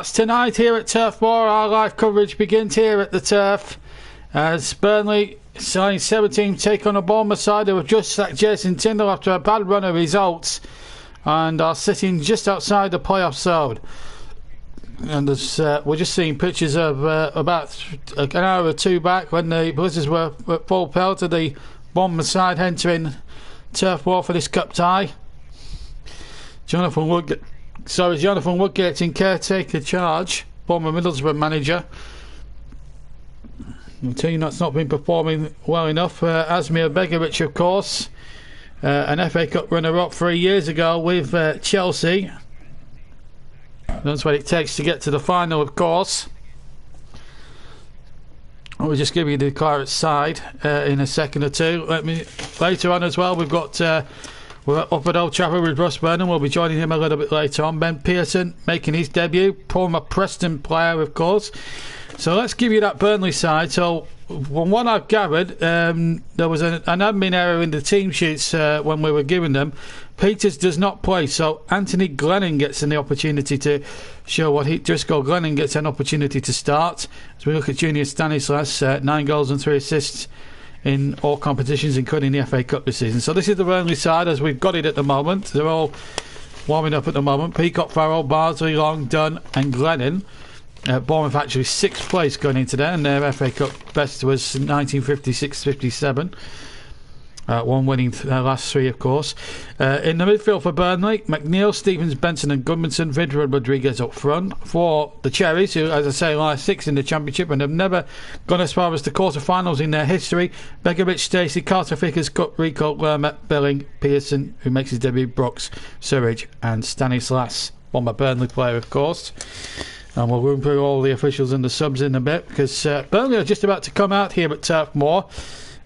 Tonight here at Turf Moor, our live coverage begins here at the Turf as Burnley side 17 take on a Bournemouth side who have just sacked Jason Tindall after a bad run of results and are sitting just outside the playoff zone. And as, we're just seeing pictures of about an hour or two back when the Blizzards were at full pelt of the Bournemouth side entering Turf Moor for this cup tie. Jonathan Woodgate in caretaker charge, former Middlesbrough manager. A team that's not been performing well enough. Asmir Begovic, of course, an FA Cup runner-up 3 years ago with Chelsea. That's what it takes to get to the final, of course. I'll just give you the Claret side in a second or two. Later on as well, we've got... we're up at Old Trafford with Russ Burnham. We'll be joining him a little bit later on. Ben Pearson making his debut. Former Preston player, of course. So let's give you that Burnley side. So from what I've gathered, there was an admin error in the team sheets when we were given them. Peters does not play. So Anthony Glennon gets an opportunity to show what Driscoll Glennon gets an opportunity to start. As we look at Junior Stanislas, 9 goals and 3 assists in all competitions, including the FA Cup this season. So this is the Burnley side as we've got it at the moment. They're all warming up at the moment. Peacock, Farrell, Bardsley, Long, Dunn and Glennon. Bournemouth actually 6th place going into there, and their FA Cup best was 1956-57. One winning their last 3, of course. In the midfield for Burnley, McNeil, Stevens, Benson and Goodmanson, Vidra and Rodriguez up front. For the Cherries, who, as I say, lie 6th in the Championship and have never gone as far as the quarter-finals in their history. Begovic, Stacey, Carter, Vickers, Cook, Rico, Lerma, Belling, Pearson, who makes his debut, Brooks, Surridge and Stanislas, former Burnley player, of course. And we'll run through all the officials and the subs in a bit, because Burnley are just about to come out here at Turf Moor.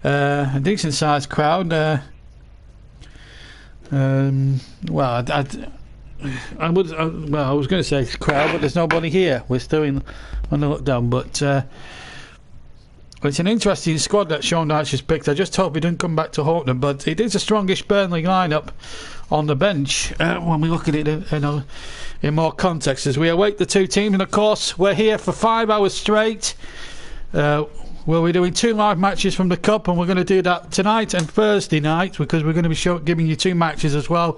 A decent sized crowd. I was going to say crowd, but there's nobody here. We're still on the lockdown, but it's an interesting squad that Sean Dyche has picked. I just hope he didn't come back to haunt them, but it is a strongish Burnley lineup on the bench when we look at it in more context as we await the two teams. And of course, we're here for 5 hours straight. We'll be doing 2 live matches from the Cup, and we're going to do that tonight and Thursday night because we're going to be giving you 2 matches as well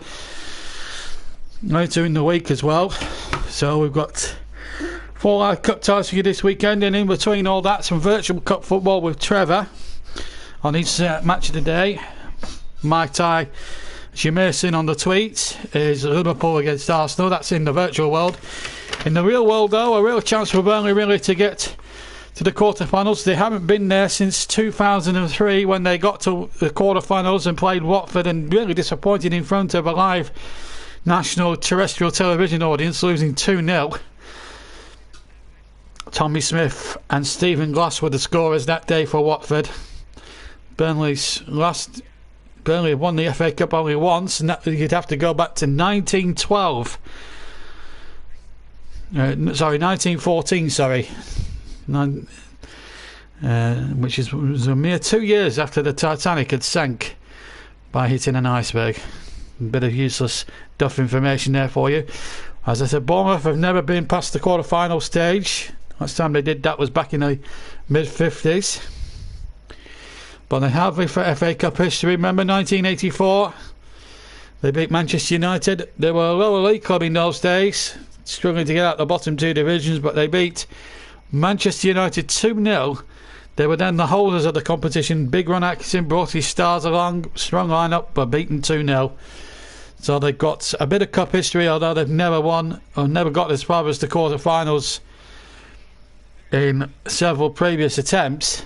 later in the week as well. So we've got 4 live Cup ties for you this weekend, and in between all that, some virtual Cup football with Trevor on his match of the day. My tie, Jamerson on the tweet, is Liverpool against Arsenal. That's in the virtual world. In the real world, though, a real chance for Burnley really to get to the quarterfinals. They haven't been there since 2003 when they got to the quarterfinals and played Watford and really disappointed in front of a live national terrestrial television audience, losing 2-0. Tommy Smith and Stephen Glass were the scorers that day for Watford. Burnley have won the FA Cup only once, and that you'd have to go back to 1912. 1914, sorry. Which was a mere 2 years after the Titanic had sank by hitting an iceberg. A bit of useless duff information there for you. As I said, Bournemouth have never been past the quarter-final stage. Last time they did that was back in the mid-50s. But they have for FA Cup history. Remember 1984? They beat Manchester United. They were a lower league club in those days, struggling to get out the bottom 2 divisions, but they beat Manchester United 2-0. They were then the holders of the competition. Big Ron Atkinson brought his stars along. Strong lineup, but beaten 2-0. So they've got a bit of cup history, although they've never won or never got as far as the quarter-finals in several previous attempts.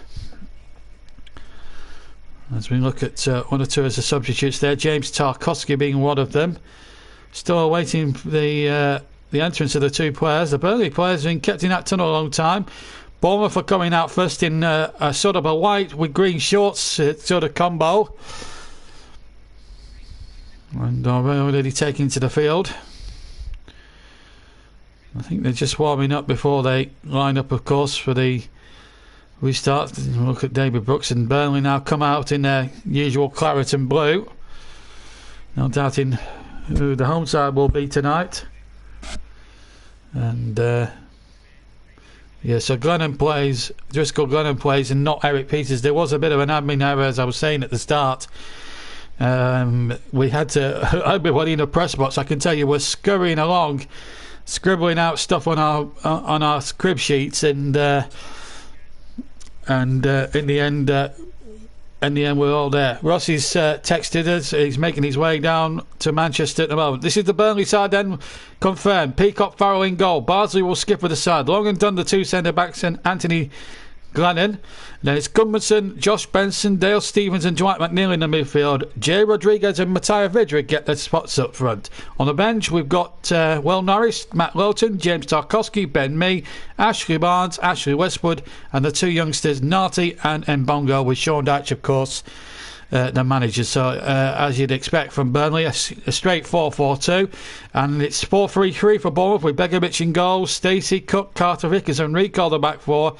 As we look at 1 or 2 as the substitutes there, James Tarkowski being one of them. Still awaiting the entrance of the 2 players. The Burnley players have been kept in that tunnel a long time. Bournemouth are coming out first in a sort of a white with green shorts sort of combo. And are already taking to the field. I think they're just warming up before they line up, of course, for the restart. Look at David Brooks and Burnley now come out in their usual claret and blue. No doubting who the home side will be tonight. And yeah, so Driscoll Glennon plays and not Eric Peters. There was a bit of an admin error, as I was saying at the start. We had to, everybody in the press box, I can tell you, we're scurrying along, scribbling out stuff on our crib sheets, and in the end we're all there. Rossi's texted us. He's making his way down to Manchester at the moment. This is the Burnley side then, confirmed. Peacock, Farrell in goal. Bardsley will skip with the side. Long and Dunn, the two centre backs, and Anthony Glennon. Then it's Gudmundsson, Josh Benson, Dale Stevens and Dwight McNeil in the midfield. Jay Rodriguez and Mattia Vidrick get their spots up front. On the bench we've got Will Norris, Matt Lowton, James Tarkowski, Ben Mee, Ashley Barnes, Ashley Westwood, and the two youngsters Narty and Mbongo, with Sean Dyche of course the manager. So as you'd expect from Burnley, a straight 4-4-2, and it's 4-3-3 for Bournemouth, with Begovic in goal, Stacey, Cook, Carter Vickers and Rico the back four.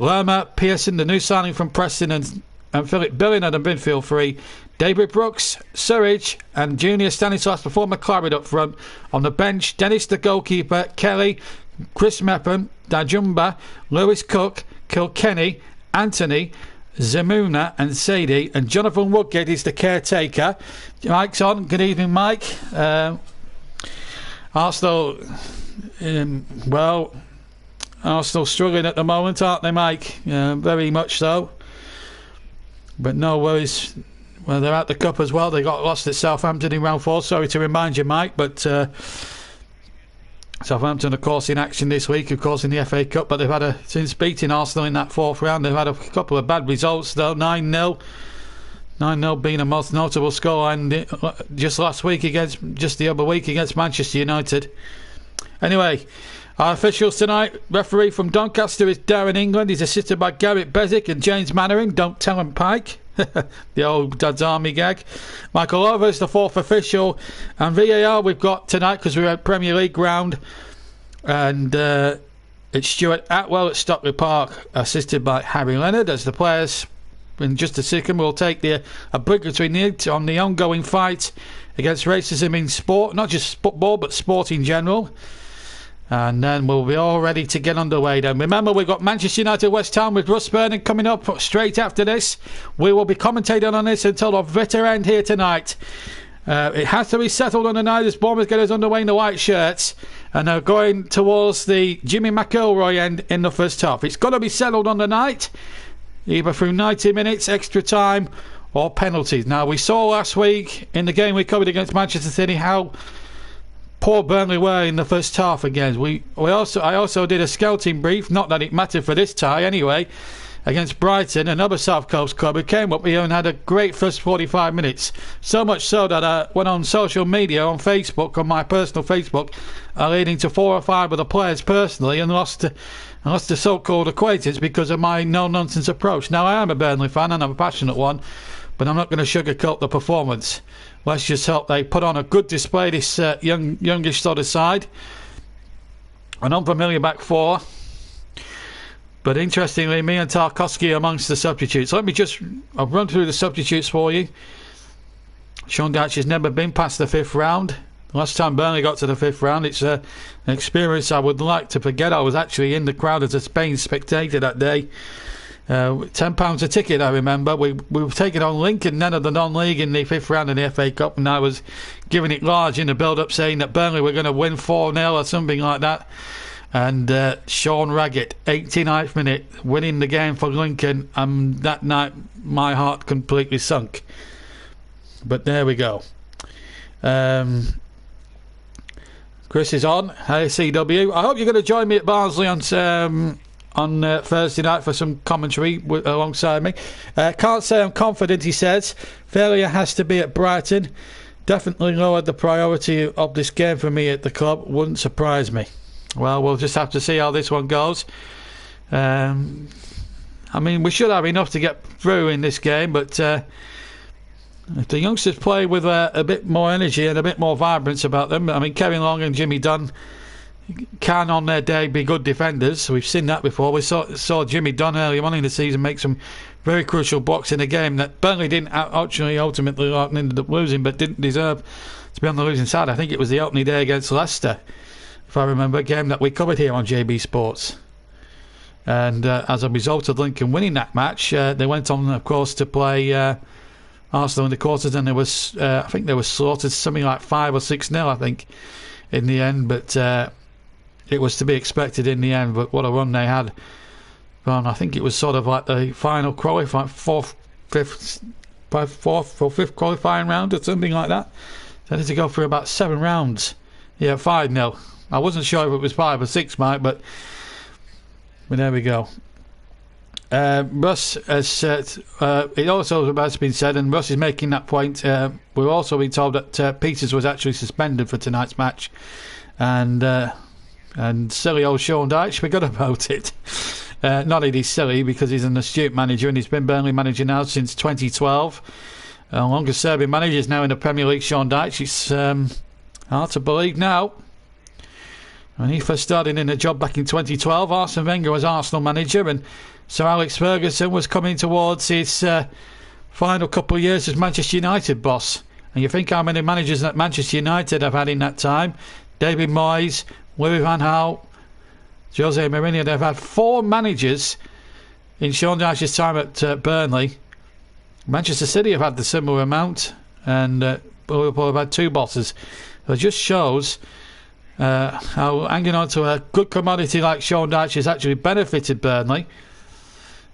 Lerma, Pearson, the new signing from Preston, and Philip Billing at the midfield three. David Brooks, Surridge and Junior Stanislas, the former Clarid up front. On the bench, Dennis the goalkeeper, Kelly, Chris Mepham, Dajumba, Lewis Cook, Kilkenny, Anthony, Zamuna and Sadie, and Jonathan Woodgate is the caretaker. Mike's on. Good evening, Mike. Arsenal, Arsenal struggling at the moment, aren't they, Mike? Very much so. But no worries. Well, they're out the cup as well. They got lost at Southampton in round 4. Sorry to remind you, Mike, but Southampton, of course, in action this week, of course, in the FA Cup. But they've had since beating Arsenal in that 4th round, they've had a couple of bad results, though. 9-0. 9-0 being a most notable scoreline just the other week against Manchester United. Anyway, our officials tonight: referee from Doncaster is Darren England. He's assisted by Garrett Bezick and James Mannering. Don't tell him, Pike. The old Dad's Army gag. Michael Over is the 4th official. And VAR we've got tonight, because we're at Premier League ground. And it's Stuart Atwell at Stockley Park, assisted by Harry Leonard, as the players, in just a second, will take the obligatory knee on the ongoing fight against racism in sport, not just football, but sport in general. And then we'll be all ready to get underway then. Remember, we've got Manchester United West Ham with Russ Burnham coming up straight after this. We will be commentating on this until the bitter end here tonight. It has to be settled on the night as Bournemouth get us underway in the white shirts, and they're going towards the Jimmy McIlroy end in the first half. It's got to be settled on the night, either through 90 minutes, extra time, or penalties. Now, we saw last week in the game we covered against Manchester City how poor Burnley were in the first half again. I also did a scouting brief, not that it mattered for this tie anyway, against Brighton, another South Coast club who came up here and had a great first 45 minutes. So much so that I went on social media, on Facebook, on my personal Facebook, leading to 4 or 5 of the players personally, and lost a so-called acquaintance because of my no-nonsense approach. Now, I am a Burnley fan and I'm a passionate one, but I'm not going to sugarcoat the performance. Let's just hope they put on a good display, this youngish sort of side. An unfamiliar back 4. But interestingly, me and Tarkowski are amongst the substitutes. I'll run through the substitutes for you. Sean Dyche has never been past the 5th round. Last time Burnley got to the 5th round, it's an experience I would like to forget. I was actually in the crowd as a Spain spectator that day. £10 a ticket, I remember. We were taking on Lincoln, none of the non-league, in the 5th round of the FA Cup, and I was giving it large in the build-up, saying that Burnley were going to win 4-0 or something like that. And Sean Raggett, 89th minute, winning the game for Lincoln, and that night my heart completely sunk. But there we go. Chris is on. Hey, CW. I hope you're going to join me at Barnsley on Thursday night for some commentary alongside me. Can't say I'm confident, he says. Failure has to be at Brighton. Definitely lowered the priority of this game for me at the club. Wouldn't surprise me. Well, we'll just have to see how this one goes. I mean, we should have enough to get through in this game, but if the youngsters play with a bit more energy and a bit more vibrance about them, I mean, Kevin Long and Jimmy Dunn can on their day be good defenders. We've seen that before. We saw Jimmy Dunn earlier on in the season make some very crucial blocks in a game that Burnley didn't ultimately ended up losing, but didn't deserve to be on the losing side. I think it was the opening day against Leicester. if I remember, a game that we covered here on JB Sports. And as a result of Lincoln winning that match, they went on, of course, to play Arsenal in the quarters, and there was, I think they were slaughtered something like 5 or 6-0, I think, in the end. But it was to be expected in the end. But what a run they had! Well, I think it was sort of like the final qualifying, fourth or fifth qualifying round or something like that. They had to go through about 7 rounds. Yeah, 5-0. I wasn't sure if it was 5 or 6, Mike, but there we go. Russ has said, it also has been said, and Russ is making that point, we've also been told that Peters was actually suspended for tonight's match, and silly old Sean Dyche forgot about it. Not that he's silly, because he's an astute manager, and he's been Burnley manager now since 2012. Longest serving manager is now in the Premier League, Sean Dyche. It's hard to believe now. When he first started in the job back in 2012, Arsene Wenger was Arsenal manager, and Sir Alex Ferguson was coming towards his final couple of years as Manchester United boss. And you think how many managers that Manchester United have had in that time? David Moyes, Louis van Gaal, Jose Mourinho. They've had 4 managers in Sean Dyche's time at Burnley. Manchester City have had the similar amount, and Liverpool have had 2 bosses. It just shows how hanging on to a good commodity like Sean Dyche has actually benefited Burnley,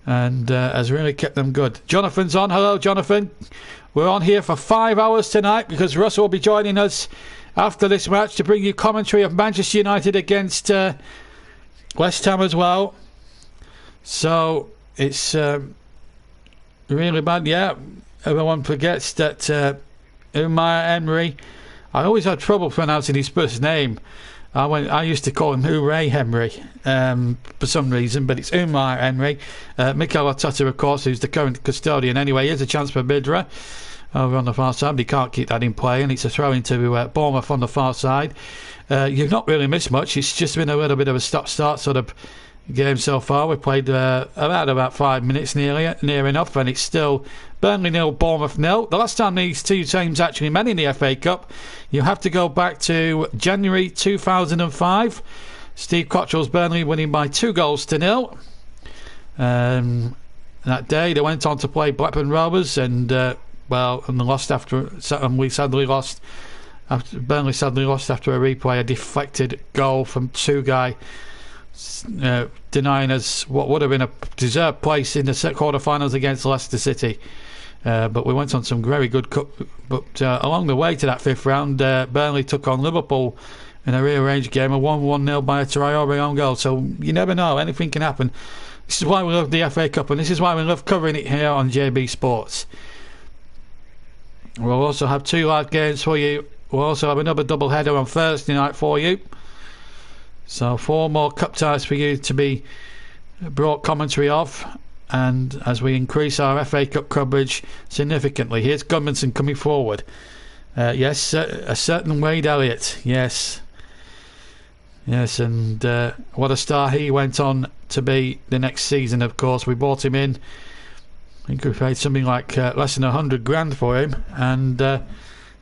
and has really kept them good. Jonathan's on. Hello, Jonathan. We're on here for 5 hours tonight because Russell will be joining us after this match to bring you commentary of Manchester United against West Ham as well. So it's really bad. Yeah, everyone forgets that Umar Emery. I always had trouble pronouncing his first name. I used to call him Hooray Emery for some reason, but it's Umar Emery. Mikel Arteta, of course, who's the current custodian. Anyway, here's a chance for Bidra over on the far side. He can't keep that in play, and it's a throw into Bournemouth on the far side. You've not really missed much. It's just been a little bit of a stop-start sort of game so far. We played about 5 minutes near enough, and it's still Burnley 0, Bournemouth 0. The last time these two teams actually met in the FA Cup, you have to go back to January 2005. Steve Cottrell's Burnley winning by 2-0. That day they went on to play Blackburn Rovers, and they lost and we sadly lost. Burnley sadly lost after a replay, a deflected goal from Tugai, denying us what would have been a deserved place in the quarter-finals against Leicester City. But we went on some very good cup. But along the way to that 5th round, Burnley took on Liverpool in a rearranged game, a 1-1-0 by a Traore own goal. So you never know, anything can happen. This is why we love the FA Cup, and this is why we love covering it here on JB Sports. We'll also have 2 live games for you. We'll also have another double header on Thursday night for you. So 4 more cup ties for you to be brought commentary of, and as we increase our FA Cup coverage significantly. Here's Gudmundsson coming forward. Yes, a certain Wade Elliott. Yes, and what a star he went on to be the next season. Of course, we bought him in. I think we paid something like less than $100,000 for him, and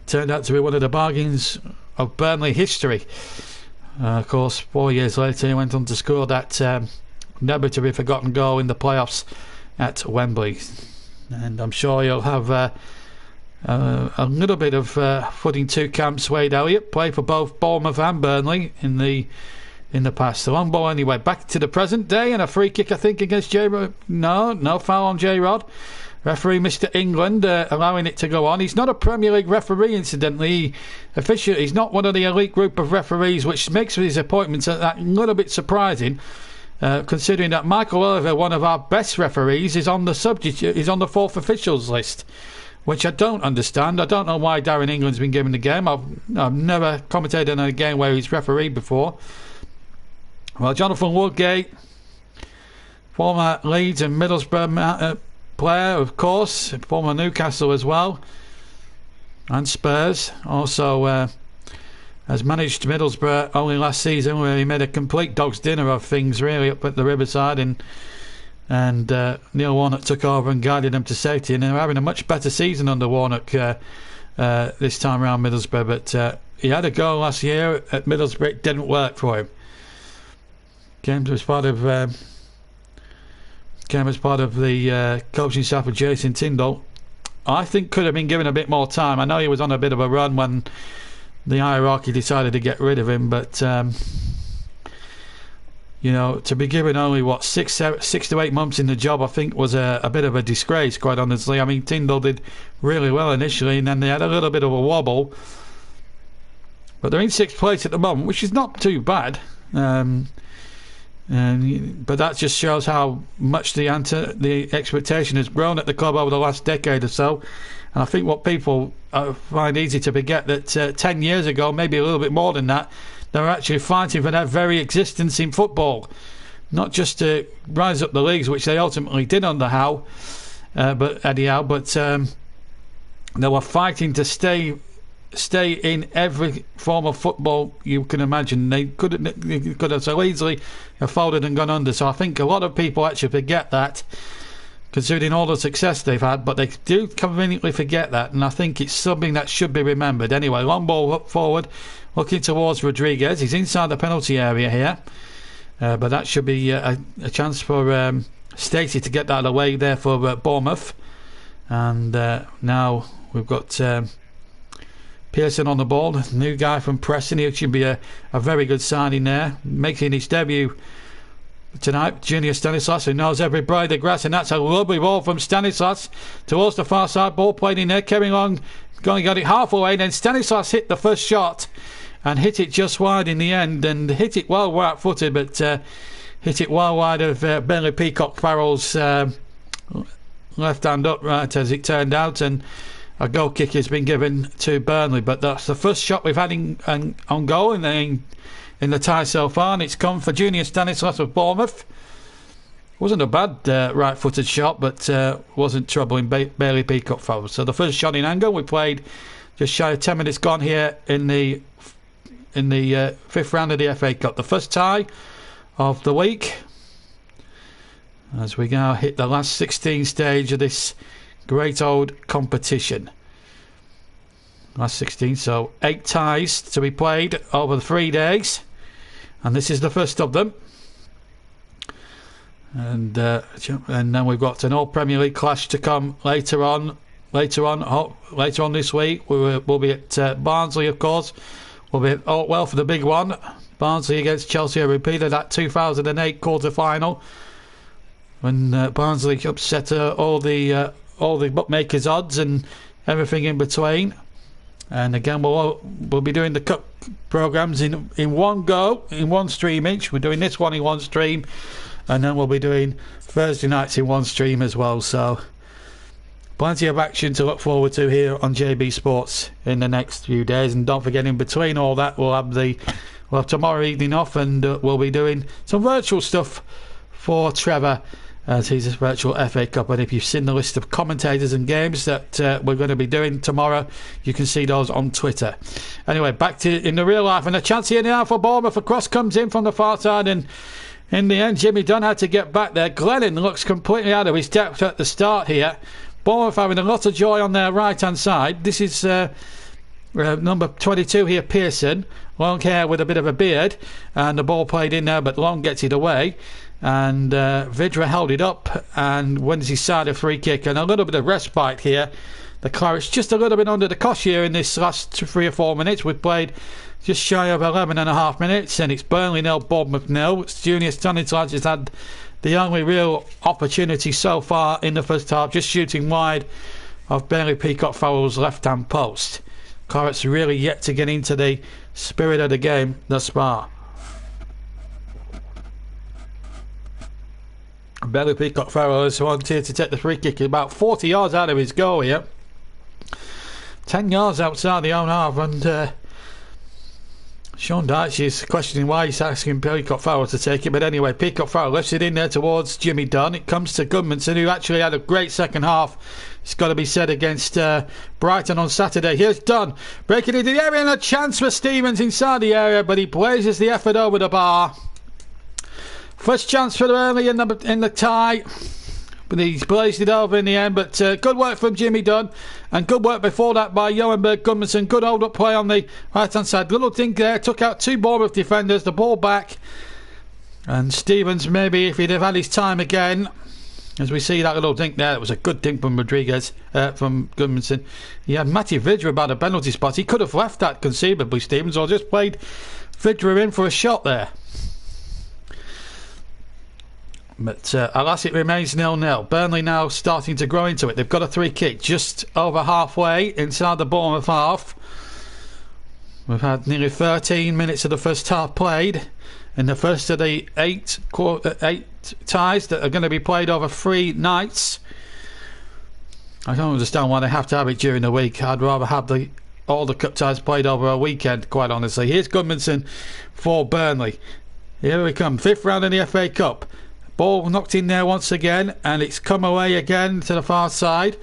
turned out to be one of the bargains of Burnley history. Of course, 4 years later he went on to score that never to be forgotten goal in the playoffs at Wembley, and I'm sure you'll have a little bit of foot in 2 camps. Wade Elliott played for both Bournemouth and Burnley in the past. The long ball anyway, back to the present day, and a free kick I think against J-Rod. No foul on J-Rod. Referee Mr. England allowing it to go on. He's not a Premier League referee, incidentally. He's not one of the elite group of referees, which makes his appointments a little bit surprising, considering that Michael Oliver, one of our best referees, is on the 4th officials list, which I don't understand. I don't know why Darren England's been given the game. I've never commentated on a game where he's refereed before. Well, Jonathan Woodgate, former Leeds and Middlesbrough player, of course, former Newcastle as well, and Spurs. Also has managed Middlesbrough only last season, where he made a complete dog's dinner of things really up at the Riverside, and Neil Warnock took over and guided them to safety, and they're having a much better season under Warnock this time around, Middlesbrough. But he had a goal last year at Middlesbrough. It didn't work for him. Came as part of the coaching staff of Jason Tyndall. I think could have been given a bit more time. I know he was on a bit of a run when the hierarchy decided to get rid of him, but you know, to be given only what 6 to 8 months in the job, I think was a bit of a disgrace, quite honestly. I mean, Tyndall did really well initially, and then they had a little bit of a wobble, but they're in 6th place at the moment, which is not too bad. But that just shows how much the expectation has grown at the club over the last decade or so. And I think what people find easy to forget that 10 years ago, maybe a little bit more than that, they were actually fighting for their very existence in football, not just to rise up the leagues, which they ultimately did under Eddie Howe, but they were fighting to stay in every form of football you can imagine. They could have so easily have folded and gone under. So I think a lot of people actually forget that, considering all the success they've had, but they do conveniently forget that, and I think it's something that should be remembered. Anyway, long ball up forward, looking towards Rodriguez. He's inside the penalty area here, but that should be a chance for Stacey to get that away there for Bournemouth. And now we've got Pearson on the ball, new guy from Preston. He should be a very good signing there, making his debut tonight. Junior Stanislas, who knows every blade of grass, and that's a lovely ball from Stanislas towards the far side. Ball played in there. Kevin Long got it halfway, then Stanislas hit the first shot and hit it just wide in the end, and hit it well right footed, but hit it well wide of Burnley Peacock Farrell's left hand upright, as it turned out, and a goal kick has been given to Burnley. But that's the first shot we've had on goal in the tie so far, and it's come for Junior Stanislas of Bournemouth. Wasn't a bad right-footed shot, but wasn't troubling Bailey Peacock Farrell. So the first shot in angle. We played just shy of 10 minutes gone here in the 5th round of the FA Cup, the first tie of the week, as we now hit the last 16 stage of this great old competition. Last 16, so 8 ties to be played over the 3 days, and this is the first of them. And then we've got an All Premier League clash to come later on this week. We'll be at Barnsley, of course. We'll be at Oldwell for the big one. Barnsley against Chelsea, a repeat of that 2008 quarter-final, when Barnsley upset all the bookmakers' odds and everything in between. And again, we'll be doing the cup programs in one go, in one stream each. We're doing this one in one stream, and then we'll be doing Thursday nights in one stream as well. So plenty of action to look forward to here on JB Sports in the next few days. And don't forget, in between all that, we'll have tomorrow evening off, and we'll be doing some virtual stuff for Trevor, as he's a virtual FA Cup. And if you've seen the list of commentators and games that we're going to be doing tomorrow, you can see those on Twitter. Anyway, back to in the real life, and a chance here now for Bournemouth. A cross comes in from the far side, and in the end, Jimmy Dunn had to get back there. Glennon looks completely out of his depth at the start here. Bournemouth having a lot of joy on their right-hand side. This is number 22 here, Pearson. Long hair with a bit of a beard, and the ball played in there, but Long gets it away. And Vidra held it up and wins his side a free kick, and a little bit of respite here. The Clarets just a little bit under the cosh here in this last 3 or 4 minutes. We've played just shy of 11.5 minutes, and it's Burnley 0, Bournemouth 0. Junior Stanislas has had the only real opportunity so far in the first half, just shooting wide of Bailey Peacock Farrell's left-hand post. Clarets really yet to get into the spirit of the game thus far. Bailey Peacock Farrell has wanted to take the free kick about 40 yards out of his goal here, 10 yards outside the own half, and Sean Dyche is questioning why he's asking Peacock Farrell to take it. But anyway, Peacock Farrell lifts it in there towards Jimmy Dunn. It comes to Goodmanson, who actually had a great second half, it's got to be said, against Brighton on Saturday. Here's Dunn breaking into the area, and a chance for Stevens inside the area, but he blazes the effort over the bar. First chance for Burnley in the tie. but he's blazed it over in the end. But good work from Jimmy Dunn, and good work before that by Johan Berg Gudmundsson. Good hold up play on the right hand side. Little thing there, took out 2 Bournemouth defenders. The ball back, and Stevens, maybe if he'd have had his time again, as we see that little dink there, it was a good dink from Rodriguez, from Gudmundsson. He had Matty Vidra about a penalty spot. He could have left that conceivably, Stevens, or just played Vidra in for a shot there. But alas, it remains 0-0. Burnley now starting to grow into it. They've got a 3 kick just over halfway inside the Bournemouth half. We've had nearly 13 minutes of the first half played, in the first of the 8 ties that are going to be played over 3 nights. I don't understand why they have to have it during the week. I'd rather have all the cup ties played over a weekend, quite honestly. Here's Gudmundsson for Burnley. Here we come, 5th round in the FA Cup. Ball knocked in there once again, and it's come away again to the far side.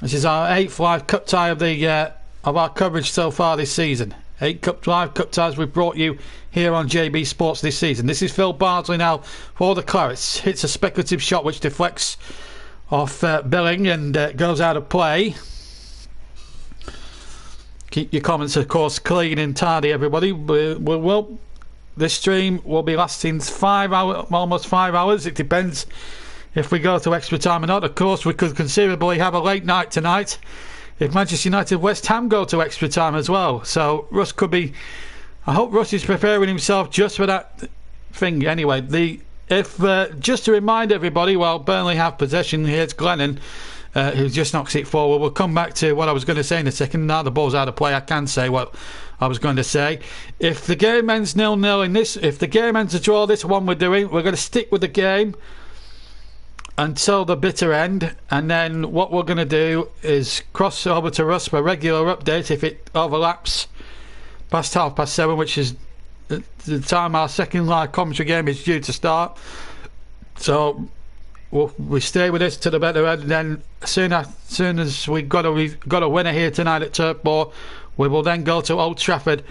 This is our 8th live cup tie of our coverage so far this season. 8 live cup ties we've brought you here on JB Sports this season. This is Phil Bardsley now for the Clarets. Hits a speculative shot which deflects off Billing and goes out of play. Keep your comments, of course, clean and tidy, everybody. Well, this stream will be lasting almost 5 hours. It depends if we go to extra time or not. Of course, we could conceivably have a late night tonight if Manchester United West Ham go to extra time as well. So Russ could be... I hope Russ is preparing himself just for that thing. Anyway, just to remind everybody, while Burnley have possession, here's Glennon, who just knocks it forward. We'll come back to what I was going to say in a second. Now the ball's out of play, I can say what I was going to say. If the game ends 0-0 in this, if the game ends a draw, this one we're going to stick with the game until the bitter end, and then what we're going to do is cross over to Russ for a regular update if it overlaps past 7:30, which is the time our second live commentary game is due to start. So we stay with this to the better end, and then as soon as we've got a winner here tonight at Turf Moor, we will then go to Old Trafford,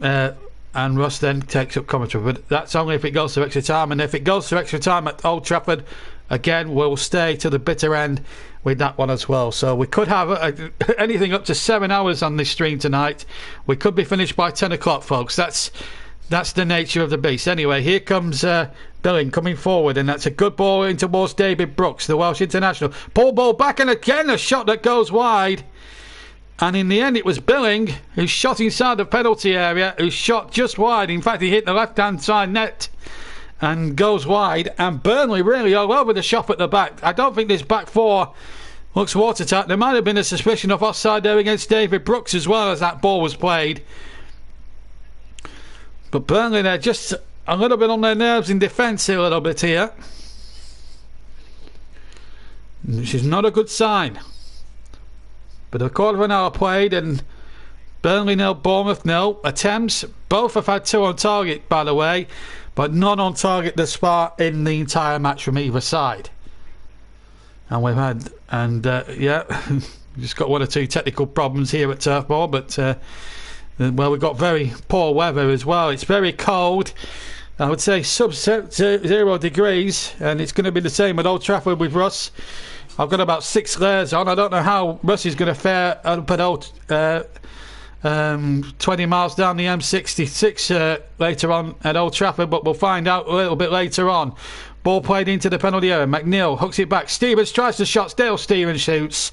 and Russ then takes up commentary. But that's only if it goes to extra time, and if it goes to extra time at Old Trafford, again we'll stay to the bitter end with that one as well. So we could have anything up to 7 hours on this stream tonight. We could be finished by 10 o'clock, folks. That's the nature of the beast. Anyway, here comes Billing coming forward, and that's a good ball in towards David Brooks, the Welsh international. Pull ball back, and again a shot that goes wide. And in the end, it was Billing who shot inside the penalty area, who shot just wide. In fact, he hit the left-hand side net and goes wide. And Burnley really all over the shop at the back. I don't think this back four looks watertight. There might have been a suspicion of offside there against David Brooks as well as that ball was played. But Burnley, they're just a little bit on their nerves in defence a little bit here, which is not a good sign. But a quarter of an hour played, and Burnley 0, Bournemouth 0. Attempts, both have had 2 on target, by the way, but none on target thus far in the entire match from either side. And we've had, just got 1 or 2 technical problems here at Turf Moor, but well, we've got very poor weather as well. It's very cold. I would say sub-0 degrees, and it's going to be the same at Old Trafford with Russ. I've got about 6 layers on. I don't know how Russ is going to fare up at 20 miles down the M66 later on at Old Trafford, but we'll find out a little bit later on. Ball played into the penalty area. McNeil hooks it back. Stevens tries the shot. Dale Stevens shoots.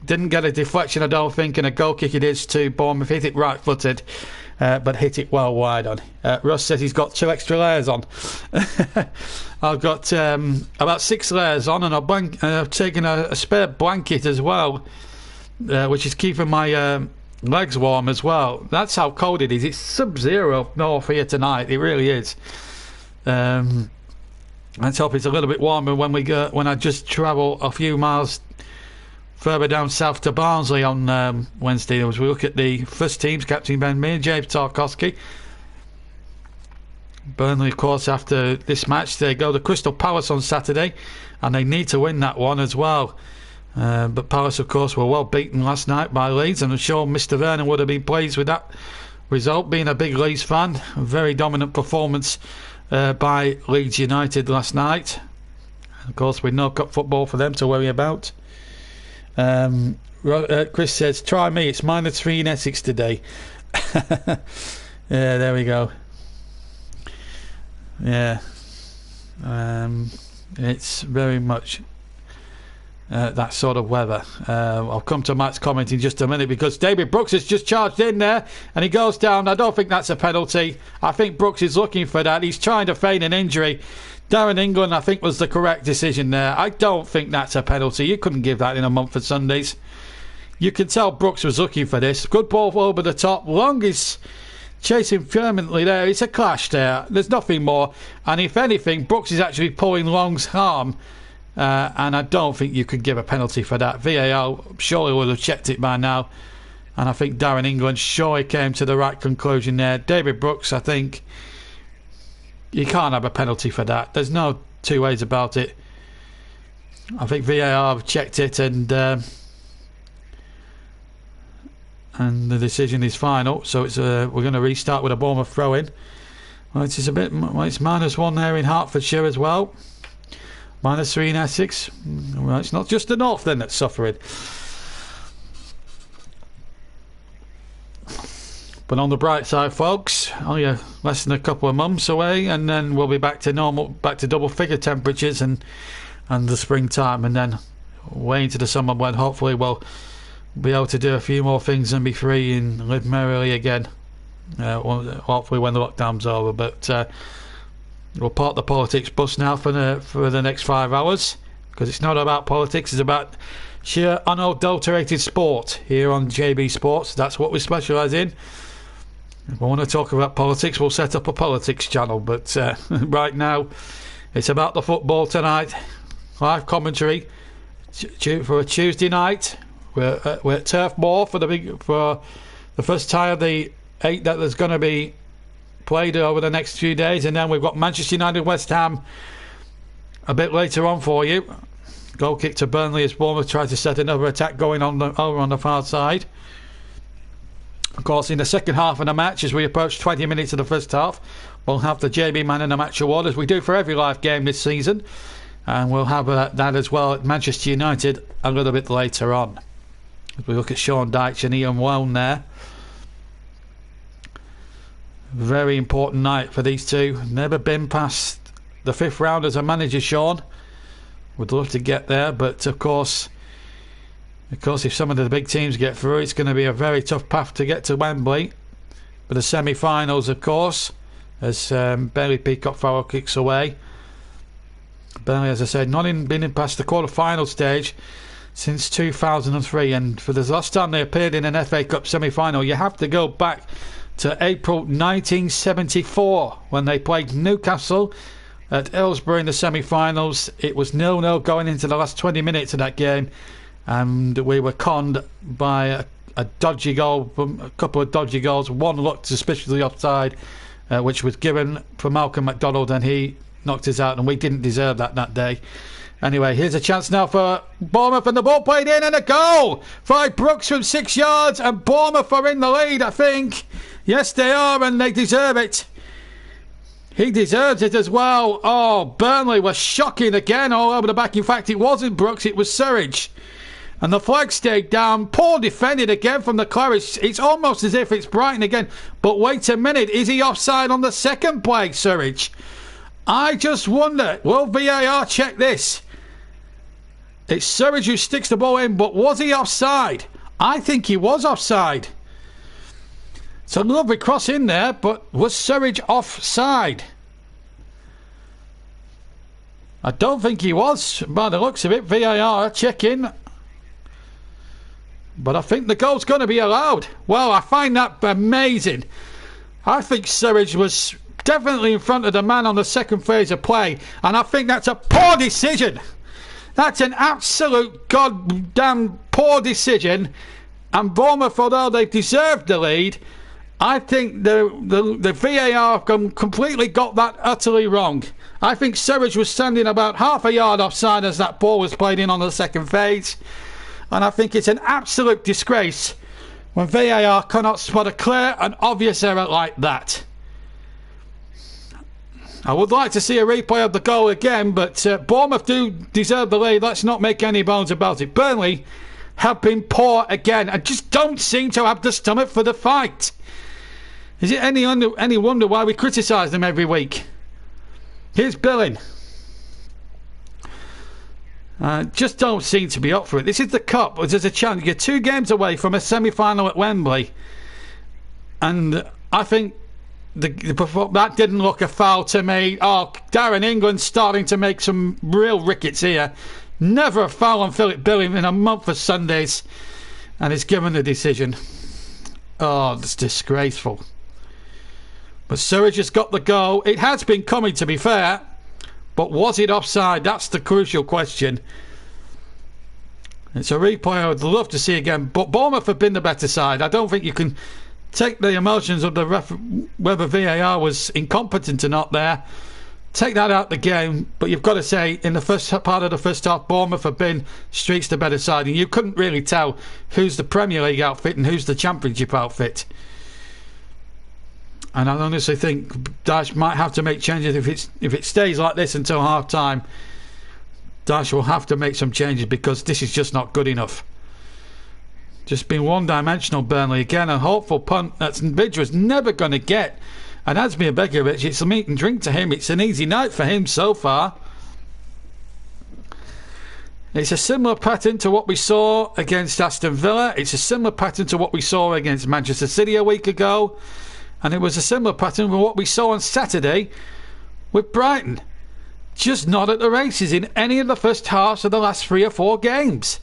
Didn't get a deflection, I don't think, and a goal kick it is to Bournemouth. Hit it right-footed, but hit it well wide on. Russ says he's got 2 extra layers on. I've got about 6 layers on, and I've taken a spare blanket as well, which is keeping my legs warm as well. That's how cold it is. It's sub-0 north here tonight. It really is. Let's hope it's a little bit warmer when I just travel a few miles further down south to Barnsley on Wednesday, as we look at the first teams, Captain Ben Mee and James Tarkowski. Burnley, of course, after this match, they go to Crystal Palace on Saturday, and they need to win that one as well. But Palace, of course, were well beaten last night by Leeds, and I'm sure Mr. Vernon would have been pleased with that result, being a big Leeds fan. A very dominant performance by Leeds United last night. Of course, with no cup football for them to worry about. Chris says, try me, it's -3 in Essex today. Yeah, there we go. Yeah. It's very much that sort of weather. I'll come to Matt's comment in just a minute, because David Brooks has just charged in there and he goes down. I don't think that's a penalty. I think Brooks is looking for that. He's trying to feign an injury. Darren England, I think, was the correct decision there. I don't think that's a penalty. You couldn't give that in a month for Sundays. You can tell Brooks was looking for this. Good ball over the top. Long is chasing firmly there. It's a clash there. There's nothing more. And if anything, Brooks is actually pulling Long's arm. And I don't think you could give a penalty for that. VAR surely would have checked it by now. And I think Darren England surely came to the right conclusion there. David Brooks, I think, you can't have a penalty for that. There's no two ways about it. I think VAR have checked it, and the decision is final. So it's we're going to restart with a Bournemouth throw-in. Well, it's a bit. Well, it's -1 there in Hertfordshire as well. -3 in Essex. Well, it's not just the north then that's suffering. But on the bright side, folks, only less than a couple of months away, and then we'll be back to normal, back to double-figure temperatures and the springtime, and then way into the summer when hopefully we'll be able to do a few more things and be free and live merrily again. Hopefully when the lockdown's over. But we'll park the politics bus now for the next 5 hours, because it's not about politics. It's about sheer unadulterated sport here on JB Sports. That's what we specialise in. If we want to talk about politics, we'll set up a politics channel, but right now it's about the football tonight. Live commentary for a Tuesday night. We're at Turf Moor for the first time of the 8 that there's going to be played over the next few days, and then we've got Manchester United West Ham a bit later on for you. Goal kick to Burnley as Bournemouth tries to set another attack going on over on the far side. Of course, in the second half of the match, as we approach 20 minutes of the first half, we'll have the JB Man of the Match award, as we do for every live game this season, and we'll have that as well at Manchester United a little bit later on. As we look at Sean Dyche and Ian Weln there. Very important night for these two. Never been past the 5th round as a manager, Sean. Would love to get there, but of course, if some of the big teams get through, it's going to be a very tough path to get to Wembley. But the semi-finals, of course, as Bailey Peacock Farrell kicks away. Burnley, as I said, not been past the quarter-final stage since 2003, and for the last time they appeared in an FA Cup semi-final, you have to go back to April 1974 when they played Newcastle at Hillsborough in the semi-finals. It was 0-0 going into the last 20 minutes of that game, and we were conned by a dodgy goal, a couple of dodgy goals. One looked suspiciously offside, which was given for Malcolm McDonald, and he knocked us out, and we didn't deserve that day. Anyway, here's a chance now for Bournemouth, and the ball played in, and a goal by Brooks from 6 yards, and Bournemouth are in the lead, I think. Yes, they are, and they deserve it. He deserves it as well. Oh, Burnley was shocking again all over the back. In fact, it wasn't Brooks, it was Surridge. And the flag stayed down. Poor defended again from the Claridge. It's almost as if it's Brighton again. But wait a minute, is he offside on the second play, Surridge? I just wonder, will VAR check this? It's Surridge who sticks the ball in, but was he offside? I think he was offside. It's a lovely cross in there, but was Surridge offside? I don't think he was, by the looks of it. VAR checking. But I think the goal's going to be allowed. Well, I find that amazing. I think Surridge was definitely in front of the man on the second phase of play, and I think that's a poor decision. That's an absolute goddamn poor decision. And Bournemouth, although they've deserved the lead, I think the VAR have completely got that utterly wrong. I think Surridge was standing about half a yard offside as that ball was played in on the second phase. And I think it's an absolute disgrace when VAR cannot spot a clear and obvious error like that. I would like to see a replay of the goal again, but Bournemouth do deserve the lead. Let's not make any bones about it. Burnley have been poor again and just don't seem to have the stomach for the fight. Is it any wonder why we criticise them every week? Here's Billing. Just don't seem to be up for it. This is the Cup. There's a chance. You're 2 games away from a semi-final at Wembley. And I think that didn't look a foul to me. Oh, Darren England's starting to make some real rickets here. Never a foul on Philip Billing in a month of Sundays. And he's given the decision. Oh, it's disgraceful. But Surridge has got the goal. It has been coming, to be fair. But was it offside? That's the crucial question. It's a replay I would love to see again. But Bournemouth have been the better side. I don't think you can take the emotions of the whether VAR was incompetent or not there. Take that out the game. But you've got to say, in the first part of the first half, Bournemouth have been streets the better side. And you couldn't really tell who's the Premier League outfit and who's the Championship outfit. And I honestly think Daesh might have to make changes if it stays like this until half time. Daesh will have to make some changes because this is just not good enough. Just been one-dimensional, Burnley again. A hopeful punt that Vidra's never going to get. And Asmir Begovic, it's a meat and drink to him. It's an easy night for him so far. It's a similar pattern to what we saw against Aston Villa. It's a similar pattern to what we saw against Manchester City a week ago. And it was a similar pattern with what we saw on Saturday with Brighton. Just not at the races in any of the first halves of the last 3 or 4 games.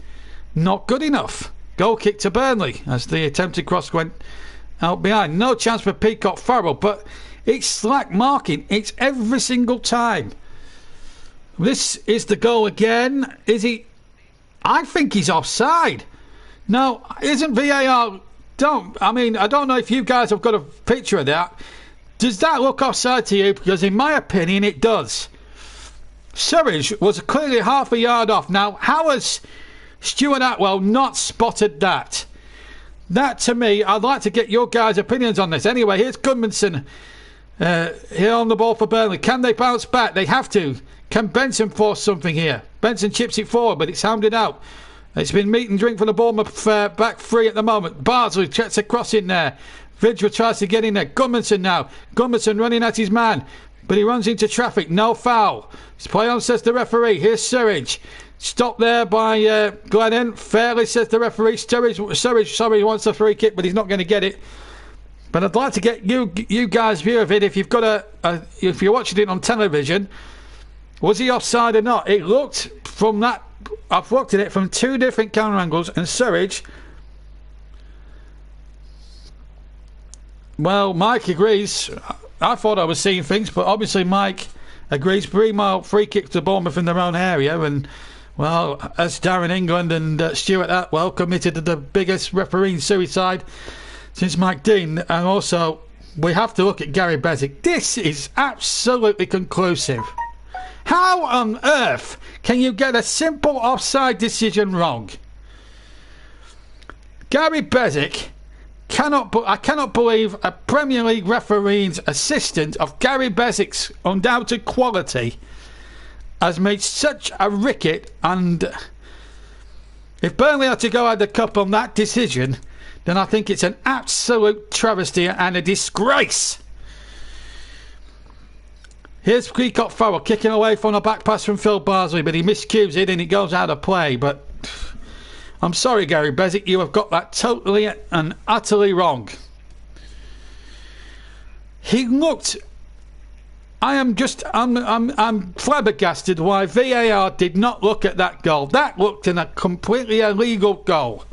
Not good enough. Goal kick to Burnley as the attempted cross went out behind. No chance for Peacock Farrell, but it's slack marking. It's every single time. This is the goal again. Is he? I think he's offside. No, isn't VAR... I don't know if you guys have got a picture of that. Does that look offside to you? Because in my opinion, it does. Surridge was clearly half a yard off. Now, how has Stuart Atwell not spotted that? That, to me, I'd like to get your guys' opinions on this. Anyway, here's Gudmundsson here on the ball for Burnley. Can they bounce back? They have to. Can Benson force something here? Benson chips it forward, but it's hounded out. It's been meat and drink for the Bournemouth back 3 at the moment. Bardsley checks a cross in there. Vidra tries to get in there. Gudmundsson now. Gudmundsson running at his man. But he runs into traffic. No foul. It's play on, says the referee. Here's Surridge. Stopped there by Glennon. Fairly, says the referee. Surridge wants a free kick, but he's not going to get it. But I'd like to get you guys' view of it. If you've got if you're watching it on television, was he offside or not? It looked from that. I've looked at it from 2 different camera angles, and Surridge, well, Mike agrees. I thought I was seeing things, but obviously Mike agrees. 3-mile free kick to Bournemouth in their own area, and well, as Darren England and Stuart Atwell committed to the biggest refereeing suicide since Mike Dean. And also, we have to look at Gary Bezic. This is absolutely conclusive. How on earth can you get a simple offside decision wrong? Gary Bezic I cannot believe a Premier League referee's assistant of Gary Bezic's undoubted quality has made such a ricket. And if Burnley had to go out of the cup on that decision, then I think it's an absolute travesty and a disgrace. Here's Peacock Farrell kicking away from a back pass from Phil Bardsley, but he miscues it and it goes out of play. But I'm sorry, Gary Bezic, you have got that totally and utterly wrong. He looked... I'm flabbergasted why VAR did not look at that goal. That looked in a completely illegal goal.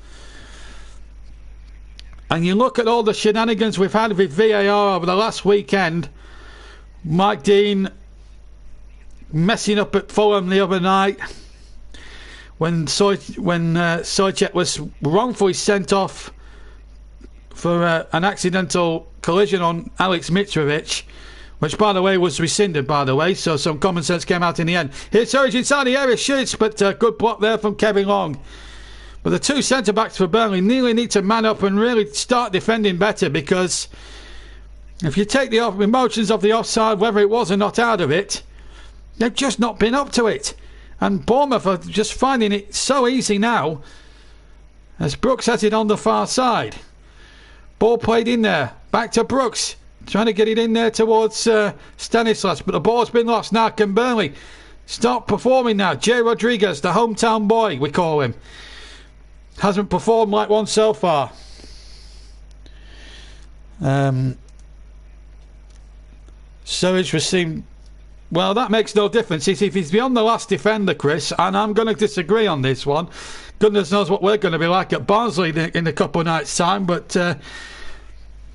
And you look at all the shenanigans we've had with VAR over the last weekend. Mike Dean messing up at Fulham the other night when Sojek was wrongfully sent off for an accidental collision on Alex Mitrovic, which, by the way, was rescinded, by the way, so some common sense came out in the end. Here's Surridge inside the area, shoots, but good block there from Kevin Long. But the 2 centre-backs for Burnley nearly need to man up and really start defending better, because If you take the emotions of the offside, whether it was or not out of it, they've just not been up to it. And Bournemouth are just finding it so easy now as Brooks has it on the far side. Ball played in there. Back to Brooks. Trying to get it in there towards Stanislas. But the ball's been lost. Now can Burnley start performing now? Jay Rodriguez, the hometown boy, we call him. Hasn't performed like one so far. Surridge received. Well, that makes no difference. If he's beyond the last defender, Chris, and I'm going to disagree on this one. Goodness knows what we're going to be like at Barnsley in a couple of nights' time, but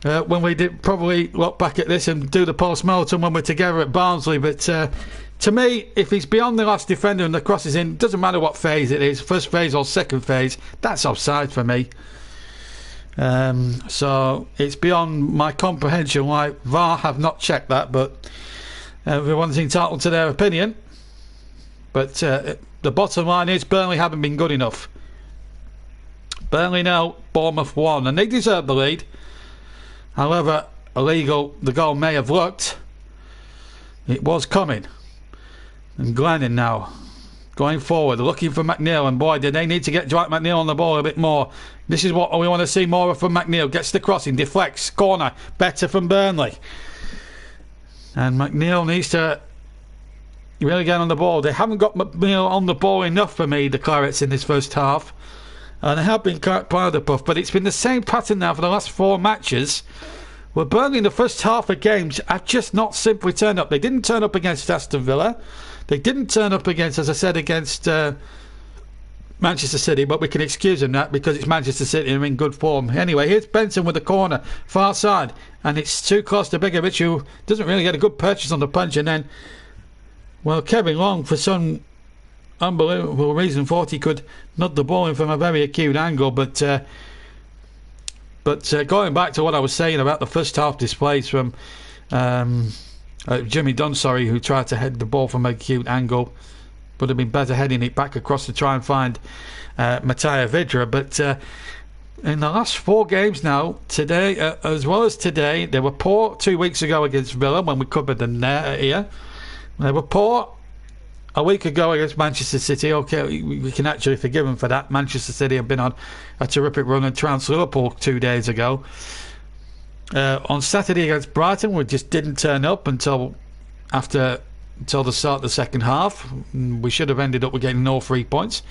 when we did probably look back at this and do the post-mortem when we're together at Barnsley. But to me, if he's beyond the last defender and the cross is in, doesn't matter what phase it is, first phase or second phase, that's offside for me. So it's beyond my comprehension why VAR have not checked that, but everyone's entitled to their opinion. But the bottom line is Burnley haven't been good enough. Burnley now, Bournemouth 1, and they deserve the lead. However illegal the goal may have looked, it was coming. And Glennon now going forward, looking for McNeil, and boy, did they need to get Dwight McNeil on the ball a bit more. This is what we want to see more of from McNeil. Gets the crossing, deflects, corner, better from Burnley. And McNeil needs to really get on the ball. They haven't got McNeil on the ball enough for me, the Clarets, in this first half. And they have been quite powder puff, but it's been the same pattern now for the last 4 matches, where Burnley in the first half of games have just not simply turned up. They didn't turn up against Aston Villa. They didn't turn up against, as I said, against Manchester City, but we can excuse them that because it's Manchester City and they're in good form. Anyway, here's Benson with the corner, far side, and it's too close to Begovic, who doesn't really get a good purchase on the punch, and then, well, Kevin Long, for some unbelievable reason, thought he could nut the ball in from a very acute angle, but going back to what I was saying about the first half displays from Jimmy Dunn, who tried to head the ball from an acute angle, would have been better heading it back across to try and find Matija Vidra. But in the last 4 games now, today as well as today, they were poor 2 weeks ago against Villa when we covered them there here. They were poor a week ago against Manchester City. Okay, we can actually forgive them for that. Manchester City have been on a terrific run and trounced Liverpool 2 days ago. On Saturday against Brighton, we just didn't turn up until the start of the second half. We should have ended up with getting all 3 points.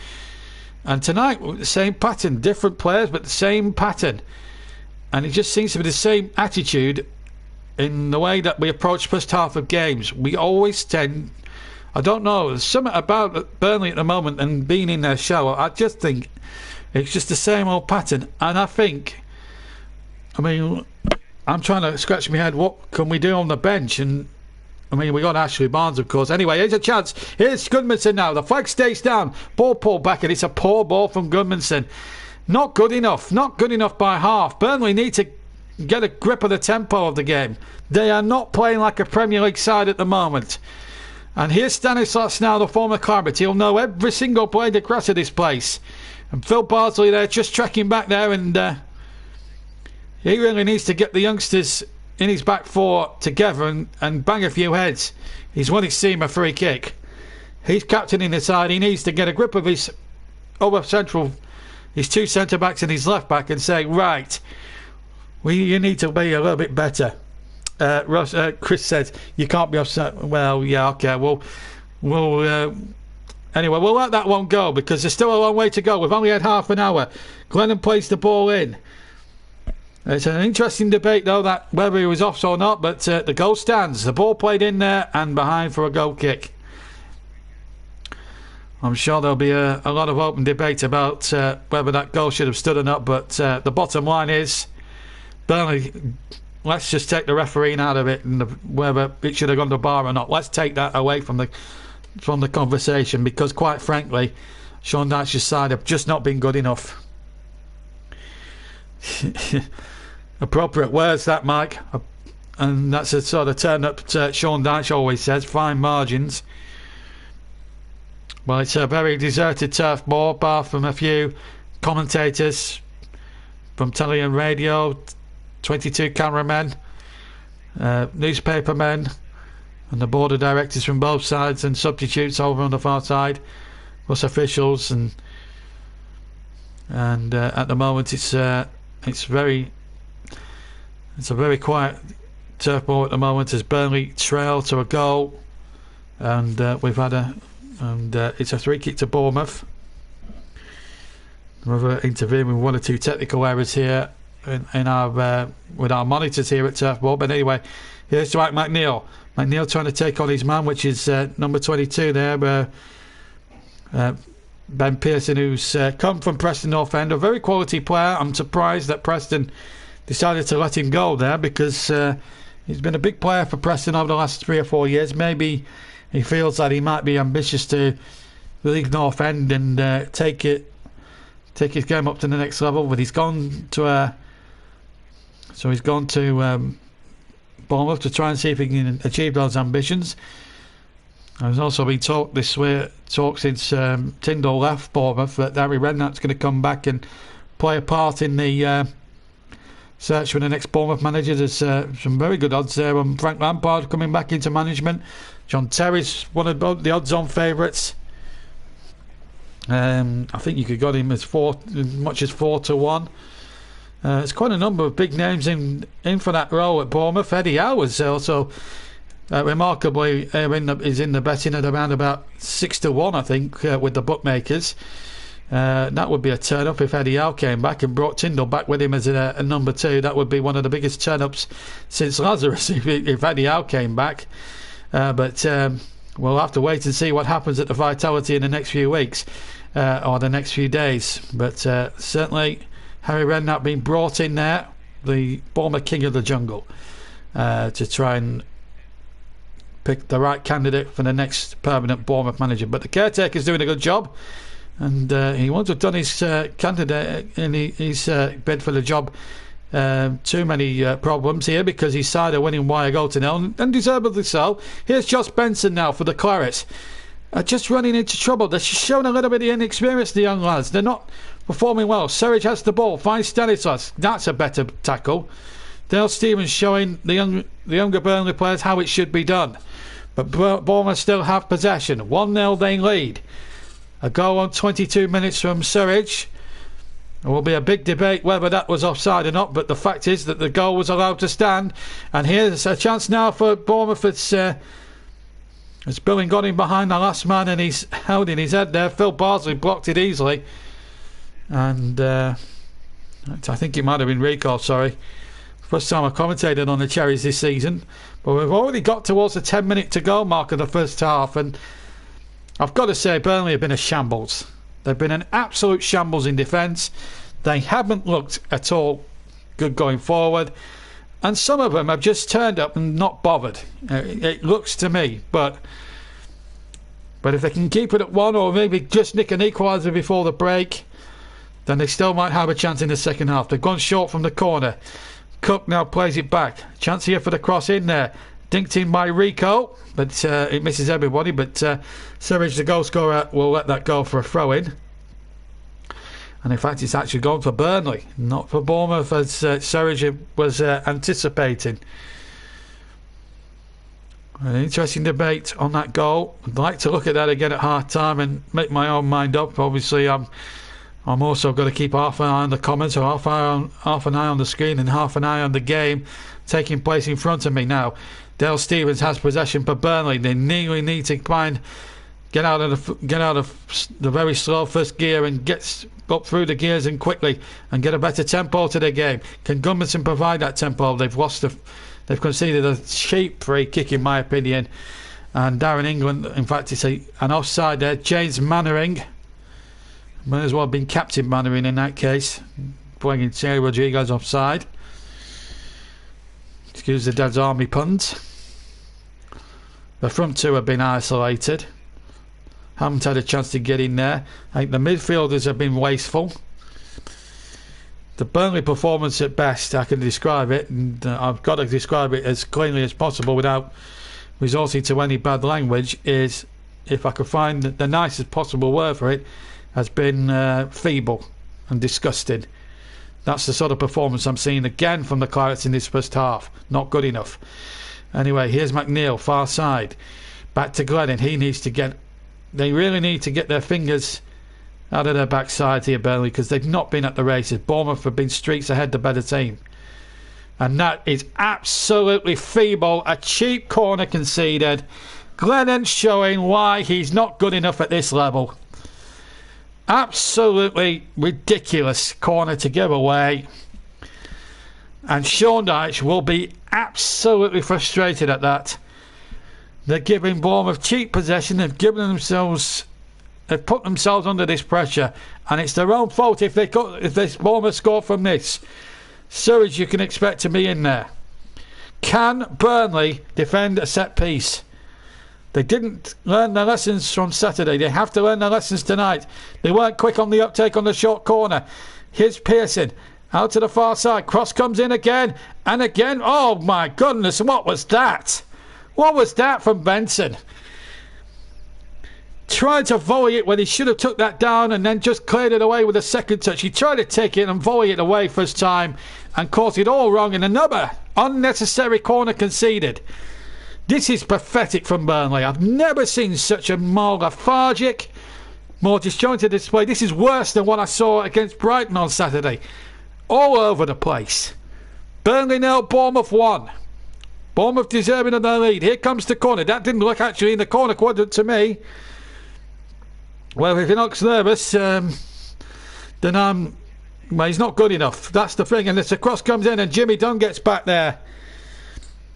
And tonight, the same pattern, different players, but the same pattern. And it just seems to be the same attitude in the way that we approach first half of games. We always tend, I don't know, there's something about Burnley at the moment and being in their show. I just think it's just the same old pattern. And I think, I mean, I'm trying to scratch my head, what can we do on the bench? And I mean, we got Ashley Barnes, of course. Anyway, here's a chance. Here's Gudmundsson now. The flag stays down. Ball pulled back, and it's a poor ball from Gudmundsson. Not good enough. Not good enough by half. Burnley need to get a grip of the tempo of the game. They are not playing like a Premier League side at the moment. And here's Stanislas now, the former Claret. He'll know every single blade across of this place. And Phil Bardsley there just tracking back there, and he really needs to get the youngsters in his back 4 together and bang a few heads. He's won his team a free kick. He's captaining the side. He needs to get a grip of his other central, his 2 centre backs and his left back, and say, right, you need to be a little bit better. Chris says you can't be offside. Well, yeah, okay. Anyway, we'll let that one go because there's still a long way to go. We've only had half an hour. Glennon plays the ball in. It's an interesting debate, though, that whether he was off or not, but the goal stands. The ball played in there and behind for a goal kick. I'm sure there'll be a lot of open debate about whether that goal should have stood or not, but the bottom line is, Burnley, let's just take the refereeing out of it and whether it should have gone to bar or not. Let's take that away from the conversation because, quite frankly, Sean Dyche's side have just not been good enough. Appropriate words, that, Mike, and that's a sort of turn up Sean Dyche always says, fine margins. Well, it's a very deserted turf ball, apart from a few commentators from telly and radio, 22 cameramen, newspaper men and the board of directors from both sides, and substitutes over on the far side, plus officials, and at the moment it's a very quiet Turf Moor at the moment, as Burnley trail to a goal, and it's a free kick to Bournemouth. We're intervening with one or two technical errors here in our with our monitors here at Turf Moor. But anyway, here's Dwight McNeil. McNeil trying to take on his man, which is number 22 there, Ben Pearson, who's come from Preston North End, a very quality player. I'm surprised that Preston decided to let him go there, because he's been a big player for Preston over the last 3 or 4 years. Maybe he feels that he might be ambitious to league North End and take his game up to the next level. But he's gone to Bournemouth to try and see if he can achieve those ambitions. There's also been talk since Tyndall left Bournemouth that Harry Redknapp's going to come back and play a part in the search for the next Bournemouth manager. There's some very good odds there on Frank Lampard coming back into management. John Terry's one of the odds-on favourites. I think you could get him as much as 4-1. There's quite a number of big names in for that role at Bournemouth. Eddie Howe was also remarkably is in the betting at around about 6-1, I think, with the bookmakers. That would be a turn up if Eddie Howe came back and brought Tyndall back with him as a number 2. That would be one of the biggest turn ups since Lazarus if Eddie Howe came back. But we'll have to wait and see what happens at the Vitality in the next few weeks or the next few days. But certainly Harry Redknapp being brought in there, the former king of the jungle, to try and pick the right candidate for the next permanent Bournemouth manager. But the caretaker's doing a good job, and he won't have done his candidate in his bid for the job too many problems here, because his side are winning by a goal to nil, and deservedly so. Here's Josh Benson now for the Clarets, just running into trouble. They're showing a little bit of inexperience, the young lads. They're not performing well. Surridge has the ball, finds Stanislas. That's a better tackle. Dale Stevens showing the younger Burnley players how it should be done. But Bournemouth still have possession. 1-0 they lead. A goal on 22 minutes from Surridge. There will be a big debate whether that was offside or not, but the fact is that the goal was allowed to stand. And here's a chance now for Bournemouth. It's Billing got him behind the last man, and he's held in his head there. Phil Bardsley blocked it easily, and I think it might have been recalled. Sorry, first time I commentated on the Cherries this season, but we've already got towards the 10-minute to go mark of the first half, and I've got to say Burnley have been a shambles. They've been an absolute shambles in defence. They haven't looked at all good going forward, and some of them have just turned up and not bothered. It looks to me, but if they can keep it at 1 or maybe just nick an equaliser before the break, then they still might have a chance in the second half. They've gone short from the corner. Cook now plays it back. Chance here for the cross in there. Dinked in by Rico, but it misses everybody. But Surridge, the goal scorer, will let that go for a throw-in. And in fact, it's actually gone for Burnley, not for Bournemouth, as Surridge was anticipating. An interesting debate on that goal. I'd like to look at that again at half-time and make my own mind up. Obviously, I'm also going to keep half an eye on the comments, or half an eye on the screen and half an eye on the game taking place in front of me now. Dale Stevens has possession for Burnley. They need to get out of the very slow first gear and get up through the gears and quickly and get a better tempo to the game. Can Gunnarsson provide that tempo? They've conceded a cheap free kick, in my opinion. And Darren England, in fact, it's an offside there. James Mannering, might as well have been Captain Mannering in that case, playing Thierry Rodriguez offside. Excuse the Dad's Army puns. The front two have been isolated. Haven't had a chance to get in there. I think the midfielders have been wasteful. The Burnley performance at best, I can describe it, and I've got to describe it as cleanly as possible without resorting to any bad language, is, if I could find the nicest possible word for it, has been feeble and disgusting. That's the sort of performance I'm seeing again from the Clarets in this first half. Not good enough. Anyway, here's McNeil, far side. Back to Glennon. He needs to get... They really need to get their fingers out of their backsides here, Burnley, because they've not been at the races. Bournemouth have been streaks ahead, the better team. And that is absolutely feeble. A cheap corner conceded. Glennon showing why he's not good enough at this level. Absolutely ridiculous corner to give away. And Sean Dyche will be absolutely frustrated at that. They're giving Bournemouth cheap possession. They've put themselves under this pressure, and it's their own fault if this Bournemouth score from this. Surridge, you can expect to be in there. Can Burnley defend a set piece? They didn't learn their lessons from Saturday. They have to learn their lessons tonight. They weren't quick on the uptake on the short corner. Here's Pearson out to the far side. Cross comes in again and again. Oh my goodness, what was that? What was that from Benson? Tried to volley it when he should have took that down and then just cleared it away with a second touch. He tried to take it and volley it away first time and caused it all wrong, and another unnecessary corner conceded. This is pathetic from Burnley. I've never seen such a more lethargic, more disjointed display. This is worse than what I saw against Brighton on Saturday. All over the place. Burnley 0, Bournemouth 1. Bournemouth deserving of their lead. Here comes the corner. That didn't look actually in the corner quadrant to me. Well, if he looks nervous, then well, he's not good enough. That's the thing. And as the cross comes in and Jimmy Dunn gets back there,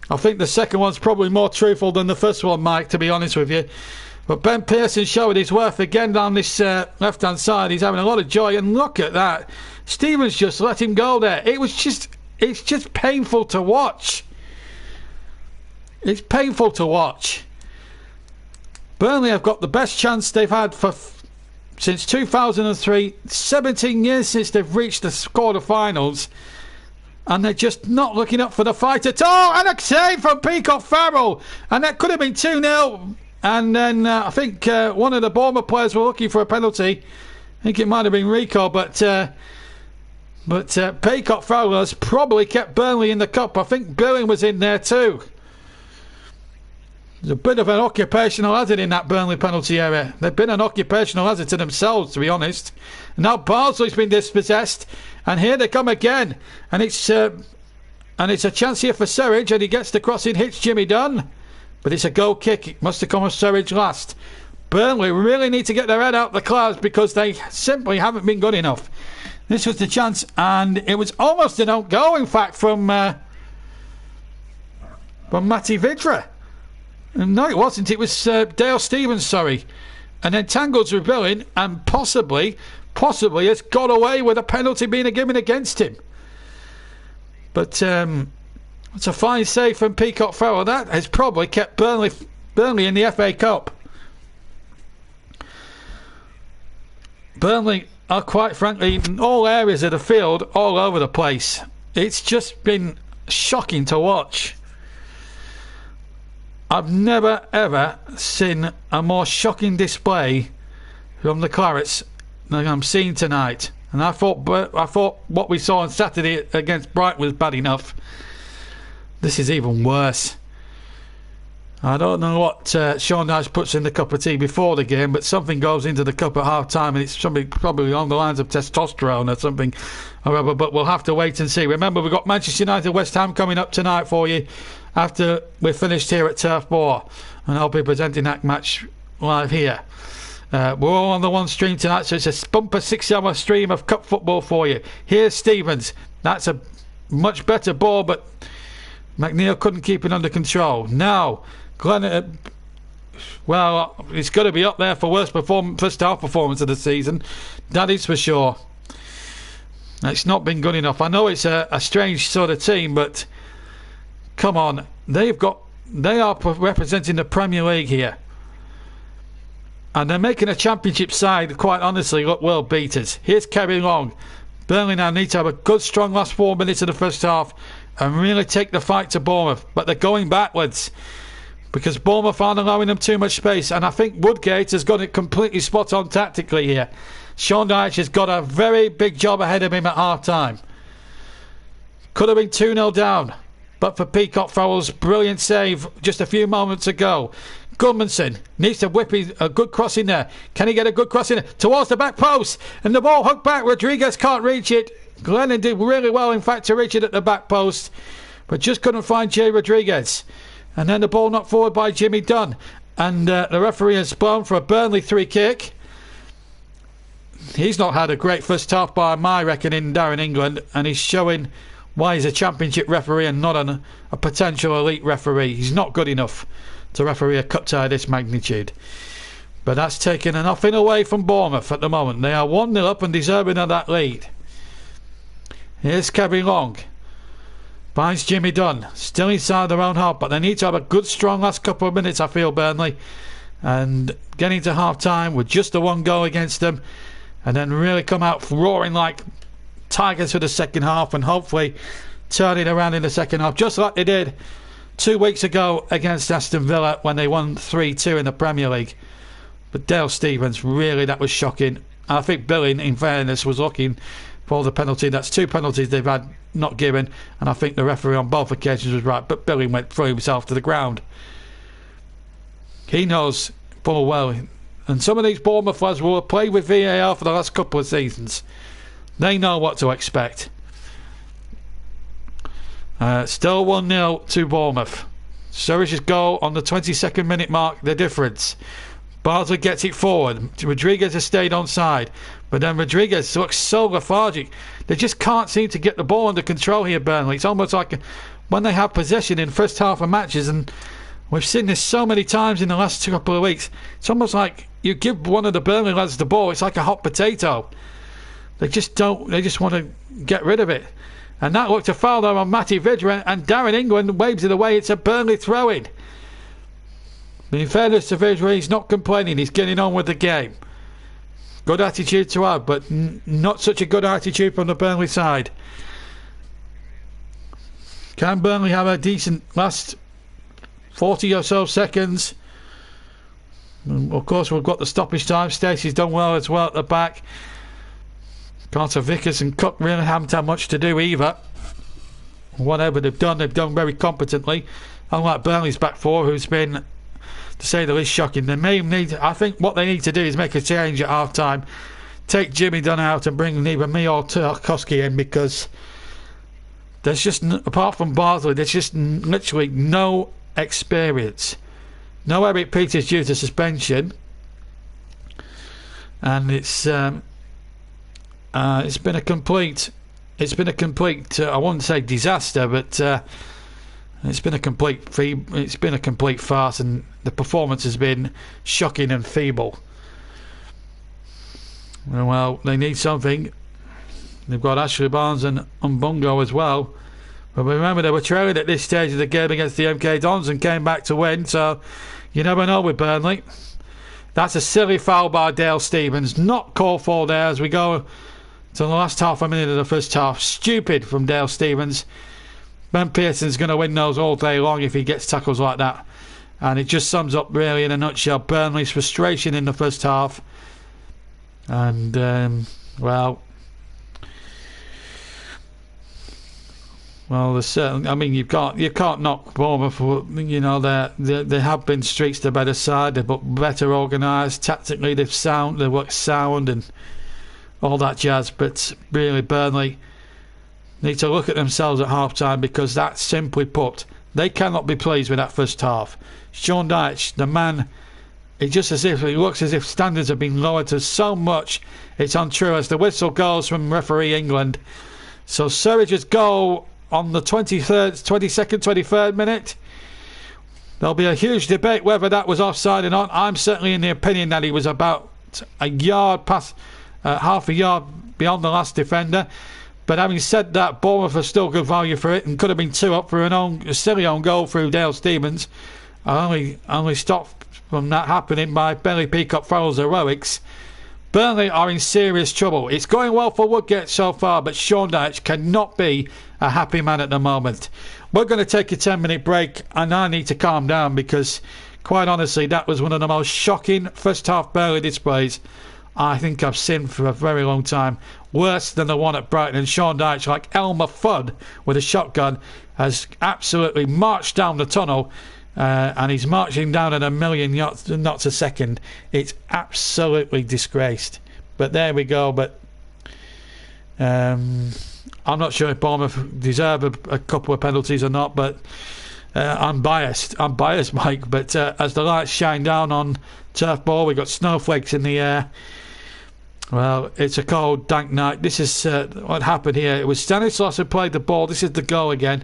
I think the second one's probably more truthful than the first one, Mike, to be honest with you. But Ben Pearson showing his worth again down this left-hand side. He's having a lot of joy. And look at that. Stevens just let him go there. It's just painful to watch. It's painful to watch. Burnley have got the best chance they've had since 2003. 17 years since they've reached the quarter-finals. And they're just not looking up for the fight at all. And a save from Peacock Farrell. And that could have been 2-0. And then I think one of the Bournemouth players were looking for a penalty. I think it might have been Rico. But Peacock Farrell has probably kept Burnley in the cup. I think Billing was in there too. There's a bit of an occupational hazard in that Burnley penalty area. They've been an occupational hazard to themselves, to be honest. Now Barnsley's been dispossessed, and here they come again. And it's a chance here for Surridge, and he gets the cross in, hits Jimmy Dunn. But it's a goal kick. It must have come with Surridge last. Burnley really need to get their head out of the clouds because they simply haven't been good enough. This was the chance, and it was almost an own goal, in fact, from Matty Vidra. No, it wasn't. It was Dale Stevens, sorry. And then tangled with Billing and possibly has got away with a penalty being given against him. But it's a fine save from Peacock Farrell. That has probably kept Burnley in the FA Cup. Burnley are quite frankly in all areas of the field all over the place. It's just been shocking to watch. I've never ever seen a more shocking display from the Clarets than I'm seeing tonight. And I thought what we saw on Saturday against Brighton was bad enough. This is even worse. I don't know what Sean Dyche puts in the cup of tea before the game, but something goes into the cup at half time, and it's something probably along the lines of testosterone or something or other, but we'll have to wait and see. Remember, we've got Manchester United West Ham coming up tonight for you after we're finished here at Turf Moor, and I'll be presenting that match live here. We're all on the one stream tonight, so it's a bumper 6-hour stream of cup football for you. Here's Stevens. That's a much better ball, but McNeil couldn't keep it under control. Now Glenn, well, it's got to be up there for first half performance of the season. That is for sure. It's not been good enough. I know it's a strange sort of team, but come on, they are representing the Premier League here, and they're making a Championship side, quite honestly, look world beaters. Here's Kevin Long. Burnley now need to have a good, strong last 4 minutes of the first half and really take the fight to Bournemouth, but they're going backwards because Bournemouth aren't allowing them too much space, and I think Woodgate has got it completely spot on tactically here. Sean Dyche has got a very big job ahead of him at half time. Could have been 2-0 down, but for Peacock Farrell's brilliant save just a few moments ago. Gudmundsson needs to whip a good cross in there. Can he get a good cross in there? Towards the back post, and the ball hooked back. Rodriguez can't reach it. Glennon did really well, in fact, to reach it at the back post, but just couldn't find Jay Rodriguez. And then the ball knocked forward by Jimmy Dunn, and the referee has blown for a Burnley free kick. He's not had a great first half by my reckoning, Darren England, and he's showing why he's a championship referee and not a potential elite referee. He's not good enough to referee a cup tie this magnitude. But that's taken nothing away from Bournemouth at the moment. They are 1-0 up and deserving of that lead. Here's Kevin Long. Finds Jimmy Dunn. Still inside their own half, but they need to have a good strong last couple of minutes, I feel, Burnley. And getting to half time with just the one goal against them, and then really come out roaring like tigers for the second half, and hopefully turn it around in the second half, just like they did 2 weeks ago against Aston Villa when they won 3-2 in the Premier League. But Dale Stephens, really, that was shocking. And I think Billing, in fairness, was looking for the penalty. That's 2 penalties they've had not given, and I think the referee on both occasions was right, but Billing went through himself to the ground. He knows full well, and some of these Bournemouth lads will have played with VAR for the last couple of seasons. They know what to expect. Still 1-0 to Bournemouth. Surridge's goal on the 22nd minute mark, the difference. Bardsley gets it forward. Rodriguez has stayed onside, but then Rodriguez looks so lethargic. They just can't seem to get the ball under control here, Burnley. It's almost like when they have possession in first half of matches, and we've seen this so many times in the last couple of weeks. It's almost like you give one of the Burnley lads the ball, it's like a hot potato. They just don't. They just want to get rid of it. And that looked a foul there on Matty Vidra, and Darren England waves it away. It's a Burnley throw-in. But in fairness to Vidra, he's not complaining. He's getting on with the game. Good attitude to have, but not such a good attitude from the Burnley side. Can Burnley have a decent last 40 or so seconds? And of course, we've got the stoppage time. Stacey's done well as well at the back. Carter Vickers and Cook really haven't had much to do either. Whatever they've done very competently. Unlike Burnley's back four, who's been, to say the least, shocking. They may need. I think what they need to do is make a change at half time. Take Jimmy Dunn out and bring either me or Tarkowski in, because there's just, apart from Bardsley, there's just literally no experience. No Eric Peters due to suspension, and it's been a complete. I wouldn't say disaster, but it's been a complete farce, and the performance has been shocking and feeble. Well, they need something. They've got Ashley Barnes and Mbungo as well. But remember, they were trailing at this stage of the game against the MK Dons and came back to win, so you never know with Burnley. That's a silly foul by Dale Stephens. Not called for there as we go to the last half a minute of the first half. Stupid from Dale Stephens. Ben Pearson's going to win those all day long if he gets tackles like that. And it just sums up, really, in a nutshell, Burnley's frustration in the first half. And, well, there's certain. I mean, you can't knock Bournemouth. You know, they have been streaks to better side. They're better organised tactically. They work sound and all that jazz. But really, Burnley need to look at themselves at half time, because that's simply put, they cannot be pleased with that first half. Sean Dyche, the man, it looks as if standards have been lowered to so much it's untrue, as the whistle goes from referee England. So Surridge's goal on the 23rd minute, there'll be a huge debate whether that was offside or not. I'm certainly in the opinion that he was about a yard past, half a yard beyond the last defender. But having said that, Bournemouth are still good value for it, and could have been 2 up for a silly own goal through Dale Stephens. Only stopped from that happening by Billy Peacock Farrell's heroics. Burnley are in serious trouble. It's going well for Woodgate so far, but Sean Dyche cannot be a happy man at the moment. We're going to take a 10-minute break, and I need to calm down, because quite honestly, that was one of the most shocking first half Burnley displays I think I've seen for a very long time. Worse than the one at Brighton. And Sean Dyche, like Elmer Fudd with a shotgun, has absolutely marched down the tunnel, and he's marching down at a million knots a second. It's absolutely disgraced. But there we go. But I'm not sure if Bournemouth deserve a couple of penalties or not, but I'm biased, Mike. But as the lights shine down on turf ball, we've got snowflakes in the air. Well, it's a cold, dank night. This is what happened here. It was Stanislas who played the ball. This is the goal again.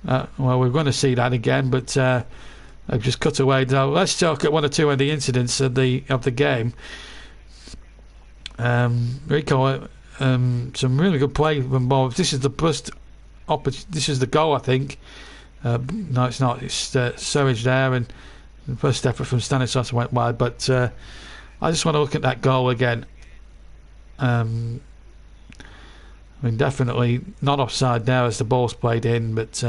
Well, we're going to see that again, but I've just cut away. Now, let's talk at one or two of the incidents of the game. Rico, some really good play from Bournemouth. This is the first this is the goal, I think. No, it's not. It's Surridge there, and the first effort from Stanislas went wide. But I just want to look at that goal again. I mean, definitely not offside there as the ball's played in, but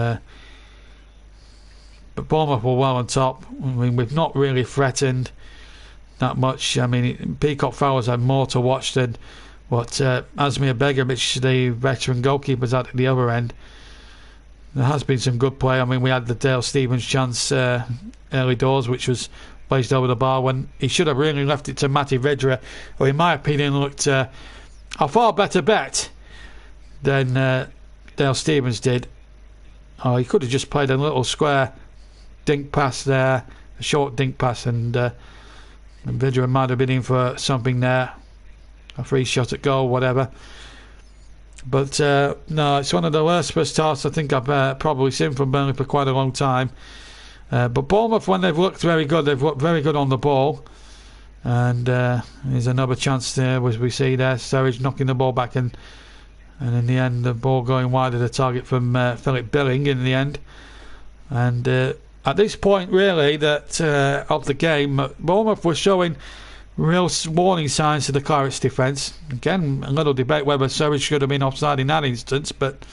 Bournemouth were well on top. I mean, we've not really threatened that much. I mean, Peacock Fowler's had more to watch than what Asmir Begovic, the veteran goalkeeper's at the other end. There has been some good play. I mean, we had the Dale Stephens chance early doors, which was placed over the bar when he should have really left it to Matty Vedra, who in my opinion looked a far better bet than Dale Stephens did. Oh, he could have just played a little square dink pass there, a short dink pass, and Vedra might have been in for something there, a free shot at goal, whatever. But no, it's one of the worst first starts I think I've probably seen from Burnley for quite a long time. But Bournemouth, when they've looked very good, they've looked very good on the ball. And there's another chance there, as we see there. Surridge knocking the ball back, and in the end, the ball going wide of the target from Philip Billing in the end. And at this point, really, that of the game, Bournemouth were showing real warning signs to the Clarets defence. Again, a little debate whether Surridge should have been offside in that instance, but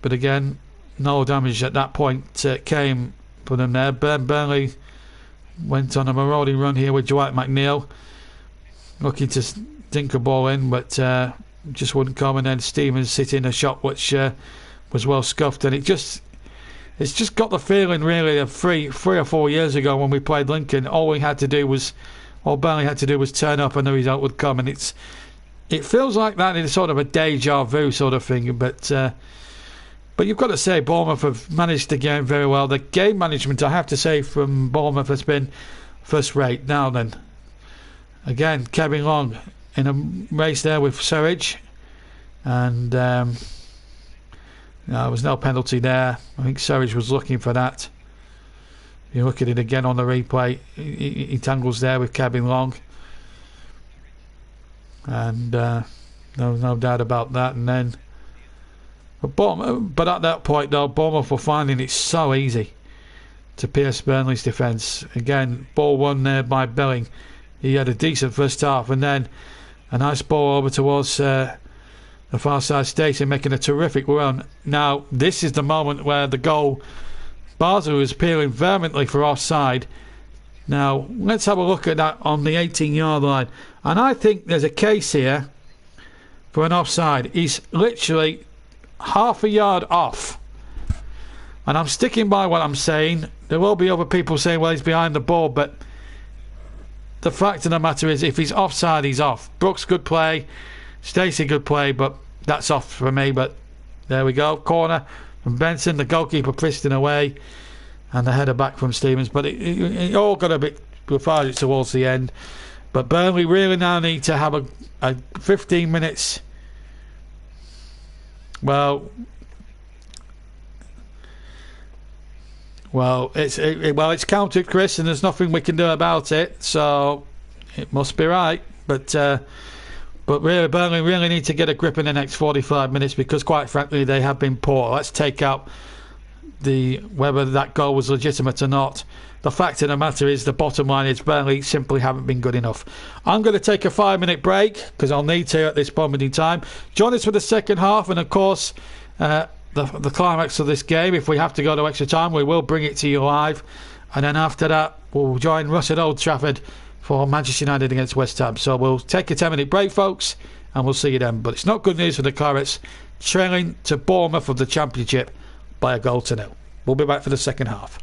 again, no damage at that point came for them there. Burnley went on a marauding run here with Dwight McNeil, looking to dink a ball in, but just wouldn't come. And then Stevens hit in a shot which was well scuffed, and it's just got the feeling really of three or 4 years ago when we played Lincoln. All Burnley had to do was turn up and the result would come, and it feels like that in sort of a deja vu sort of thing. But you've got to say Bournemouth have managed the game very well. The game management, I have to say, from Bournemouth has been first rate. Now then, again, Kevin Long in a race there with Surridge, and there was no penalty there. I think Surridge was looking for that. You look at it again on the replay, he tangles there with Kevin Long, and no doubt about that. And then but at that point though, Bournemouth were finding it so easy to pierce Burnley's defence. Again, ball won there by Billing. He had a decent first half, and then a nice ball over towards the far side station, making a terrific run. Now this is the moment where the goal, Basel is appealing vehemently for offside. Now let's have a look at that on the 18-yard line, and I think there's a case here for an offside. He's literally half a yard off, and I'm sticking by what I'm saying. There will be other people saying, well, he's behind the ball, but the fact of the matter is, if he's offside, he's off. Brooks good play, Stacey good play, but that's off for me. But there we go, corner from Benson, the goalkeeper pressing away, and the header back from Stevens. But it all got a bit lethargic towards the end. But Burnley really now need to have a 15 minutes. Well, it's counted, Chris, and there's nothing we can do about it. So it must be right. But really, Burnley really need to get a grip in the next 45 minutes, because quite frankly, they have been poor. Let's take out whether that goal was legitimate or not. The fact of the matter is, the bottom line is Burnley simply haven't been good enough. I'm going to take a 5-minute break, because I'll need to at this moment in time. Join us for the second half, and of course the climax of this game. If we have to go to extra time, we will bring it to you live, and then after that we'll join Russ at Old Trafford for Manchester United against West Ham. So we'll take a 10-minute break, folks, and we'll see you then. But it's not good news for the Clarets, trailing to Bournemouth of the Championship by a goal to nil. We'll be back for the second half.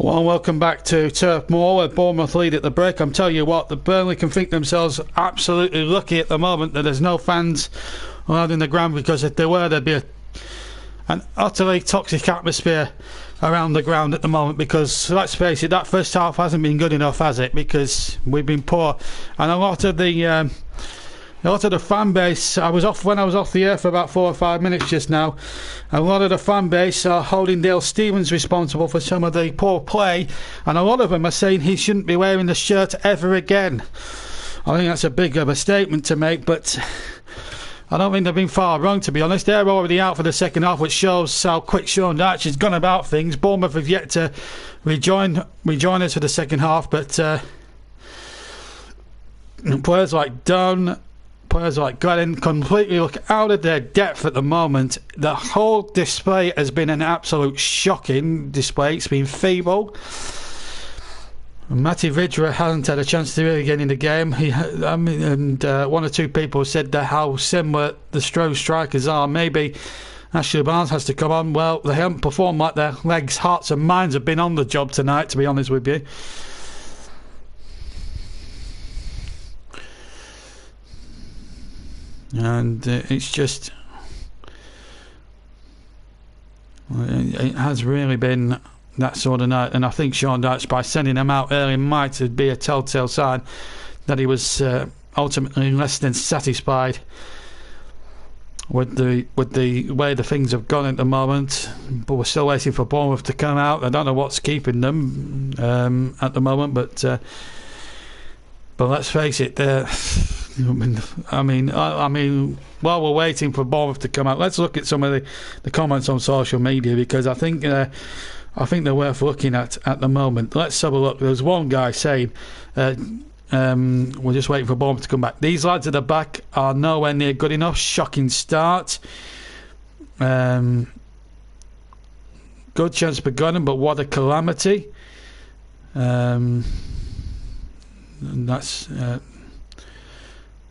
Well, welcome back to Turf Moor, where Bournemouth lead at the break. I'm telling you what, the Burnley can think themselves absolutely lucky at the moment that there's no fans allowed in the ground, because if there were, there'd be an utterly toxic atmosphere around the ground at the moment, because let's face it, that first half hasn't been good enough, has it? Because we've been poor, and a lot of the fan base, when I was off the air for about 4 or 5 minutes just now, a lot of the fan base are holding Dale Stephens responsible for some of the poor play, and a lot of them are saying he shouldn't be wearing the shirt ever again. I think that's a big of a statement to make, but I don't think they've been far wrong, to be honest. They're already out for the second half, which shows how quick Sean Dyche has gone about things. Bournemouth have yet to rejoin us for the second half, but players like Dunn, players like Glenn completely look out of their depth at the moment. The whole display has been an absolute shocking display. It's been feeble. Matty Vidra hasn't had a chance to really get in the game. One or two people said that how similar the Stroh strikers are. Maybe Ashley Barnes has to come on. Well, they haven't performed like their legs, hearts and minds have been on the job tonight, to be honest with you. And it's just, it has really been that sort of night. And I think Sean Dyche, by sending them out early, might be a telltale sign that he was ultimately less than satisfied with the way the things have gone at the moment. But we're still waiting for Bournemouth to come out. I don't know what's keeping them at the moment, but let's face it, I mean, while we're waiting for Bournemouth to come out, let's look at some of the comments on social media, because I think they're worth looking at the moment. Let's have a look. There's one guy saying, we're just waiting for Bournemouth to come back. These lads at the back are nowhere near good enough. Shocking start. Good chance for Gunnan, but what a calamity. And that's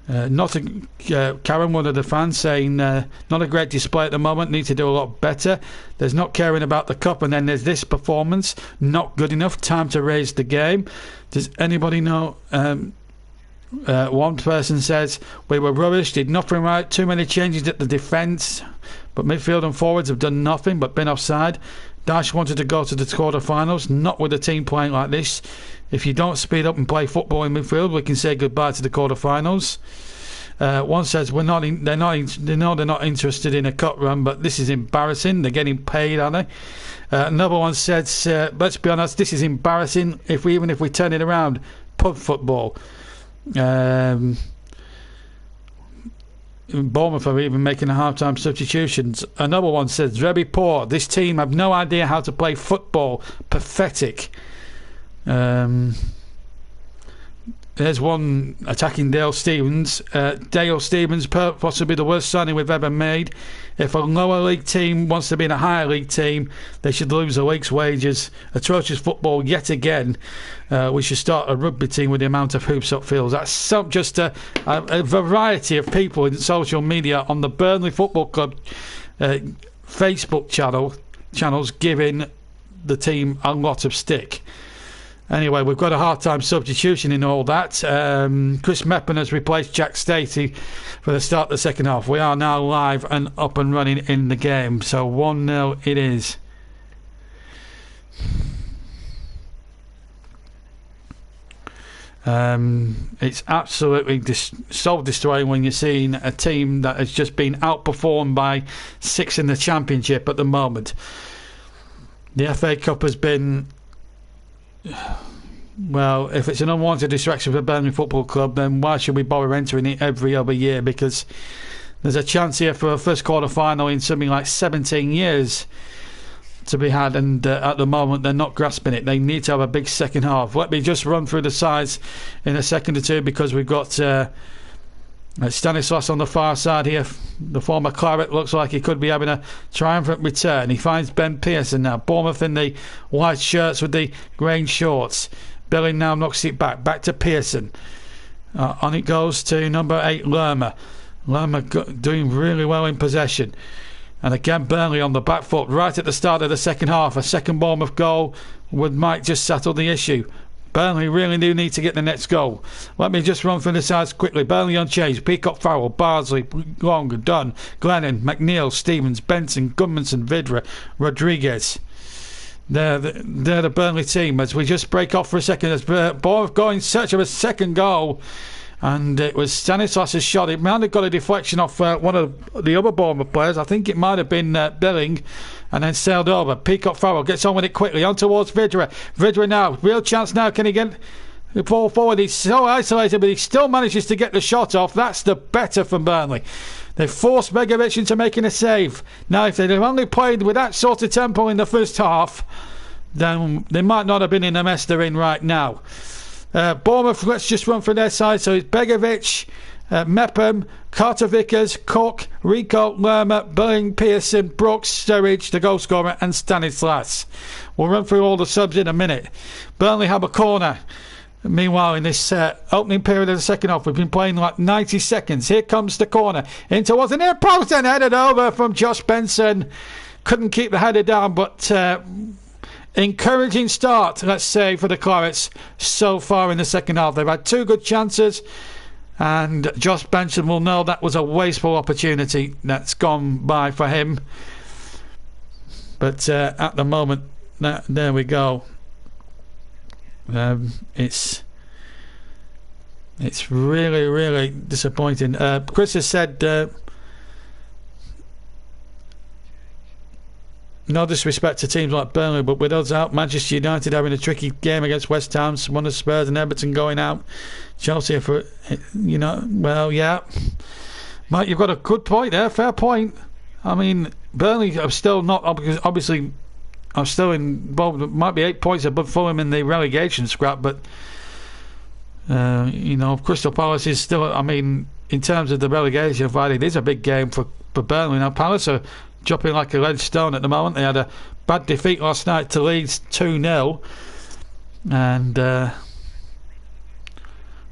Karen, one of the fans, saying not a great display at the moment, need to do a lot better. There's not caring about the cup, and then there's this performance, not good enough, time to raise the game. Does anybody know? One person says, we were rubbish, did nothing right, too many changes at the defence, but midfield and forwards have done nothing but been offside. Dyche wanted to go to the quarter-finals, not with a team playing like this. If you don't speed up and play football in midfield, we can say goodbye to the quarter-finals. One says they're not interested in a cup run, but this is embarrassing. They're getting paid, aren't they? Another one says, let's be honest, this is embarrassing. Even if we turn it around, pub football. Bournemouth are even making a half-time substitutions. Another one says, very poor. This team have no idea how to play football. Pathetic. There's one attacking Dale Stephens. Dale Stephens, possibly the worst signing we've ever made. If a lower league team wants to be in a higher league team, they should lose a week's wages. Atrocious football yet again. We should start a rugby team with the amount of hoops up fields. That's just a variety of people in social media on the Burnley Football Club Facebook channels giving the team a lot of stick. Anyway, we've got a half-time substitution in all that. Chris Meppen has replaced Jack Stacey for the start of the second half. We are now live and up and running in the game. So 1-0 it is. It's absolutely soul-destroying when you're seeing a team that has just been outperformed by 6 in the Championship at the moment. The FA Cup has been... Well, if it's an unwanted distraction for Burnley Football Club, then why should we bother entering it every other year? Because there's a chance here for a first quarter final in something like 17 years to be had, and at the moment they're not grasping it. They need to have a big second half. Let me just run through the sides in a second or two, because we've got Stanislas on the far side here. The former Claret looks like he could be having a triumphant return. He finds Ben Pearson now. Bournemouth in the white shirts with the grey shorts. Billing now knocks it back to Pearson. On it goes to number 8, Lerma. Lerma doing really well in possession. And again, Burnley on the back foot right at the start of the second half. A second Bournemouth goal might just settle the issue. Burnley really do need to get the next goal. Let me just run through the sides quickly. Burnley unchanged. Peacock, Farrell, Bardsley, Long, Dunn, Glennon, McNeil, Stevens, Benson, Gudmundsson, Vidra, Rodriguez. They're the Burnley team. As we just break off for a second, as Bournemouth go in search of a second goal. And it was Stanislas' shot. It might have got a deflection off one of the other Bournemouth players. I think it might have been Billing. And then sailed over. Peacock Farrell gets on with it quickly. On towards Vidra. Vidra now. Real chance now. Can he get the ball forward? He's so isolated, but he still manages to get the shot off. That's the better from Burnley. They forced Begovic into making a save. Now, if they'd have only played with that sort of tempo in the first half, then they might not have been in the mess they're in right now. Bournemouth, let's just run through their side. So it's Begovic, Mepham, Carter Vickers, Cook, Rico, Lerma, Billing, Pearson, Brooks, Sturridge, the goal scorer, and Stanislas. We'll run through all the subs in a minute. Burnley have a corner. Meanwhile, in this opening period of the second half, we've been playing like 90 seconds. Here comes the corner. In towards the near post and headed over from Josh Benson. Couldn't keep the header down, but encouraging start, let's say, for the Clarets so far in the second half. They've had two good chances, and Josh Benson will know that was a wasteful opportunity that's gone by for him. But at the moment, there we go. It's really, really disappointing. Chris has said no disrespect to teams like Burnley, but with us out, Manchester United having a tricky game against West Ham, one of Spurs and Everton going out, Chelsea for, well, yeah. Mike, you've got a good point there, fair point. I mean, Burnley are still not, obviously, I'm still involved, might be 8 points above Fulham in the relegation scrap, but, Crystal Palace is still, I mean, in terms of the relegation fight, it is a big game for Burnley. Now, Palace are dropping like a lead stone at the moment. They had a bad defeat last night to Leeds 2-0, and at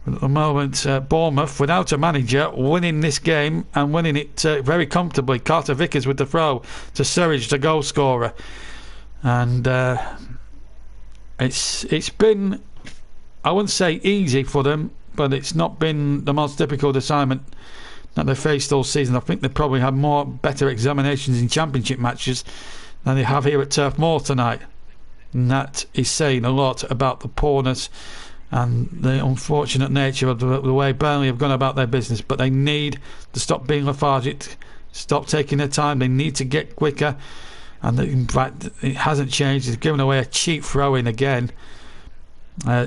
the moment Bournemouth without a manager winning this game and winning it very comfortably. Carter Vickers with the throw to Sturridge, the goal scorer, and it's been, I wouldn't say easy for them, but it's not been the most difficult assignment that they faced all season. I think they probably had better examinations in championship matches than they have here at Turf Moor tonight, and that is saying a lot about the poorness and the unfortunate nature of the way Burnley have gone about their business. But they need to stop being lethargic, stop taking their time. They need to get quicker, and in fact it hasn't changed. It's given away a cheap throw-in again.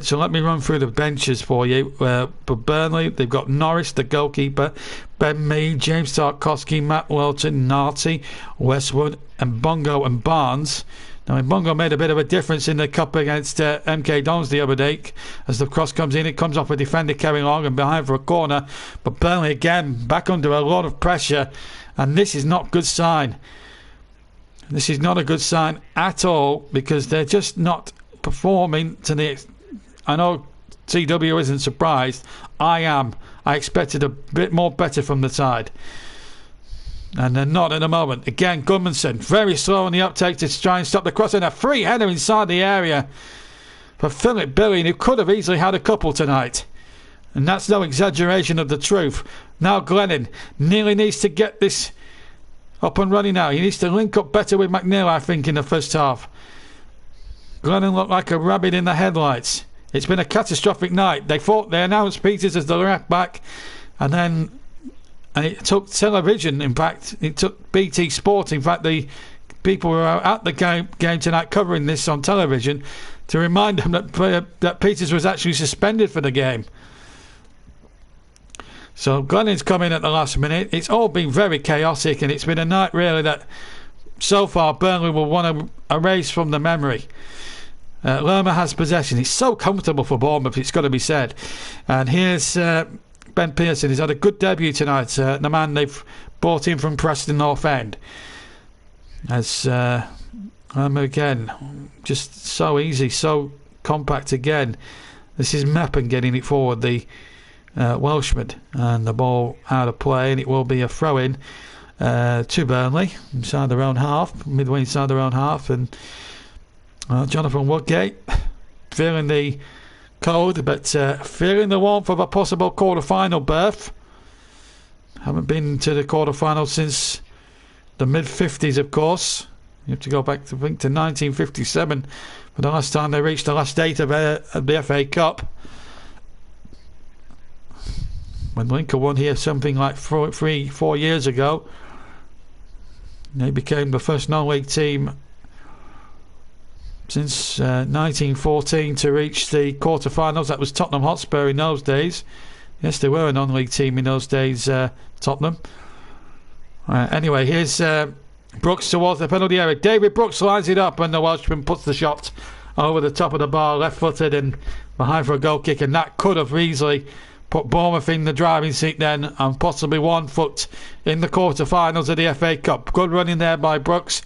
So let me run through the benches for you. For Burnley, they've got Norris, the goalkeeper, Ben Mee, James Tarkowski, Matt Welton, Narty, Westwood, and Bongo and Barnes. Now, Bongo made a bit of a difference in the cup against MK Dons the other day. As the cross comes in, it comes off a defender carrying along and behind for a corner. But Burnley again back under a lot of pressure, and this is not a good sign. This is not a good sign at all, because they're just not performing to the. I know TW isn't surprised. I am. I expected a bit more better from the side, and they're not at the moment. Again, Gudmundsson very slow on the uptake to try and stop the cross, and a free header inside the area for Philip Billing, who could have easily had a couple tonight, and that's no exaggeration of the truth. Now Glennon nearly needs to get this up and running now. He needs to link up better with McNeil, I think, in the first half. Glennon looked like a rabbit in the headlights. It's been a catastrophic night. They announced Peters as the left back, and it took television, in fact, it took BT Sport, in fact, the people who were at the game tonight covering this on television, to remind them that Peters was actually suspended for the game. So Glennon's come in at the last minute. It's all been very chaotic, and it's been a night really that so far Burnley will want to erase from the memory. Lerma has possession. He's so comfortable for Bournemouth, it's got to be said. And here's Ben Pearson. He's had a good debut tonight. The man they've brought in from Preston North End. As Lerma again, just so easy, so compact again. This is Mepham getting it forward, the Welshman, and the ball out of play, and it will be a throw-in. to Burnley inside their own half, midway inside their own half, and Jonathan Woodgate feeling the cold, but feeling the warmth of a possible quarter-final berth. Haven't been to the quarter-final since the mid-50s, of course. You have to go back to, I think, to 1957 for the last time they reached the last eight of the FA Cup. When Lincoln won here something like 4 years ago. They became the first non-league team since 1914 to reach the quarter-finals. That was Tottenham Hotspur in those days. Yes, they were a non-league team in those days, Tottenham. Anyway, here's Brooks towards the penalty area. David Brooks lines it up, and the Welshman puts the shot over the top of the bar, left-footed and behind for a goal kick, and that could have easily put Bournemouth in the driving seat then, and possibly 1 foot in the quarter-finals of the FA Cup. Good running there by Brooks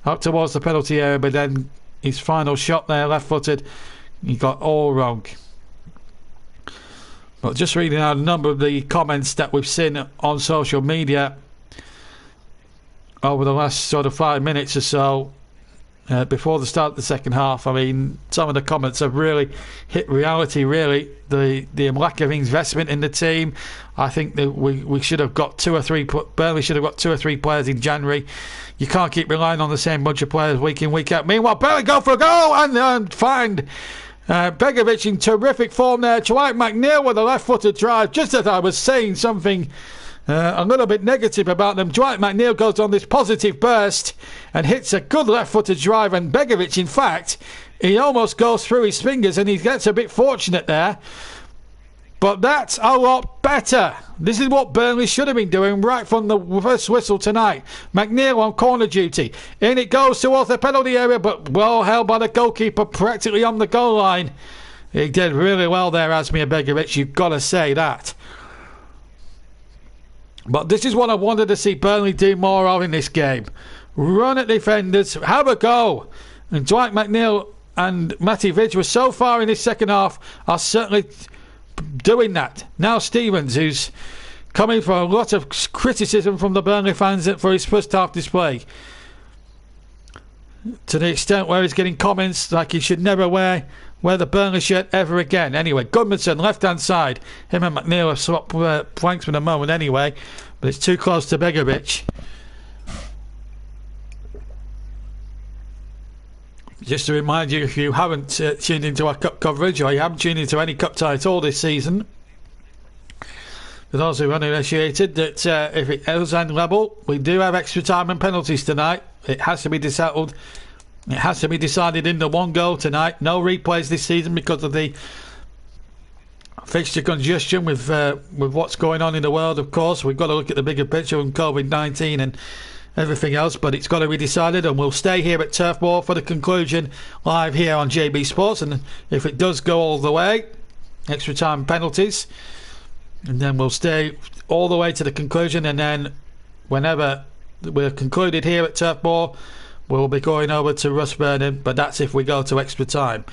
up towards the penalty area, but then his final shot there, left-footed, he got all wrong. But just reading out a number of the comments that we've seen on social media over the last sort of 5 minutes or so, before the start of the second half. I mean, some of the comments have really hit reality, really. The lack of investment in the team. I think that we should have got Burnley should have got 2 or 3 players in January. You can't keep relying on the same bunch of players week in, week out. Meanwhile, Burnley go for a goal and find Begovic in terrific form there. Dwight McNeil with a left-footed drive. Just as I was saying something a little bit negative about them, Dwight McNeil goes on this positive burst and hits a good left-footed drive, and Begovic, in fact, he almost goes through his fingers and he gets a bit fortunate there. But that's a lot better. This is what Burnley should have been doing right from the first whistle tonight. McNeil on corner duty. In it goes towards the penalty area, but well held by the goalkeeper practically on the goal line. He did really well there, Asmir Begovic, you've got to say that. But this is what I wanted to see Burnley do more of in this game. Run at defenders, have a go. And Dwight McNeil and Matty Vidge were so far in this second half are certainly doing that. Now Stevens, who's coming for a lot of criticism from the Burnley fans for his first half display, to the extent where he's getting comments like he should never wear the Burnley shirt ever again. Anyway, Goodmanson, left-hand side. Him and McNeil have swapped flanks for the moment anyway, but it's too close to Begovic. Just to remind you, if you haven't tuned into our cup coverage, or you haven't tuned into any cup tie at all this season, for those who are uninitiated, that if it ends end level, we do have extra time and penalties tonight. It has to be decided. It has to be decided in the one goal tonight. No replays this season because of the fixture congestion with what's going on in the world. Of course, we've got to look at the bigger picture and COVID-19 and everything else, but it's got to be decided, and we'll stay here at Turf Moor for the conclusion live here on JB Sports. And if it does go all the way, extra time penalties, and then we'll stay all the way to the conclusion, and then whenever we're concluded here at Turf Moor, we'll be going over to Rossburn, but that's if we go to extra time.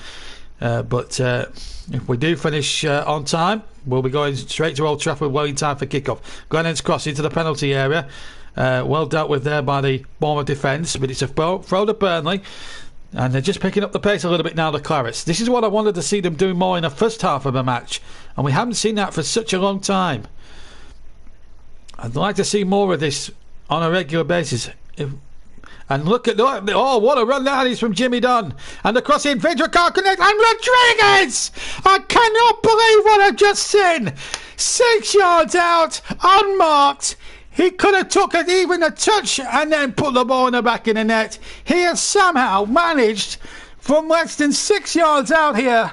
But if we do finish on time, we'll be going straight to Old Trafford well in time for kick-off. Glennon's cross into the penalty area. Well dealt with there by the Bournemouth defence, but it's a throw to Burnley, and they're just picking up the pace a little bit now, the Clarets. This is what I wanted to see them do more in the first half of a match, and we haven't seen that for such a long time. I'd like to see more of this on a regular basis. And look at what a run that is from Jimmy Dunn, and the cross in, Vidra can't connect, and Rodriguez! I cannot believe what I've just seen. 6 yards out, unmarked. He could have took it even a touch and then put the ball in the back of the net. He has somehow managed from less than 6 yards out here.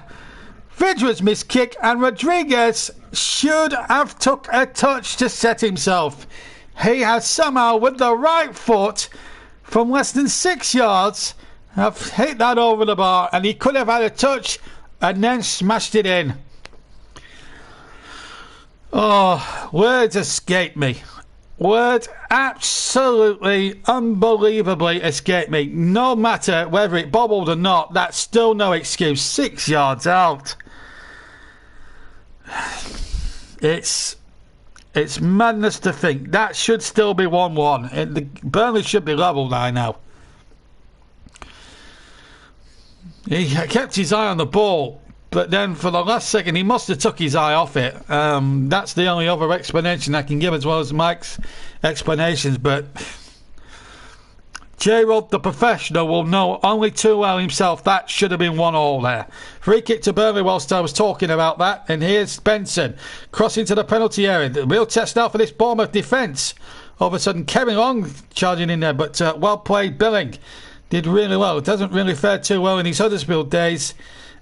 Vidra's missed kick, and Rodriguez should have took a touch to set himself. He has somehow, with the right foot, from less than 6 yards, have hit that over the bar, and he could have had a touch and then smashed it in. Oh, words escape me. Words absolutely, unbelievably escape me. No matter whether it bobbled or not, that's still no excuse. 6 yards out. It's It's madness to think. That should still be 1-1. Burnley should be level now. He kept his eye on the ball, but then for the last second he must have took his eye off it. That's the only other explanation I can give, as well as Mike's explanations. But J-Rod, the professional, will know only too well himself that should have been 1-1 there. Free kick to Burnley whilst I was talking about that. And here's Benson crossing to the penalty area. The real test now for this Bournemouth defence. All of a sudden Kevin Long charging in there, but well played. Billing did really well. It doesn't really fare too well in his Huddersfield days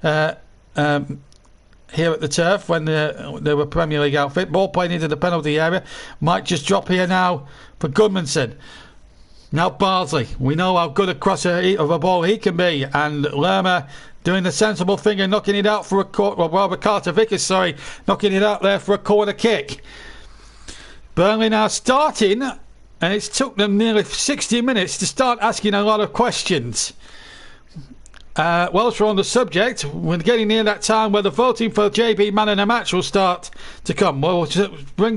here at the Turf when they were Premier League outfit. Ball playing into the penalty area. Might just drop here now for Goodmanson. Now Bardsley. We know how good a crosser of a ball he can be. And Lerma doing the sensible thing and knocking it out for a corner. Well, Carter Vickers, knocking it out there for a corner kick. Burnley now starting. And it's took them nearly 60 minutes to start asking a lot of questions. Whilst we're on the subject, we're getting near that time where the voting for JB Man in a Match will start to come. We'll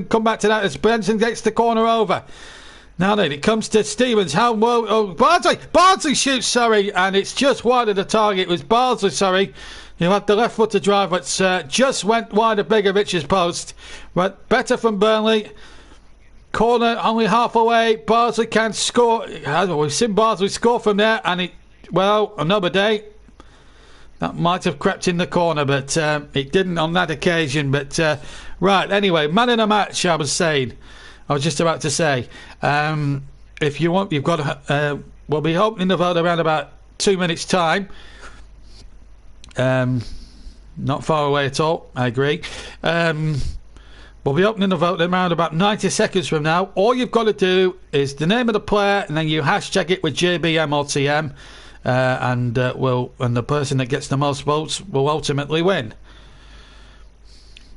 come back to that as Benson gets the corner over. Now then, it comes to Stevens. Bardsley shoots, and it's just wide of the target. It was Bardsley, who had the left foot to drive, but just went wide of Begovic's post. But better from Burnley. Corner only half away. Bardsley can score. We've seen Bardsley score from there, and another day that might have crept in the corner, but it didn't on that occasion. But right, anyway, man in a match. I was just about to say, if you want, you've got. We'll be opening the vote around about 2 minutes' time. Not far away at all. I agree. We'll be opening the vote around about 90 seconds from now. All you've got to do is the name of the player, and then you hashtag it with JBMLTM, and the person that gets the most votes will ultimately win.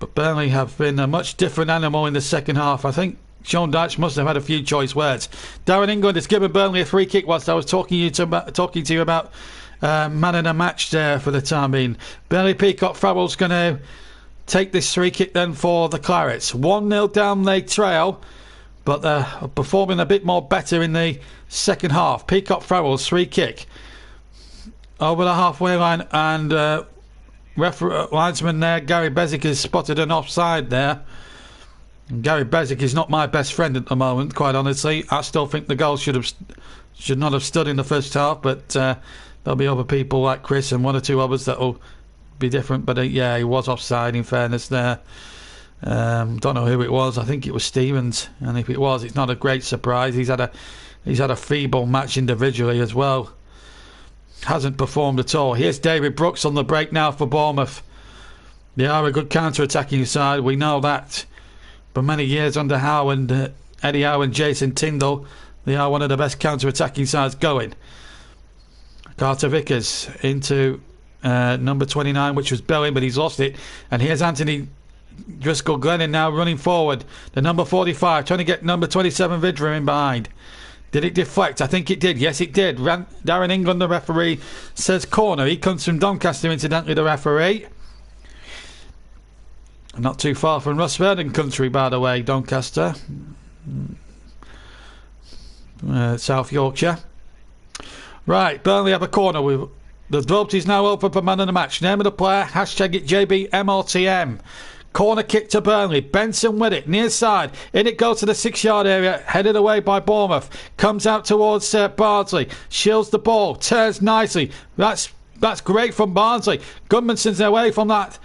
But Burnley have been a much different animal in the second half. I think Sean Dyche must have had a few choice words. Darren England has given Burnley a free kick whilst I was talking to you about man in a match there for the time being. Burnley Peacock Farrell's going to take this free kick then for the Clarets. 1-0 down they trail, but they're performing a bit more better in the second half. Peacock Farrell's free kick over the halfway line, and linesman there, Gary Bezic, has spotted an offside there. And Gary Bezic is not my best friend at the moment, quite honestly. I still think the goal should not have stood in the first half, but there'll be other people like Chris and one or two others that will be different. But he was offside, in fairness there. Don't know who it was. I think it was Stevens, and if it was, it's not a great surprise. He's had a feeble match individually as well. Hasn't performed at all. Here's David Brooks on the break now for Bournemouth. They are a good counter-attacking side, we know that. For many years under Howe and Eddie Howe and Jason Tyndall, they are one of the best counter-attacking sides going. Carter Vickers into number 29, which was Belling, but he's lost it. And here's Anthony Driscoll Glennon now running forward. The number 45 trying to get number 27 Vidra in behind. Did it deflect? I think it did. Yes, it did. Darren England, the referee, says corner. He comes from Doncaster, incidentally, the referee. Not too far from Ross Vernon country, by the way, Doncaster. South Yorkshire. Right, Burnley have a corner. The vote is now open for man of the match. Name of the player, hashtag it JBMRTM. Corner kick to Burnley. Benson with it, near side. In it goes to the 6-yard area, headed away by Bournemouth. Comes out towards Bardsley. Shields the ball, turns nicely. That's great from Bardsley. Goodmanson's away from that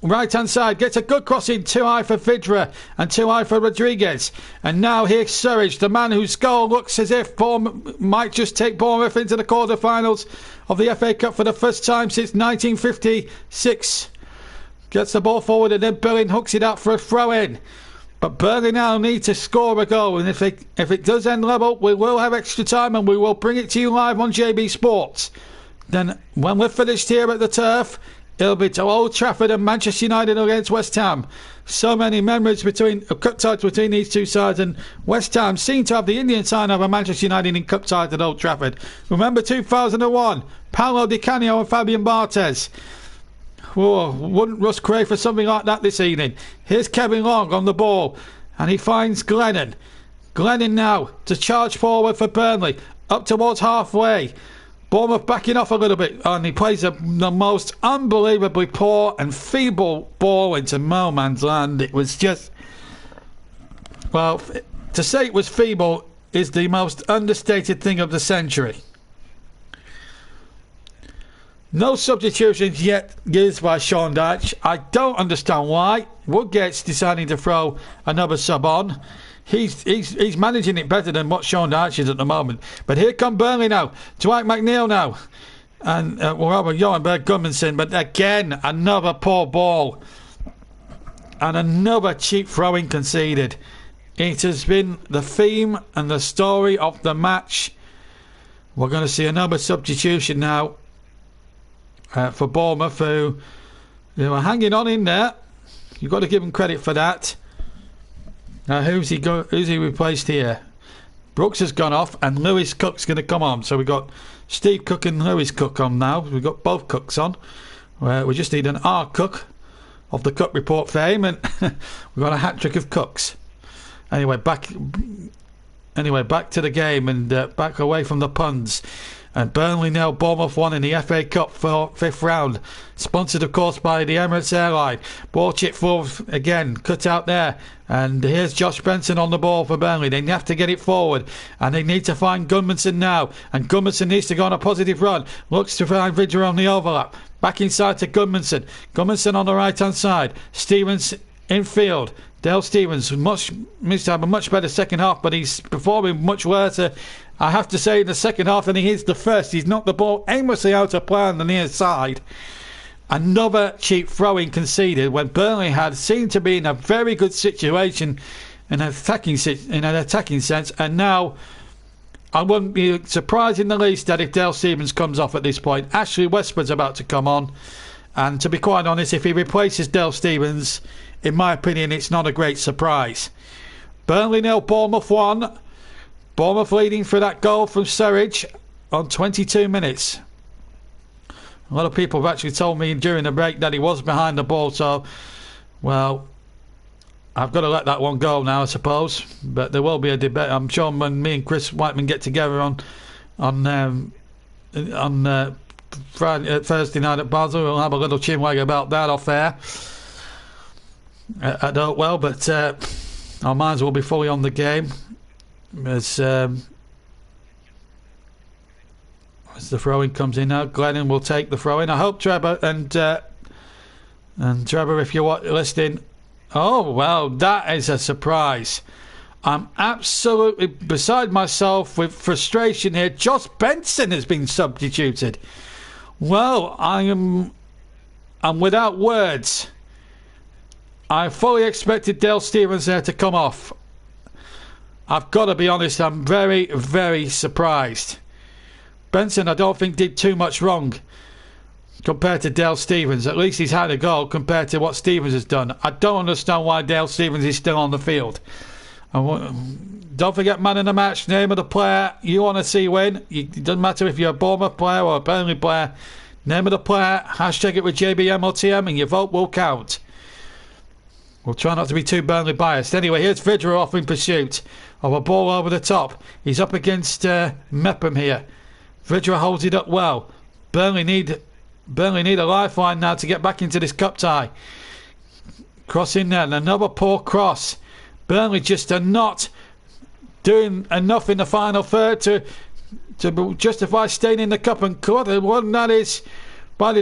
right hand side, gets a good cross in, too high for Vidra and too high for Rodriguez. And now here's Surridge, the man whose goal looks as if Bournemouth might just take Bournemouth into the quarter-finals of the FA Cup for the first time since 1956. Gets the ball forward and then Billing hooks it out for a throw-in. But Burnley now need to score a goal, and if it does end level, we will have extra time and we will bring it to you live on JB Sports. Then when we're finished here at the Turf, it'll be to Old Trafford and Manchester United against West Ham. So many memories cup ties between these two sides, and West Ham seem to have the Indian sign over Manchester United in cup ties at Old Trafford. Remember 2001, Paolo Di Canio and Fabian Barthez. Whoa, wouldn't Russ crave for something like that this evening? Here's Kevin Long on the ball. and he finds Glennon. Glennon now to charge forward for Burnley, up towards halfway. Bournemouth backing off a little bit, and he plays the most unbelievably poor and feeble ball into no man's land. It was just, well, to say it was feeble is the most understated thing of the century. No substitutions yet used by Sean Dyche. I don't understand why. Woodgate's deciding to throw another sub on. He's managing it better than what Sean Dyche is at the moment. But here come Burnley now. Dwight McNeil now. And Johan Berg Gudmundsson. But again, another poor ball. And another cheap throwing conceded. It has been the theme and the story of the match. We're going to see another substitution now for Bournemouth, who are hanging on in there. You've got to give them credit for that. Now, who's he replaced here? Brooks has gone off, and Lewis Cook's going to come on. So we've got Steve Cook and Lewis Cook on now. We've got both Cooks on. We just need an R Cook of the Cook Report fame, and we've got a hat trick of Cooks. Anyway, back to the game and back away from the puns. And Burnley 0, Bournemouth 1 in the FA Cup for 5th round. Sponsored, of course, by the Emirates Airline. Ball chip forward again, cut out there. And here's Josh Benson on the ball for Burnley. They have to get it forward. And they need to find Gudmundsson now. And Gudmundsson needs to go on a positive run. Looks to find Vidra on the overlap. Back inside to Gudmundsson. Gudmundsson on the right-hand side. Stevens in field. Dale Stevens must have a much better second half, but he's performing much worse, I have to say, in the second half than he is the first. He's knocked the ball aimlessly out of play on the near side. Another cheap throwing conceded when Burnley had seemed to be in a very good situation in an attacking sense, and now I wouldn't be surprised in the least that if Dale Stevens comes off at this point. Ashley Westwood's about to come on, and to be quite honest, if he replaces Dale Stevens, in my opinion, it's not a great surprise. Burnley 0, Bournemouth 1. Bournemouth leading for that goal from Surridge on 22 minutes. A lot of people have actually told me during the break that he was behind the ball, so, well, I've got to let that one go now, I suppose. But there will be a debate. I'm sure when me and Chris Whiteman get together on Thursday night at Basel, we'll have a little chinwag about that off air. I don't well, but our minds will be fully on the game as the throw-in comes in now. Glennon will take the throw-in. I hope Trevor and Trevor, if you're listening, oh well, that is a surprise. I'm absolutely beside myself with frustration here. Josh Benson has been substituted. Well, I'm without words. I fully expected Dale Stevens there to come off. I've got to be honest, I'm very, very surprised. Benson, I don't think, did too much wrong compared to Dale Stevens. At least he's had a goal compared to what Stevens has done. I don't understand why Dale Stevens is still on the field. Don't forget, man in the match, name of the player you want to see win. It doesn't matter if you're a Bournemouth player or a Burnley player. Name of the player, hashtag it with JBMLTM, and your vote will count. We'll try not to be too Burnley biased. Anyway, here's Vidra off in pursuit of a ball over the top. He's up against Mepham here. Vidra holds it up well. Burnley need a lifeline now to get back into this cup tie. Cross in there, and another poor cross. Burnley just are not doing enough in the final third to justify staying in the cup. And one that is by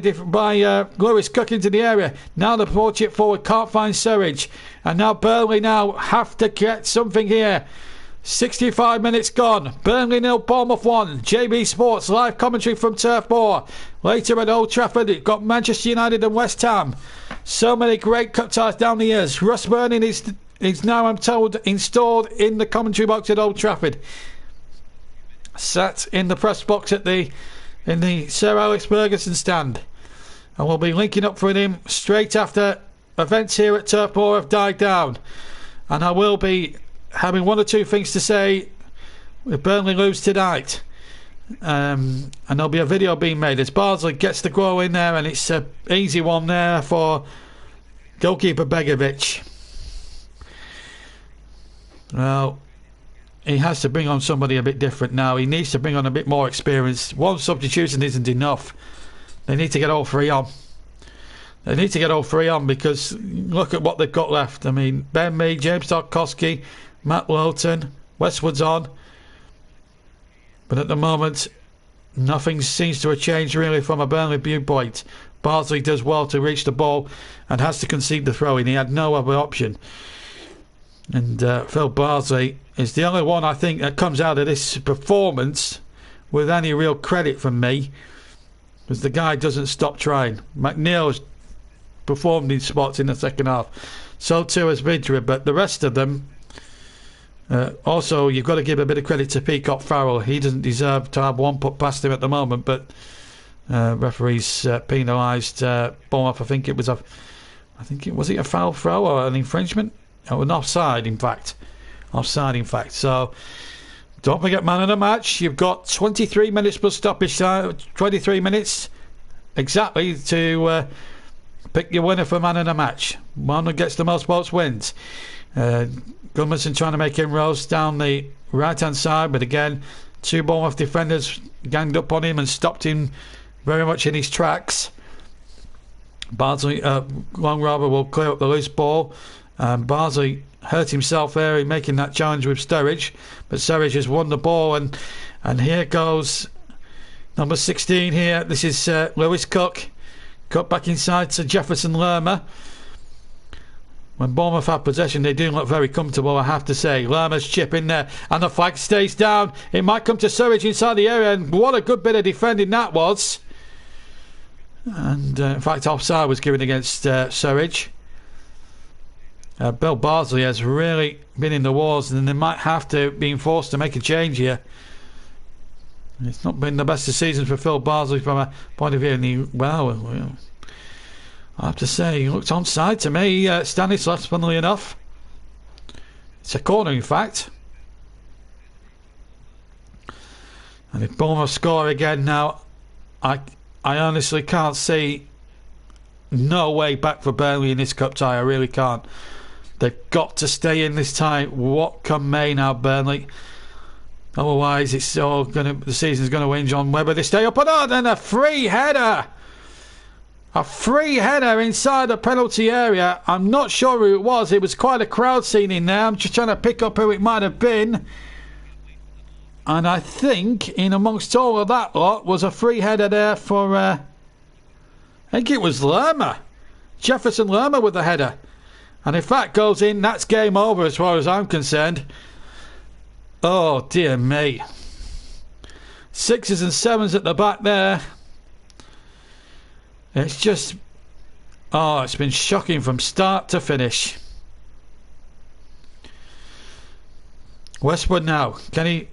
Lewis Cook into the area. Now the ball chip forward, can't find Surridge, and now Burnley now have to get something here. 65 minutes gone. Burnley 0, Bournemouth 1. JB Sports live commentary from Turf Moor. Later at Old Trafford, it got Manchester United and West Ham. So many great cup ties down the years. Russ Burning is now, I'm told, installed in the commentary box at Old Trafford. Sat in the press box in the Sir Alex Ferguson stand, and we'll be linking up with him straight after events here at Turf Moor have died down, and I will be having one or two things to say if Burnley lose tonight, and there'll be a video being made as Bardsley gets the goal in there, and it's an easy one there for goalkeeper Begovic. Well, he has to bring on somebody a bit different now. He needs to bring on a bit more experience. One substitution isn't enough. They need to get all three on. They need to get all three on, because look at what they've got left. I mean, Ben Mee, James Tarkowski, Matt Lowton, Westwood's on. But at the moment, nothing seems to have changed really from a Burnley viewpoint. Bardsley does well to reach the ball and has to concede the throw-in. He had no other option. And Phil Bardsley is the only one, I think, that comes out of this performance with any real credit from me, because the guy doesn't stop trying. McNeil's performed in spots in the second half. So too has Vidra, but the rest of them... also, you've got to give a bit of credit to Peacock Farrell. He doesn't deserve to have one put past him at the moment, but referees penalised Bournemouth. I think it was was it a foul throw or an infringement? Oh, an offside, in fact. So, don't forget, man of the match. You've got 23 minutes plus stoppage time. 23 minutes exactly to pick your winner for man of the match. One who gets the most votes wins. Gudmundsson trying to make inroads down the right hand side, but again, two Bournemouth defenders ganged up on him and stopped him very much in his tracks. Bardsley, long robber, will clear up the loose ball. Bardsley hurt himself there in making that challenge with Sturridge, but Sturridge has won the ball, and here goes number 16 here. This is Lewis Cook. Cut back inside to Jefferson Lerma. When Bournemouth have possession, they do look very comfortable, I have to say. Lerma's chip in there, and the flag stays down. It might come to Sturridge inside the area, and what a good bit of defending that was. And in fact, offside was given against Sturridge. Bill Bardsley has really been in the wars, and they might have to be forced to make a change here. It's not been the best of seasons for Phil Bardsley from a point of view. And well, I have to say, he looked onside to me, Stanislas, funnily enough. It's a corner, in fact. And if Bournemouth score again now, I honestly can't see no way back for Burnley in this cup tie. I really can't. They've got to stay in this tie, what come May now, Burnley. Otherwise, the season's going to hinge on whether they stay up or not. And a free header! A free header inside the penalty area. I'm not sure who it was. It was quite a crowd scene in there. I'm just trying to pick up who it might have been. And I think in amongst all of that lot was a free header there for... I think it was Lerma. Jefferson Lerma with the header. And if that goes in, that's game over as far as I'm concerned. Oh, dear me. 6s and 7s at the back there. It's just... oh, it's been shocking from start to finish. Westwood now. Can he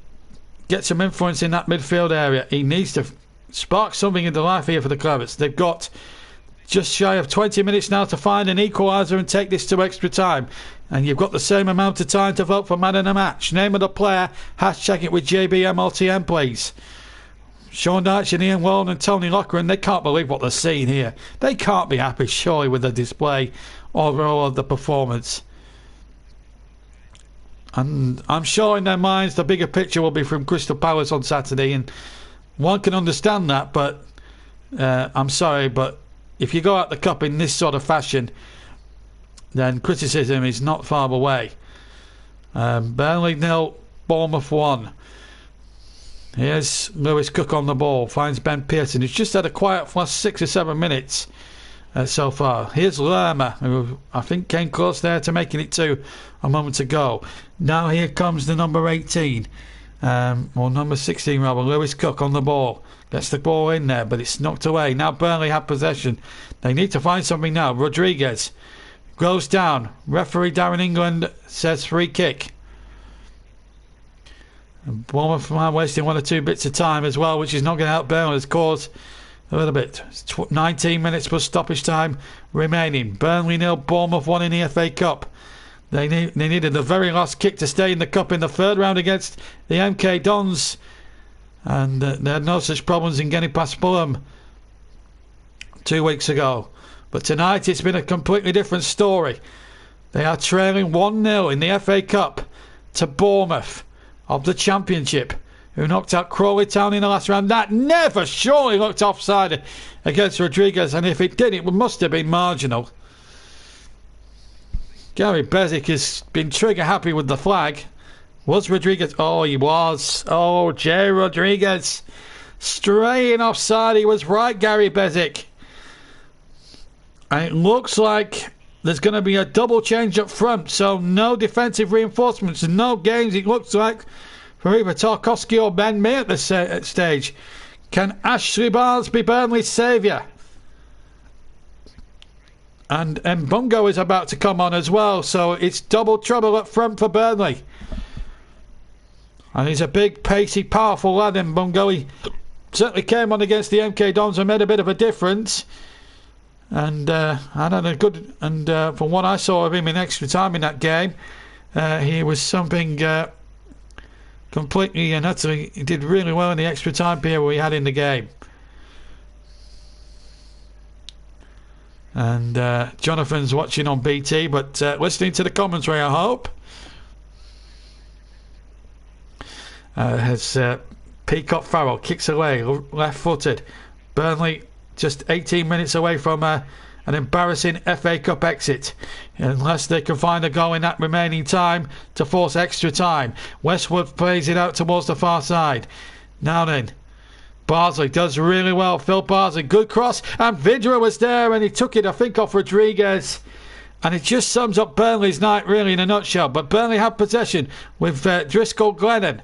get some influence in that midfield area? He needs to spark something into life here for the Claret. They've got just shy of 20 minutes now to find an equaliser and take this to extra time. And you've got the same amount of time to vote for man of the match. Name of the player, hashtag it with JBMLTN, please. Sean Dyche and Ian Wallen and Tony Loughran, they can't believe what they're seeing here. They can't be happy, surely, with the display overall of the performance. And I'm sure in their minds the bigger picture will be from Crystal Palace on Saturday, and one can understand that, but I'm sorry, but if you go out the cup in this sort of fashion, then criticism is not far away. Burnley 0, Bournemouth 1. Here's Lewis Cook on the ball, finds Ben Pearson, who's just had a quiet last 6 or 7 minutes so far. Here's Lerma, who I think came close there to making it 2 a moment ago. Now here comes the number 18, or number 16 rather, Lewis Cook on the ball. Gets the ball in there, but it's knocked away. Now Burnley have possession. They need to find something now. Rodriguez goes down. Referee Darren England says free kick. And Bournemouth are wasting 1 or 2 bits of time as well, which is not going to help Burnley. It's caused a little bit. 19 minutes plus stoppage time remaining. Burnley 0, Bournemouth 1 in the FA Cup. They needed the very last kick to stay in the cup in the third round against the MK Dons. And they had no such problems in getting past Fulham 2 weeks ago. But tonight it's been a completely different story. They are trailing 1-0 in the FA Cup to Bournemouth of the Championship, who knocked out Crawley Town in the last round. That never surely looked offside against Rodriguez, and if it did, it must have been marginal. Gary Bezic has been trigger happy with the flag. Was Rodriguez? Oh, he was. Oh, Jay Rodriguez. Straying offside. He was right, Gary Bezic. And it looks like there's going to be a double change up front. So no defensive reinforcements and no games, it looks like, for either Tarkowski or Ben Mee at this stage. Can Ashley Barnes be Burnley's saviour? And Mbungo is about to come on as well. So it's double trouble up front for Burnley. And he's a big, pacey, powerful lad, Mbungo. He certainly came on against the MK Dons and made a bit of a difference. And from what I saw of him in extra time in that game, he was something completely and utterly. He did really well in the extra time period we had in the game. And Jonathan's watching on BT, but listening to the commentary, I hope. Has Peacock Farrell kicks away, left-footed. Burnley just 18 minutes away from an embarrassing FA Cup exit, unless they can find a goal in that remaining time to force extra time. Westwood plays it out towards the far side. Now then, Bardsley does really well. Phil Bardsley, good cross, and Vidra was there, and he took it, I think, off Rodriguez. And it just sums up Burnley's night, really, in a nutshell. But Burnley have possession with Driscoll Glennon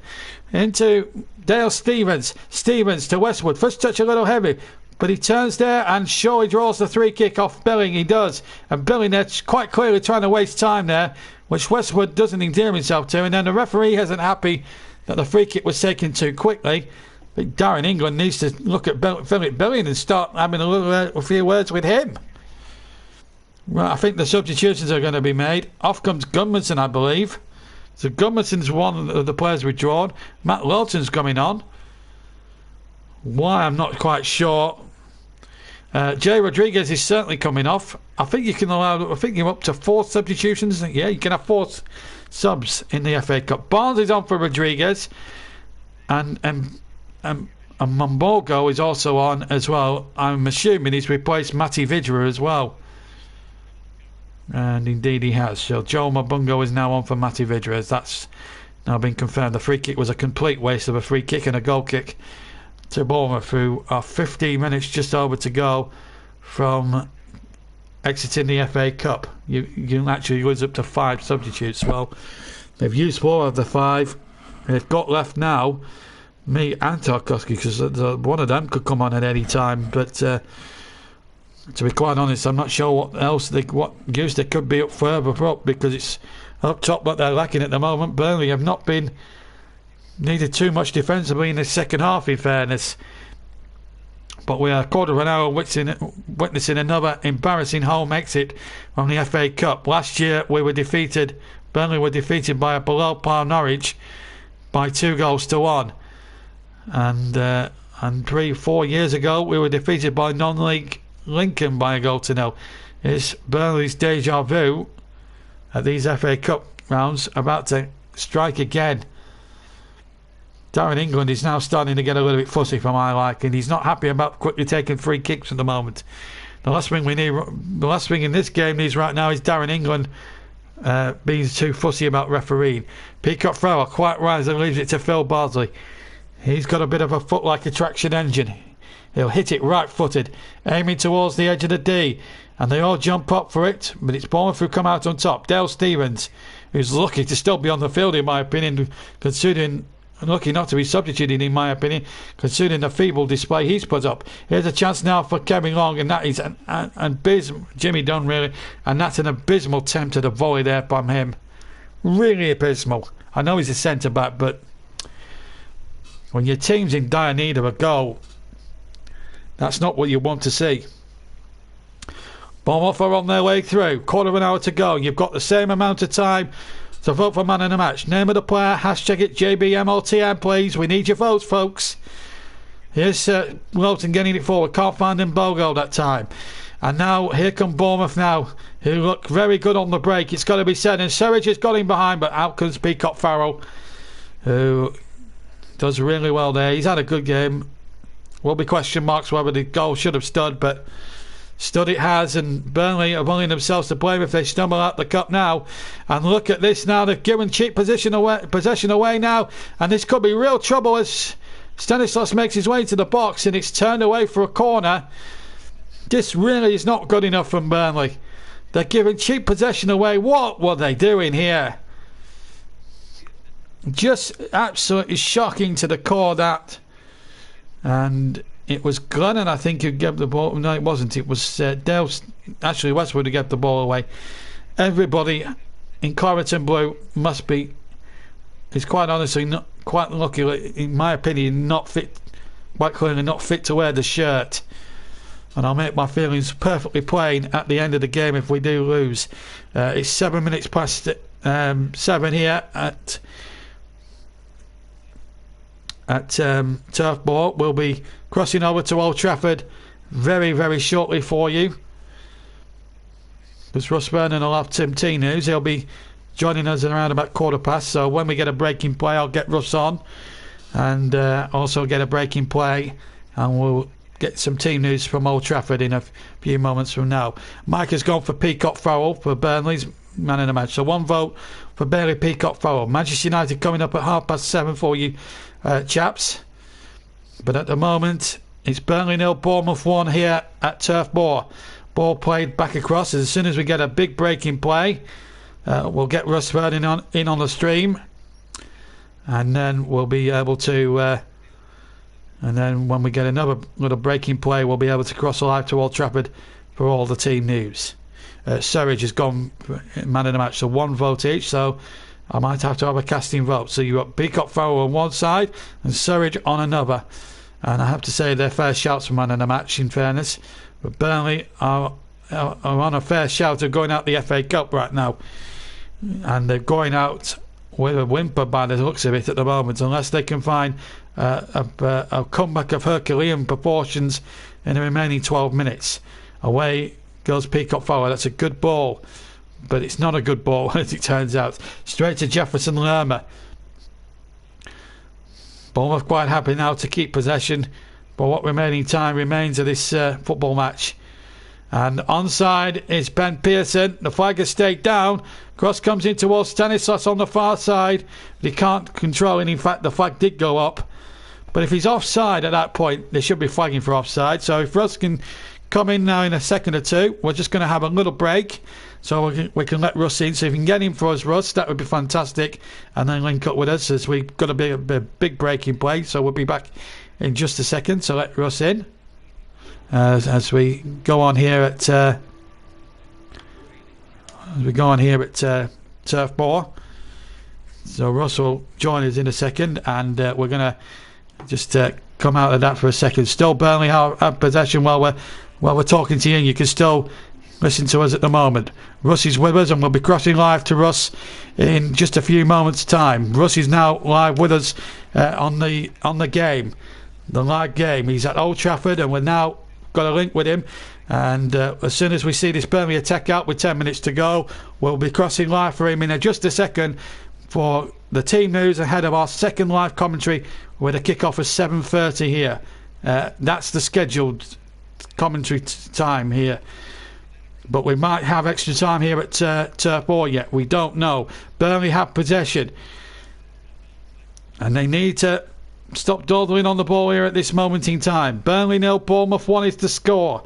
into Dale Stevens. Stevens to Westwood. First touch a little heavy, but he turns there and surely draws the free kick off Billing. He does. And Billing there quite clearly trying to waste time there, which Westwood doesn't endear himself to. And then the referee isn't happy that the free kick was taken too quickly. But Darren England needs to look at Philip Billing and start having a few words with him. Well, I think the substitutions are going to be made. Off comes Gunmarsson, I believe. So Gunmarsson's one of the players withdrawn. Matt Lawton's coming on. Why, I'm not quite sure. Jay Rodriguez is certainly coming off. I think you can allow. I think you're up to 4 substitutions. Yeah, you can have 4 subs in the FA Cup. Barnes is on for Rodriguez, and Mambogo is also on as well. I'm assuming he's replaced Matty Vidra as well. And indeed he has. So Joel Mabungo is now on for Matty Vidra. That's now been confirmed. The free kick was a complete waste of a free kick and a goal kick to Bournemouth, who are 15 minutes just over to go from exiting the FA Cup. You can actually use up to 5 substitutes. Well, they've used 4 of the 5. They've got left now me and Tarkowski, because one of them could come on at any time. But to be quite honest, I'm not sure what use they could be up further up, because it's up top what they're lacking at the moment. Burnley have not been needed too much defensively in the second half, in fairness. But we are a quarter of an hour witnessing another embarrassing home exit from the FA Cup. Last year Burnley were defeated by a below par Norwich by 2-1. And 3-4 years ago we were defeated by non-league Lincoln by 1-0. Is Burnley's deja vu at these FA Cup rounds about to strike again? Darren England is now starting to get a little bit fussy for my liking. He's not happy about quickly taking free kicks at the moment. The last thing in this game needs right now is Darren England being too fussy about refereeing. Peacock Farrell quite wisely leaves it to Phil Bardsley. He's got a bit of a foot like a traction engine. He'll hit it right-footed, aiming towards the edge of the D, and they all jump up for it, but it's Bournemouth who come out on top. Dale Stevens, who's lucky to still be on the field, in my opinion, lucky not to be substituted, in my opinion, considering the feeble display he's put up. Here's a chance now for Kevin Long, and that is an abysmal, Jimmy Dunn really, and that's an abysmal attempt at a volley there from him. Really abysmal. I know he's a centre-back, but when your team's in dire need of a goal, that's not what you want to see. Bournemouth are on their way through. Quarter of an hour to go. You've got the same amount of time to vote for man of the match. Name of the player, hashtag it JBMLTM, please. We need your votes, folks. Here's Lowton getting it forward. Can't find Mbogo that time. And now here come Bournemouth now, who look very good on the break, it's got to be said. And Surridge has got him behind, but out comes Peacock Farrell, who does really well there. He's had a good game. Will be question marks whether the goal should have stood, but stood it has. And Burnley are willing themselves to blame if they stumble out the cup now. And look at this now, they've given cheap possession away now, and this could be real trouble as Stanislas makes his way to the box, and it's turned away for a corner. This really is not good enough from Burnley. They're giving cheap possession away. What were they doing here? Just absolutely shocking to the core, that. And it was Glennon, I think, who gave the ball. No, it wasn't. It was Dale. Actually, Westwood who gave the ball away. Everybody in claret and blue must be, is quite honestly not quite lucky, in my opinion, not fit, quite clearly not fit to wear the shirt. And I'll make my feelings perfectly plain at the end of the game if we do lose. It's 7 minutes past 7 here at Turf Moor. We'll be crossing over to Old Trafford very, very shortly for you, because Russ Vernon will have Tim T news. He'll be joining us around about 15:15. So when we get a breaking play, I'll get Russ on, and also get a breaking play, and we'll get some team news from Old Trafford in a few moments from now. Mike has gone for Peacock Farrell for Burnley's man in the match. So 1 vote for Bailey Peacock Farrell. Manchester United coming up at 7:30 for you chaps. But at the moment, it's Burnley 0, Bournemouth 1 here at Turf Moor. Ball played back across. As soon as we get a big breaking play, we'll get Russ Vernon in on the stream, and then we'll be able to and then when we get another little breaking play, we'll be able to cross live to Old Trafford for all the team news. Surridge has gone man of the match, so 1 vote each, so I might have to have a casting vote. So you've got Peacock Farrell on one side and Surridge on another, and I have to say they're fair shouts for man of the match, in fairness. But Burnley are on a fair shout of going out the FA Cup right now, and they're going out with a whimper by the looks of it at the moment, unless they can find a comeback of Herculean proportions in the remaining 12 minutes. Away goes Peacock Farrell. That's a good ball, but it's not a good ball as it turns out. Straight to Jefferson Lerma. Bournemouth quite happy now to keep possession for what remaining time remains of this football match. And onside is Ben Pearson. The flag has stayed down. Cross comes in towards Stanislas on the far side, but he can't control it. In fact, the flag did go up. But if he's offside at that point, they should be flagging for offside. So if Russ can come in now in a second or two, we're just going to have a little break, so we can let Russ in. So if you can get him for us, Russ, that would be fantastic. And then link up with us, as we've got a big breaking play. So we'll be back in just a second. So let Russ in as we go on here at Turf Moor. So Russ will join us in a second, and we're going to just come out of that for a second. Still Burnley have possession while we're talking to you, and you can still listen to us at the moment. Russ is with us, and we'll be crossing live to Russ in just a few moments' time. Russ is now live with us on the game, the live game. He's at Old Trafford, and we're now got a link with him. And as soon as we see this Burnley attack out with 10 minutes to go, we'll be crossing live for him in just a second for the team news ahead of our second live commentary, with a kick-off at 7:30 here. That's the scheduled commentary time here. But we might have extra time here at Turf Moor yet. We don't know. Burnley have possession, and they need to stop dawdling on the ball here at this moment in time. Burnley 0, Bournemouth 1 is the score.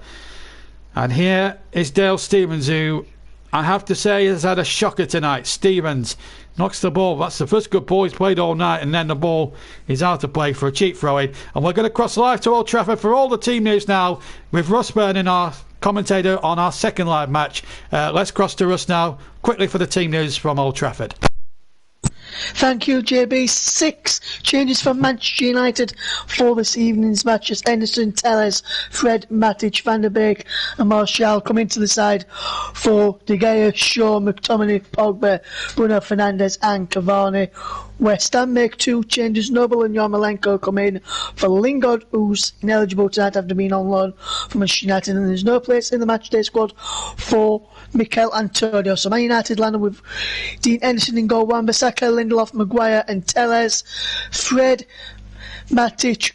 And here is Dale Stevens, who I have to say has had a shocker tonight. Stevens knocks the ball. That's the first good ball he's played all night, and then the ball is out of play for a cheap throw-in. And we're going to cross live to Old Trafford for all the team news now, with Russ Vernon, our commentator, on our second live match. Let's cross to Russ now, quickly, for the team news from Old Trafford. Thank you, JB. 6 changes for Manchester United for this evening's match as Henderson, Telles, Fred, Matic, Van der Beek and Martial come into the side for De Gea, Shaw, McTominay, Pogba, Bruno Fernandes and Cavani. West Ham make 2 changes. Noble and Yarmolenko come in for Lingard, who's ineligible tonight after being on loan from Manchester United, and there's no place in the matchday squad for Mikel Antonio. So Man United landed with Dean Henderson in goal, Wan-Bissaka, Lindelof, Maguire and Telles. Fred, Matic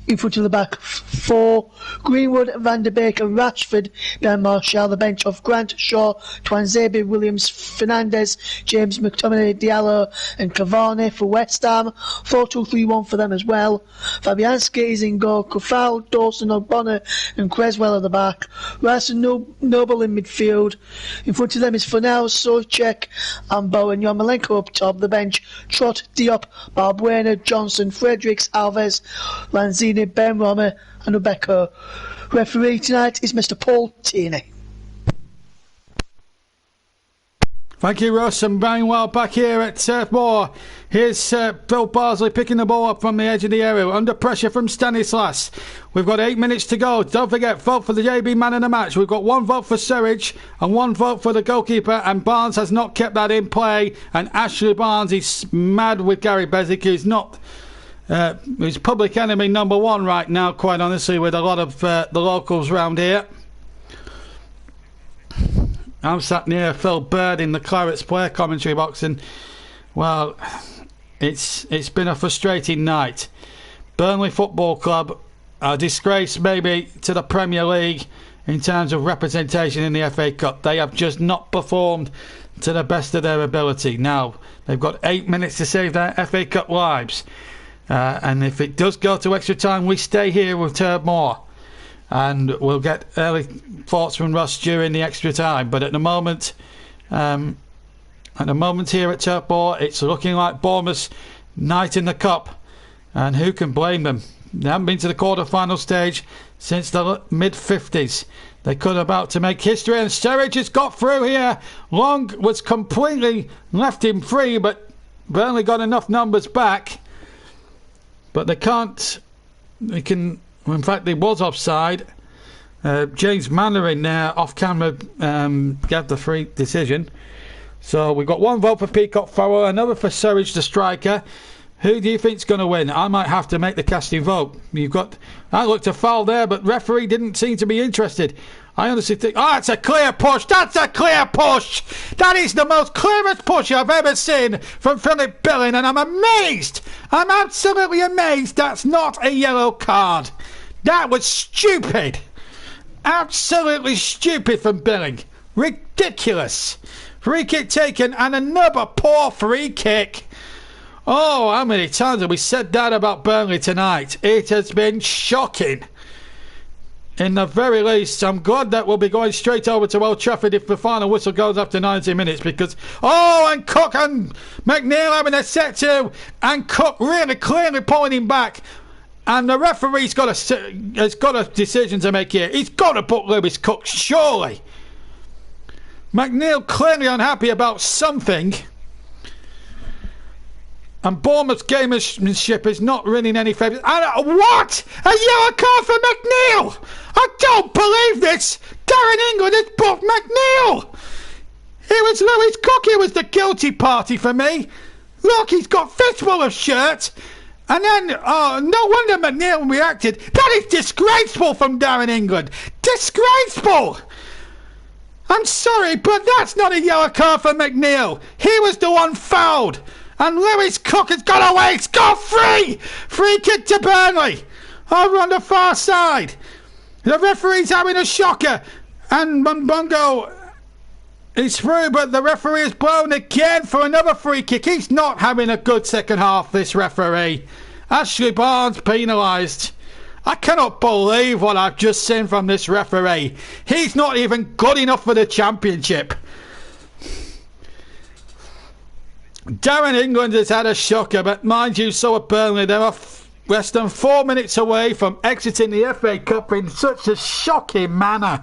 in front of the back 4, Greenwood, Van der Beek and Rashford behind Martial. The bench of Grant, Shaw, Twanzebe, Williams, Fernandes, James, McTominay, Diallo and Cavani for West Ham. 4-2-3-1 for them as well. Fabianski is in goal, Kufal, Dawson, Ogbonna and Creswell at the back. Rice and Noble in midfield. In front of them is Furnell, Soucek and Bowen. Yarmolenko up top. The bench, Trott, Diop, Balbuena, Johnson, Fredericks, Alves, Lanzini, Ben Roma and Ubeko. Referee tonight is Mr. Paul Tierney. Thank you, Russ, and Bainwell back here at Turf Moor. Here's Phil Barsley picking the ball up from the edge of the area, under pressure from Stanislas. We've got 8 minutes to go. Don't forget, vote for the JB man of the match. We've got 1 vote for Surridge and 1 vote for the goalkeeper, and Barnes has not kept that in play, and Ashley Barnes is mad with Gary Beswick, who's not... he's public enemy number 1 right now, quite honestly, with a lot of the locals round here. I'm sat near Phil Bird in the Clarets player commentary box, and well, it's been a frustrating night. Burnley Football Club, a disgrace maybe to the Premier League in terms of representation in the FA Cup. They have just not performed to the best of their ability. Now they've got 8 minutes to save their FA Cup lives. And if it does go to extra time, we stay here with Turf Moor, and we'll get early thoughts from Russ during the extra time. But at the moment here at Turf Moor, it's looking like Bournemouth's night in the cup, and who can blame them? They haven't been to the quarter-final stage since the mid-50s. They could about to make history, and Sturridge has got through here. Long was completely left him free, but Burnley got enough numbers back. But they can't. They can. In fact, they was offside. James Mannering there off camera gave the free decision. So we've got 1 vote for Peacock Farrell, another for Surridge, the striker. Who do you think's going to win? I might have to make the casting vote. I looked a foul there, but referee didn't seem to be interested. I honestly think, it's a clear push. That's a clear push. That is the most clearest push I've ever seen from Philip Billing, and I'm amazed. I'm absolutely amazed that's not a yellow card. That was stupid. Absolutely stupid from Billing. Ridiculous. Free kick taken, and another poor free kick. Oh, how many times have we said that about Burnley tonight? It has been shocking. In the very least, I'm glad that we'll be going straight over to Old Trafford if the final whistle goes after 90 minutes, because and Cook and McNeil having a set to, and Cook really clearly pulling him back, and the referee's has got a decision to make here. He's got to put Lewis Cook, surely. McNeil clearly unhappy about something. And Bournemouth's gamemanship is not winning any favours. What? A yellow card for McNeil! I don't believe this! Darren England has booked McNeil! It was Lewis Cook who was the guilty party for me. Look, he's got fistful of shirts. And then, no wonder McNeil reacted. That is disgraceful from Darren England. Disgraceful! I'm sorry, but that's not a yellow card for McNeil. He was the one fouled. And Lewis Cook has got away scot-free! Free kick to Burnley! Over on the far side. The referee's having a shocker. And Mbongo is through, but the referee has blown again for another free kick. He's not having a good second half, this referee. Ashley Barnes penalised. I cannot believe what I've just seen from this referee. He's not even good enough for the Championship. Darren England has had a shocker, but mind you, so have Burnley. They're less than 4 minutes away from exiting the FA Cup in such a shocking manner.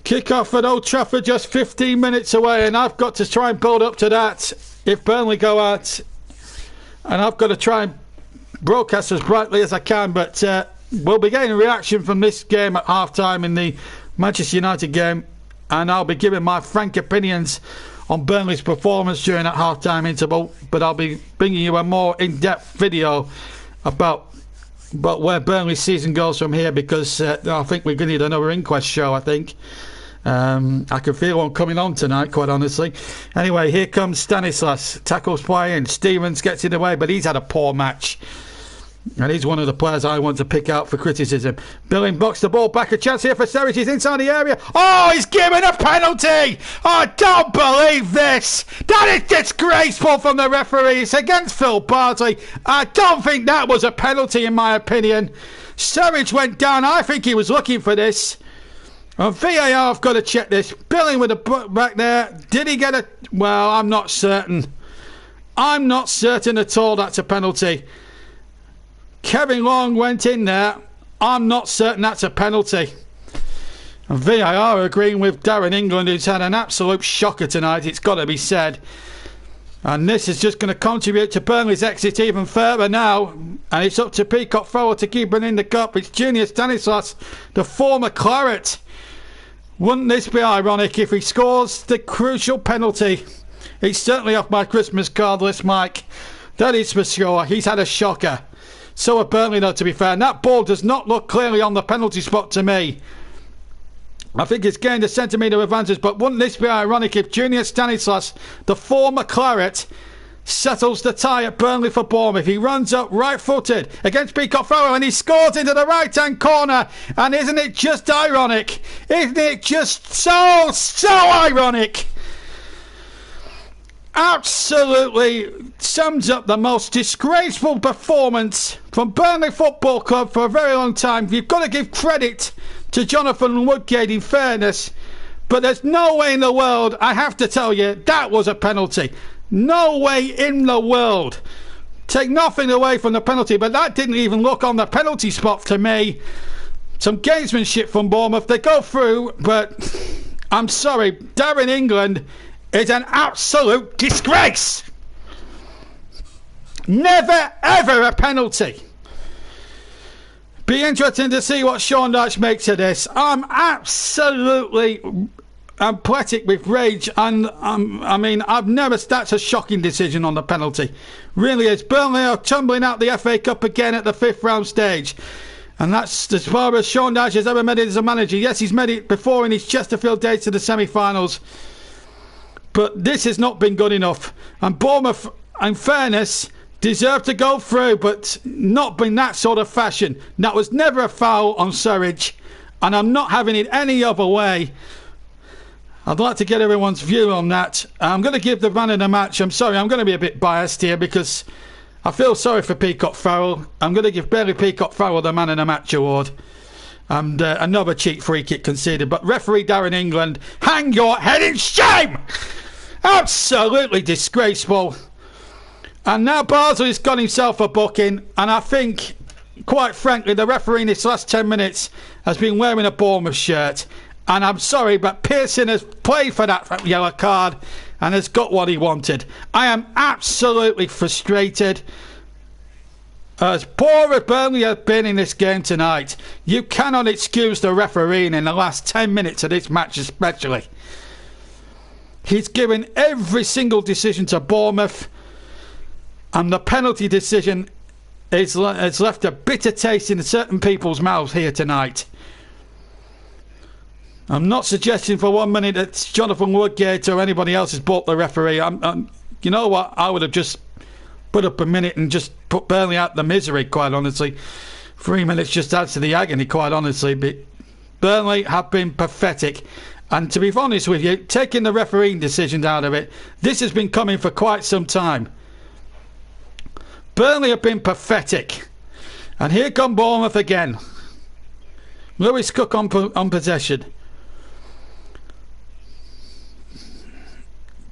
Kick-off at Old Trafford just 15 minutes away, and I've got to try and build up to that if Burnley go out. And I've got to try and broadcast as brightly as I can, but we'll be getting a reaction from this game at half-time in the Manchester United game. And I'll be giving my frank opinions on Burnley's performance during that half-time interval, but I'll be bringing you a more in-depth video about where Burnley's season goes from here, because I think we're going to need another inquest show, I think. I can feel one coming on tonight, quite honestly. Anyway, here comes Stanislas. Tackles flying. Stevens gets in the way, but he's had a poor match. And he's one of the players I want to pick out for criticism. Billing boxed the ball back. A chance here for Sturridge. He's inside the area. Oh, he's given a penalty. I don't believe this. That is disgraceful from the referee. It's against Phil Bardsley. I don't think that was a penalty, in my opinion. Sturridge went down. I think he was looking for this. On VAR, I've got to check this. Billing with the back there. Did he get a... Well, I'm not certain. I'm not certain at all that's a penalty. Kevin Long went in there. I'm not certain that's a penalty. And VAR agreeing with Darren England, who's had an absolute shocker tonight, it's got to be said. And this is just going to contribute to Burnley's exit even further now. And it's up to Peacock Farrell to keep it in the cup. It's Junior Stanislas, the former Claret. Wouldn't this be ironic if he scores the crucial penalty? He's certainly off my Christmas card list, Mike. That is for sure. He's had a shocker. So have Burnley, though, to be fair. And that ball does not look clearly on the penalty spot to me. I think it's gained a centimetre advantage, but wouldn't this be ironic if Junior Stanislas, the former Claret, settles the tie at Burnley for Bournemouth? He runs up right-footed against Peacock Farrell and he scores into the right-hand corner. And isn't it just ironic? Isn't it just so ironic? Absolutely sums up the most disgraceful performance from Burnley Football Club for a very long time. You've got to give credit to Jonathan Woodgate, in fairness, but there's no way in the world, I have to tell you, that was a penalty. No way in the world. Take nothing away from the penalty, but that didn't even look on the penalty spot to me. Some gamesmanship from Bournemouth. They go through, but I'm sorry, Darren England is an absolute disgrace. Never ever a penalty. Be interesting to see what Sean Dyche makes of this. I'm absolutely apathetic with rage, and I mean, that's a shocking decision on the penalty. Really is. Burnley are tumbling out the FA Cup again at the 5th round stage. And that's as far as Sean Dyche has ever made it as a manager. Yes, he's made it before in his Chesterfield days to the semi-finals. But this has not been good enough. And Bournemouth, in fairness, deserved to go through, but not in that sort of fashion. That was never a foul on Sturridge, and I'm not having it any other way. I'd like to get everyone's view on that. I'm going to give the man of the match. I'm sorry, I'm going to be a bit biased here because I feel sorry for Peacock Farrell. I'm going to give Barry Peacock Farrell the man of the match award. And another cheap free kick conceded. But referee Darren England, hang your head in shame! Absolutely disgraceful. And now Bardsley's got himself a booking, and I think, quite frankly, the referee in this last 10 minutes has been wearing a Bournemouth shirt. And I'm sorry, but Pearson has played for that yellow card and has got what he wanted. I am absolutely frustrated. As poor as Burnley have been in this game tonight, you cannot excuse the refereeing in the last 10 minutes of this match especially. He's given every single decision to Bournemouth, and the penalty decision has left a bitter taste in certain people's mouths here tonight. I'm not suggesting for 1 minute that Jonathan Woodgate or anybody else has bought the referee. You know what? I would have just put up a minute and just put Burnley out the misery, quite honestly. 3 minutes just adds to the agony, quite honestly. But Burnley have been pathetic. And to be honest with you, taking the refereeing decisions out of it, this has been coming for quite some time. Burnley have been pathetic. And here come Bournemouth again. Lewis Cook on possession.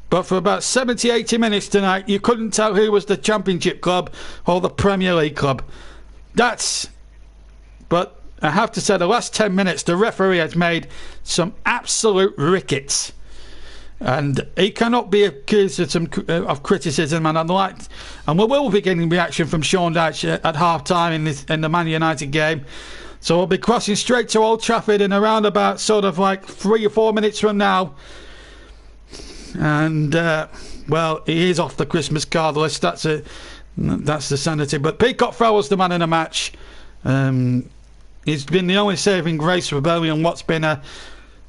But for about 70-80 minutes tonight, you couldn't tell who was the Championship club or the Premier League club. But I have to say, the last 10 minutes, the referee has made some absolute rickets. And he cannot be accused of criticism. And we will be getting reaction from Sean Dyche at half-time in the Man United game. So we'll be crossing straight to Old Trafford in around about sort of like 3 or 4 minutes from now. And well, he is off the Christmas card list. That's the sanity. But Peacock Farrell's the man in the match. He's been the only saving grace for Burnley on what's been a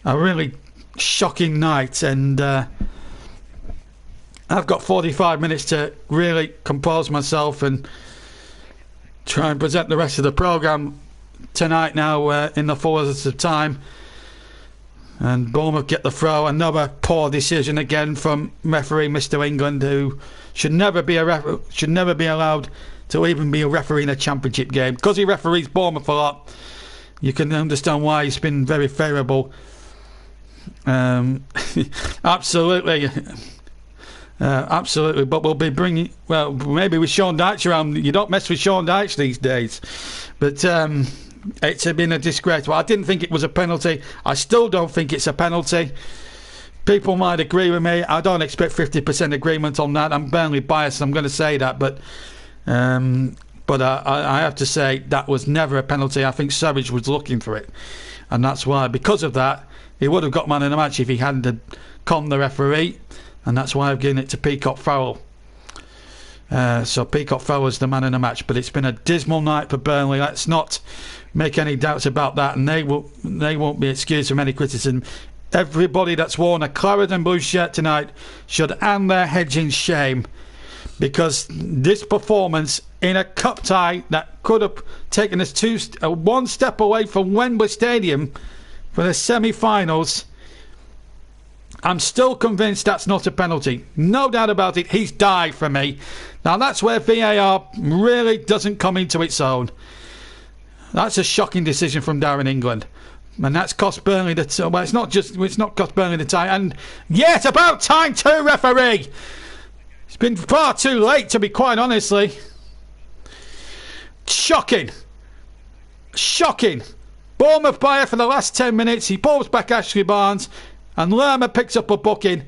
really shocking night. And I've got 45 minutes to really compose myself and try and present the rest of the programme tonight now in the fullness of time. And Bournemouth get the throw. Another poor decision again from referee Mr. England, who should never be allowed to even be a referee in a championship game. Because he referees Bournemouth a lot, you can understand why he's been very favourable. Absolutely. Absolutely. But we'll be bringing, well, maybe with Sean Dyche around. You don't mess with Sean Dyche these days. But it's been a disgrace. Well, I didn't think it was a penalty. I still don't think it's a penalty. People might agree with me. I don't expect 50% agreement on that. I'm Burnley biased, I'm going to say that. But I have to say that was never a penalty. I think Savage was looking for it. And that's why, because of that, he would have got man in the match if he hadn't conned the referee. And that's why I've given it to Peacock Farrell. So Peacock Farrell's the man in the match. But it's been a dismal night for Burnley. Let's not make any doubts about that. And they won't be excused from any criticism. Everybody that's worn a claret and blue shirt tonight should hang their heads in shame. Because this performance in a cup tie that could have taken us one step away from Wembley Stadium for the semi-finals, I'm still convinced that's not a penalty. No doubt about it, he's died for me. Now that's where VAR really doesn't come into its own. That's a shocking decision from Darren England. And that's cost Burnley the... Well, it's not cost Burnley the tie. And yet, about time too, referee! It's been far too late, to be quite honestly. Shocking. Shocking. Bournemouth buyer for the last 10 minutes. He pulls back Ashley Barnes. And Lerma picks up a booking.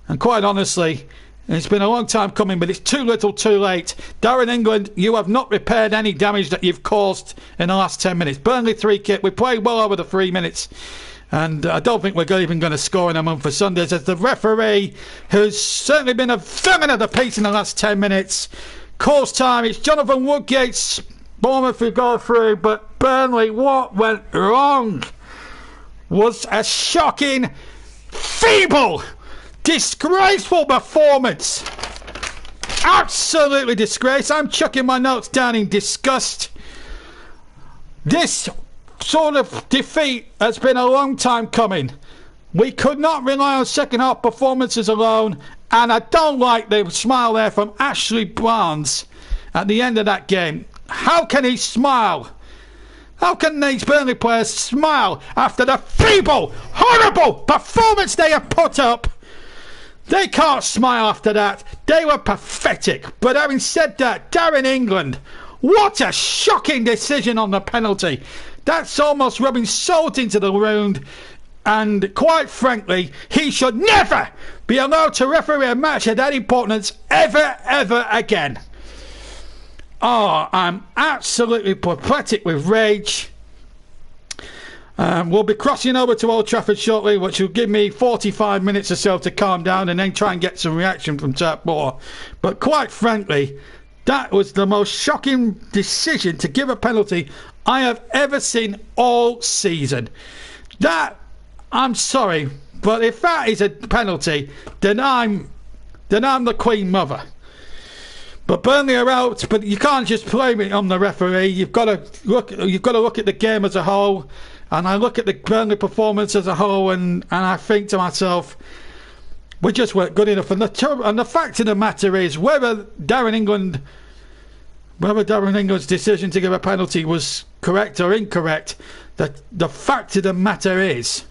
And quite honestly, it's been a long time coming, but it's too little too late. Darren England, you have not repaired any damage that you've caused in the last 10 minutes. Burnley 3-kit. We played well over the 3 minutes. And I don't think we're even going to score in a month for Sundays, as the referee, who's certainly been a vermin of the piece in the last 10 minutes, calls time. It's Jonathan Woodgate's Bournemouth who go through, but Burnley, what went wrong was a shocking, feeble, disgraceful performance. Absolutely disgrace. I'm chucking my notes down in disgust. This sort of defeat has been a long time coming. We could not rely on second half performances alone, and I don't like the smile there from Ashley Barnes at the end of that game. How can he smile? How can these Burnley players smile after the feeble, horrible performance they have put up? They can't smile after that. They were pathetic. But having said that, Darren England, what a shocking decision on the penalty. That's almost rubbing salt into the wound. And quite frankly, he should never be allowed to referee a match of that importance ever again. Oh, I'm absolutely pathetic with rage. We'll be crossing over to Old Trafford shortly, which will give me 45 minutes or so to calm down and then try and get some reaction from Tap Moore. But quite frankly, that was the most shocking decision to give a penalty I have ever seen all season. That, I'm sorry, but if that is a penalty, then I'm the Queen Mother. But Burnley are out, but you can't just blame it on the referee. You've got to look at the game as a whole. And I look at the Burnley performance as a whole, and I think to myself, we just weren't good enough. And the fact of the matter is, whether Darren England's decision to give a penalty was correct or incorrect, the fact of the matter is,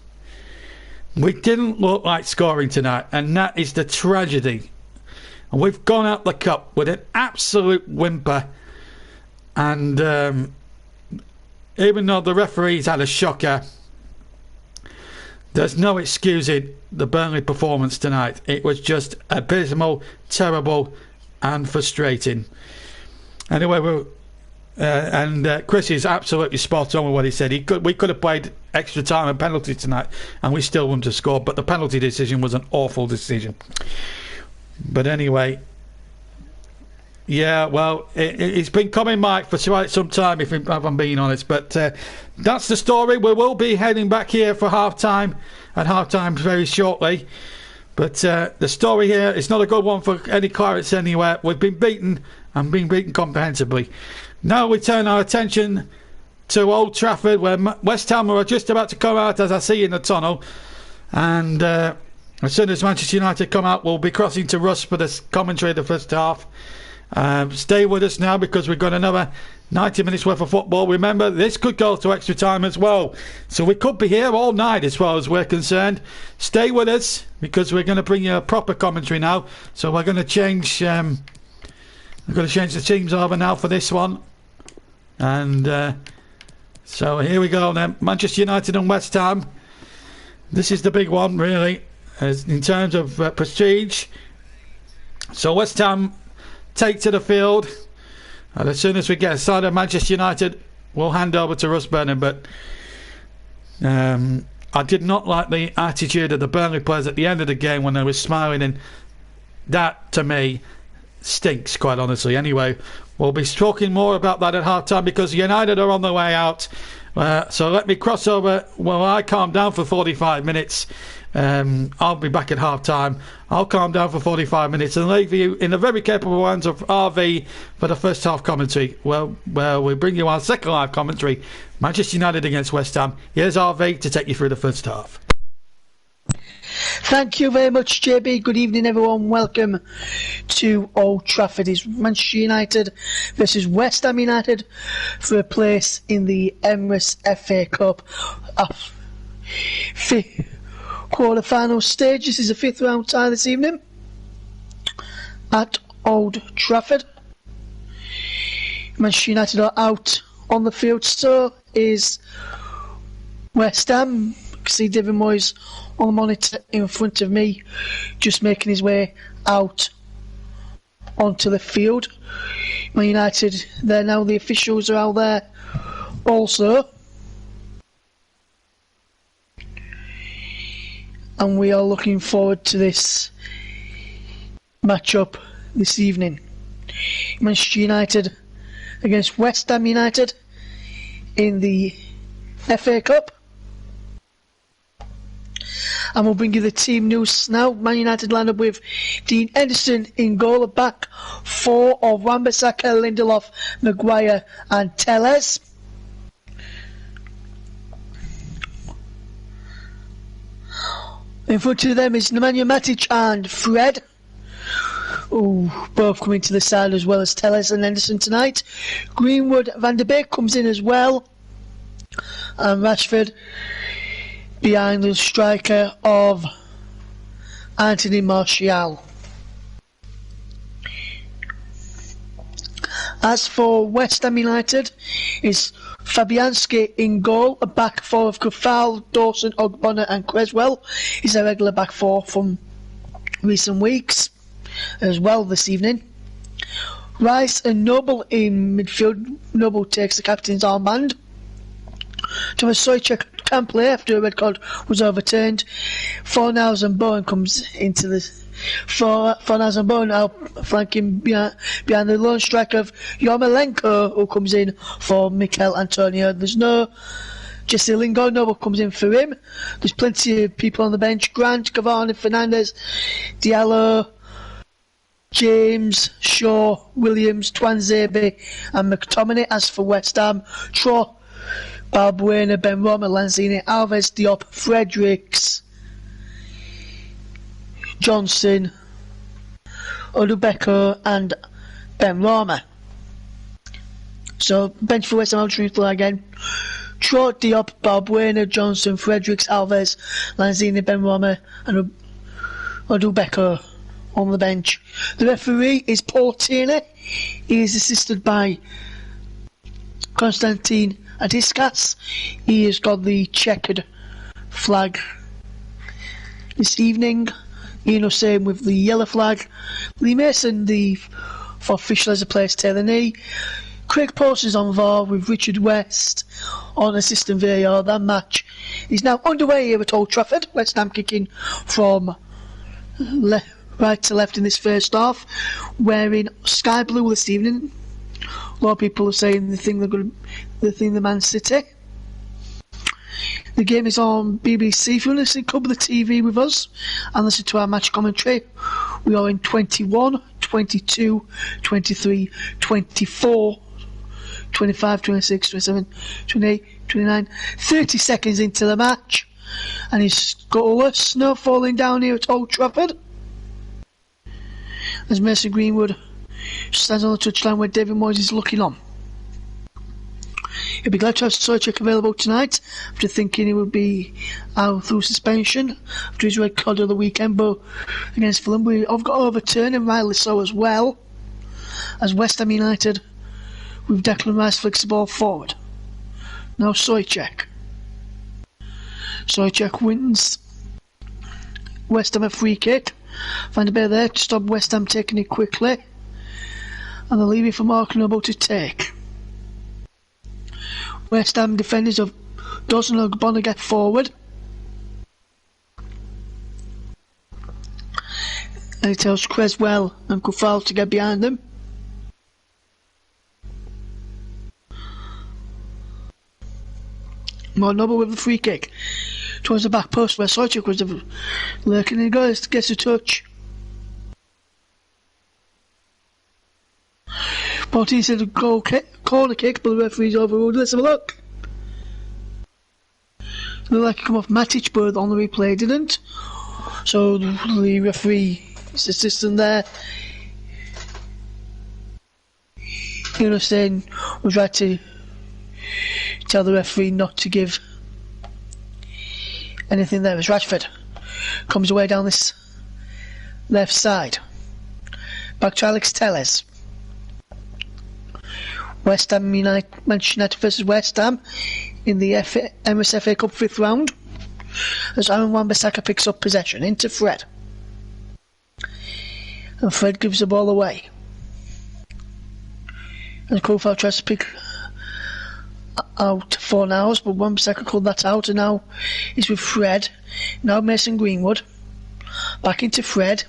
we didn't look like scoring tonight, and that is the tragedy. And we've gone out the cup with an absolute whimper. And even though the referees had a shocker, there's no excusing the Burnley performance tonight. It was just abysmal, terrible and frustrating. Anyway, And Chris is absolutely spot on with what he said. We could have played extra time and penalty tonight, and we still wouldn't have scored. But the penalty decision was an awful decision. But anyway, yeah, well, it's been coming, Mike, for quite some time, if I'm being honest. But that's the story. We will be heading back here for half-time, and half-time very shortly. But the story here is not a good one for any Clarets anywhere. We've been beaten, and been beaten comprehensively. Now we turn our attention to Old Trafford, where West Ham are just about to come out, as I see in the tunnel. And as soon as Manchester United come out, we'll be crossing to Russ for the commentary of the first half. Stay with us now, because we've got another 90 minutes worth of football. Remember, this could go to extra time as well, so we could be here all night as far as we're concerned. Stay with us, because we're going to bring you a proper commentary now. So we're going to change the teams over now for this one. And so here we go then. Manchester United and West Ham. This is the big one, really, in terms of prestige. So West Ham take to the field, and as soon as we get a side of Manchester United, we'll hand over to Russ Burnham. But I did not like the attitude of the Burnley players at the end of the game when they were smiling, and that to me stinks, quite honestly. Anyway, we'll be talking more about that at half time, because United are on the way out. So let me cross over while I calm down for 45 minutes. I'll be back at half time. I'll calm down for 45 minutes and leave you in the very capable hands of RV for the first half commentary. Well, we bring you our second live commentary, Manchester United against West Ham. Here's RV to take you through the first half. Thank you very much, JB. Good evening, everyone. Welcome to Old Trafford. It's Manchester United versus West Ham United for a place in the Emirates FA Cup quarter-final stage. This is a fifth round tie this evening at Old Trafford. Manchester United are out on the field, so is West Ham. You can see David Moyes on the monitor in front of me, just making his way out onto the field. Man United there now, the officials are out there also. And we are looking forward to this match-up this evening. Manchester United against West Ham United in the FA Cup. And we'll bring you the team news now. Man United line up with Dean Henderson in goal, a back four of Wan-Bissaka, Lindelof, Maguire and Telles. In front of them is Nemanja Matic and Fred. Both coming to the side, as well as Telles and Henderson tonight. Greenwood, Van der Beek comes in as well. And Rashford behind the striker of Anthony Martial. As for West Ham United, is Fabianski in goal, a back four of Kufal, Dawson, Ogbonna and Creswell. He's a regular back four from recent weeks as well this evening. Rice and Noble in midfield. Noble takes the captain's armband. Thomas Soychek can play after a red card was overturned. Fornals and Bowen comes into the Fornals and Bowen now flanking behind the lone striker of Yarmolenko, who comes in for Mikel Antonio. There's no Jesse Lingard. Noble comes in for him. There's plenty of people on the bench: Grant, Cavani, Fernandes, Diallo, James, Shaw, Williams, Twanzebe and McTominay. As for West Ham, Trot, Balbuena, Benrahma, Lanzini, Alves, Diop, Fredericks, Johnson, Odubeko and Benrahma. So bench for West Ham, neutral again: Trot, Diop, Balbuena, Johnson, Fredericks, Alves, Lanzini, Benrahma and Odubeko on the bench. The referee is Paul Tierney. He is assisted by Konstantin Adiskas. He has got the checkered flag this evening. Ian Hussein with the yellow flag. Lee Mason, for official as a player to tear the knee. Craig Post is on VAR with Richard West on assistant VAR. That match is now underway here at Old Trafford. West Ham kicking from right to left in this first half, wearing sky blue this evening. A lot of people are saying they think the Man City. The game is on BBC. If you want to cover the TV with us and listen to our match commentary, we are in 21, 22, 23, 24, 25, 26, 27, 28, 29, 30 seconds into the match, and it's goalless. Snow falling down here at Old Trafford as Mason Greenwood stands on the touchline where David Moyes is looking on. He'll be glad to have Souček available tonight after thinking he would be out through suspension after his red card of the weekend, but against Fulham we have got overturned, and rightly so as well, as West Ham United with Declan Rice flicks the ball forward. Now Souček wins. West Ham a free kick. Van der Beek there to stop West Ham taking it quickly, and they're leaving for Mark Noble to take. West Ham defenders of Dawson and Ogbonna get forward, and he tells Creswell and Kufal to get behind them. Mark Noble with the free kick towards the back post where Souček was lurking, and he gets a touch. 14 said a corner kick, but the referee's overruled. Let's have a look. It looked like it come off Matic, but on the replay didn't. So the referee's assistant there, saying was right to tell the referee not to give anything there. As Rashford comes away down this left side, back to Alex Telles. West Ham Manchester United versus West Ham in the Emirates FA Cup 5th round, as Aaron Wan-Bissaka picks up possession into Fred, and Fred gives the ball away, and Kofal tries to pick out Fornals, but Wan-Bissaka called that out, and now he's with Fred. Now Mason Greenwood back into Fred.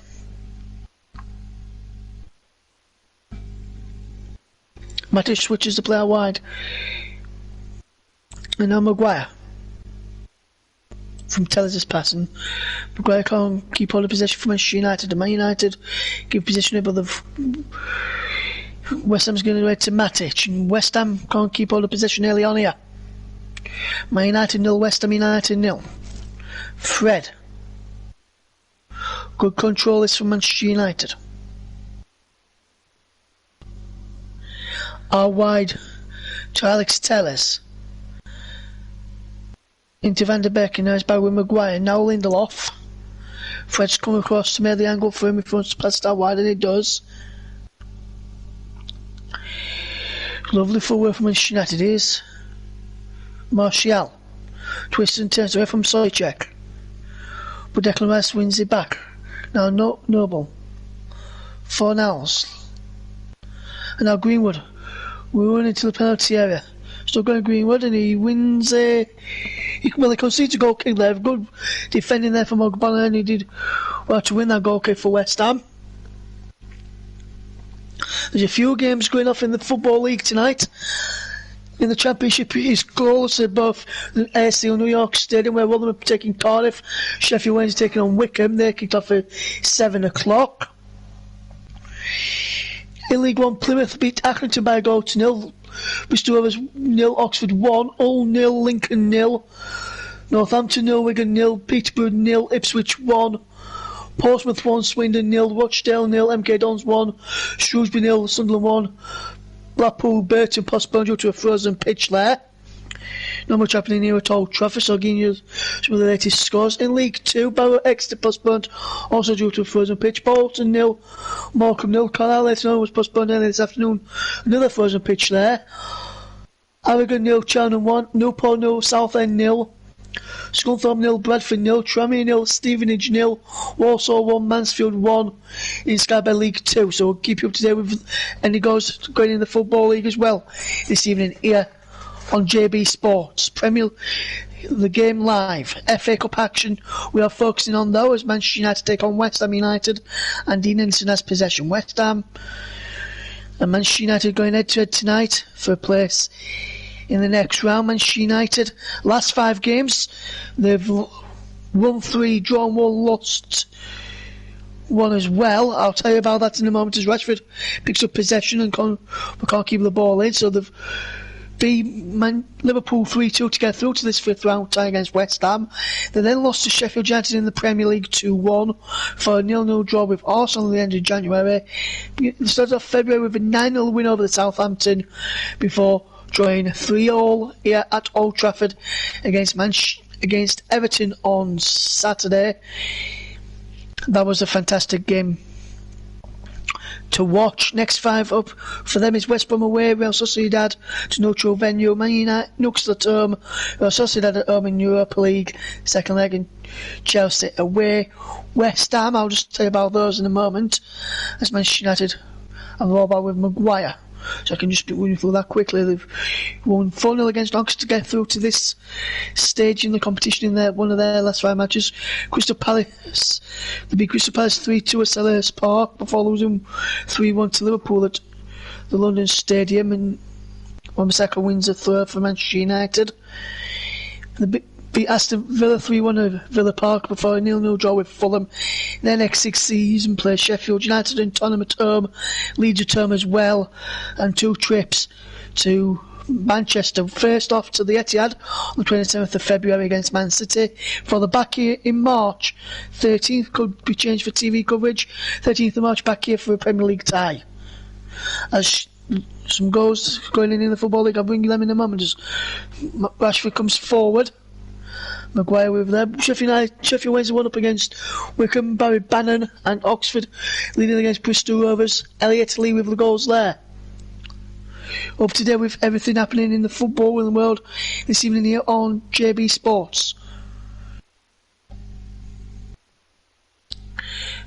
Matic switches the player wide, and now Maguire from Tellers' passing. Maguire can't keep all the possession for Manchester United, and Man United give possession, but West Ham's going away to Matic, and West Ham can't keep all the possession early on here. Man United 0, West Ham United 0. Fred, good control is from Manchester United. Out wide to Alex Telles, into Van der Beek, and now he's back with Maguire. Now Lindelof. Fred's come across to make the angle for him if he wants to pass that wide, and he does. Lovely footwork from Manchester United is Martial. Twists and turns away from Souček, but Declan Rice wins it back. Now Noble. Fornals. And now Greenwood. We run into the penalty area. Still going Greenwood, and he wins he concedes a goal kick there. Good defending there from Ogbonna, and he did well to win that goal kick for West Ham. There's a few games going off in the Football League tonight. In the Championship, it's close at both the ASL New York Stadium, where Rotherham are taking Cardiff. Sheffield Wednesday taking on Wickham. They kicked off at 7 o'clock. In League One, Plymouth beat Accrington by a goal to 0. Bristol Rovers 0, Oxford 1, Hull 0, Lincoln 0, Northampton 0, Wigan 0, Peterborough 0, Ipswich 1, Portsmouth 1, Swindon 0, Rochdale 0, MK Dons 1, Shrewsbury 0, Sunderland 1, Blackpool, Burton postponed due to a frozen pitch there. Not much happening here at Old Trafford, so I'll give you some of the latest scores. In League 2, Barrow Exeter postponed, also due to a frozen pitch. Bolton 0, Morecambe 0, Carlisle Leighton was postponed earlier this afternoon. Another frozen pitch there. Aragon 0, Cheltenham 1, Newport 0, Southend 0, Scunthorpe 0, Bradford 0, Tranmere 0, Stevenage 0, Walsall 1, Mansfield 1 in Sky Bet League 2. So we'll keep you up to date with any goals going in the Football League as well this evening here on JB Sports. The game live, FA Cup action we are focusing on though as Manchester United take on West Ham United and Dean Henderson has possession. West Ham and Manchester United going head to head tonight for a place in the next round. Manchester United, last 5 games, they've won 3, drawn 1, lost 1 as well. I'll tell you about that in a moment as Rashford picks up possession and can't keep the ball in. So they've beat Liverpool 3-2 to get through to this 5th round tie against West Ham. They then lost to Sheffield United in the Premier League 2-1 for a 0-0 draw with Arsenal at the end of January. They started off February with a 9-0 win over the Southampton before drawing 3-3 here at Old Trafford against Everton on Saturday. That was a fantastic game to watch. Next 5 up for them is West Brom away, Real Sociedad to neutral venue, Man United, Newcastle at home, Real Sociedad at home in Europa League, second leg, and Chelsea away. West Ham, I'll just tell you about those in a moment, as Manchester United and Robert with Maguire. So I can just run through that quickly. They've won 4-0 against Doncaster to get through to this stage in the competition in one of their last 5 matches. Crystal Palace, they beat Crystal Palace 3-2 at Selhurst Park before losing 3-1 to Liverpool at the London Stadium, and Wan-Bissaka wins a third for Manchester United. They beat Aston Villa 3-1 at Villa Park before a 0-0 draw with Fulham. Their next 6 season plays Sheffield United and Tottenham at home, Leeds at home as well, and 2 trips to Manchester. First off to the Etihad on the 27th of February against Man City. For the back here in March, 13th could be changed for TV coverage. 13th of March back here for a Premier League tie. As some goals going in the Football League, I'll bring them in a moment as Rashford comes forward. Maguire with them. Sheffield Wednesday 1 up against Wickham, Barry Bannon and Oxford leading against Bristol Rovers. Elliot Lee with the goals there. Up to date with everything happening in the football in the world this evening here on JB Sports.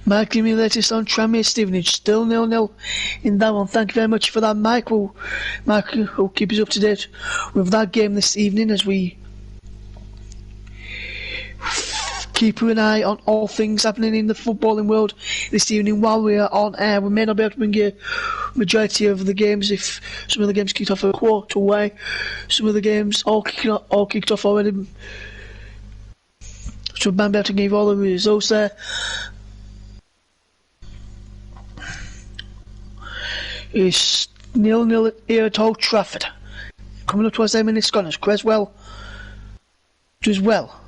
Mike, give me the latest on Tranmere Stevenage. Still 0-0 in that one. Thank you very much for that, Mike. Mike will keep us up to date with that game this evening as we keep an eye on all things happening in the footballing world this evening while we are on air. We may not be able to bring you majority of the games if some of the games kicked off a quarter away. Some of the games all kicked off already. So we might be able to give all the results there. It's 0-0 here at Old Trafford. Coming up towards 8 minutes gone as Creswell does well.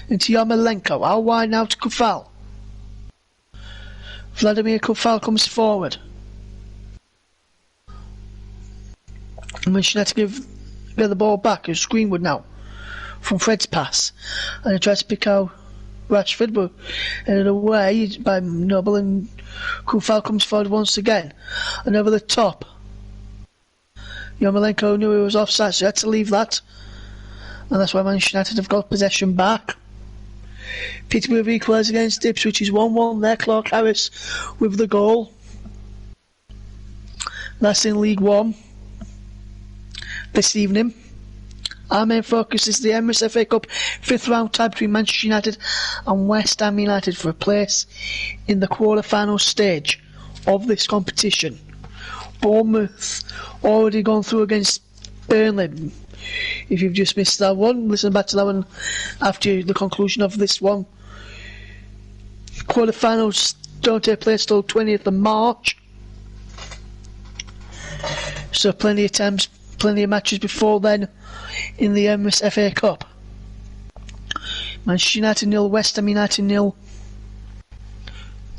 Into Yarmolenko, out wide now to Kufal. Vladimir Kufal comes forward. And Manchester United get the ball back as Greenwood now from Fred's pass. And he tries to pick out Rashford, but headed away by Noble, and Kufal comes forward once again. And over the top, Yarmolenko knew he was offside, so he had to leave that. And that's why Manchester United have got possession back. Peterborough equalised against Ipswich, is 1-1 there. Clark Harris with the goal. That's in League One this evening. Our main focus is the Emirates FA Cup 5th round tie between Manchester United and West Ham United for a place in the quarter-final stage of this competition. Bournemouth already gone through against Burnley. If you've just missed that one, listen back to that one after the conclusion of this one. Quarterfinals don't take place till 20th of March. So plenty of times, plenty of matches before then in the Emirates FA Cup. Manchester United 0, West Ham United 0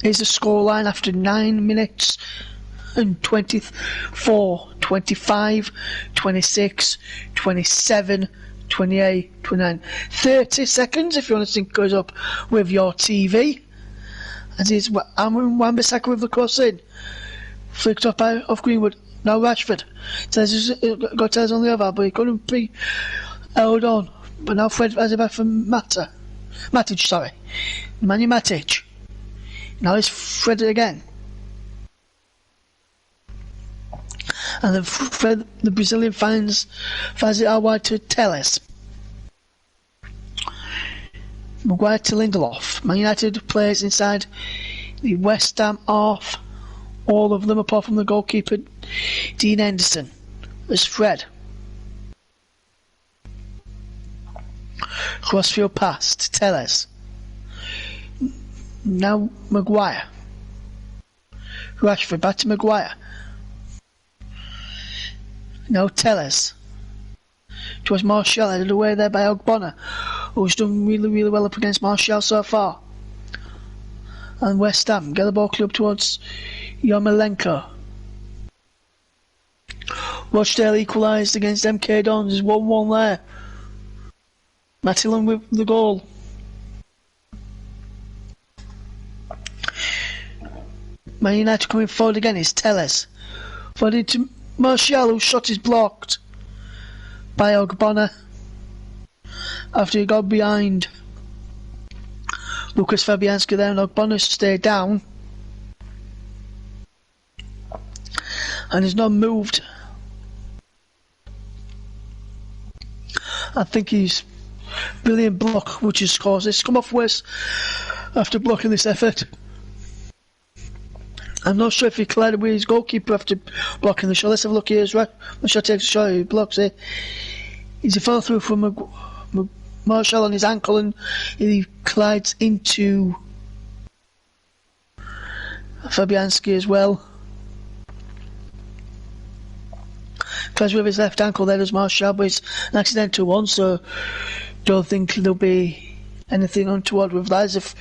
is the scoreline after 9 minutes and 24, 25, 26, 27, 28, 29, 30 seconds if you want to sync goes up with your TV. As it's Wan-Bissaka with the cross in. Flicked up off Greenwood. Now Rashford. Got Tez on the other, but he couldn't be held on But now Fred has it back from Matic, sorry. Manu Matic. Now it's Fred again. And then Fred, the Brazilian, finds it out wide to Telles. Maguire to Lindelof. Man United players inside the West Ham half. All of them apart from the goalkeeper, Dean Henderson. There's Fred. Crossfield pass to Telles. Now Maguire. Rashford back to Maguire. Now Telles. Towards Martial, headed away there by Ogbonna, who's done really, really well up against Martial so far. And West Ham get the ball club towards Yarmolenko. Rochdale equalised against MK Dons. There's 1-1 there. Matilon with the goal. Man United coming forward again is Telles. Forward into Martial, whose shot is blocked by Ogbonna after he got behind Lucas Fabianski there, and Ogbonna stayed down and has not moved. I think he's brilliant block which has caused this. Come off West after blocking this effort. I'm not sure if he collided with his goalkeeper after blocking the shot. Let's have a look here. Right, the shot takes a shot, he blocks it. He's a follow through from Martial on his ankle, and he collides into Fabianski as well. Collides with his left ankle there does Martial, but it's an accidental one, so don't think there'll be anything untoward with that. As if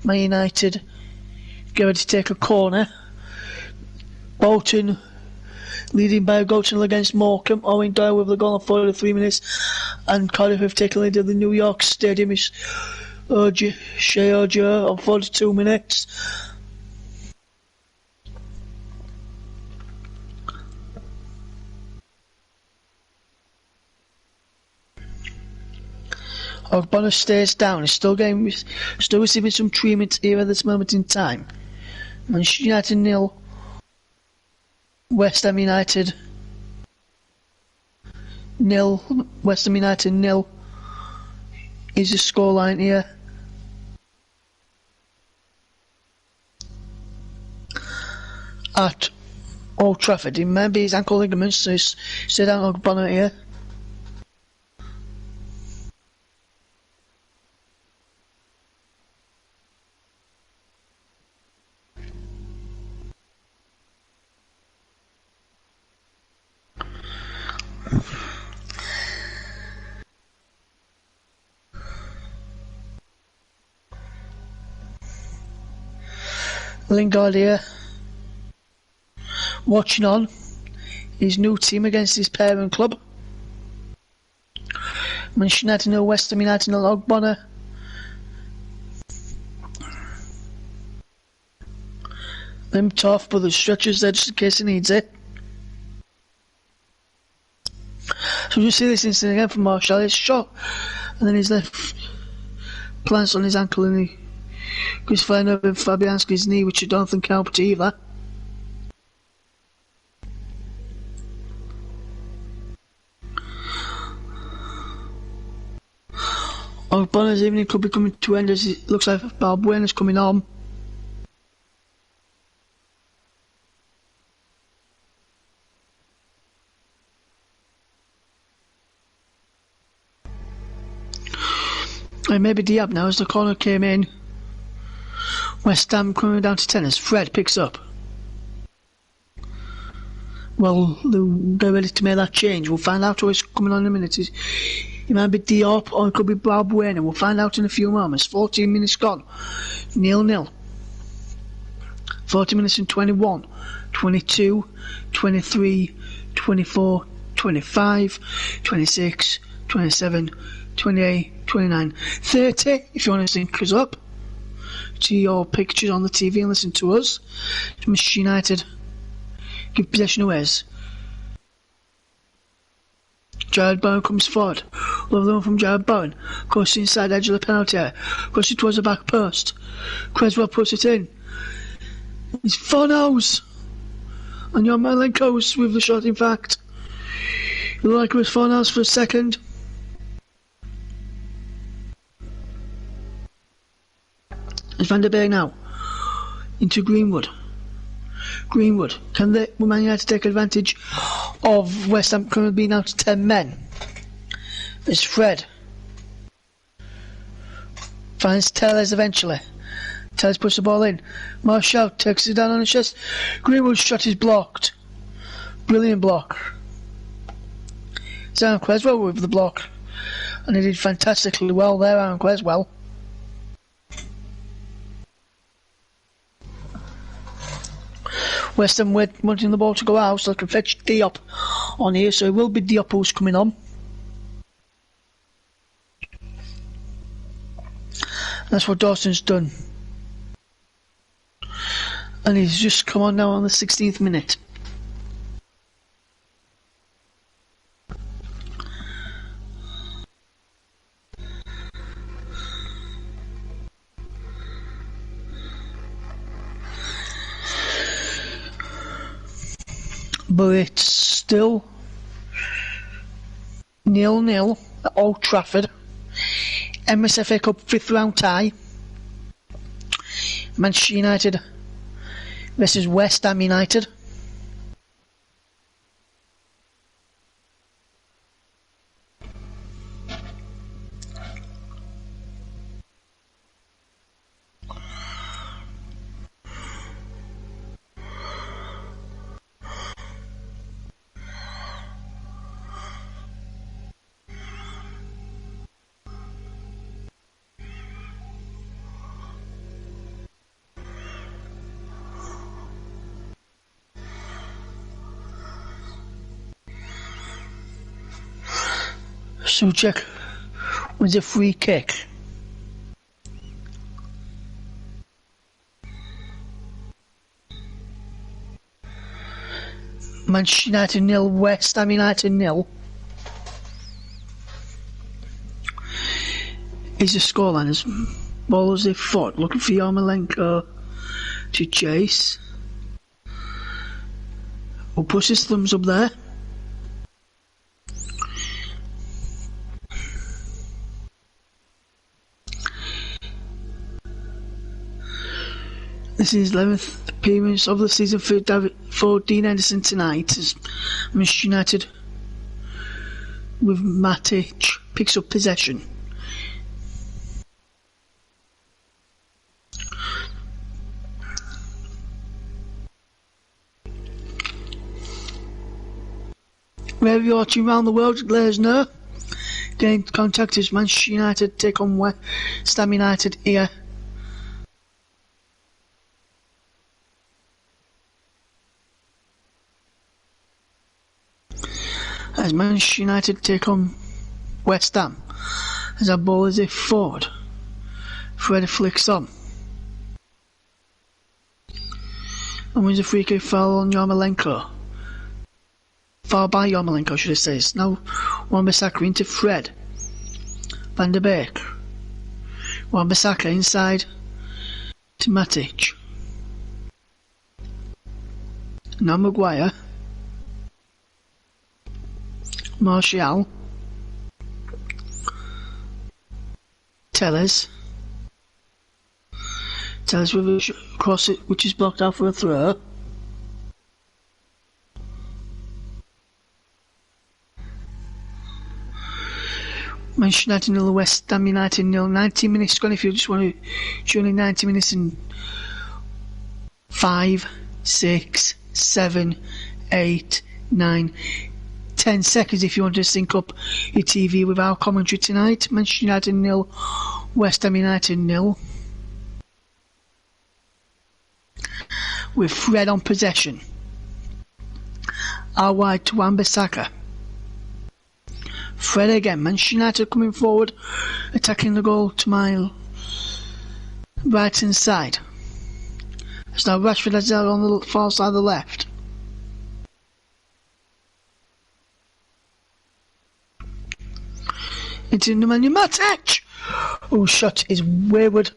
Man United get ready to take a corner. Bolton leading by a goal to nil against Morecambe. Owen Doyle with the goal on 43 minutes, and Cardiff have taken lead at the New York Stadium. Is Shea Ojo on 42 minutes. Ogbonna stays down. He's still receiving some treatment here at this moment in time. Manchester United 0, West Ham United 0. West Ham United 0 is the scoreline here. At Old Trafford. He may be his ankle ligaments, so stay down Ogbonna here. Lingard here, watching on his new team against his parent club. Manchester United 0, West Ham United 0, Ogbonna. Limped off, but the stretcher's there just in case he needs it. So you see this incident again from Martial. He's shot, and then his left plants on his ankle, and he goes flying over Fabianski's knee, which I don't think helped either. Ogbonna's evening could be coming to end as it looks like Balbuena's coming on. And maybe Diab now as the corner came in. West Ham coming down to tennis. Fred picks up. Well, they're ready to make that change. We'll find out who's coming on in a minute. It might be Diop or it could be Balbuena. We'll find out in a few moments. 14 minutes gone. 0-0. 40 minutes and 21. 22. 23. 24. 25. 26. 27. 28. 29. 30. If you want to sync us up to your pictures on the TV and listen to us. Manchester United give possession away Jared Bowen comes forward. Lovely one from Jared Bowen. Goes to the inside edge of the penalty area. Goes it towards the back post. Creswell puts it in. It's Fornals. And Yarmolenko's with the shot, in fact. It looked like it was Fornals for a second. It's Van der Beek now. Into Greenwood. Greenwood. Can the Man United take advantage of West Ham currently being out to 10 men? It's Fred. Finds Tellez eventually. Tellez puts the ball in. Martial takes it down on the chest. Greenwood's shot is blocked. Brilliant block. It's Aaron Creswell with the block. And he did fantastically well there, Aaron Creswell. West Ham wanting the ball to go out so they can fetch Diop on here, so it will be Diop who's coming on. That's what Dawson's done. And he's just come on now on the 16th minute. But it's still 0-0 at Old Trafford. Emirates FA Cup 5th round tie. Manchester United versus West Ham United. Suchek wins a free kick. Manchester United 0, West Ham United 0. Is the scoreline as ball as they fought, looking for Yarmolenko to chase. Who puts his thumbs up there? This is 11th appearance of the season for Dean Henderson tonight as Manchester United with Matic picks up possession. Wherever you're watching around the world, let us know. Get in contact as Manchester United take on West Ham United here. As Manchester United take on West Ham, as our ball is a forward. Fred flicks on. And wins a free kick foul on Yarmolenko. Foul by Yarmolenko, should I say. It's now Wan-Bissaka into Fred. Van der Beek. Wan-Bissaka inside to Matic. Now Maguire. Martial. Tellez. Tellez with a cross it, which is blocked out for a throw. Manchester United 0, West Ham United 0. 90 minutes gone if you just want to join in 90 minutes in 5, 6, 7, 8, 9, 10 seconds if you want to sync up your TV with our commentary tonight. Manchester United 0, West Ham United 0. With Fred on possession. Out wide to Wan-Bissaka. Fred again. Manchester United coming forward, attacking the goal to my right hand side. It's now Rashford has it on the far side of the left. into Nemanja Matic, whose shot is wayward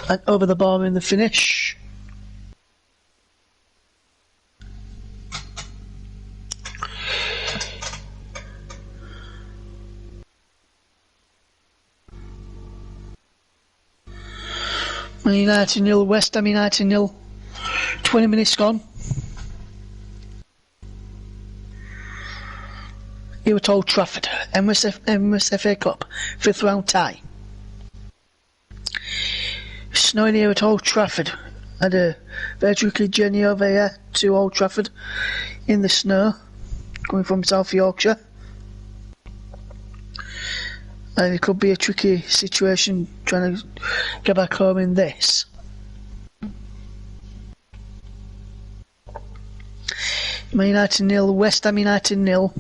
and over the bar in the finish. Man United 0, West Ham United 0. 20 minutes gone. Here at Old Trafford, Emirates FA Cup, 5th round tie. Snowing here at Old Trafford. Had a very tricky journey over here to Old Trafford in the snow, coming from South Yorkshire. And it could be a tricky situation trying to get back home in this. Man United 0, West Ham United 0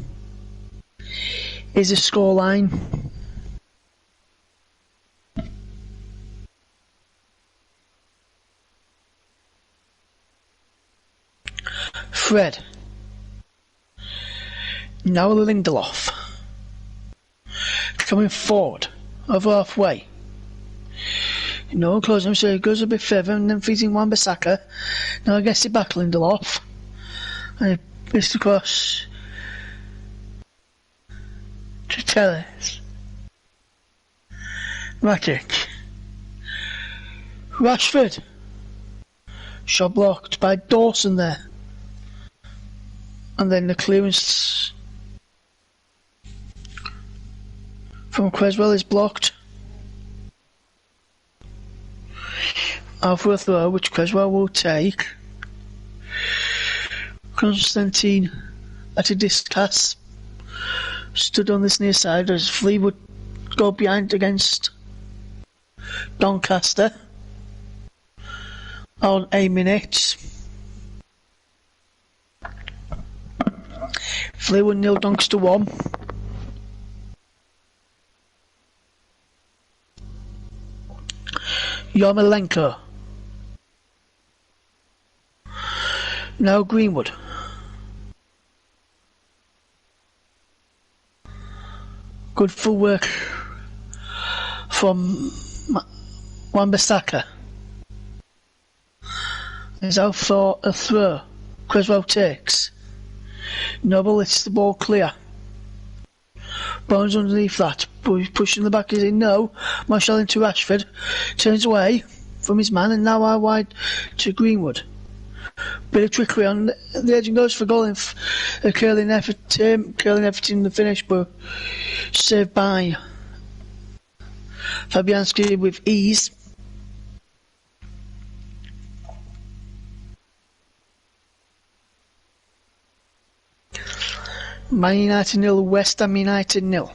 is a scoreline. Fred. Now Lindelof. Coming forward, over halfway. No, closing him, so he goes a bit further and then feeding Wan-Bissaka. Now I guess it back Lindelof. And he missed across to Telles. Matic. Rashford. Shot blocked by Dawson there. And then the clearance from Creswell is blocked. Out for a throw, which Creswell will take. Constantine at a distance stood on this near side as Flea would go behind against Doncaster on a minute. Fleetwood 0, Doncaster 1. Yarmolenko. Now Greenwood. Good full work from Wan-Bissaka. Is out for a throw. Creswell takes. Noble lets the ball clear. Bones underneath that. Pushing the back is in. No. Marshall into Rashford. Turns away from his man and now out wide to Greenwood. Bit of trickery on the edge and goes for goal in a curling effort in the finish, but saved by Fabianski with ease. Man United 0, West Ham United 0.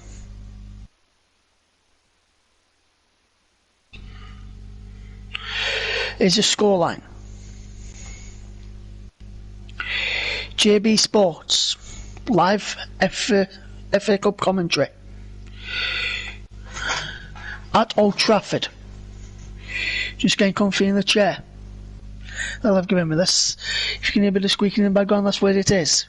Is a scoreline. JB Sports live FA Cup commentary at Old Trafford. Just getting comfy in the chair. I love giving me this. If you can hear a bit of squeaking in the background, that's what it is.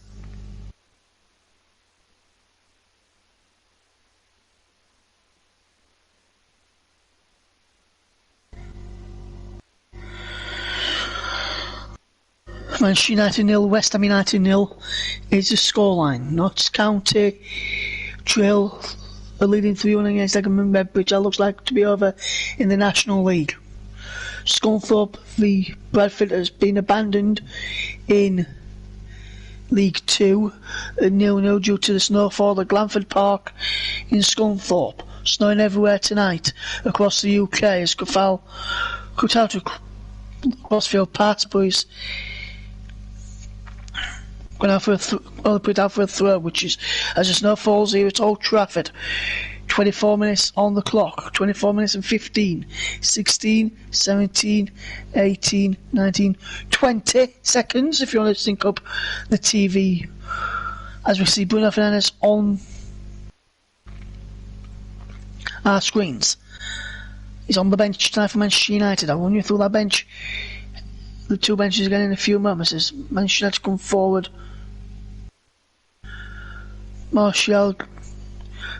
Manchester United 0, West Ham United 0 is the scoreline. Notts County trail are leading 3-1 against Egerton Redbridge. That looks like to be over in the National League. Scunthorpe v Bradford has been abandoned in League 2 at 0-0 due to the snowfall at Glanford Park in Scunthorpe. Snowing everywhere tonight across the UK as Cafal cut out a Crossfield Park boys. Going out for put out for a throw, which is as the snow falls here at Old Trafford. 24 minutes on the clock. 24 minutes and 15, 16, 17, 18, 19, 20 seconds if you want to sync up the TV. As we see Bruno Fernandes on our screens. He's on the bench tonight for Manchester United. I'll run you through that bench. The two benches again in a few moments as Manchester United come forward. Martial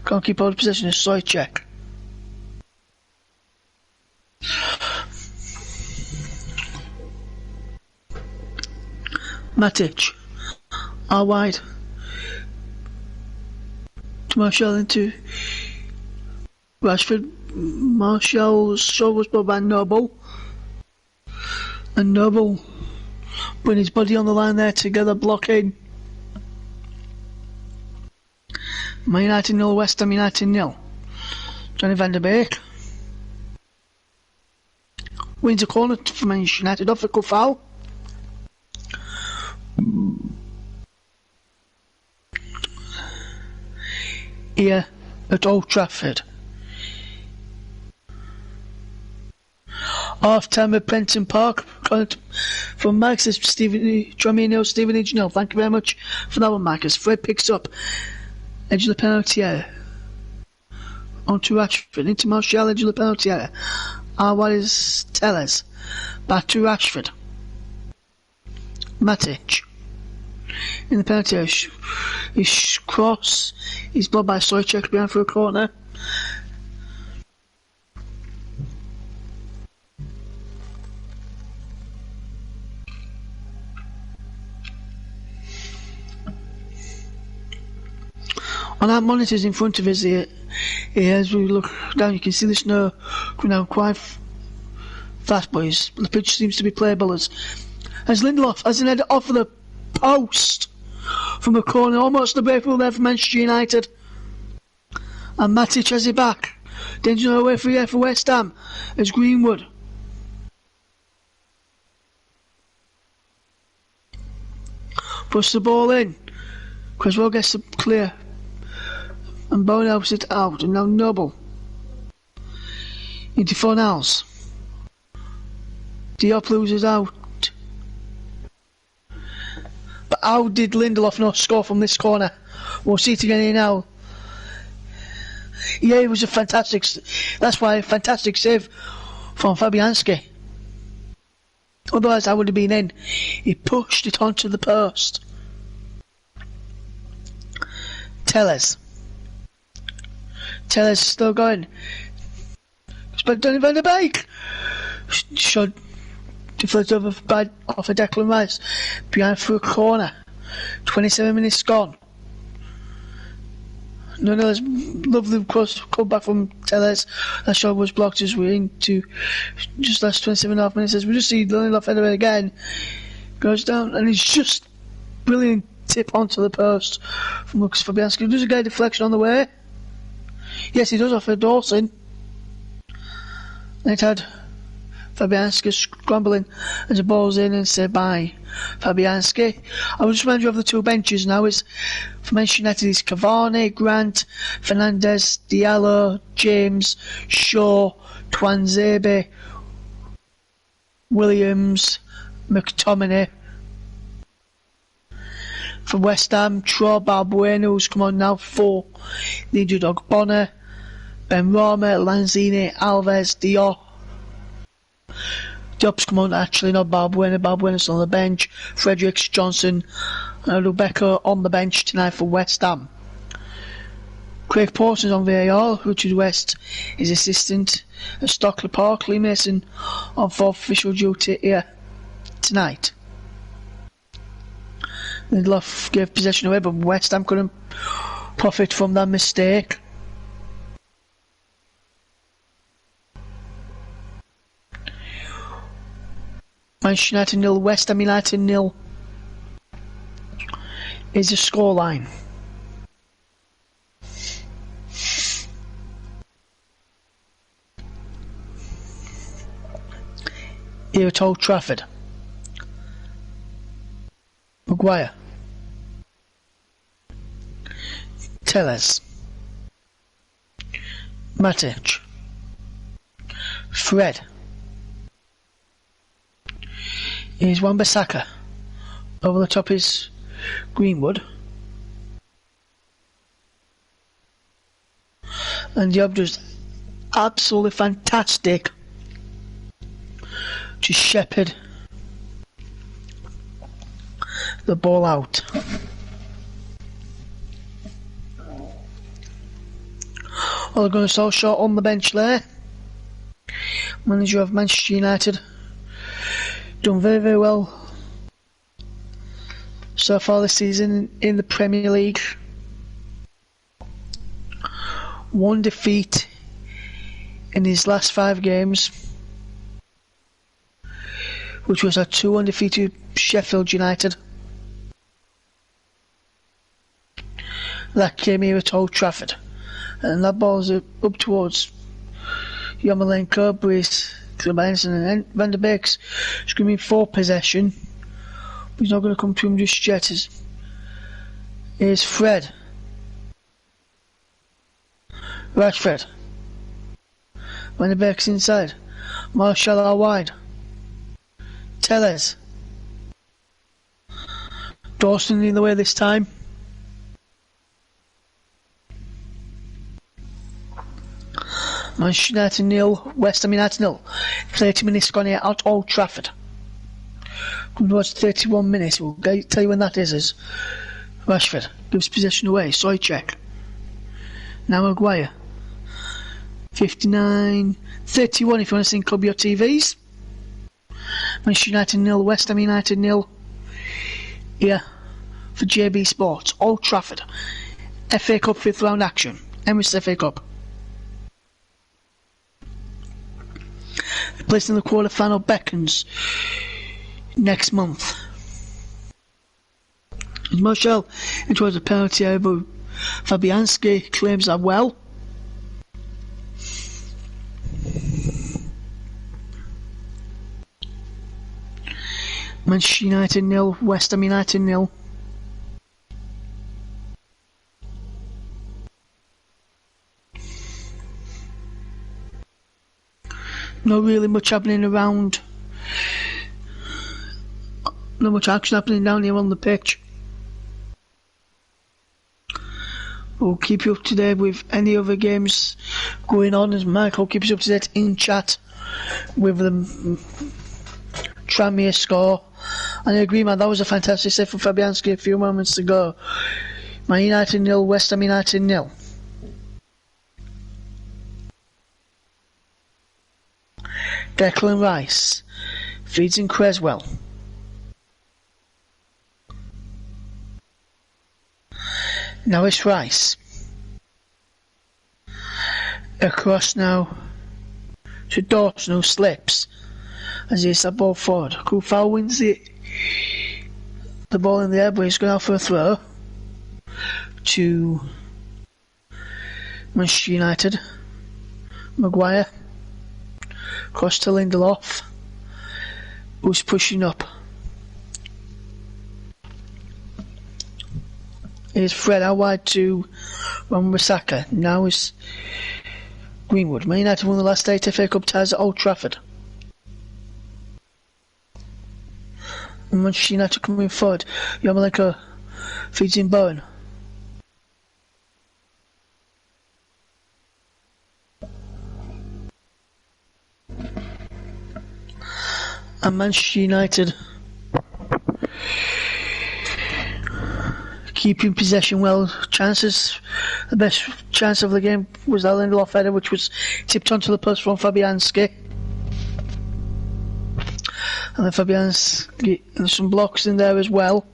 Can't keep hold of possession of Stoichek. Matic. Out wide. To Martial into Rashford. Martial's shot was brought by Noble. And Noble putting his body on the line there together, blocking. Man United 0, West Ham United 0. Johnny van der Beek wins a corner for Manchester United off a good foul. Here at Old Trafford. Half time at Prenton Park. From Marcus Stephen H. Nell. Thank you very much for that one, Marcus. Fred picks up edge of the penalty area. On to Rashford, into Martial, edge of the penalty area. What is Tellez? Back to Rashford. Matic. In the penalty area. His cross. He's blocked by Stoichek behind for a corner. On our monitors in front of us here, as we look down, you can see the snow coming down quite fast, boys. The pitch seems to be playable as Lindelof has an header off of the post from a corner, almost the breakthrough there for Manchester United. And Matic has it back. Danger away for West Ham as Greenwood. Puts the ball in. Creswell gets it clear. And Bowen helps it out, and now Noble into Fornals. Diop loses out. But how did Lindelof not score from this corner? We'll see it again here now. Yeah, it was a fantastic save from Fabianski. Otherwise I would have been in. He pushed it onto the post. Tellez still going. But Donny van der Beek shot deflected off a Declan Rice behind for a corner. 27 minutes gone. There's lovely cross come back from Tellez. That shot was blocked as we're into just last 27.5 minutes. As we just see Lindelof anyway again goes down, and it's just brilliant tip onto the post from Lucas Fabianski. Does a guy deflection on the way? Yes, he does off of Dawson. And it had Fabianski scrambling as the ball's in and say bye. Fabianski. I will just remind you of the two benches now. It's for Manchester United is Cavani, Grant, Fernandes, Diallo, James, Shaw, Twanzebe, Williams, McTominay. For West Ham, Tro Balbuena, who's come on now for the injured dog Bonner, Ben Rama, Lanzini, Alves, Diop. Diop's come on, actually not Balbuena. Balbuena's on the bench. Fredericks, Johnson, and Rebecca on the bench tonight for West Ham. Craig Parsons on VAR, Richard West is assistant at Stockley Park. Lee Mason on fourth official duty here tonight. Lindelof gave possession away, but West Ham couldn't profit from that mistake. Manchester United 0, West Ham United 0 is the scoreline. Here at Old Trafford. Maguire. Tellez. Matic. Fred. Here's Wan-Bissaka. Over the top is Greenwood. And Diop does absolutely fantastic to shepherd the ball out. Ole Gunnar Solskjaer on the bench there. Manager of Manchester United. Done very, very well so far this season in the Premier League. One defeat in his last 5 games, which was a 2 undefeated Sheffield United. That came here at Old Trafford, and that ball's up towards Yarmolenko, Breeze, Benson and Van der Beek's screaming for possession. But he's not going to come to him just yet. Here's Fred. Rashford. Van der Beek's inside. Martial out wide. Tellez. Dawson in the way this time. Manchester United 0, West Ham United 0. 30 minutes gone here at Old Trafford. Come towards 31 minutes. We'll tell you when that is. Rashford gives possession away. Soychek. Now Maguire. 59, 31 if you want to sync up your TVs. Manchester United 0, West Ham United 0. Here for JB Sports. Old Trafford. FA Cup 5th round action. Emirates FA Cup. Placed in the quarter-final beckons next month. Martial enjoys a penalty over Fabianski, claims that well. Manchester United 0, West Ham United 0. Not really much happening around. Not much action happening down here on the pitch. We'll keep you up to date with any other games going on, as Michael keeps you up to date in chat with the Tranmere score. And I agree, man, that was a fantastic save for Fabianski a few moments ago. Man United 0, West Ham United 0. Declan Rice feeds in Creswell. Now it's Rice. Across now to Dawson, who slips as he hits that ball forward. Kufal wins the ball in the air, but he's going out for a throw to Manchester United. Maguire. Cross to Lindelof, who's pushing up. Here's Fred out wide to Wan-Bissaka. Now is Greenwood. Man United won the last 8 FA Cup ties at Old Trafford. And Manchester United coming forward. Yarmolenko feeds in Bowen. And Manchester United keeping possession well. Chances, the best chance of the game was that Lindelof header, which was tipped onto the post from Fabianski. And then Fabianski, and some blocks in there as well.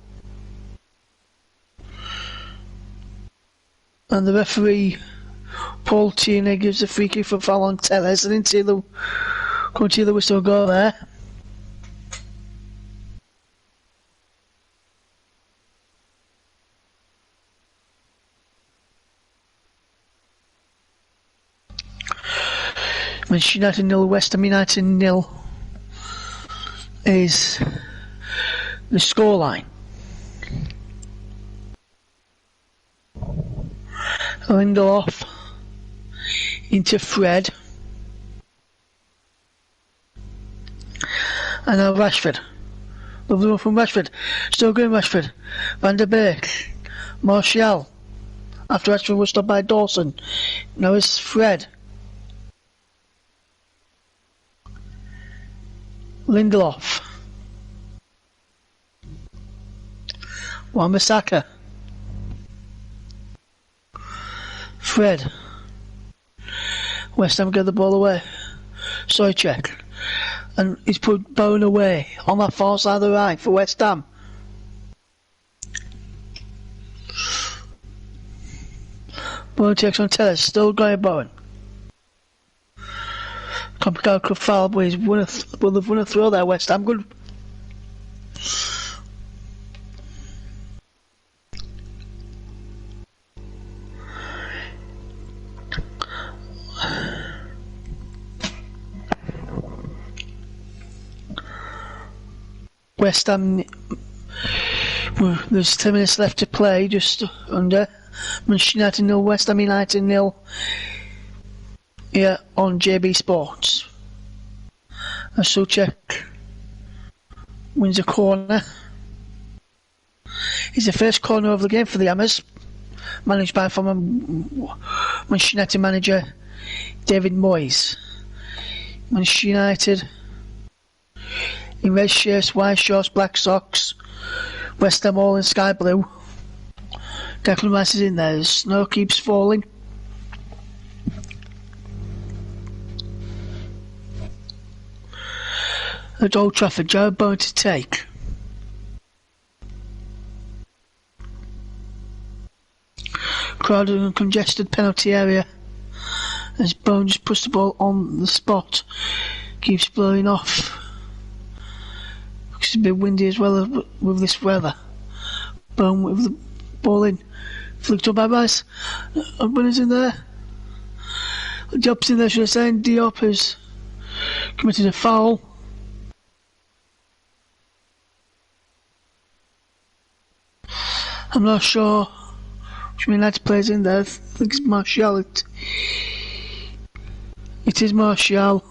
And the referee, Paul Tierney, gives a free kick for foul on Tellez. I didn't see the whistle go there. Manchester United 0, West Ham United 0 is the scoreline. Lindelof into Fred. And now Rashford. Lovely one from Rashford. Still going Rashford. Van der Beek. Martial. After Rashford was stopped by Dawson. Now it's Fred. Lindelof. Wan-Bissaka. Fred. West Ham get the ball away. Sorry, check. And he's put Bowen away on that far side of the right for West Ham. Bowen takes on Tellers, still going Bowen. Complicated foul, but they've won a throw there, West Ham. Good. West Ham, there's 10 minutes left to play, just under. Manchester United 0, West Ham United 0. Here on JB Sports. And Souček wins a corner. It's the first corner of the game for the Hammers, managed by former Manchester United manager David Moyes. Manchester United in red shirts, white shorts, black socks. West Ham all in sky blue. Declan Rice is in there. The snow keeps falling. At Old Trafford, Jared Bowen to take. Crowded and congested penalty area as Bowen just puts the ball on the spot. Keeps blowing off. It's a bit windy as well with this weather. Bowen with the ball in. Flicked up by Rice. Winners in there. Diop's in there, should I say. Diop has committed a foul. I'm not sure which United players in there. I think it's Martial. It is Martial.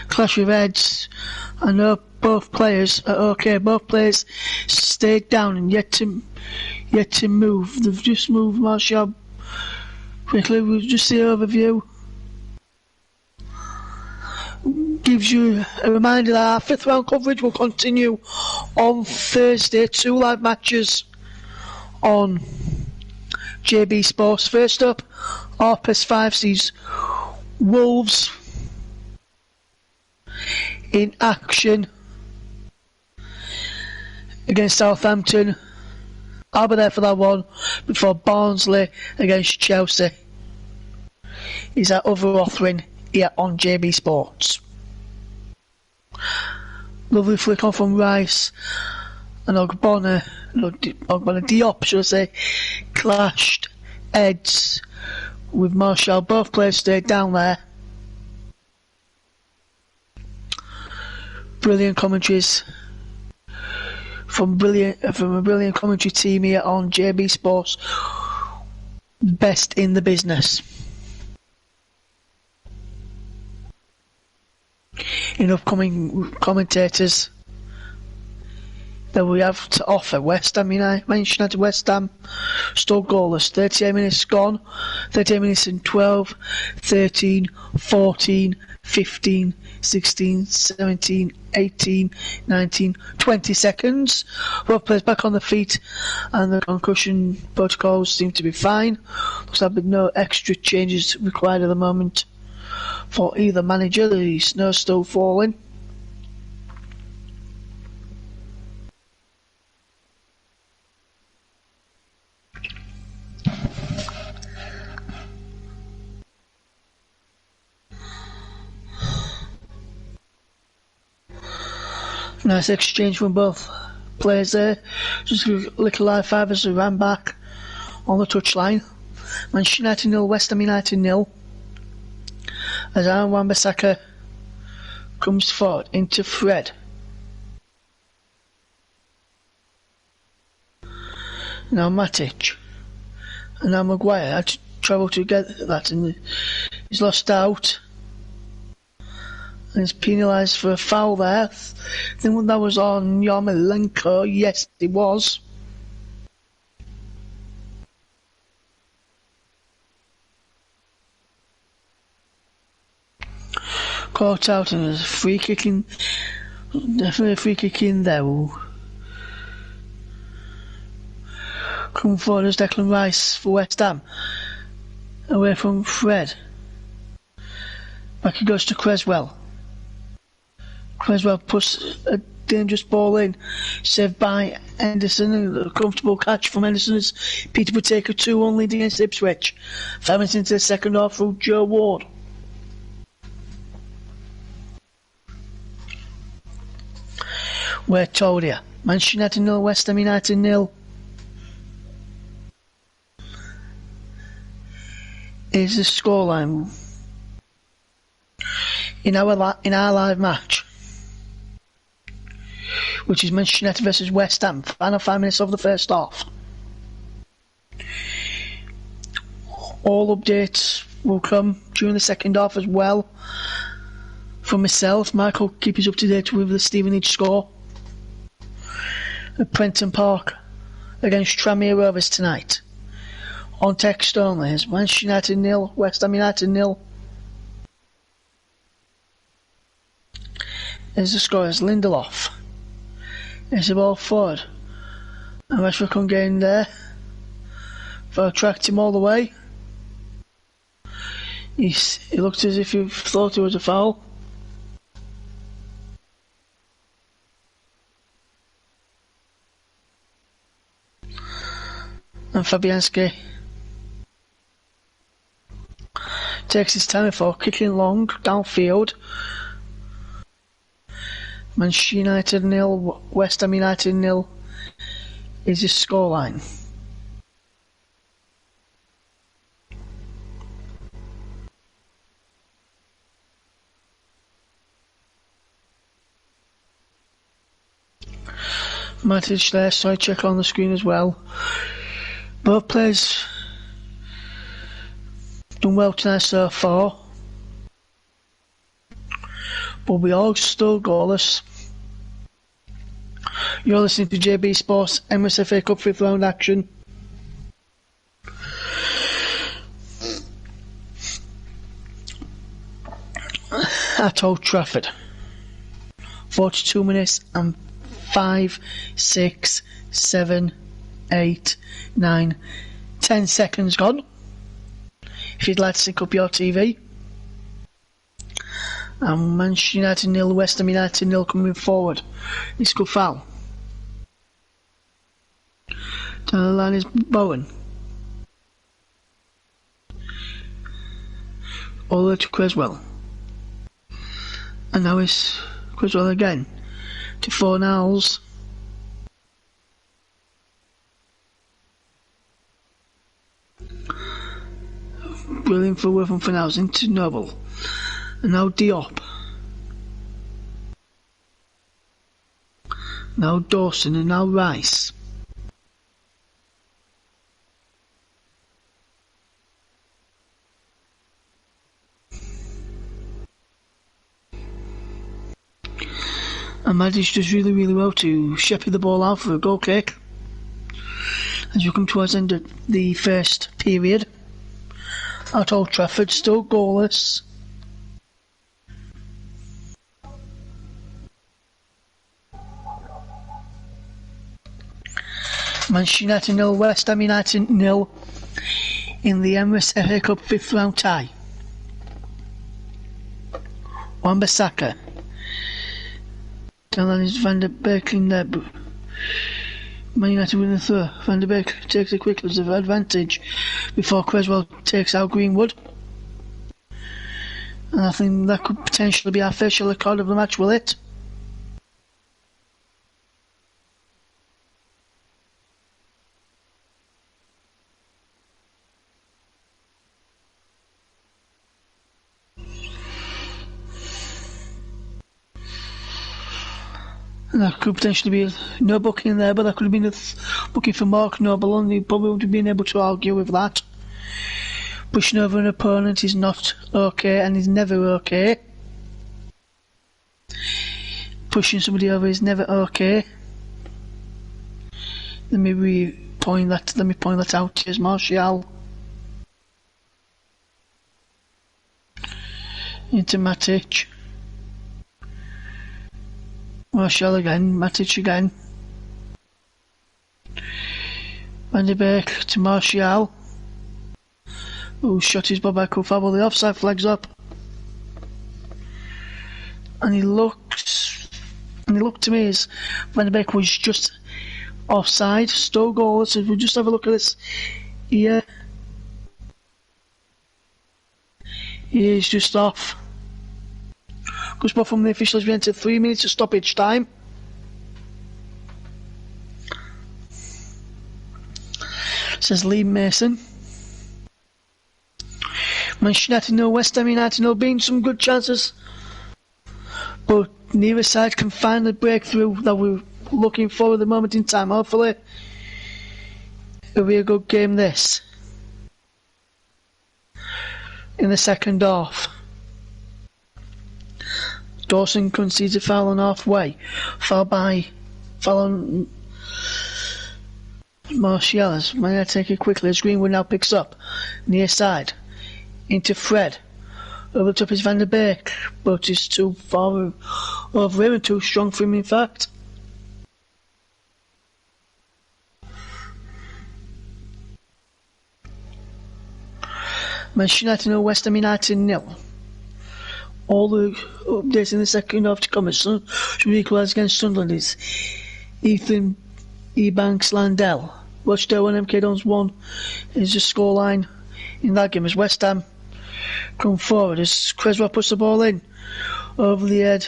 Clash of heads. I know both players are okay. Both players stayed down and yet to move. They've just moved Martial quickly. We'll just see an overview. Gives you a reminder that our 5th round coverage will continue on Thursday. 2 live matches on JB Sports. First up, Orpus 5 sees Wolves in action against Southampton. I'll be there for that one before Barnsley against Chelsea. Is our other offering here on JB Sports. Lovely flick on from Rice and Ogbonna Diop, should I say, clashed heads with Martial. Both players stayed down there. Brilliant commentaries from a brilliant commentary team here on JB Sports. Best in the business. In upcoming commentators that we have to offer, West Ham United, Manchester United, West Ham, still goalless. 38 minutes gone. 38 minutes in 12, 13, 14, 15, 16, 17, 18, 19, 20 seconds. Both players back on the feet and the concussion protocols seem to be fine. Looks like no extra changes required at the moment for either manager. The snow's still falling. Nice exchange from both players there. Just a little high five as they ran back on the touchline. Manchester United 0, West Ham United 0. As Aaron Wan-Bissaka comes forward into Fred. Now Matic. And now Maguire had to travel to get that, and he's lost out. And he's penalised for a foul there. I think that was on Yarmolenko. Yes, it was. Caught out, and there's a free kick in. Definitely a free kick in there. Come forward as Declan Rice for West Ham. away from Fred. Back it goes to Creswell. Creswell puts a dangerous ball in, saved by Henderson. A comfortable catch from Henderson as Peter would take a 2-1 lead against Ipswich. 5 minutes into the second half through Joe Ward. We're told here, Manchester United 0, West Ham United 0. Is the scoreline in our live match, which is Manchester United versus West Ham. Final 5 minutes of the first half. All updates will come during the second half as well. From myself, Michael, keep us up to date with the Stevenage score at Prenton Park against Tranmere Rovers tonight. On text only is Manchester United 0, West Ham United 0. As the score is Lindelof. It's the ball forward. And Rashford can get in there. For tracked him all the way. He looked as if he thought it was a foul. And Fabianski takes his time for kicking long downfield. Manchester United 0, West Ham United 0 is his scoreline. Matic there, side check on the screen as well. Both players done well tonight so far, but we all still goalless. You're listening to JB Sports Emirates FA Cup 5th round action. At Old Trafford. 42 minutes and 5, 6, 7, 8, 9, 10 seconds gone. If you'd like to sync up your TV. And Manchester United 0, West Ham United 0 coming forward. It's good foul. Down the line is Bowen. All the way to Creswell. And now it's Creswell again. To Fornals. Brilliant for from Fornals into Noble. And now Diop. Now Dawson and now Rice. And Matic does really, really well to shepherd the ball out for a goal kick. As we come towards the end of the first period. At Old Trafford, still goalless. Manchester United 0, West Ham United 0 in the Emirates FA Cup 5th round tie. Wan-Bissaka. Down is Van der Beek in there. Man United win the throw. Van der Beek takes a quick advantage before Creswell takes out Greenwood. And I think that could potentially be our official record of the match, will it? And that could potentially be no booking there, but that could have been a booking for Mark Noble, and he probably would have been able to argue with that. Pushing over an opponent is not okay, and is never okay. Pushing somebody over is never okay. Let me point that out. Here's Martial. Into Matic. Martial again, Matic again. Van der Beek to Martial. who shot his ball back up, well, the offside flag's up. And he looked to me as Van der Beek was just offside, still goal. So we'll just have a look at this here. He is just off. Good spot from the officials. We entered 3 minutes of stoppage time. Says Lee Mason. Manchester United 0, West Ham United 0, been some good chances, but neither side can find the breakthrough that we're looking for at the moment in time. Hopefully it'll be a good game this in the second half. Dawson concedes a foul on halfway, foul on Martial. May I take it quickly as Greenwood now picks up near side into Fred. Over the top is Van der Beek, but he's too far over him and too strong for him in fact. Manchester United 0, West Ham United 0. All the updates in the second half to come as should equalise against Sunderland is Ethan Ebanks Landell. Rochdale 1, MK Dons 1 is the scoreline in that game as West Ham come forward as Creswell puts the ball in over the head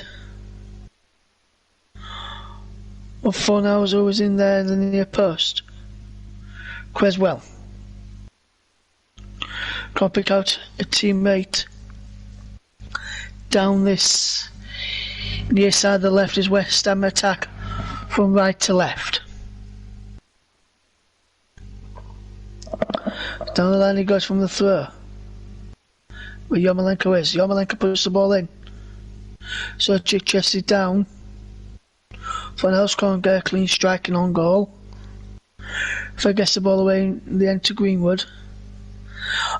of Fornals, who was in there in the near post. Creswell can't pick out a teammate. Down this near side of the left is West Ham attack from right to left. Down the line he goes from the throw where Yarmolenko is. Yarmolenko puts the ball in. So Chick chests it down. Fornals can't get a clean striking on goal. Fred gets the ball away in the end to Greenwood.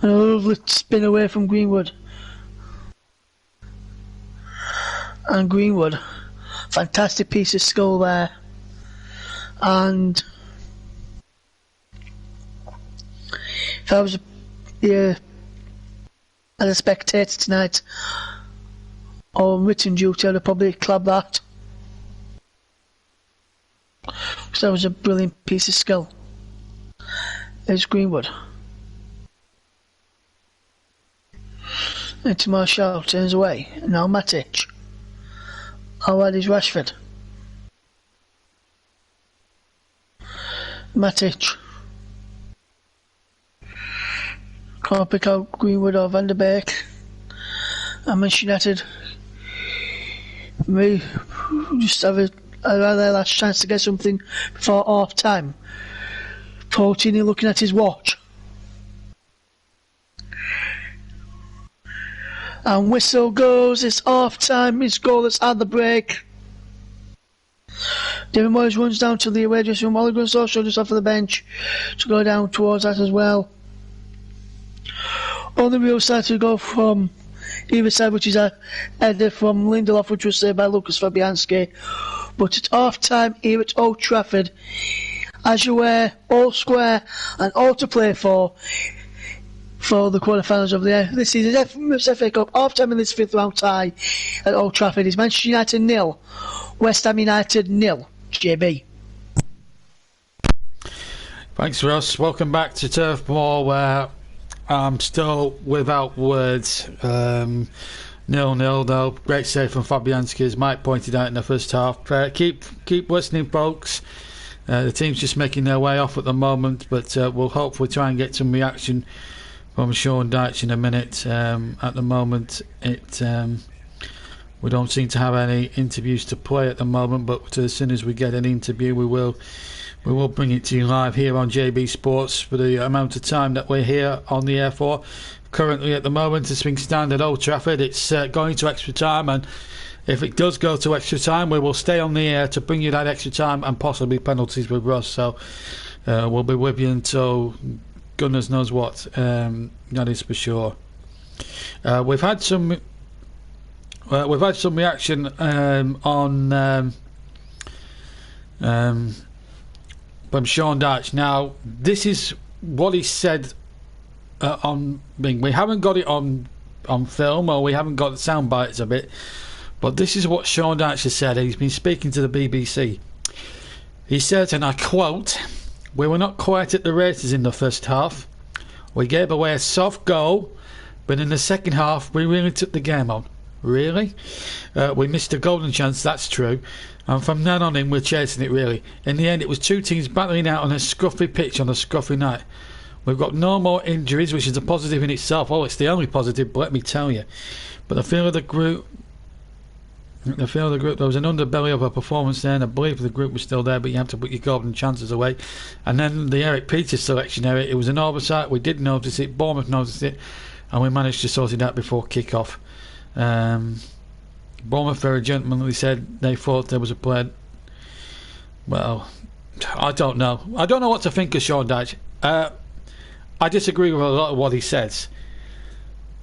And a lovely spin away from Greenwood. And Greenwood, fantastic piece of skill there. And if I was as a spectator tonight on written duty, I'd have probably clubbed that. Because that was a brilliant piece of skill. There's Greenwood. Into Martial, turns away. Now Matic. How wide is Rashford? Matic. Can't pick out Greenwood or Van der Beek. And Manchester United may just have their last chance to get something before half time. Portini looking at his watch. And whistle goes, it's half time, it's goalless at the break. David Moyes runs down to the away dressing room. Ole Gunnar Solskjaer just off of the bench to go down towards that as well. On the real side to go from either side, which is a header from Lindelof, which was saved by Lucas Fabianski. But it's half time here at Old Trafford. As you were, all square and all to play for the quarterfinals of this season's FA Cup. Half time in this fifth round tie at Old Trafford is Manchester United 0, West Ham United 0. JB. Thanks, Ross. Welcome back to Turf Moor, where I'm still without words. 0-0 though. Great save from Fabianski, as Mike pointed out in the first half. Keep listening, folks. The team's just making their way off at the moment, but we'll hopefully try and get some reaction from Sean Dyche in a minute. At the moment, we don't seem to have any interviews to play at the moment, but as soon as we get an interview, we will bring it to you live here on JB Sports for the amount of time that we're here on the air for. Currently, at the moment, as things stand at Old Trafford, it's going to extra time, and if it does go to extra time, we will stay on the air to bring you that extra time and possibly penalties with Ross. So we'll be with you until goodness knows what. That is for sure. We've had some reaction on from Sean Dyche. Now, this is what he said on Bing. We haven't got it on film, or we haven't got the sound bites of it. But this is what Sean Dyche has said. He's been speaking to the BBC. He said, and I quote, "We were not quite at the races in the first half. We gave away a soft goal, but in the second half we really took the game on." Really? We missed a golden chance, that's true. And from then on in, we're chasing it, really. In the end, it was two teams battling out on a scruffy pitch on a scruffy night. We've got no more injuries, which is a positive in itself. Oh, it's the only positive, but let me tell you. But the feel of the group, there was an underbelly of a performance there, and I believe the group was still there, but you have to put your golden chances away. And then the Eric Peters selection area, it was an oversight. We did notice it. Bournemouth noticed it, and we managed to sort it out before kick-off. Bournemouth very gentlemanly said they thought there was a play. Well, I don't know. I don't know what to think of Sean Dyche. I disagree with a lot of what he says.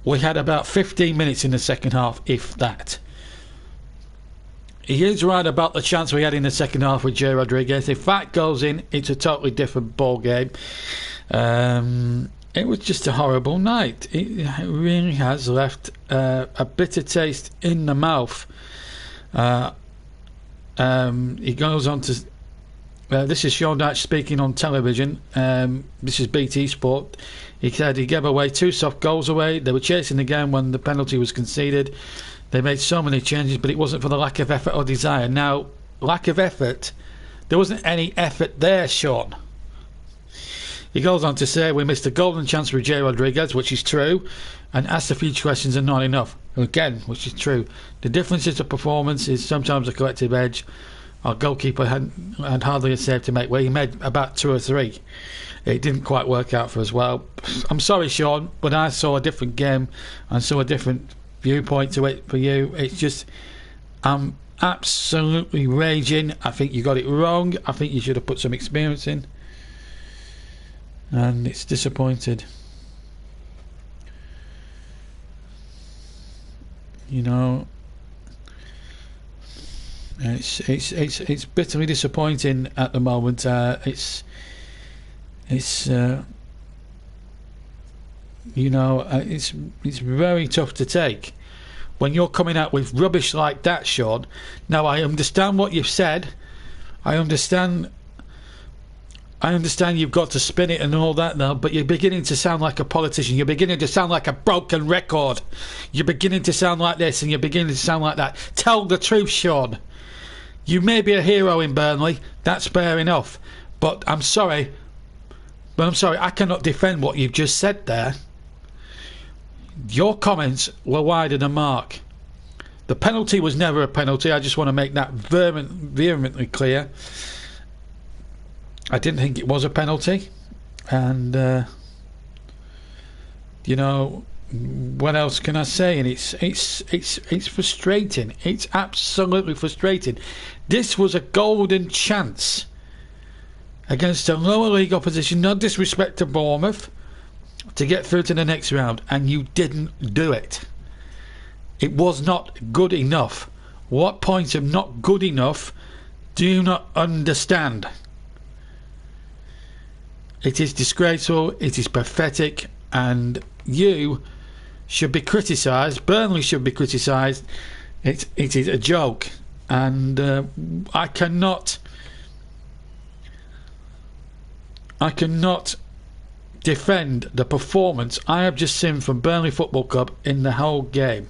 We had about 15 minutes in the second half, if that. He is right about the chance we had in the second half with Jay Rodriguez. If that goes in, it's a totally different ball game. It was just a horrible night. It really has left a bitter taste in the mouth. He goes on to... this is Sean Dyche speaking on television. This is BT Sport. He said he gave away 2 soft goals away. They were chasing the game when the penalty was conceded. They made so many changes, but it wasn't for the lack of effort or desire. Now, lack of effort, there wasn't any effort there, Sean. He goes on to say we missed a golden chance with Jay Rodriguez, which is true, and asked a few questions and not enough. Again, which is true. The differences of performance is sometimes a collective edge. Our goalkeeper had hardly a save to make. Well, he made about 2 or 3. It didn't quite work out for us well. I'm sorry, Sean, but I saw a different game and saw a different viewpoint to it for you. It's just, I'm absolutely raging. I think you got it wrong. I think you should have put some experience in. And it's disappointed. You know, it's bitterly disappointing at the moment. It's you know, it's very tough to take when you're coming out with rubbish like that, Sean. Now, I understand what you've said. I understand you've got to spin it and all that now, but you're beginning to sound like a politician. You're beginning to sound like a broken record. You're beginning to sound like this and you're beginning to sound like that. Tell the truth, Sean. You may be a hero in Burnley. That's fair enough. But I'm sorry. I cannot defend what you've just said there. Your comments were wide of the mark. The penalty was never a penalty. I just want to make that vehemently clear. I didn't think it was a penalty, and you know, what else can I say? And it's frustrating. It's absolutely frustrating. This was a golden chance against a lower league opposition. No disrespect to Bournemouth, to get through to the next round, and you didn't do it. It was not good enough. What point of not good enough do you not understand? It is disgraceful, it is pathetic, and you should be criticised. Burnley should be criticised. It is a joke, and I cannot defend the performance I have just seen from Burnley Football Club in the whole game.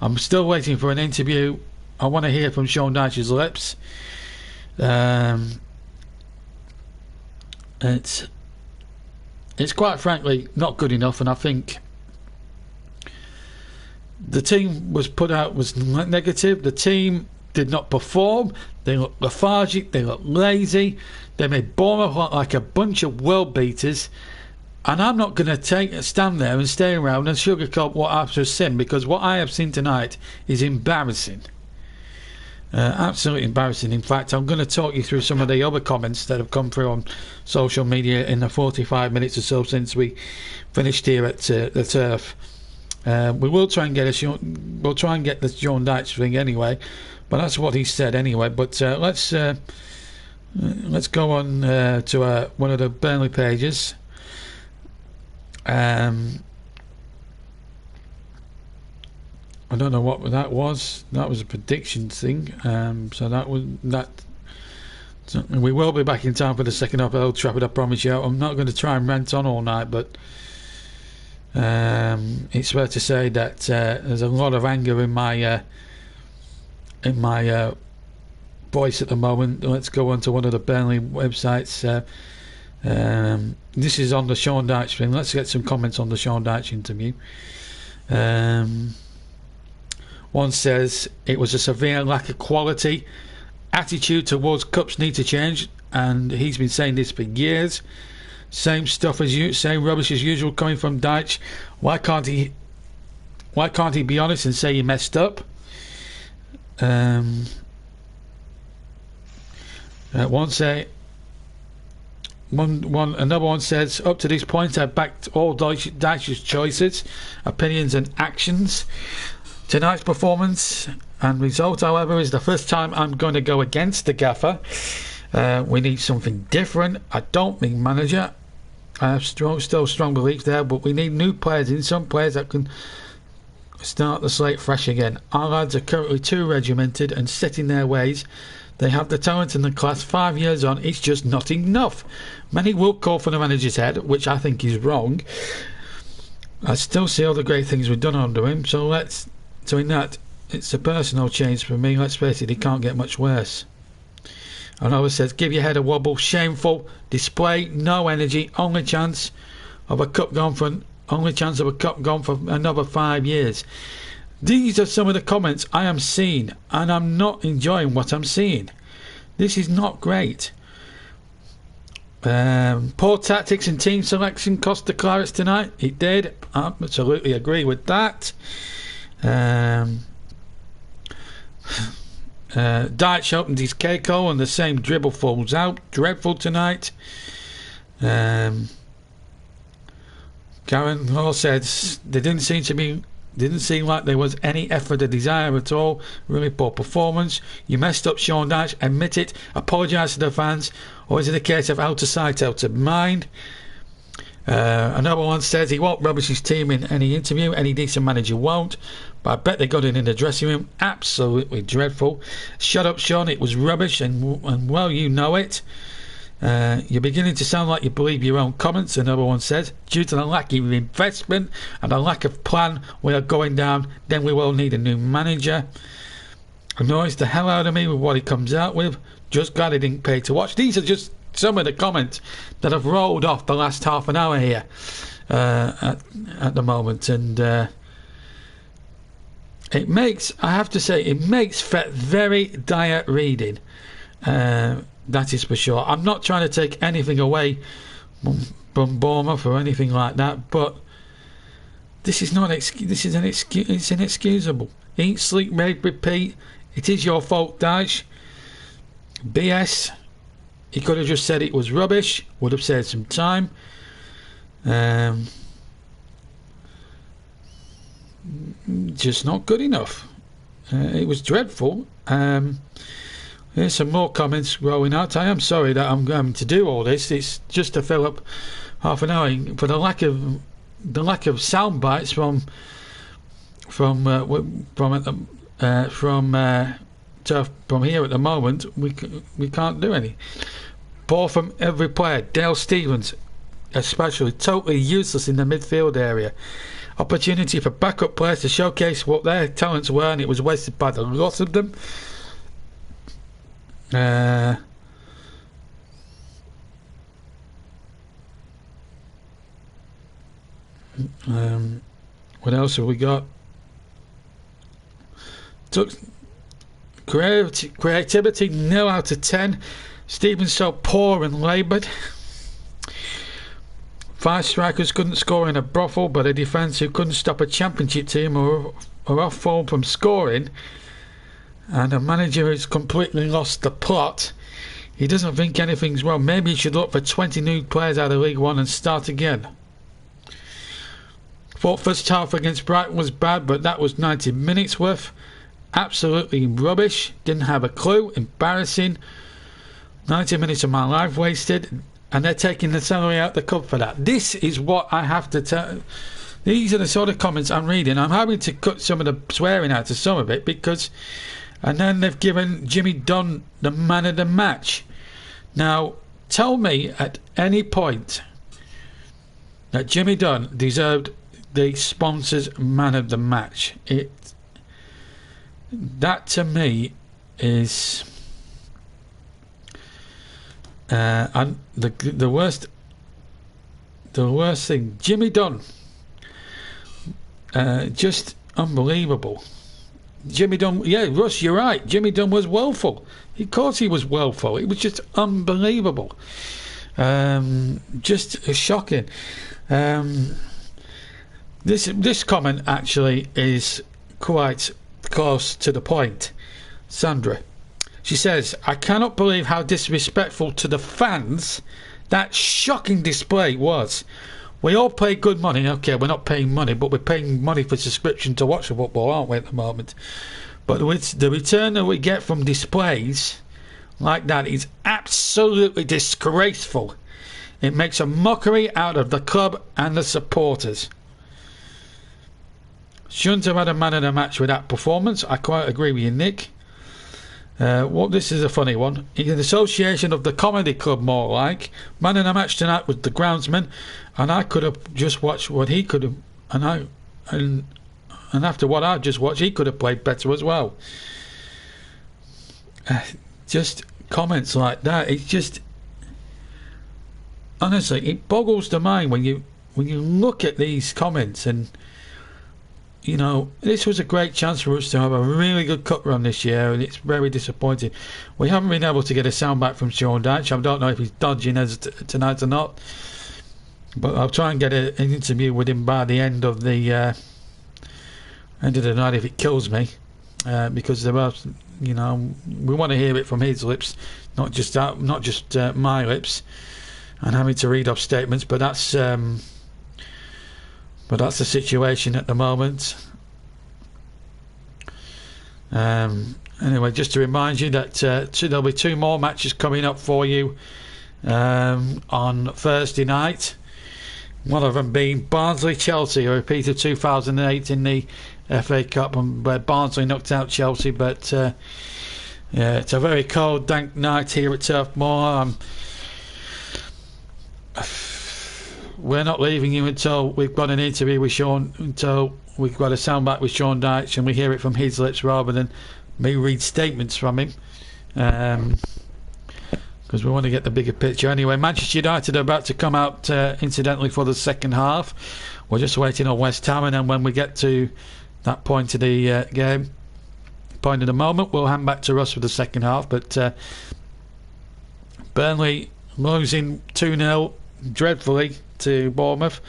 I'm still waiting for an interview. I want to hear from Sean Dyche's lips. It's quite frankly not good enough, and I think the team was put out was negative. The team did not perform. They looked lethargic, they looked lazy, they made Bournemouth look like a bunch of world beaters, and I'm not going to stand there and stay around and sugarcoat what I've just seen, because what I have seen tonight is embarrassing. Absolutely embarrassing. In fact, I'm going to talk you through some of the other comments that have come through on social media in the 45 minutes or so since we finished here at the Turf. We will try and get the Sean Dyche thing anyway, but that's what he said anyway. But let's go on to one of the Burnley pages. I don't know what that was. That was a prediction thing. So that was that. So we will be back in time for the second half of Old Trafford, I promise you. I'm not going to try and rant on all night, but it's fair to say that there's a lot of anger in my voice at the moment. Let's go on to one of the Burnley websites. This is on the Sean Dyche thing. Let's get some comments on the Sean Dyche interview. One says it was a severe lack of quality. Attitude towards cups need to change, and he's been saying this for years. Same stuff as you, same rubbish as usual coming from Dyche. Why can't he be honest and say he messed up? Another one says, up to this point I've backed all Dyche's choices, opinions and actions. Tonight's performance and result, however, is the first time I'm going to go against the gaffer. We need something different. I don't mean manager. I have still strong beliefs there, but we need new players in, some players that can start the slate fresh again. Our lads are currently too regimented and set in their ways. They have the talent and the class. 5 years on, it's just not enough. Many will call for the manager's head, which I think is wrong. I still see all the great things we've done under him, so in that, it's a personal change for me. Let's face it, it can't get much worse. Another says, give your head a wobble. Shameful display, no energy. Only chance of a cup gone for another 5 years. These are some of the comments I am seeing, and I'm not enjoying what I'm seeing. This is not great. Poor tactics and team selection cost the Clarets tonight. It did. I absolutely agree with that. Dyche opened his cake hole and the same dribble falls out. Dreadful tonight. Karen Hall said they didn't seem like there was any effort or desire at all. Really poor performance. You messed up, Sean Dyche. Admit it. Apologise to the fans. Or is it a case of out of sight, out of mind? Another one says he won't rubbish his team in any interview. Any decent manager won't. But I bet they got it in the dressing room. Absolutely dreadful. Shut up, Sean. It was rubbish, and well, you know it. You're beginning to sound like you believe your own comments, another one says. Due to the lack of investment and a lack of plan, we are going down. Then we will need a new manager. Annoys the hell out of me with what he comes out with. Just glad he didn't pay to watch. These are just some of the comments that have rolled off the last half an hour here at the moment, and it makes, I have to say, it makes for very dire reading. That is for sure. I'm not trying to take anything away from Bournemouth or anything like that, but this is not it's inexcusable. Eat, sleep, rave, repeat. It is your fault, Dyche. BS. He could have just said it was rubbish. Would have saved some time. Just not good enough. It was dreadful. Here's some more comments rolling out. I am sorry that I'm going to do all this. It's just to fill up half an hour. For the lack of sound bites from here at the moment, we can't do any. Poor from every player. Dale Stevens, especially, totally useless in the midfield area. Opportunity for backup players to showcase what their talents were, and it was wasted by the lot of them. What else have we got? Creativity 0 out of 10. Stevens so poor and laboured. 5 strikers couldn't score in a brothel, but a defence who couldn't stop a championship team or off form from scoring, and a manager who's completely lost the plot. He doesn't think anything's wrong. Maybe he should look for 20 new players out of League One and start again. Thought first half against Brighton was bad, but that was 90 minutes worth. Absolutely rubbish. Didn't have a clue. Embarrassing. 90 minutes of my life wasted. and they're taking the salary out the club for that. This is what I have to tell. These are the sort of comments I'm reading. I'm having to cut some of the swearing out of some of it because, and then they've given Jimmy Dunn the man of the match. Now, tell me at any point that Jimmy Dunn deserved the sponsors man of the match. That to me is and the worst thing. Jimmy Dunn, just unbelievable. Jimmy Dunn, yeah, Russ, you're right. Jimmy Dunn was woeful. Of course he was woeful. It was just unbelievable. Just shocking. This comment actually is quite close to the point. Sandra, she says, I cannot believe how disrespectful to the fans that shocking display was. We all pay good money. Okay, we're not paying money, but we're paying money for subscription to watch the football, aren't we, at the moment? But with the return that we get from displays like that is absolutely disgraceful. It makes a mockery out of the club and the supporters. Shouldn't have had a man of the match with that performance. I quite agree with you, Nick. This is a funny one. In association of the comedy club, more like. Man of the match tonight was the groundsman, and I could have just watched what he could have, and after what I've just watched, he could have played better as well. Just comments like that. It's just, honestly, it boggles the mind when you look at these comments. And you know, this was a great chance for us to have a really good cup run this year, and it's very disappointing. We haven't been able to get a soundbite from Sean Dyche. I don't know if he's dodging us tonight or not, but I'll try and get an interview with him by the end of the night if it kills me, because there are, you know, we want to hear it from his lips, not just my lips, and having to read off statements. But that's the situation at the moment. Anyway, just to remind you that there'll be 2 more matches coming up for you on Thursday night. One of them being Barnsley-Chelsea, a repeat of 2008 in the FA Cup, and where Barnsley knocked out Chelsea. But yeah, it's a very cold, dank night here at Turf Moor. We're not leaving you until we've got an interview with Sean, until we've got a soundbite with Sean Dyche and we hear it from his lips rather than me read statements from him, because we want to get the bigger picture. Anyway, Manchester United are about to come out incidentally for the second half. We're just waiting on West Ham, and then when we get to that point of the point of the moment, we'll hand back to Russ for the second half. But Burnley losing 2-0 dreadfully to Bournemouth.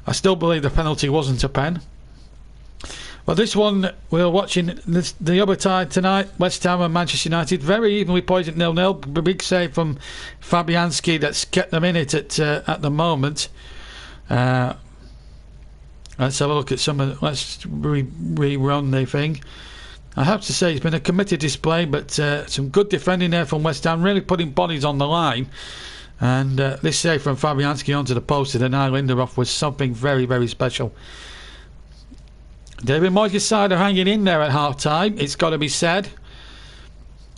I still believe the penalty wasn't a pen. Well, this one we're watching, the other tie tonight, West Ham and Manchester United, very evenly poised at 0-0. A big save from Fabianski that's kept them in it at the moment. Let's have a look at let's rerun the thing. I have to say it's been a committed display, but some good defending there from West Ham, really putting bodies on the line. And this save from Fabianski onto the post of the Lindelof was something very, very special. David Moyes' side are hanging in there at half-time, it's got to be said.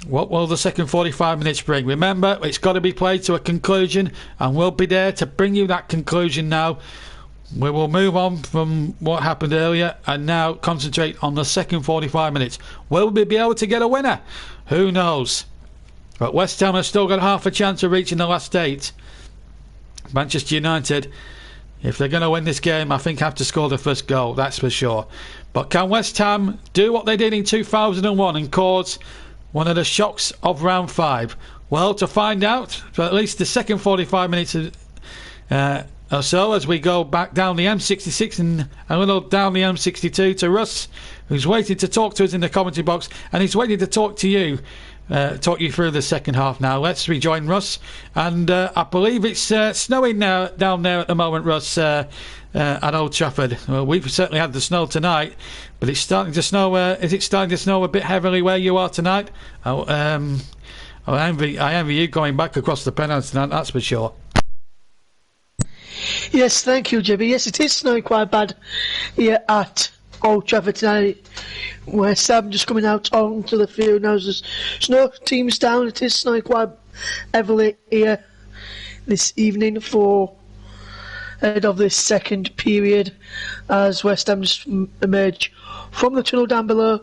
What will the second 45 minutes bring? Remember, it's got to be played to a conclusion, and we'll be there to bring you that conclusion now. We will move on from what happened earlier and now concentrate on the second 45 minutes. Will we be able to get a winner? Who knows? But West Ham have still got half a chance of reaching the last 8. Manchester United, if they're going to win this game, I think have to score the first goal, that's for sure. But can West Ham do what they did in 2001 and cause one of the shocks of round 5? Well, to find out, for at least the second 45 minutes or so, as we go back down the M66 and a little down the M62 to Russ, who's waiting to talk to us in the commentary box, and he's waiting to talk to you. Talk you through the second half now. Let's rejoin Russ, and I believe it's snowing now down there at the moment, Russ, at Old Trafford. Well, we've certainly had the snow tonight, but it's starting to snow. Is it starting to snow a bit heavily where you are tonight? I envy you going back across the Pennines tonight, that's for sure. Yes, thank you, Jimmy. Yes, it is snowing quite bad here at Old Trafford tonight. West Ham just coming out onto the field now. There's snow teams down. It is snowing quite heavily here this evening for ahead of this second period as West Ham just emerge from the tunnel down below,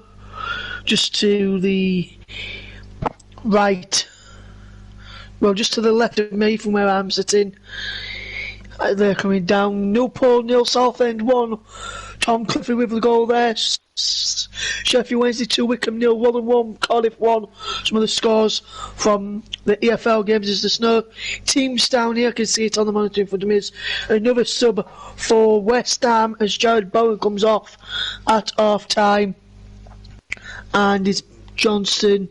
just to the right, well, just to the left of me from where I'm sitting. They're coming down. Newport 0, Southend 1. Tom Clifford with the goal there. Sheffield Wednesday 2, Wickham 0, Rotherham 1, Cardiff 1. Some of the scores from the EFL games as the snow teams down here. I can see it on the monitor in front of me. It's another sub for West Ham as Jared Bowen comes off at half time. And it's Johnson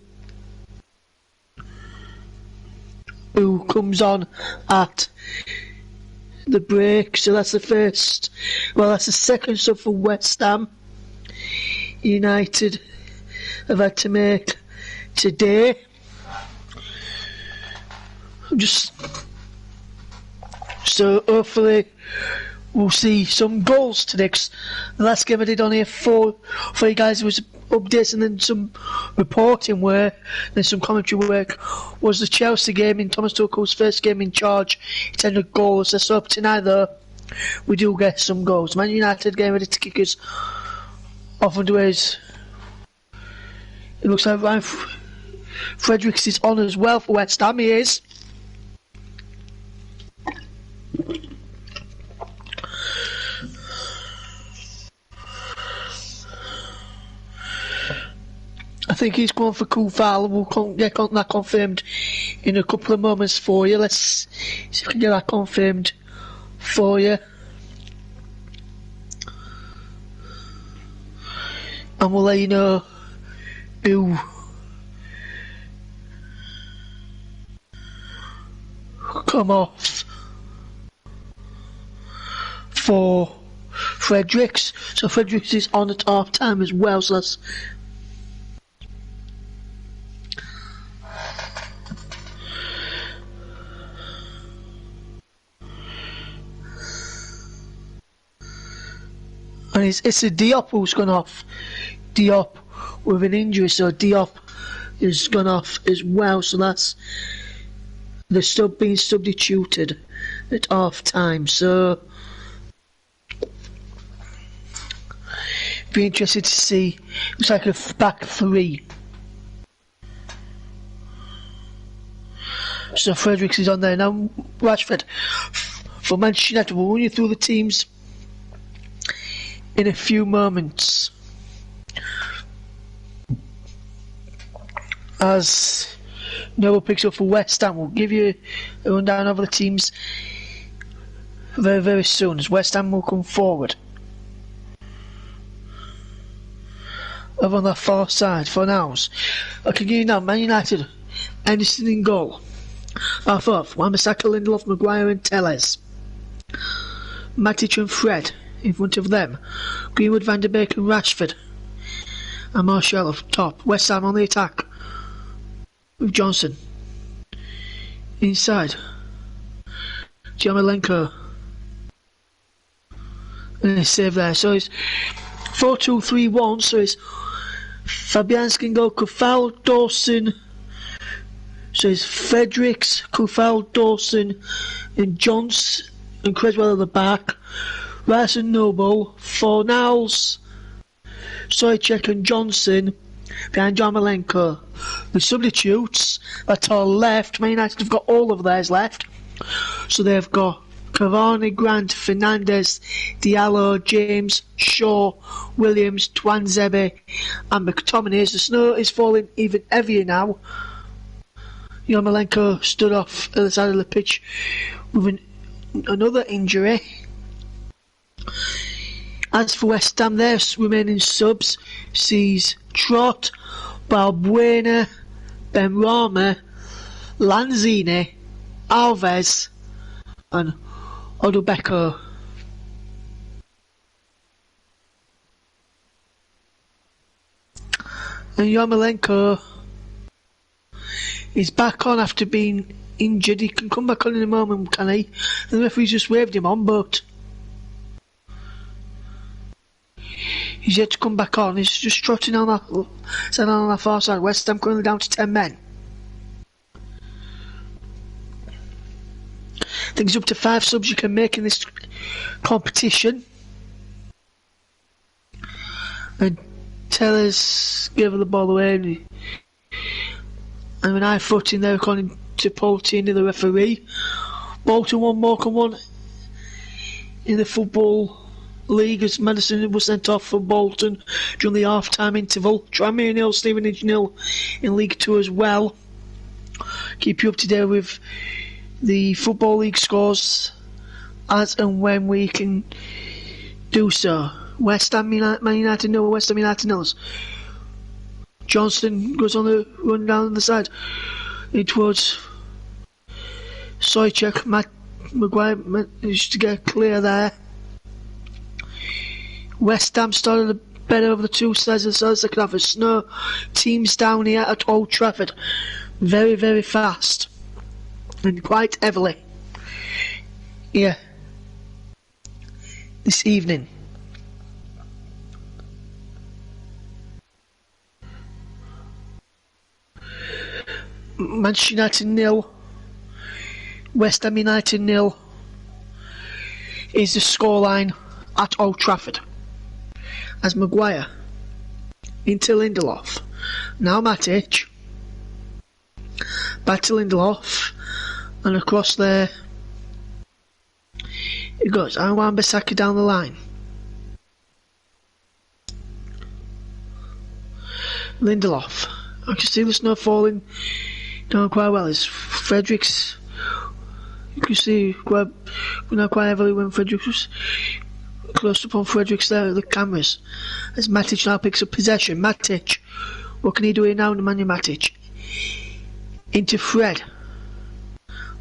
who comes on at the break. So that's the first, well, that's the second sub for West Ham United have had to make today. Just so hopefully we'll see some goals today. 'Cause the last game I did on here for you guys was updates and then some reporting work, then some commentary work, was the Chelsea game in Thomas Tuchel's first game in charge. It ended goals. Let's hope tonight though we do get some goals. Man United getting ready to kick us off and ways. It looks like Ryan Fredericks is on as well for West Ham. He is. I think he's going for Koufal. We'll get that confirmed in a couple of moments for you. Let's see if we can get that confirmed for you. And we'll let you know who come off for Fredericks. So Fredericks is on at half time as well, so that's and it's a Diop who's gone off. Diop with an injury, so Diop has gone off as well, so that's the sub being substituted at half time. So be interested to see. Looks like a back three. So Fredericks is on there now. Rashford for Manchester United. We'll run you through the teams in a few moments as Noble picks up for West Ham. We'll give you a rundown of the teams very, very soon as West Ham will come forward. Over on that far side for nows. I can give you now Man United, Anderson in goal. Half off, Wan-Bissaka, Lindelof, Maguire and Telles. Matic and Fred in front of them. Greenwood, Van der Beek and Rashford. And Martial up top. West Ham on the attack with Johnson. Inside. Yarmolenko. And a save there. So it's 4-2-3-1. So it's Fabianski in goal, Koufal, Dawson. So it's Fredericks, Koufal, Dawson and Johnson and Creswell at the back. Rice and Noble, Fornals, Soychek and Johnson behind Yarmolenko. The substitutes at our left, Man United have got all of theirs left. So they've got Cavani, Grant, Fernandes, Diallo, James, Shaw, Williams, Twanzebe and McTominay. The snow is falling even heavier now. Yarmolenko stood off at the side of the pitch with another injury. As for West Ham, their remaining subs sees Trott, Balbuena, Benrahma, Lanzini, Alves and Odubeko. And Yarmolenko is back on after being injured. He can come back on in a moment, can he? And the referee just waved him on, but he's yet to come back on. He's just trotting on that far side. West Ham currently down to 10 men. I think it's up to 5 subs you can make in this competition. And Tellers gave the ball away. And an high foot in there according to Paul Tierney, the referee. Bolton 1, Morecambe 1 in the Football League as Madison was sent off for Bolton during the half-time interval. Tranmere 0, Stevenage 0 in League 2 as well. Keep you up to date with the Football League scores as and when we can do so. West Ham Man United 0, West Ham United 0. Johnston goes on the run down the side in towards Soychuk. Maguire managed to get clear there. West Ham started better over the two sides of the second half. Snow teams down here at Old Trafford very, very fast and quite heavily here this evening. Manchester United 0, West Ham United 0 is the scoreline at Old Trafford. As Maguire into Lindelof, now Matic, back to Lindelof, and across there it goes. Wan-Bissaka down the line. Lindelof. I can see the snow falling down quite well. It's Fredericks. You can see quite heavily when Fredericks was close upon Fredericks there at the cameras. As Matic now picks up possession. Matic. What can he do here now, Nemanja Matic? Into Fred.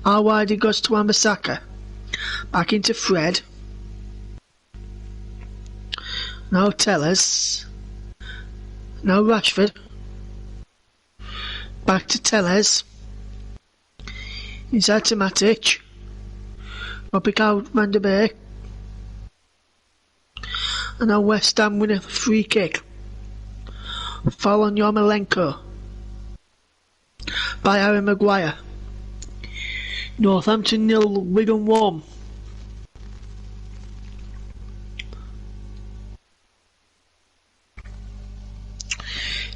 How wide he goes to Wan-Bissaka. Back into Fred. Now Tellers. Now Rashford. Back to Tellers. Inside to Matic. I'll pick out Van der Beek. And now West Ham win a free kick. Foul on Yarmolenko by Harry Maguire. Northampton 0, Wigan 1.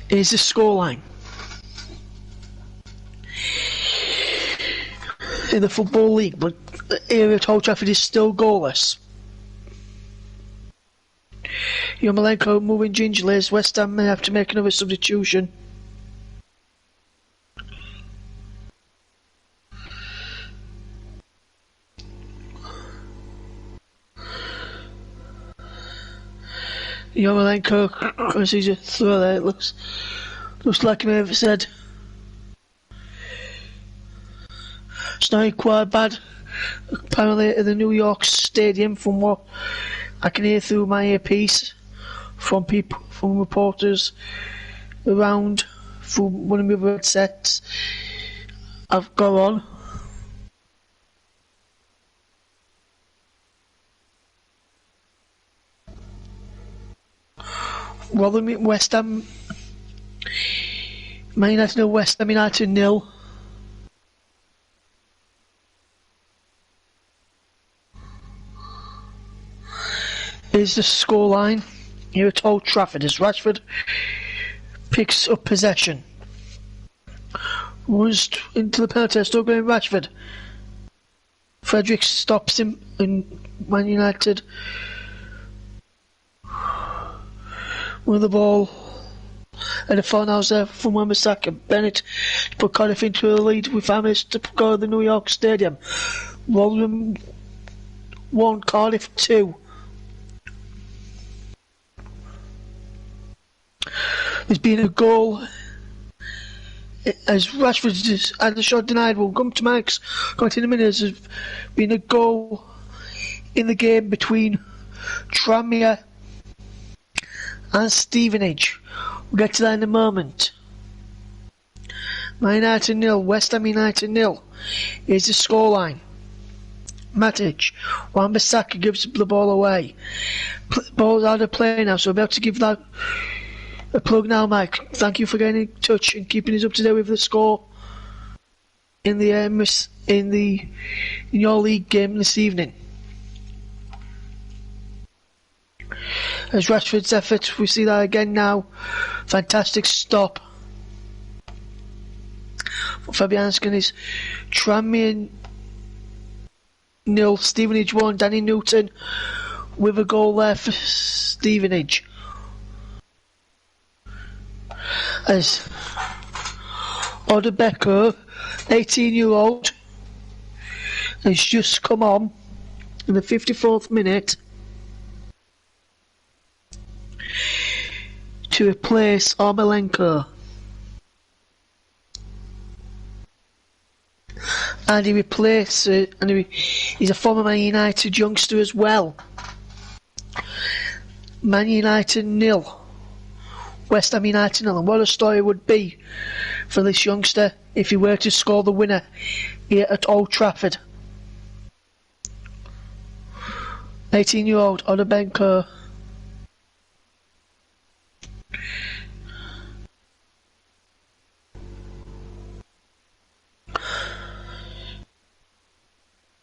Here's the scoreline. In the Football League, but here at Old Trafford is still goalless. Yarmolenko moving gingerly as West Ham may have to make another substitution. Yarmolenko sees a throw there. It looks like he may have said it's not quite bad. Apparently at the New York Stadium, from what I can hear through my earpiece from reporters around through one of my headsets I've got on. Rotherham West Ham Man United 0, West Ham United 0. Is the scoreline here at Old Trafford as Rashford picks up possession. Runs into the penalty, still going Rashford. Frederick stops him and Man United win the ball. And the foul now's there from Wan-Bissaka. Bennett to put Cardiff into a lead with 5 minutes to go to the New York Stadium. Rotherham 1, Cardiff 2. There's been a goal as Rashford had the shot denied. We'll come to Max in a minute. There's been a goal in the game between Tranmere and Stevenage. We'll get to that in a moment. Man United 0, West Ham United 0. Here's the scoreline. Matic, Wan-Bissaka gives the ball away. Ball's out of play now, so we'll be able to give that a plug now, Mike. Thank you for getting in touch and keeping us up to date with the score in your league game this evening. As Rashford's effort, we see that again now. Fantastic stop. Fabianski is Tranmere 0, Stevenage 1. Danny Newton with a goal there for Stevenage. As Odebecker, 18-year-old, has just come on in the 54th minute to replace Armolenko. And he replaced it, and he's a former Man United youngster as well. Man United 0, West Ham United 0. And what a story it would be for this youngster if he were to score the winner here at Old Trafford. 18-year-old Odebenko.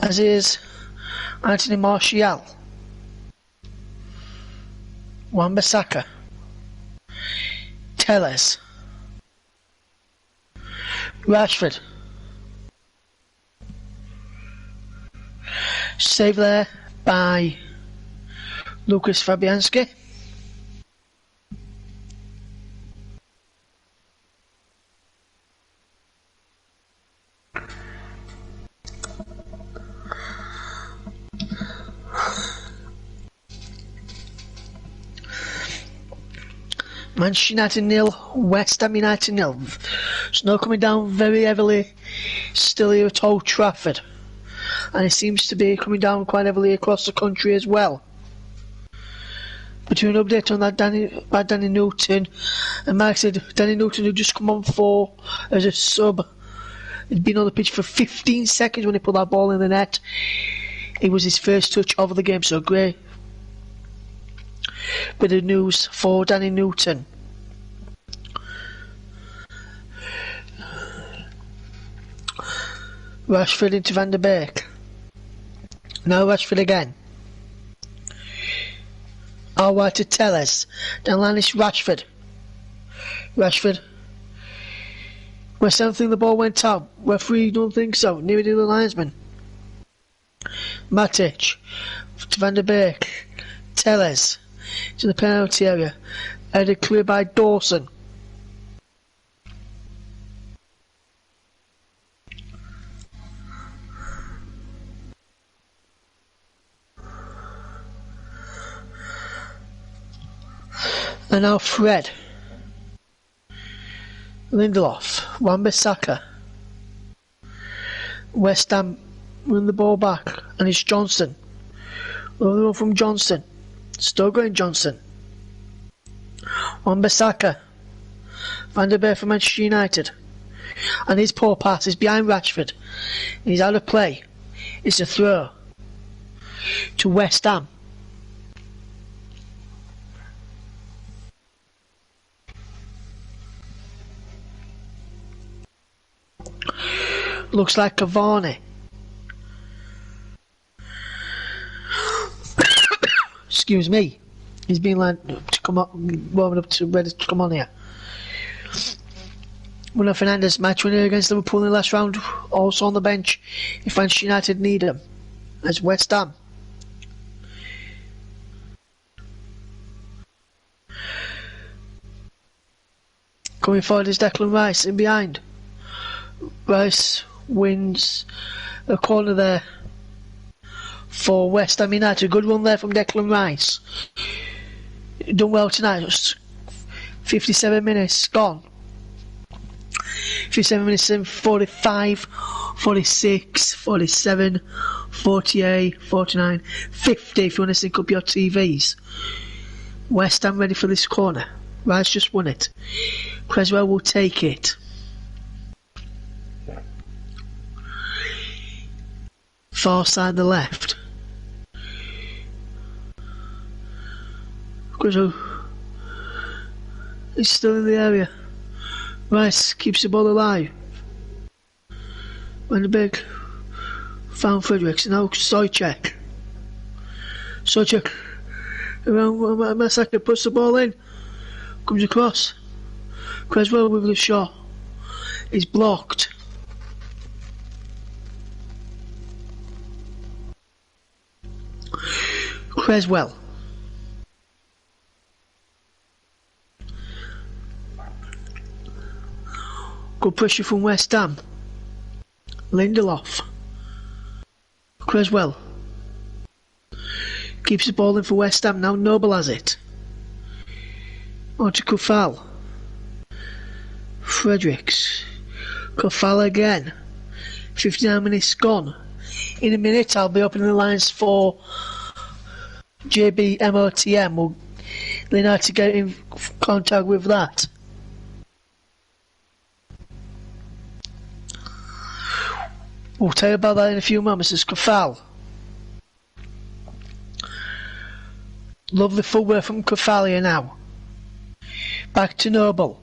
As is Anthony Martial, Wan-Bissaka, Telles, Rashford, save there by Lucas Fabianski. Manchester United 0, West Ham United 0. Snow coming down very heavily still here at Old Trafford. And it seems to be coming down quite heavily across the country as well. But to an update on that Danny Newton, and Mark said Danny Newton had just come on for as a sub. He'd been on the pitch for 15 seconds when he put that ball in the net. It was his first touch of the game, so great bit of news for Danny Newton. Rashford into Van der Beek. Now Rashford again. Alright to Telles. Down line is Rashford. Rashford. West Ham think the ball went out. Referee don't think so. Neither did the linesman. Matic to Van der Beek. Telles to the penalty area. Headed clear by Dawson. And now Fred. Lindelof. Wan-Bissaka. West Ham win the ball back. And it's Johnson. Another one from Johnson. Still going Johnson. Wan-Bissaka. Van der Beek for Manchester United. And his poor pass is behind Rashford. He's out of play. It's a throw to West Ham. Looks like Cavani. Excuse me. He's been like to come up, warming up to ready to come on here. Bruno Fernandes match winner against Liverpool in the last round, also on the bench if Manchester United need him. As West Ham. Coming forward is Declan Rice in behind. Rice wins a corner there for West Ham United. Good run there from Declan Rice. Done well tonight. Just 57 minutes gone. 57 minutes in 45, 46, 47, 48, 49, 50 if you want to sync up your TVs. West Ham ready for this corner. Rice just won it. Creswell will take it. far side the left. Grizzle is still in the area. Rice keeps the ball alive. When the big found Fredericks, now Stoycheck. Stoycheck around Massacre, puts the ball in. Comes across. Creswell with the shot. He's blocked. Creswell. Good pressure from West Ham. Lindelof. Creswell. Keeps the ball in for West Ham. Now Noble has it. On to Kufal. Fredericks. Kufal again. 59 minutes gone. In a minute I'll be opening the lines for JB MOTM. We'll learn how to get in contact with that. We'll tell you about that in a few moments. It's Kufal. Lovely footwork from Kufal here now. Back to Noble.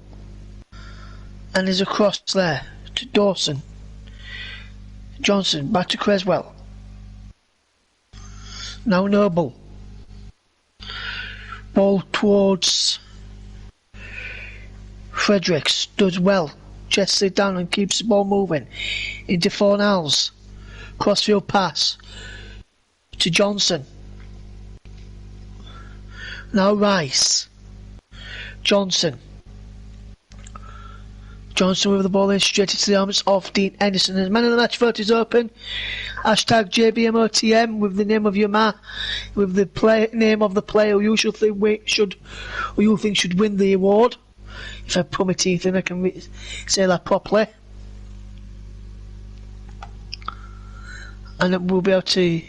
And there's a cross there to Dawson. Johnson, back to Creswell. Now Noble. Ball towards Fredericks. Does well. Chests it down and keeps the ball moving. Into Fornals. Crossfield pass to Johnson. Now Rice. Johnson. Johnson with the ball in straight into the arms of Dean Henderson. And man of the match vote is open. Hashtag JBMOTM with the name of your man, with the name of the player who you think should win the award. If I put my teeth in, I can say that properly. And we'll be able to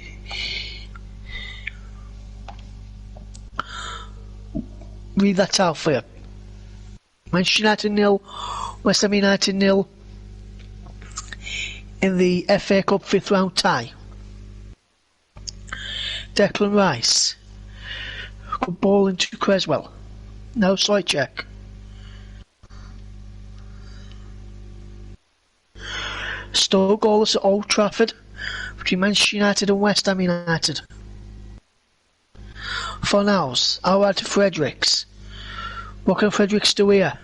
read that out for you. Manchester United 0, West Ham United 0 in the FA Cup 5th round tie. Declan Rice. Good ball into Creswell. Now Stoycheck. Stoke goalless at Old Trafford between Manchester United and West Ham United. Fornals, out to Fredericks. What can Fredericks do here?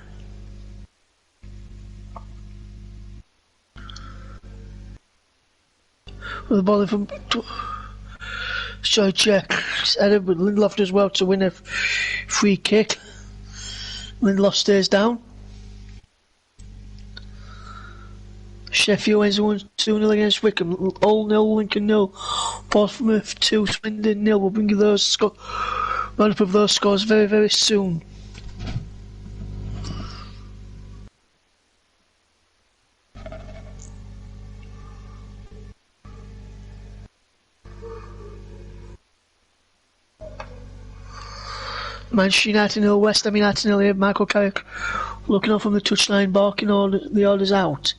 With the ball in from Stoycheck. Headed with Lindelof as well to win a free kick. Lindelof stays down. Sheffield wins 1-2-0 against Wickham. All 0, Lincoln 0. Portsmouth 2, Swindon 0. We'll bring you those round up of those scores very, very soon. Manchester United 0, West Ham United 0 here. Michael Carrick looking on from the touchline, barking all the orders out.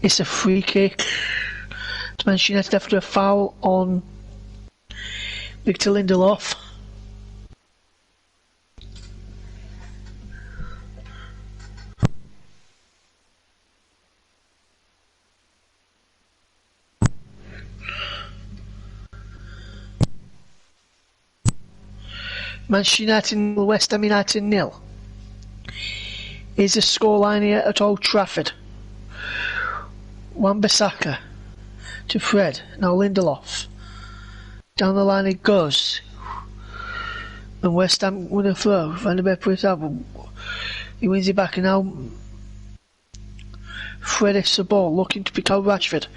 It's a free kick to Manchester United after a foul on Victor Lindelof. Manchester United 0, West Ham United 0. Is the scoreline here at Old Trafford. Wan-Bissaka to Fred. Now Lindelof. Down the line it goes. And West Ham win a throw. Van der Beek put it out. He wins it back and now Fred is the ball looking to pick out Rashford.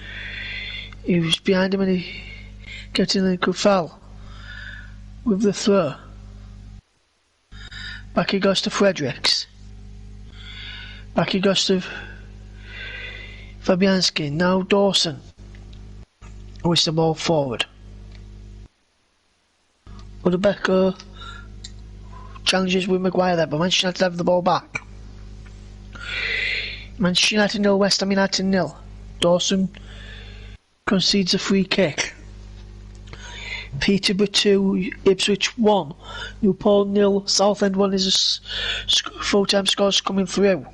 He was behind him and he gets in and could foul with the throw. Back he goes to Fredericks. Back he goes to Fabianski. Now Dawson. With the ball forward. Udebeko challenges with Maguire there, but Manchester United have the ball back. Manchester United 0, West Ham United 0. Dawson concedes a free kick. Peterborough 2, Ipswich 1. Newport 0, Southend 1 is a full-time scores coming through.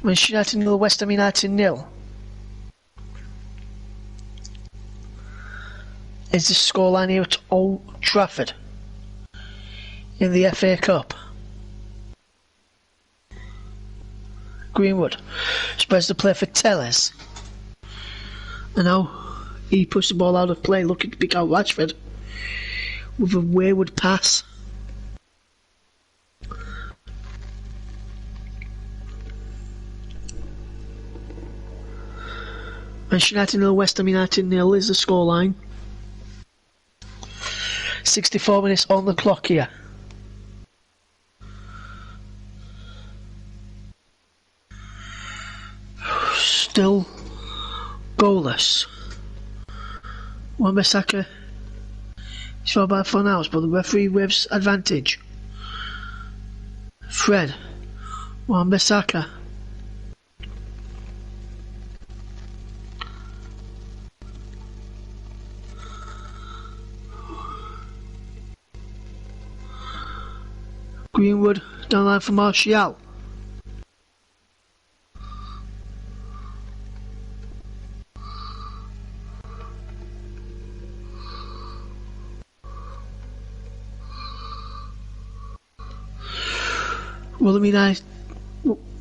Manchester United 0, West Ham United 0. Is the scoreline here at Old Trafford in the FA Cup. Greenwood spreads the play for Tellez. And now he pushed the ball out of play, looking to pick out Rashford with a wayward pass. Manchester United 0, West Ham United 0 is the scoreline. 64 minutes on the clock here. Still goalless. Wan-Bissaka is far back for now, but the referee waves advantage. Fred, Wan-Bissaka. Greenwood down the line for Martial.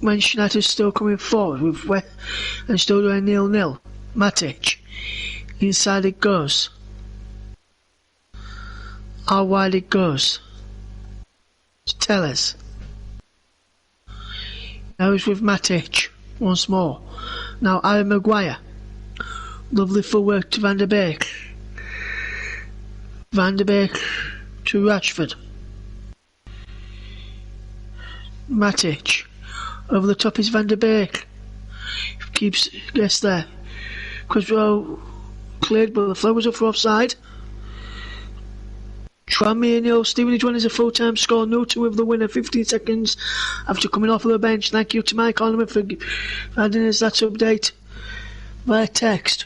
Manchester United still coming forward with and still doing 0-0. Matic. Inside it goes. How wide it goes. Tellez. Now he's with Matic once more. Now Harry Maguire. Lovely footwork to Van der Beek. Van der Beek to Rashford. Matic. Over the top is Van der Beek. Gets there. Criswell cleared, but the throw was up for offside. Tranmere 0, Stevenage 1 is a full-time score, 0-2 with the winner, 15 seconds after coming off of the bench. Thank you to Mike Oliver for adding us that update via text.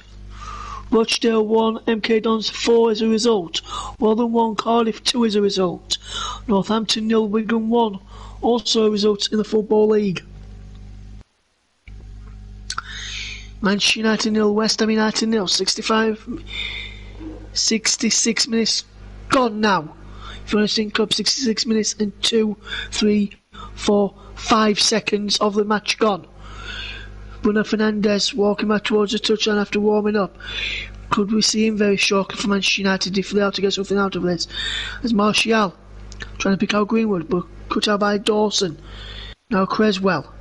Rochdale 1, MK Dons 4 is a result. Walden 1, Cardiff 2 is a result. Northampton 0, Wigan 1, also a result in the Football League. Manchester United 0, West Ham United 0, 66 minutes gone now. If you want to sync up, 66 minutes and 2, 3, 4, 5 seconds of the match gone. Bruno Fernandes walking back towards the touchline after warming up. Could we see him very shortly for Manchester United if they have to get something out of this? As Martial trying to pick out Greenwood, but cut out by Dawson. Now Creswell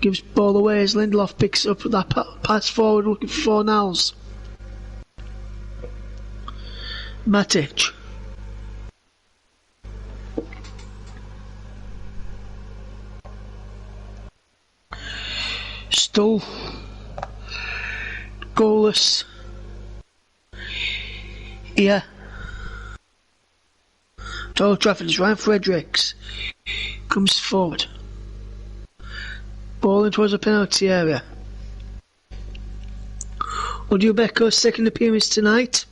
gives ball away as Lindelof picks up that pass forward looking for Fornals. Matic. Still goalless here. Old Trafford is Ryan Fredericks comes forward. Ball in towards the penalty area. Odubecko's second appearance tonight.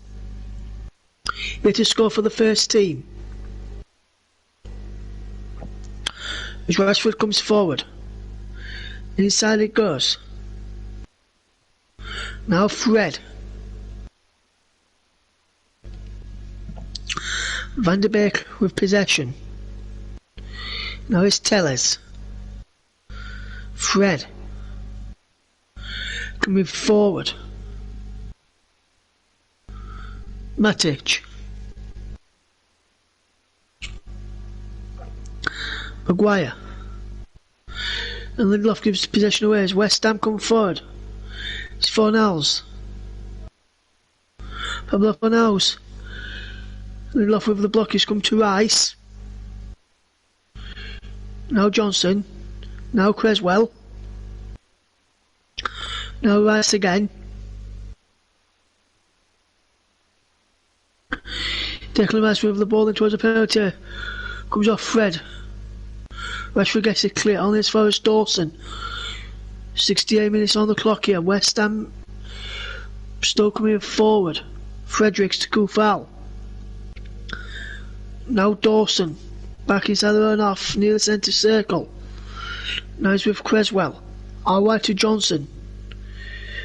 Yet to score for the first team. As Rashford comes forward. Inside it goes. Now Fred. Van der Beek with possession. Now it's Tellez. Fred. Coming forward. Matic. Maguire. And Lindelof gives possession away as West Ham come forward. It's Fornals. Pablo Fornals. Lindelof with the block has come to Rice. Now Johnson. Now Creswell. Now Rice again. Declan Rice with the ball in towards the penalty. Comes off Fred. Rashford gets it clear. Only as far as Dawson. 68 minutes on the clock here. West Ham still coming forward. Fredericks to Kufal. Now Dawson. Back inside their own half. Near the centre circle. Now he's with Creswell. All right to Johnson.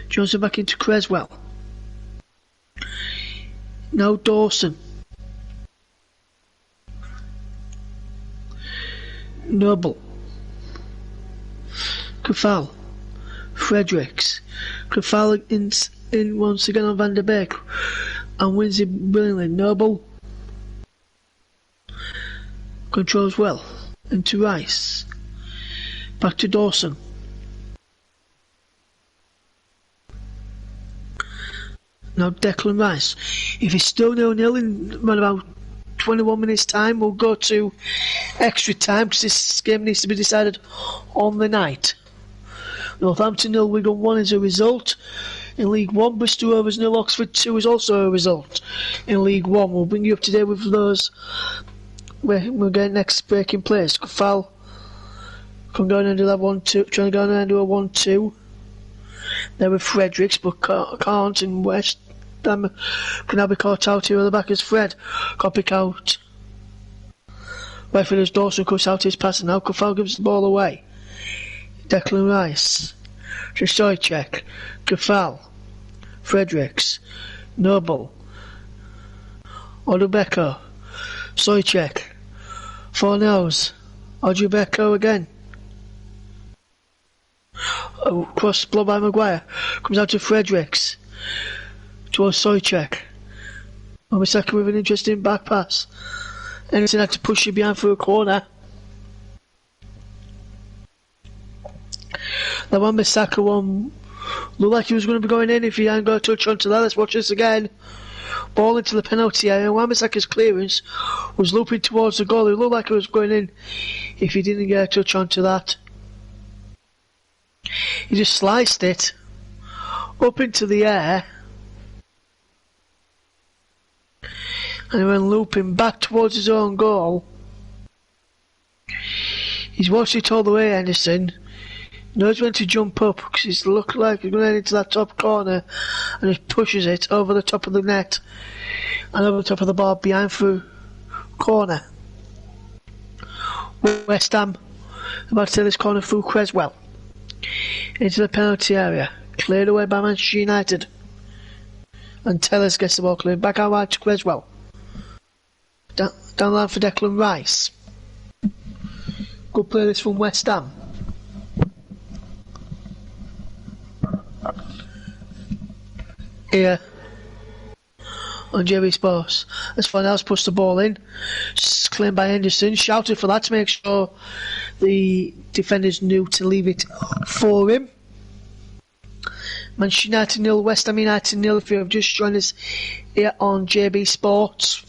Johnson back into Creswell. Now Dawson. Noble. Kufal. Fredericks. Kufal in once again on Van der Beek and wins it brilliantly. Noble controls well into Rice. Back to Dawson. Now Declan Rice. If it's still 0-0 in about 21 minutes time, we'll go to extra time because this game needs to be decided on the night. Northampton 0, Wigan 1 is a result. In League 1, Bristol Rovers 0, Oxford 2 is also a result. In League 1, we'll bring you up to date with those. We'll get next break in place. Foul. Can go and do that 1-2. Trying to go and do a 1-2. There with Fredericks, but can't. And West Ham can now be caught out here at the back as Fred. Can't pick out. Right for this Dawson cuts out his pass and now Kufal gives the ball away. Declan Rice. Stoycheck. Kufal. Fredericks. Noble. Odubeko. Stoycheck. Fornells. Odubeko again. Cross blow by Maguire. Comes out to Fredericks. Towards Stoycheck. Omisaka with an interesting back pass. Anderson had to push it behind for a corner. That one Misaka one looked like he was going to be going in if he hadn't got a touch onto that. Let's watch this again. Ball into the penalty area. Wan-Bissaka's clearance was looping towards the goal. It looked like it was going in if he didn't get a touch onto that. He just sliced it up into the air and he went looping back towards his own goal. He's watched it all the way, Anderson. Knows when to jump up because he's looked like he's going to head into that top corner and just pushes it over the top of the net and over the top of the bar behind for corner. West Ham about to take this corner through Creswell into the penalty area, cleared away by Manchester United, and Tellers gets the ball cleared back out wide to Creswell. Down the line for Declan Rice. Good play this from West Ham. Here on JB Sports as Fornells puts the ball in, claimed by Henderson, shouted for that to make sure the defenders knew to leave it for him. Manchester United 0, West Ham United 0. If you have just joined us here on JB Sports.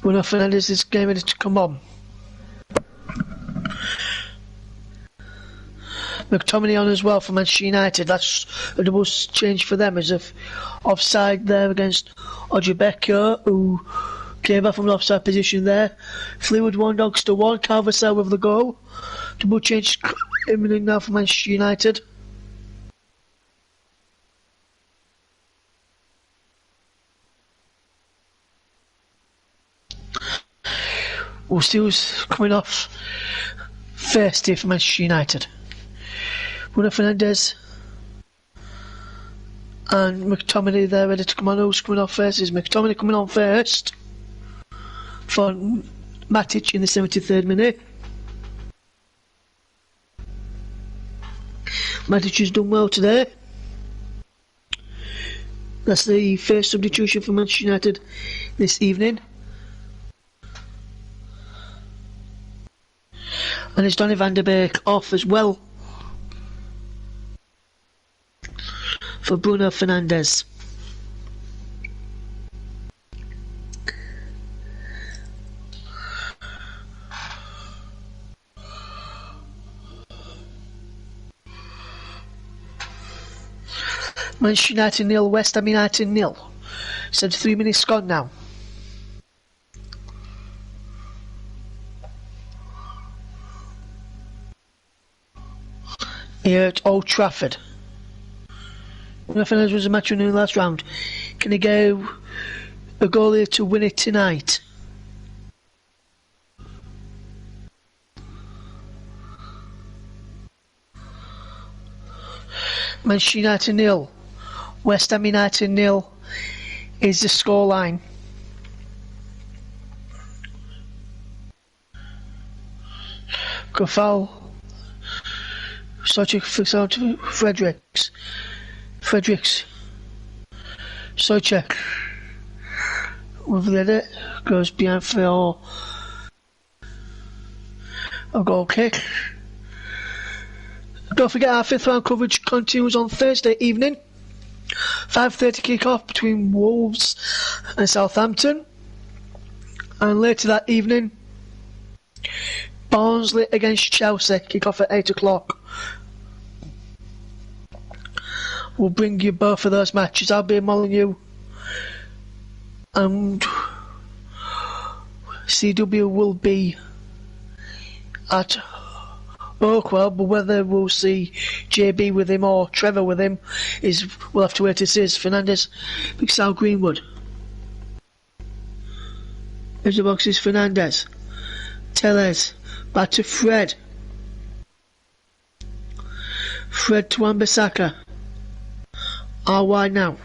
Bruno Fernandes is getting ready to come on. McTominay on as well for Manchester United. That's a double change for them as if offside there against Odubeko, who came back from an offside position there. Fleetwood 1, Dogster 1, Calvert-Cell with the goal. Double change imminent now for Manchester United. We'll see who's coming off first here for Manchester United. Bruno Fernandes and McTominay there ready to come on. Who's coming off first? Is McTominay coming on first for Matic in the 73rd minute. Matic has done well today. That's the first substitution for Manchester United this evening. And it's Donny van der Beek off as well for Bruno Fernandes. Manchester United 0, West Ham United 0. 73 minutes gone now. Here at Old Trafford. Nothing else was a match in the last round. Can he go a goal here to win it tonight? Manchester United 0, West Ham United 0 is the scoreline. Good foul. Sochek flicks out to Fredericks. Sochek with the edit goes behind for a goal kick. Don't forget our 5th round coverage continues on Thursday evening. 5:30 kick-off between Wolves and Southampton. And later that evening, Barnsley against Chelsea, kick-off at 8 o'clock. We'll bring you both of those matches. I'll be in Molyneux and CW will be at Oakwell, but whether we'll see JB with him or Trevor with him we'll have to wait to see. Fernandez picks out Greenwood. Here's the boxes. Fernandez, Tellez, back to Fred to Wan-Bissaka. Are wide now.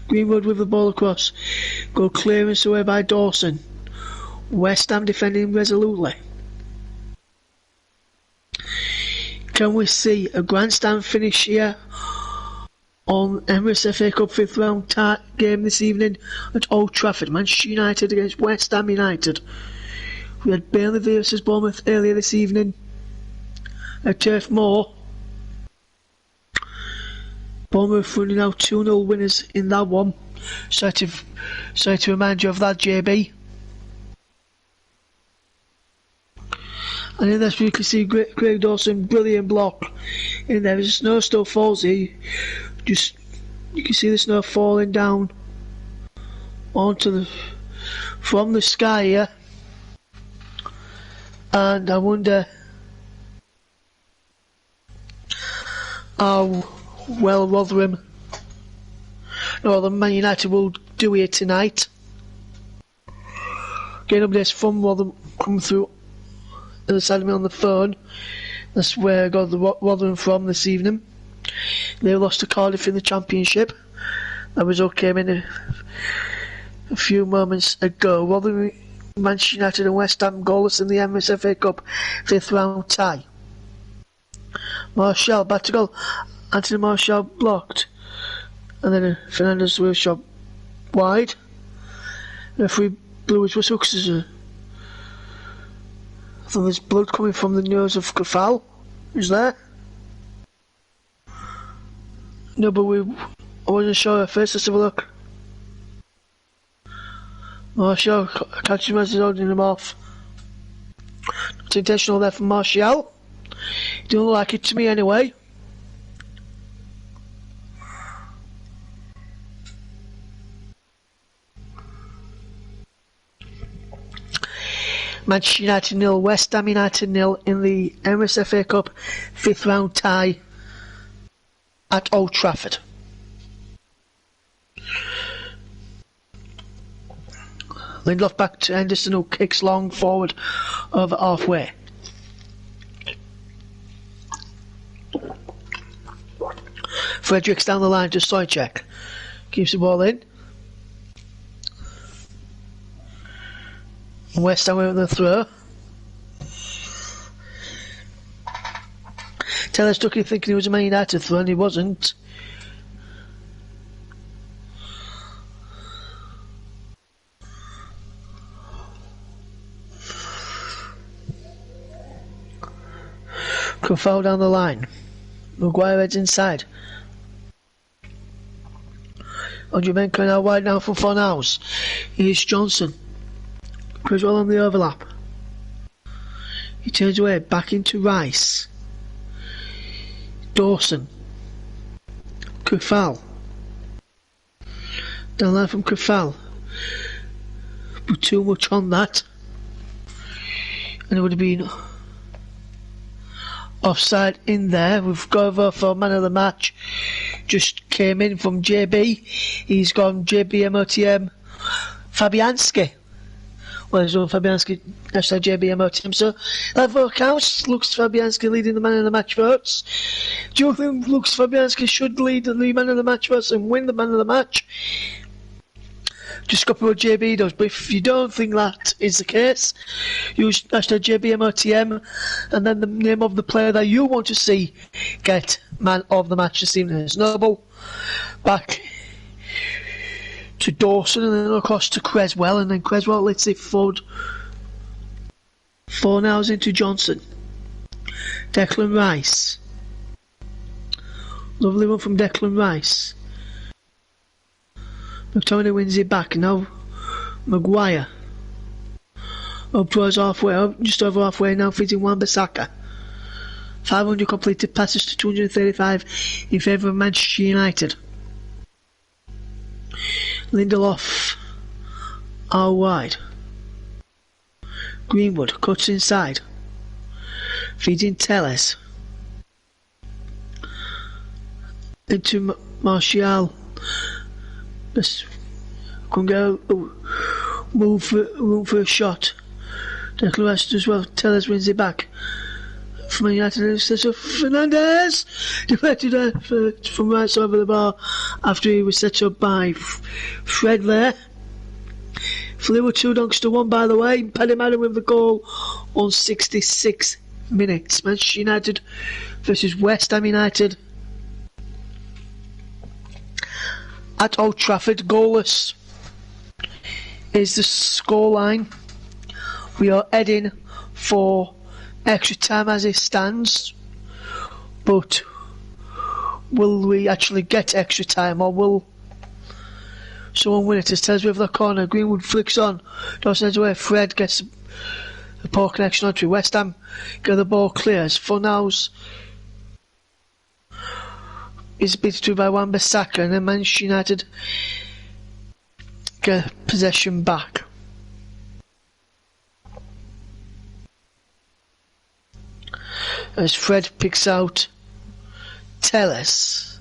Greenwood with the ball across. Good clearance away by Dawson. West Ham defending resolutely. Can we see a grandstand finish here on Emirates FA Cup 5th round game this evening at Old Trafford? Manchester United against West Ham United. We had Burnley versus Bournemouth earlier this evening at Turf Moor. Bournemouth running out 2-0 winners in that one. Sorry to remind you of that, JB. And in this we can see Craig Dawson, brilliant block in there. The snow still falls here. You can see the snow falling down from the sky here. And I wonder how well the Man United will do here tonight. Getting updates from Rotherham come through the other side of me on the phone. That's where I got the Rotherham from this evening. They lost to Cardiff in the Championship. That result came in a few moments ago. Rotherham, Manchester United and West Ham goalless in the Emirates FA Cup 5th round tie. Martial back to goal. Anthony Martial blocked. And then Fernandez with a shot wide. Referee blew his whistle because I thought there's blood coming from the nose of Kafal. Is there? No, but I wasn't sure at first. Let's have a look. Martial catches him as he's holding him off. It's intentional there from Martial. It didn't look like it to me anyway. Manchester United 0, West Ham United 0 in the Emirates FA Cup 5th round tie at Old Trafford. Lindelof back to Henderson, who kicks long forward over halfway. Fredericks down the line to Sochek. Keeps the ball in. West Ham with the throw. Taylor Stuckey thinking he was a Man United throw and he wasn't. Could foul down the line. Maguire heads inside. Ondrumenko now wide now for Fornals. Here's Johnson. Criswell on the overlap. He turns away, back into Rice. Dawson. Kafal. Down there from Kafal. But too much on that. And it would have been offside in there. We've got over for man of the match. Just came in from JB. He's gone JB MOTM Fabianski. Well, there's no Fabianski, hashtag JB MOTM. So that vote counts. Looks Fabianski leading the man of the match votes. Do you think Lux Fabianski should lead the man of the match votes and win the man of the match? Just copy what JB does, but if you don't think that is the case, use hashtag JBMOTM and then the name of the player that you want to see get man of the match this evening. It's Noble back to Dawson and then across to Creswell, and then Creswell, let's say Four nows into Johnson. Declan Rice. Lovely one from Declan Rice. McTominay wins it back. Now Maguire. Up towards halfway, just over halfway now, feeding Wan-Bissaka. 500 completed passes to 235 in favour of Manchester United. Lindelof out wide. Greenwood cuts inside. Feeding Telles. Into Martial. Let's go room for a shot. Declan Rice as well. Tellers wins it back. From United instead of Fernandez. Deflected from right side of the bar after he was set up by Fred there. Flew 2 donks to 1 by the way. Paddy Madden with the goal on 66 minutes. Manchester United versus West Ham United. At Old Trafford, goalless is the scoreline. We are heading for extra time as it stands, but will we actually get extra time, or will someone win it? As tells me over the corner, Greenwood flicks on, Dawson heads away, Fred gets a poor connection onto West Ham, get the ball clears, Fornals is beaten to by Wan-Bissaka, and then Manchester United get possession back. As Fred picks out Telles.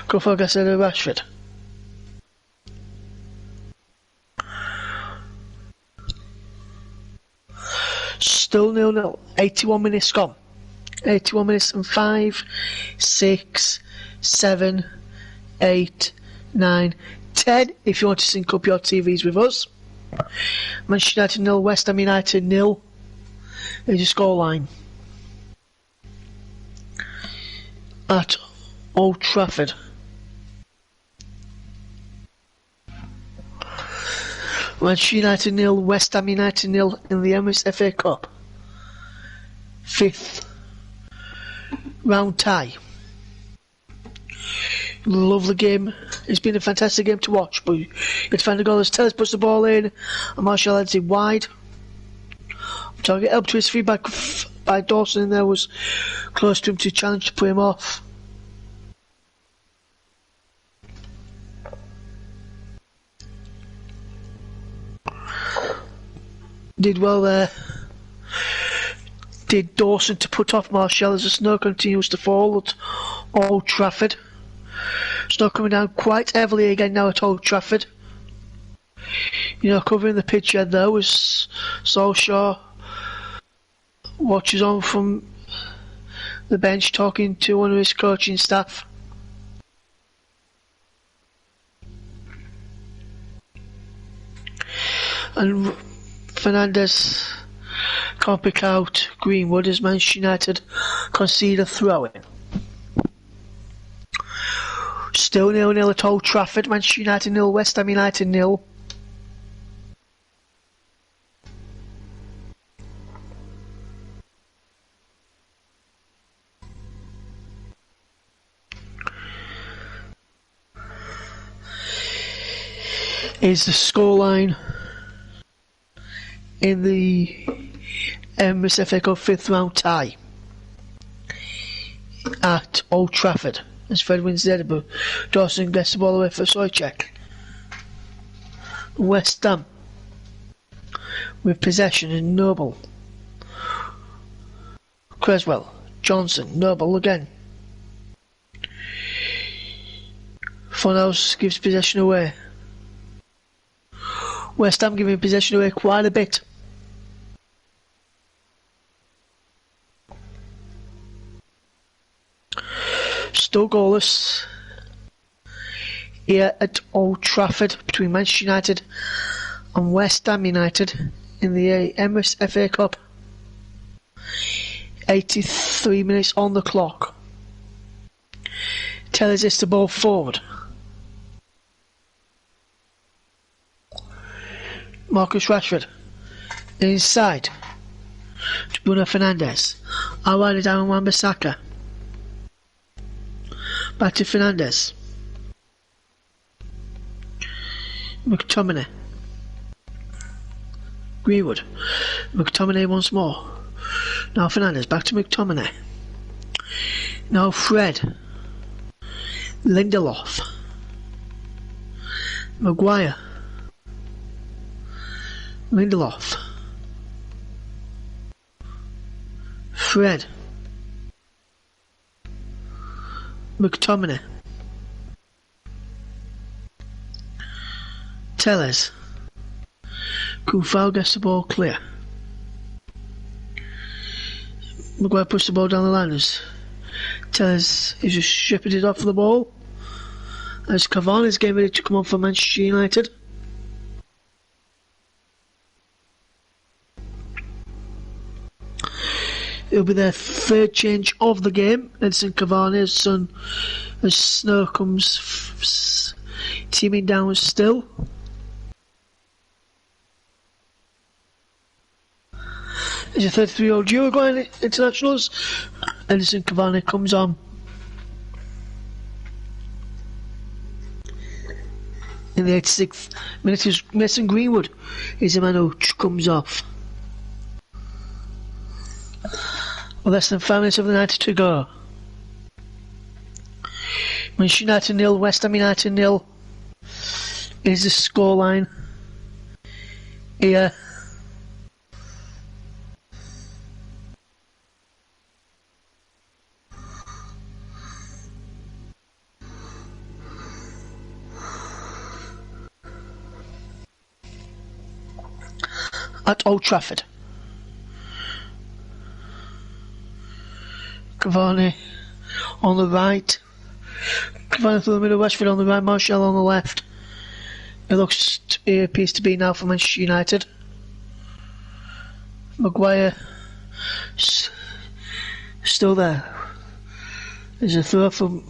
Go for Gasset Rashford. Still 0-0, 81 minutes gone. 81 minutes and 5, 6, 7, 8, 9, 10 if you want to sync up your TVs with us. Manchester United 0, West Ham United 0 is a scoreline at Old Trafford. Manchester United 0, West Ham United 0 in the Emirates FA Cup. 5th round tie. Lovely game. It's been a fantastic game to watch, but you get to find the goal as Telles puts the ball in and Martial heads it wide. Target helped to his feedback by Dawson, and there was close to him to challenge to put him off. Did well there. Did Dawson to put off Martial as the snow continues to fall at Old Trafford. Snow coming down quite heavily again now at Old Trafford. You know, covering the pitch head there was Solskjaer. Watches on from the bench talking to one of his coaching staff. And Fernandez can't pick out Greenwood as Manchester United concede a throw-in. Still 0-0 at Old Trafford. Manchester United 0, West Ham United 0. Is the scoreline in the Emirates FA Cup 5th round tie. at Old Trafford as Fred wins the Edinburgh. Dawson gets the ball away for Soychek. West Ham with possession in Noble. Creswell, Johnson, Noble again. Funhouse gives possession away. West Ham giving possession away quite a bit. Still goalless here at Old Trafford between Manchester United and West Ham United in the Emirates FA Cup. 83 minutes on the clock. Tellers is the ball forward. Marcus Rashford inside to Bruno Fernandes. I'll write it down on Wan-Bissaka. Back to Fernandes. McTominay. Greenwood. McTominay once more. Now Fernandes. Back to McTominay. Now Fred. Lindelof. Maguire. Lindelof. Fred. McTominay. Tellers. Kufal gets the ball clear. Maguire pushes the ball down the line. Tellers is just shipping it off the ball. As Cavani is getting ready to come on for Manchester United. It'll be their third change of the game. Edson Cavani as Snow comes teaming down still. As a 33-year-old Uruguayan internationals, Edison Cavani comes on. In the 86th minute, Mason Greenwood is the man who comes off. Less than 5 minutes of the night to go. Manchester United 0, West Ham United 0 is the scoreline here. At Old Trafford. Cavani on the right. Cavani through the middle, Rashford on the right, Martial on the left. It appears to be now for Manchester United. Maguire still there. There's a throw from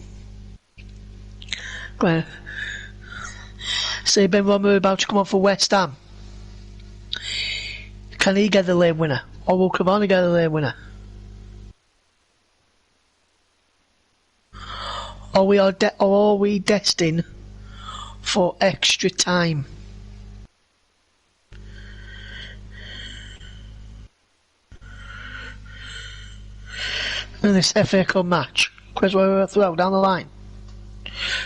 Maguire. Say Ben Rama about to come on for West Ham. Can he get the lane winner? Or will Cavani get the lane winner? Are we destined for extra time? In this FA Cup match, Creswell throw down the line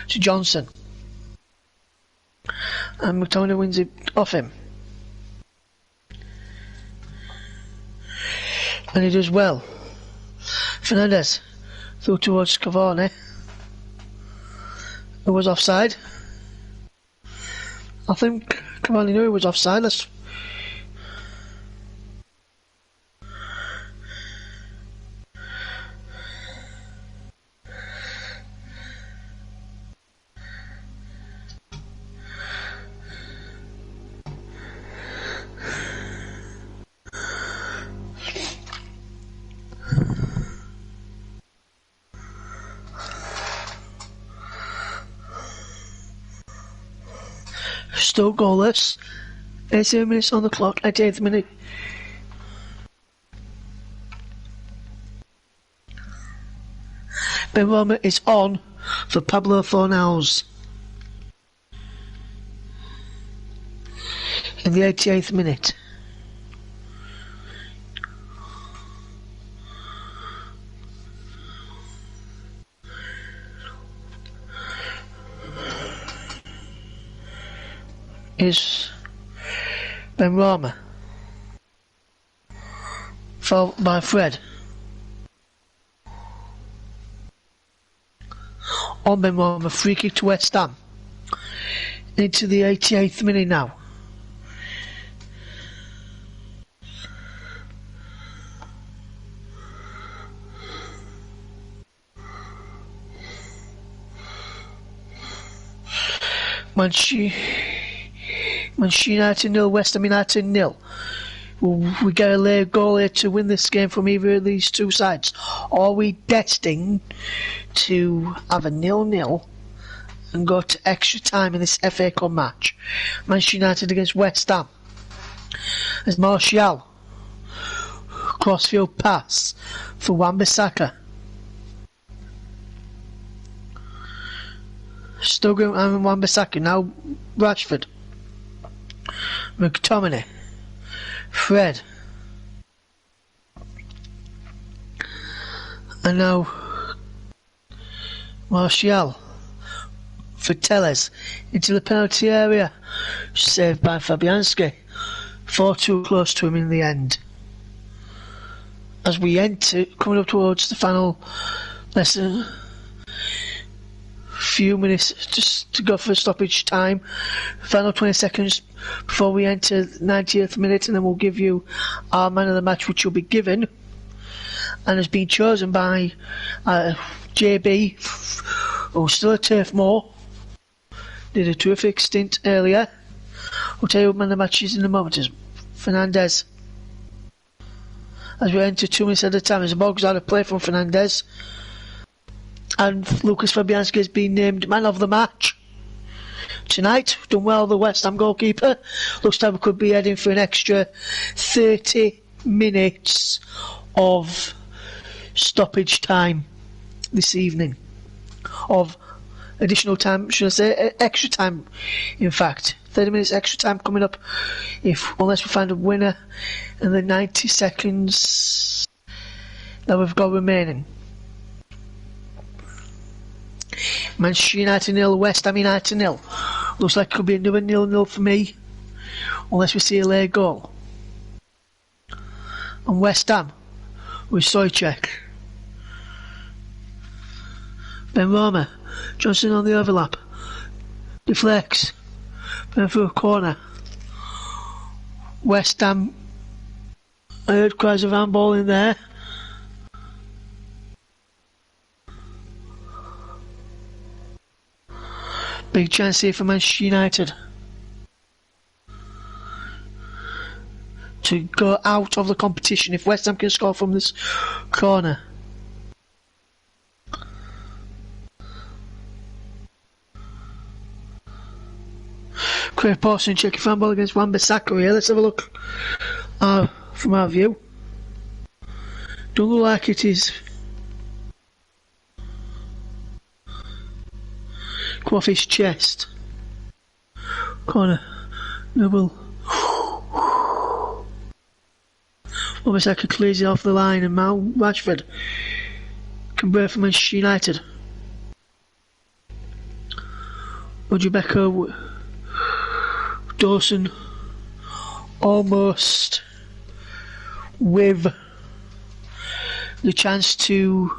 to Johnson, and McTominay wins it off him, and he does well. Fernandes through towards Cavani. It was offside. I think Cavani knew it was offside. Still goalless. 18 minutes on the clock, 88th minute. Ben Roma is on for Pablo Fornals. In the 88th minute. is Benrahma, followed by Fred. On Benrahma, free kick to West Ham. Into the 88th minute now. Manchester United 0, West Ham United 0. We get a late goal here to win this game from either of these two sides. Are we destined to have a 0-0 and go to extra time in this FA Cup match? Manchester United against West Ham. As Martial, crossfield pass for Wan-Bissaka. Stugger and Wan-Bissaka, now Rashford. McTominay. Fred. And now Martial for Telles into the penalty area, saved by Fabianski. 4-2 close to him in the end. As we enter, coming up towards the final lesson, few minutes just to go for stoppage time, final 20 seconds before we enter the 90th minute, and then we'll give you our man of the match, which will be given and has been chosen by JB, who's still at Turf Moor, did a terrific stint earlier. We'll tell you what man of the match is in a moment. Is Fernandez. As we enter 2 minutes at a time, as the ball goes out of play from Fernandez, and Lucas Fabianski has been named man of the match tonight. Done well, the West Ham goalkeeper. Looks like we could be heading for an extra 30 minutes of stoppage time this evening. Of additional time, should I say, extra time, in fact. 30 minutes extra time coming up, unless we find a winner in the 90 seconds that we've got remaining. Manchester United 0, West Ham United 0. Looks like it could be another 0-0 for me, unless we see a late goal. And West Ham with Soychek. Benrahma, Johnson on the overlap. Deflects. Going through a corner. West Ham. I heard cries of handball in there. Big chance here for Manchester United to go out of the competition if West Ham can score from this corner. Craig Pawson checking fan ball against Wan-Bissaka here. Let's have a look from our view. Don't look like it is. Come off his chest. Corner. Noble. Wan-Bissaka clears it off the line, and Mount Rashford can break for Manchester United. Rebecca Dawson almost with the chance to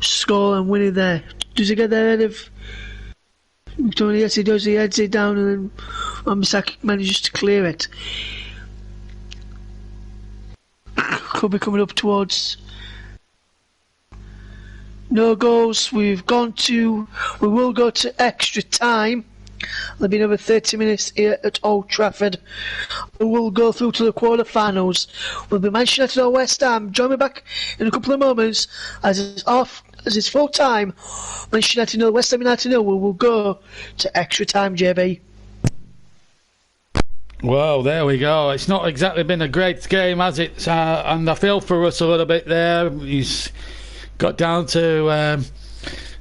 score and win it there. Does he get there ahead of McTominay? Yes, he does. He heads it down, and then Wan-Bissaka manages to clear it. Could be coming up towards no goals. We will go to extra time. There'll be another 30 minutes here at Old Trafford. We will go through to the quarter-finals. We'll be Manchester United or West Ham. Join me back in a couple of moments as it's full time. Manchester United 0, West Ham United 0. We will go to extra time, JB. Well, there we go. It's not exactly been a great game, has it? And I feel for us a little bit there. He's got down to.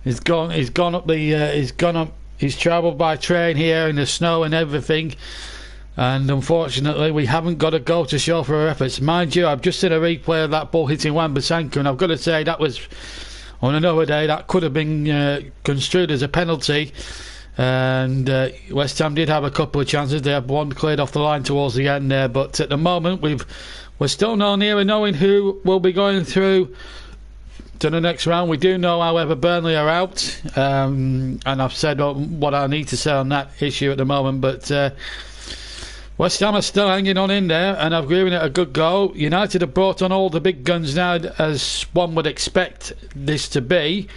He's gone up. He's travelled by train here in the snow and everything, and unfortunately we haven't got a goal to show for our efforts. Mind you, I've just seen a replay of that ball hitting Wan-Bissaka, and I've got to say that was, on another day, that could have been construed as a penalty. And West Ham did have a couple of chances. They had one cleared off the line towards the end there, but at the moment we're still not near knowing who will be going through to the next round. We do know, however, Burnley are out, and I've said what I need to say on that issue at the moment, but West Ham are still hanging on in there, and I've given it a good go. United have brought on all the big guns now, as one would expect this to be.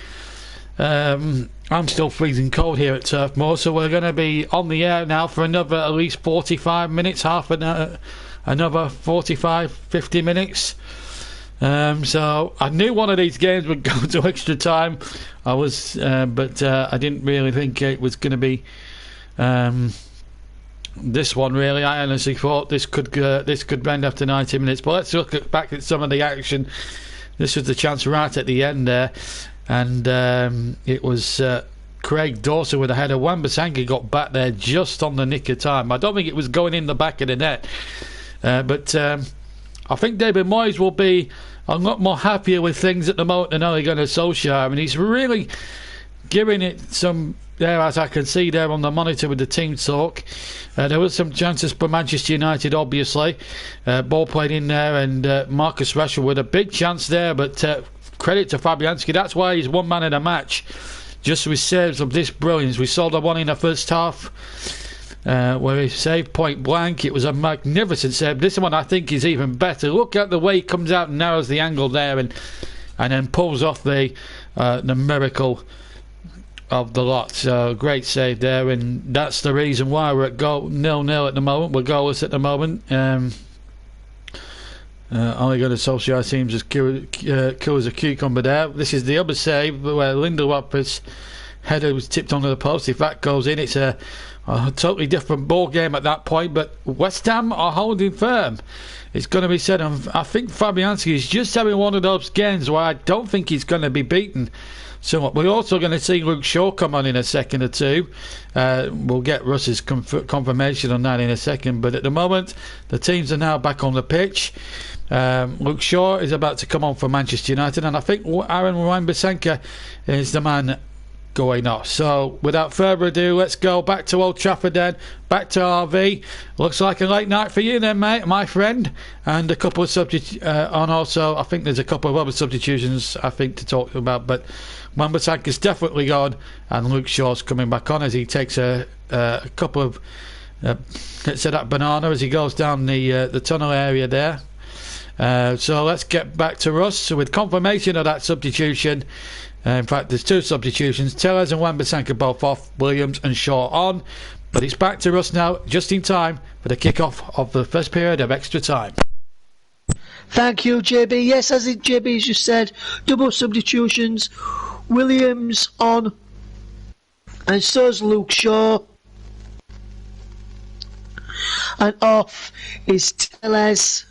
I'm still freezing cold here at Turf Moor, so we're going to be on the air now for another at least 45 minutes, half an hour, another 45, 50 minutes. So I knew one of these games would go to extra time. But I didn't really think it was going to be this one. Really, I honestly thought this could end after 90 minutes. But let's look back at some of the action. This was the chance right at the end there. And it was Craig Dawson with a header. Wan-Bissaka got back there just on the nick of time. I don't think it was going in the back of the net. But I think David Moyes will be a lot more happier with things at the moment than Ole Gunnar Solskjaer. I mean, he's really giving it some there, as I can see there on the monitor with the team talk. There was some chances for Manchester United, obviously. Ball played in there, and Marcus Rashford with a big chance there, but credit to Fabianski. That's why he's one man of the match, just with saves of this brilliance. We saw the one in the first half where he saved point blank. It was a magnificent save. This one I think is even better. Look at the way he comes out and narrows the angle there, and then pulls off the miracle of the lot. So great save there, and that's the reason why we're at 0-0 at the moment. We're goalless at the moment. Ole Gunnar Solskjaer seems as cool as a cucumber there. This is the other save where Lindelof's header was tipped onto the post. If that goes in, it's a totally different ball game at that point. But West Ham are holding firm. It's going to be said. I think Fabianski is just having one of those games where I don't think he's going to be beaten. So we're also going to see Luke Shaw come on in a second or two. We'll get Russ's confirmation on that in a second. But at the moment, the teams are now back on the pitch. Luke Shaw is about to come on for Manchester United, and I think Aaron Wan-Bissaka is the man going off. So without further ado, let's go back to Old Trafford then, back to RV. Looks like a late night for you then, mate, my friend. And a couple of and also I think there's a couple of other substitutions I think to talk about, but Wan-Bissaka's definitely gone, and Luke Shaw's coming back on as he takes a couple of let's say that banana as he goes down the tunnel area there. So let's get back to Russ. So with confirmation of that substitution, in fact there's two substitutions, Tellez and Wan-Bissaka both off, Williams and Shaw on, but it's back to Russ now, just in time for the kick-off of the first period of extra time. Thank you, JB. Yes, as JB just said, double substitutions. Williams on, and so's Luke Shaw. And off is Tellez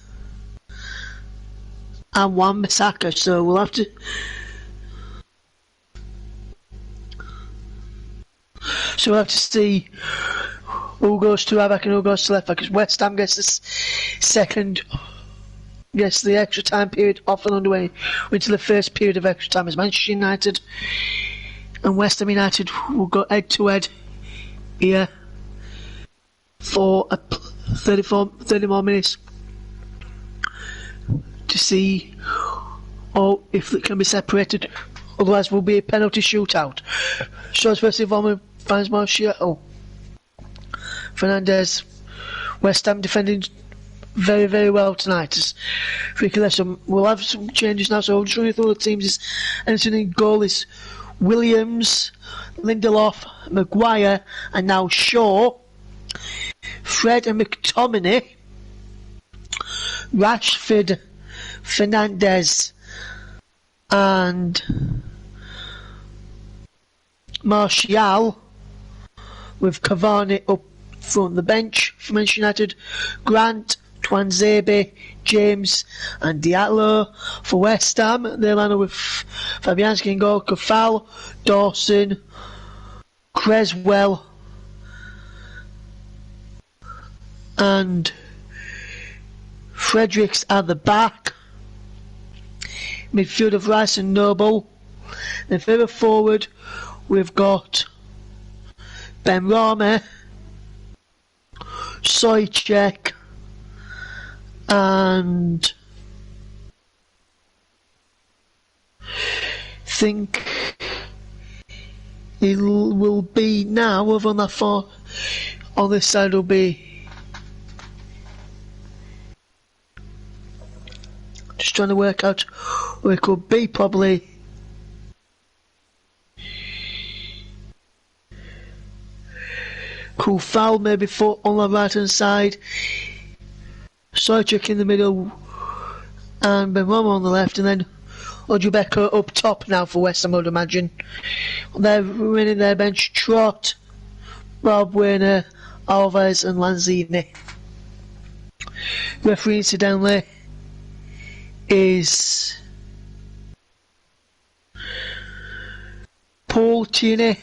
and Wan-Bissaka. So we'll have to. So we'll have to see who goes to right back and who goes to left back. Because West Ham gets this second. Yes, the extra time period off and underway. We're into the first period of extra time as Manchester United and West Ham United will go head to head here for 30 more minutes to see if it can be separated. Otherwise, will be a penalty shootout. Shaw's first involvement finds Martial. Fernandez, West Ham defending very, very well tonight. We'll have some changes now, so I'll just run you through the teams. Entering in goal is Williams, Lindelof, Maguire, and now Shaw, Fred and McTominay, Rashford, Fernandez, and Martial, with Cavani up from the bench for Manchester United, Grant, Twanzebe, James and Diallo. For West Ham, they line up with Fabianski in goal, Kafal, Dawson, Creswell and Fredericks at the back. Midfield of Rice and Noble. Then further forward we've got Ben Rama, Soychek, and think it will be now, other than that far on this side will be just trying to work out where it could be. Probably Kufal maybe foot on the right hand side, Soychuk in the middle, and Ben Rama on the left, and then Ojubeka up top now for West Ham, I would imagine. They're winning their bench: Trott, Bob Werner, Alves and Lanzini. Referee incidentally is Paul Tierney.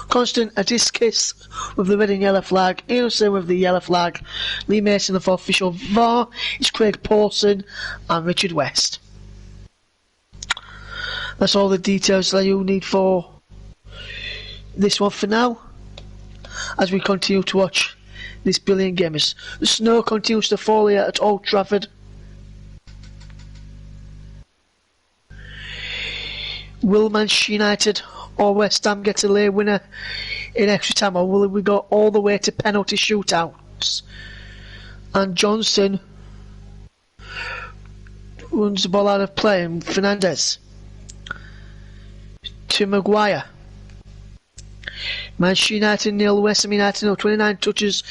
Constant Adiscus with the red and yellow flag, Eilson with the yellow flag, Lee Mason the fourth official, VAR is Craig Paulson and Richard West. That's all the details that you'll need for this one for now, as we continue to watch this brilliant game. The snow continues to fall here at Old Trafford. Will Manchester United or West Ham get a late winner in extra time, or will we go all the way to penalty shootouts? And Johnson runs the ball out of play, and Fernandez to Maguire. Manchester United 0, West Ham United 0. 29 touches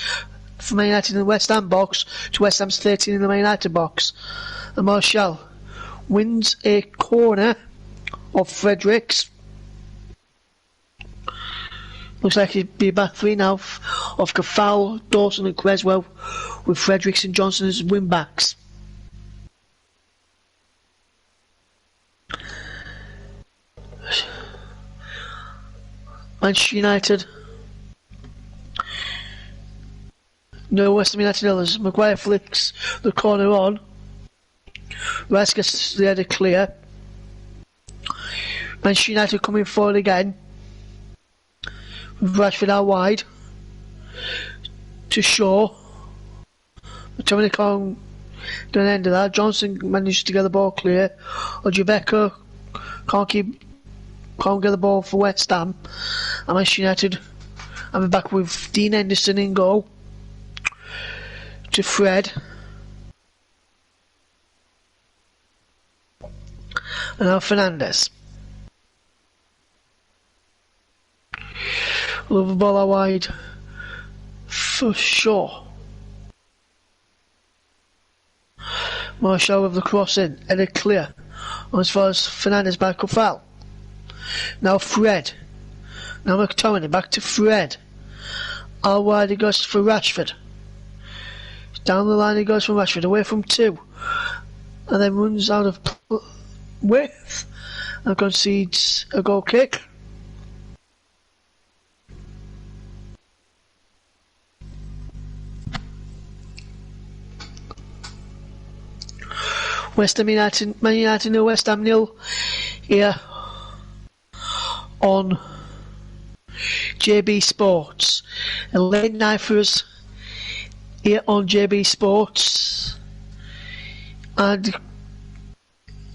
for Man United in the West Ham box to West Ham's 13 in the Man United box. And Martial wins a corner of Fredericks. Looks like it'd be back three now of Kafal, Dawson and Creswell, with Fredericks and Johnson as wing backs. Manchester United. No, West Ham United others. Maguire flicks the corner on. Rice gets the header clear. Manchester United coming forward again. With Rashford out wide. To Shaw. McTominay can't do an end of that. Johnson manages to get the ball clear. Ojibeka can't get the ball for West Ham. And Manchester United I'm back with Dean Henderson in goal. To Fred. And now Fernandez. Love the ball out wide for Shaw. Marshall with the cross in, headed clear. And as far as Fernandez back up foul. Now Fred. Now McTominay back to Fred. All wide he goes for Rashford. Down the line he goes from Rashford, away from two. And then runs out of width and concedes a goal kick. West Ham United, Man United 0, West Ham 0 here on JB Sports. A late night for us here on JB Sports, and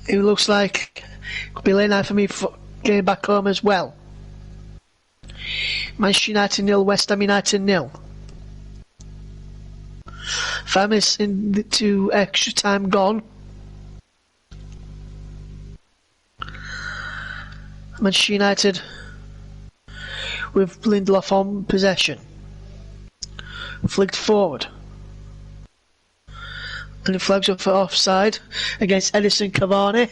it looks like it could be late night for me for getting back home as well. Manchester United 0, West Ham United 0. 5 minutes into extra time gone. Manchester United with Lindelof on possession. Flicked forward. And he flags up for offside against Edison Cavani.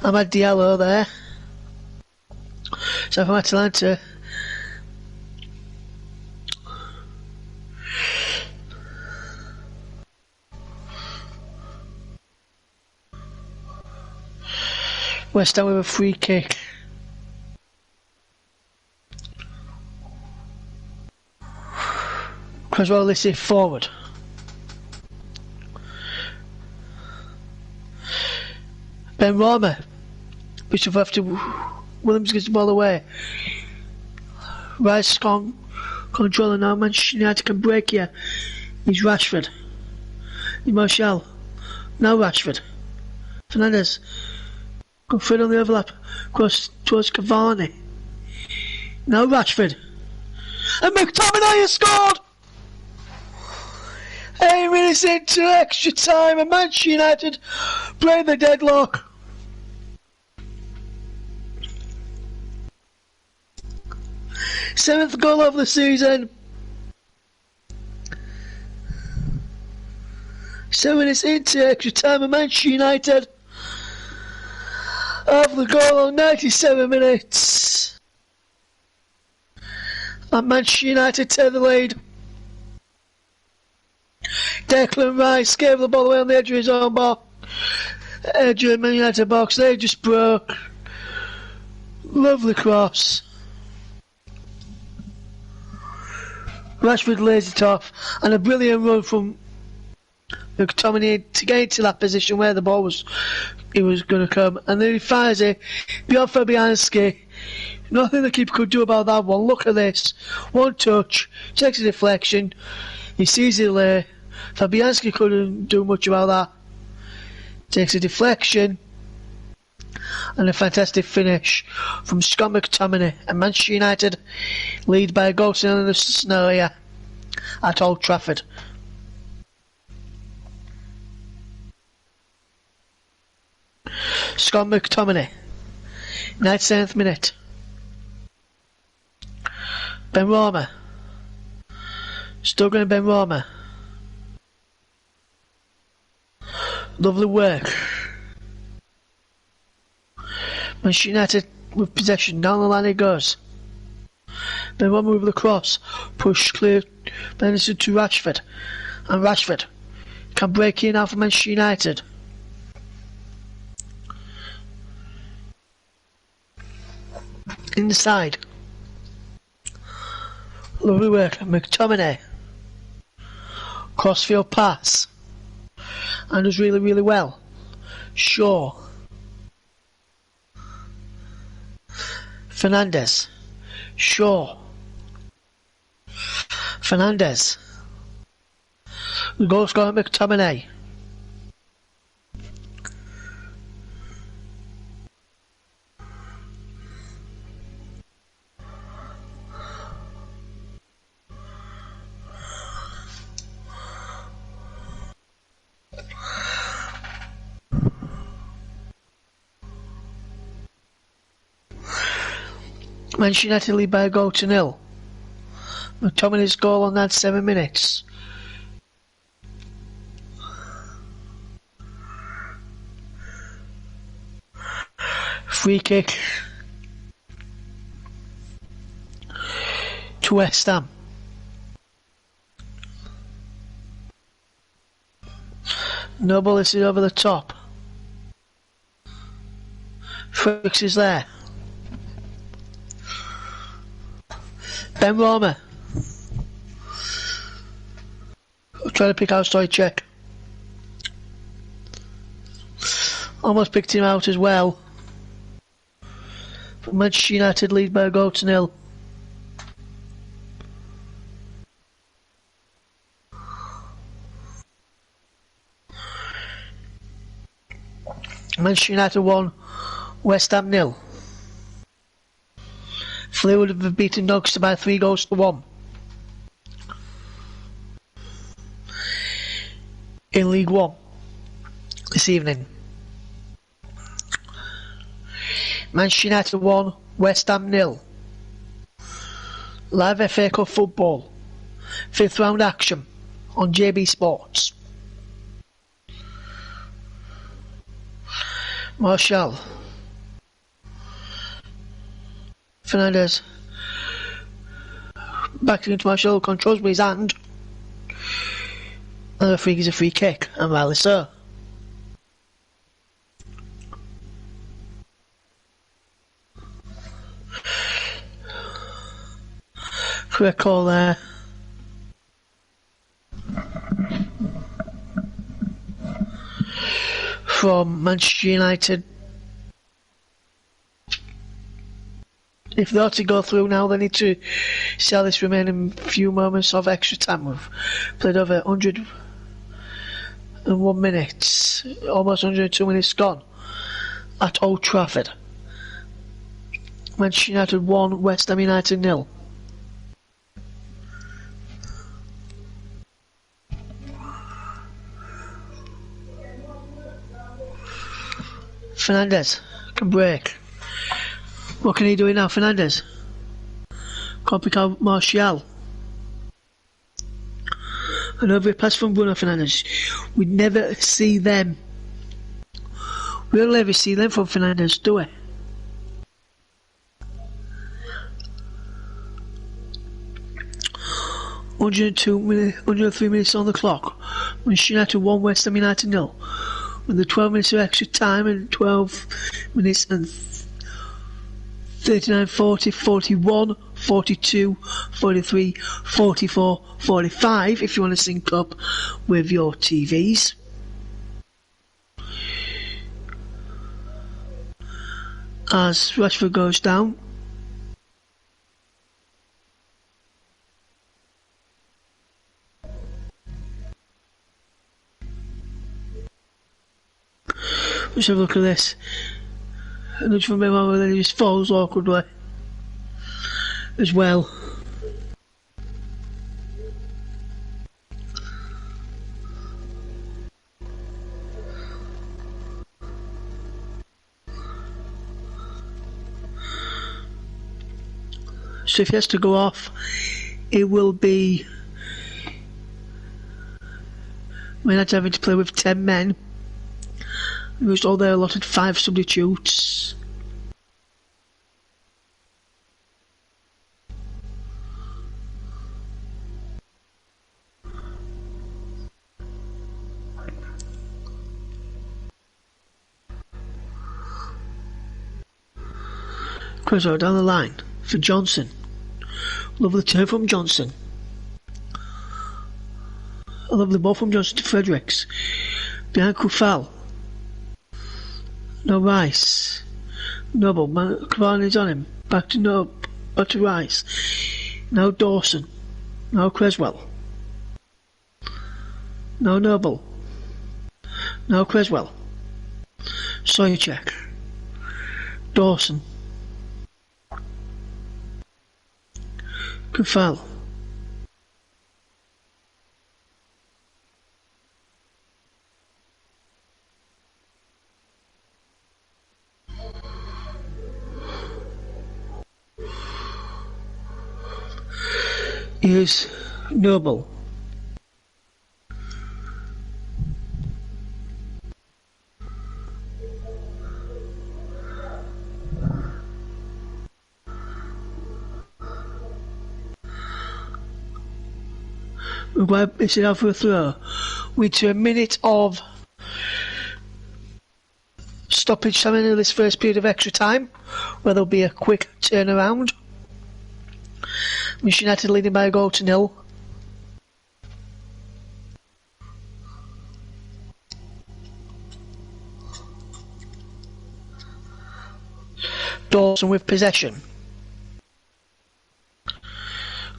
Amad Diallo there. So from Atalanta. West Ham with a free kick. Cresswell Lissy forward. Ben Rama. Bishop after Williams gets the ball away. Rice controlling now. Manchester United can break here. He's Rashford. He's Martial. Now Rashford. Fernandez. Go through on the overlap. Cross towards Cavani. Now Rashford. And McTominay has scored! 8 minutes into extra time and Manchester United play the deadlock. Seventh goal of the season. 7 minutes into extra time and Manchester United have the goal on 97 minutes. And Manchester United take the lead. Declan Rice gave the ball away on the edge of his own box. Edge of Man United box. They just broke. Lovely cross. Rashford lays it off, and a brilliant run from McTominay to get into that position where the ball was going to come, and then he fires it beyond Fabianski. Nothing the keeper could do about that one. Look at this. One touch, takes a deflection, he sees it there. Fabianski couldn't do much about that. Takes a deflection, and a fantastic finish from Scott McTominay, and Manchester United lead by a goal to nil in the scenario at Old Trafford. Scott McTominay, 97th minute. Ben Rama, still going Ben Rama. Lovely work. Manchester United with possession, down the line it goes. Ben Rama with the cross, push clear, Benson to Rashford, and Rashford can break in now for Manchester United. Inside. Lovely work, McTominay. Crossfield pass. And does really, really well. Shaw. Fernandez. Shaw. Fernandez. The goal scorer McTominay. Manchester United lead by a goal to nil. McTominay's goal on that 7 minutes. Free kick to West Ham. No ball is over the top. Fricks is there. Ben Rama. I'll try to pick out Stoichek. Almost picked him out as well. But Manchester United lead by a goal to nil. Manchester United 1, West Ham 0. Fleetwood have beaten Doncaster by 3 goals to 1. In League 1 this evening. Manchester United 1, West Ham 0. Live FA Cup football. 5th round action on JB Sports. Martial. Fernandez. Back into Martial, controls with his hand. And the free is a free kick, and rightly so. Correct call there. from Manchester United. If they are to go through now, they need to sell this remaining few moments of extra time. We've played over 101 minutes, almost 102 minutes gone at Old Trafford. Manchester United 1, West Ham United 0. Fernandes can break. What can he do now, Fernandes? Can't pick out Martial. Another pass from Bruno Fernandes. We never see them. We don't ever see them from Fernandes, do we? $103 minutes on the clock. Manchester United 1, West Ham United 0. With the 12 minutes of extra time and 12 minutes and 39, 40, 41, 42, 43, 44, 45 if you want to sync up with your TVs. As Rashford goes down. Let's have a look at this. Nudge from Benoit, then he just falls awkwardly as well. So if he has to go off, it will be not having to play with 10 men. Used all their allotted 5 substitutes. Cresswell down the line for Johnson. Lovely turn from Johnson. A lovely ball from Johnson to Fredericks. Behind Kufal. No Rice. Noble. Cavani's on him. Back to Rice. Now Dawson. Now Cresswell. Now Noble. Now Cresswell. Soyacek. Dawson. Kufal. Here's Noble. Maguire puts it out for a throw. We're to a minute of stoppage time in this first period of extra time, where there'll be a quick turnaround. Manchester United leading by a goal to 0. Dawson with possession.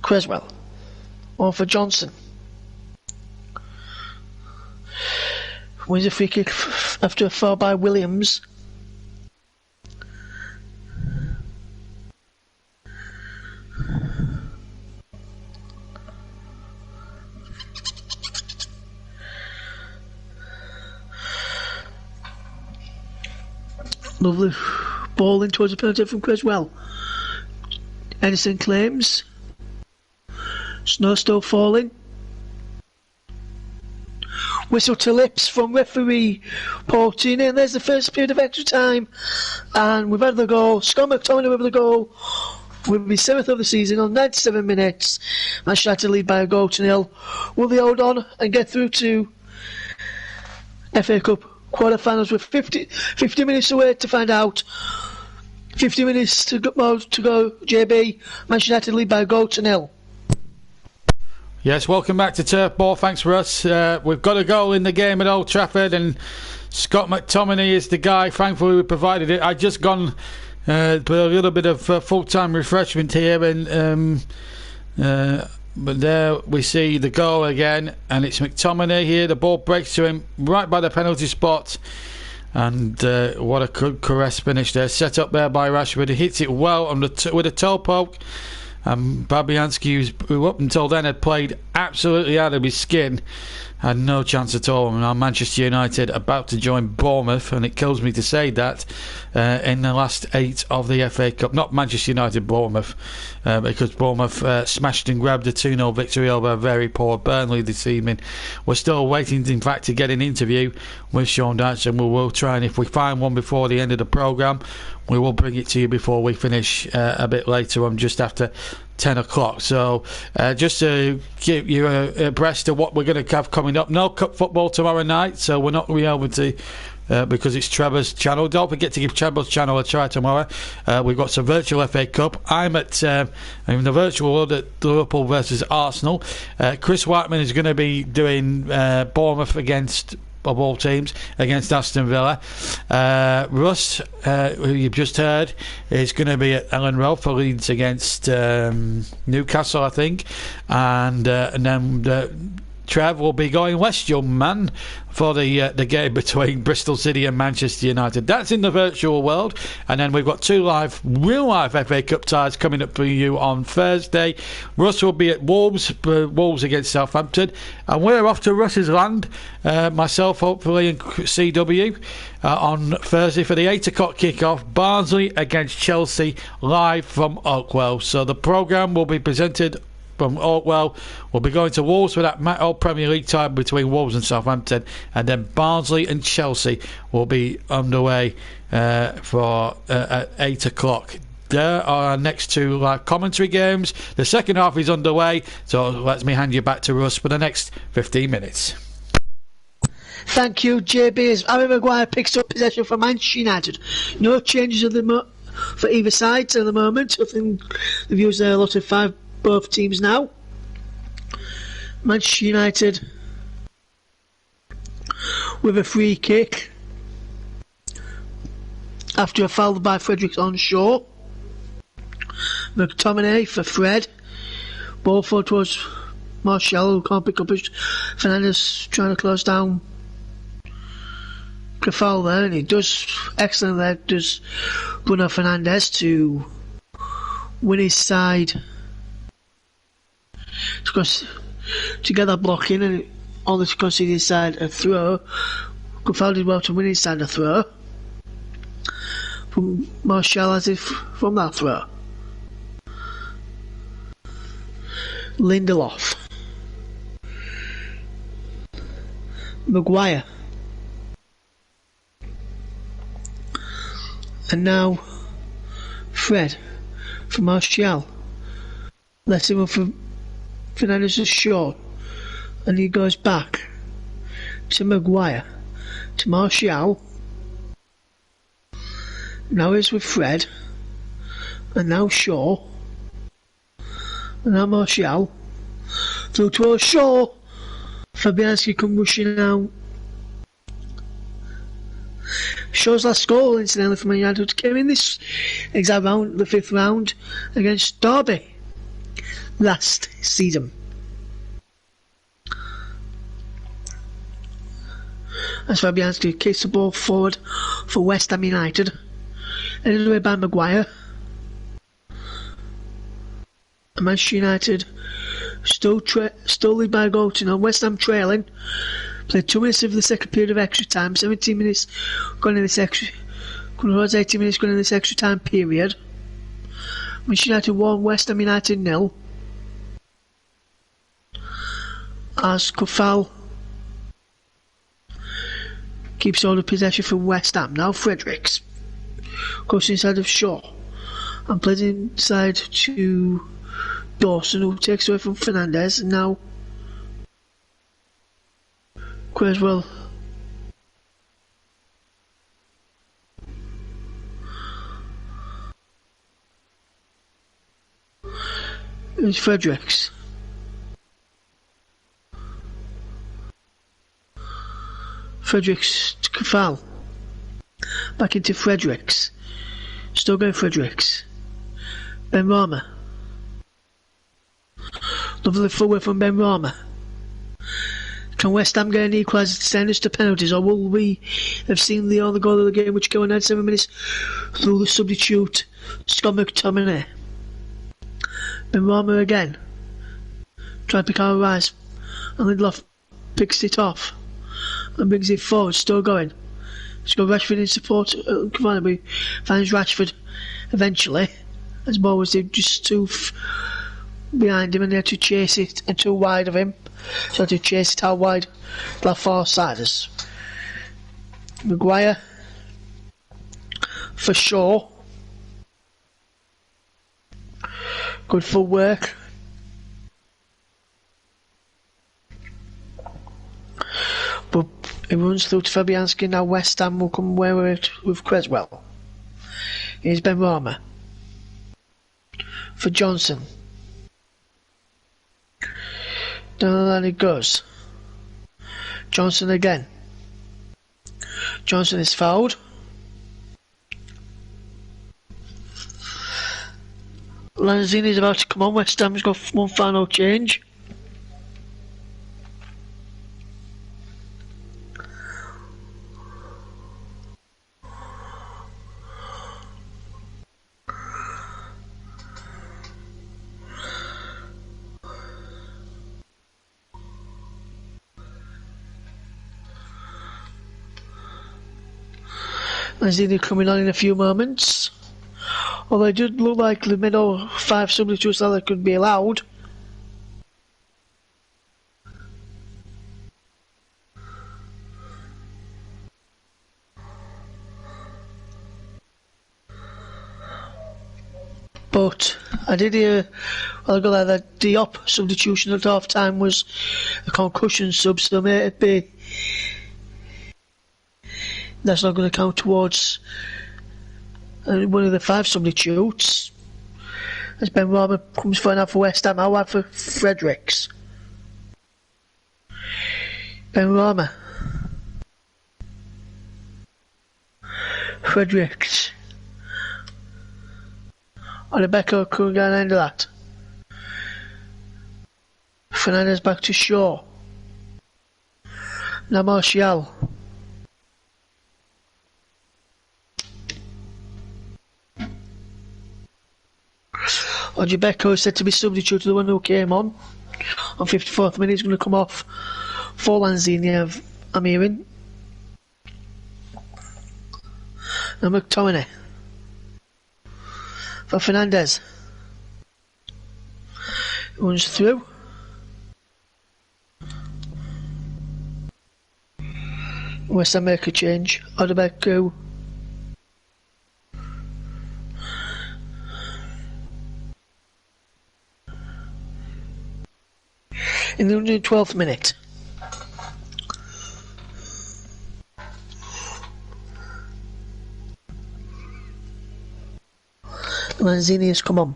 Cresswell. On for Johnson. Wins a free kick after a foul by Williams. Lovely ball in towards the penalty from Cresswell. Edison claims. Snow still falling. Whistle to lips from referee Paul Tierney, and there's the first period of extra time. And we've had the goal. Scott McTominay with the goal. With his 7th of the season on 97 minutes. Manchester United lead by a goal to 0. Will they hold on and get through to FA Cup quarter-finals with 50 minutes away to find out? 50 minutes to go, JB. Manchester United lead by a goal to 0. Yes, welcome back to Turf Ball. Thanks for us. We've got a goal in the game at Old Trafford, and Scott McTominay is the guy. Thankfully, we provided it. I just gone put a little bit of full-time refreshment here, and but there we see the goal again, and it's McTominay here. The ball breaks to him right by the penalty spot, and what a good caress finish there. Set up there by Rashford. He hits it well on with a toe poke. Babianski, who up until then had played absolutely out of his skin, had no chance at all. Now Manchester United about to join Bournemouth, and it kills me to say that, in the last 8 of the FA Cup. Not Manchester United, Bournemouth, because Bournemouth smashed and grabbed a 2-0 victory over a very poor Burnley this evening. We're still waiting, in fact, to get an interview with Sean Dyche, and we will try, and if we find one before the end of the programme, we will bring it to you before we finish a bit later on, just after 10 o'clock. So just to keep you abreast of what we're going to have coming up. No cup football tomorrow night, so we're not going to be able to, because it's Trevor's channel. Don't forget to give Trevor's channel a try tomorrow. We've got some virtual FA Cup. I'm in the virtual world at Liverpool versus Arsenal. Chris Whiteman is going to be doing Bournemouth against, of all teams, against Aston Villa. Russ, who you've just heard, is going to be at Ellen Road for Leeds against Newcastle, I think, and then Trev will be going west, young man, for the game between Bristol City and Manchester United. That's in the virtual world. And then we've got 2 real live FA Cup ties coming up for you on Thursday. Russ will be at Wolves against Southampton, and we're off to Russ's land, myself hopefully, and CW, on Thursday for the 8 o'clock kickoff. Barnsley against Chelsea, live from Oakwell. So the programme will be presented from Oakwell. We'll be going to Wolves for that old Premier League tie between Wolves and Southampton, and then Barnsley and Chelsea will be underway for at 8 o'clock. There are our next 2 live commentary games. The second half is underway, so let me hand you back to Russ for the next 15 minutes. Thank you, JB. As Harry Maguire picks up possession for Manchester United. No changes for either side at the moment. I think they've used their lot of 5 both teams now. Manchester United with a free kick after a foul by Fredericks on Shaw. McTominay for Fred. Ball forward towards Martial, who can't pick up his. Fernandes trying to close down the foul there, and he does excellent there. Does Bruno Fernandes to win his side. Together blocking, and only to concede his side a throw. Good did well to win his side a throw from Martial, as if from that throw. Lindelof, Maguire, and now Fred from Martial. Lets him up from Fernandes is short, and he goes back to Maguire, to Martial. Now he's with Fred, and now Shaw, and now Martial. Through to Shaw. Fabianski come rushing out. Shaw's last goal, incidentally, for Man United came in this exact round, the 5th round, against Derby last season. As Fabianski kicks the ball forward for West Ham United, headed away by Maguire. And Manchester United still lead by a goal to now. West Ham trailing. Played 2 minutes of the second period of extra time. 17 minutes gone in this extra. 18 minutes gone in this extra time period. Manchester United 1, West Ham United 0. As Kofal keeps hold of possession from West Ham. Now Fredericks goes inside of Shaw and plays inside to Dawson, who takes away from Fernandes. And now Creswell is Fredericks to Kafal. Back into Fredericks. Still going Fredericks. Ben Rama. Lovely forward from Ben Rama. Can West Ham get an equaliser to send us to penalties, or will we have seen the only goal of the game which came in 7 minutes through the substitute Scott McTominay? Ben Rama again. Try to pick our rise. And Lindelof picks it off and brings it forward, still going. He's got Rashford in support. Come on, we finds Rashford eventually. As ball was just too behind him, and they had to chase it and too wide of him. So to chase it out wide, the far siders. Maguire for sure. Good footwork. But it runs through to Fabianski. Now West Ham will come away with Creswell. Here's Ben Rama for Johnson. Down the line it goes. Johnson again. Johnson is fouled. Lanzini is about to come on. West Ham's got one final change. Lanzini coming on in a few moments. Although it did look like the middle 5 substitutes that could be allowed. But I did hear while ago that the op substitution at half time was a concussion sub, so may it be that's not going to count towards one of the 5 substitutes. As Ben Rama comes for now for West Ham, I'll have for Fredericks. Ben Rama. Fredericks. Rebecca couldn't get an end of that. Fernandez back to Shaw. Now Martial. Rebecca is said to be substitute to the one who came on 54th minute. He's going to come off for Lanzini, I'm hearing. Now McTominay for Fernandez. Runs through. West Ham make a change. Odebeck in the 112th minute. Lanzini has come on.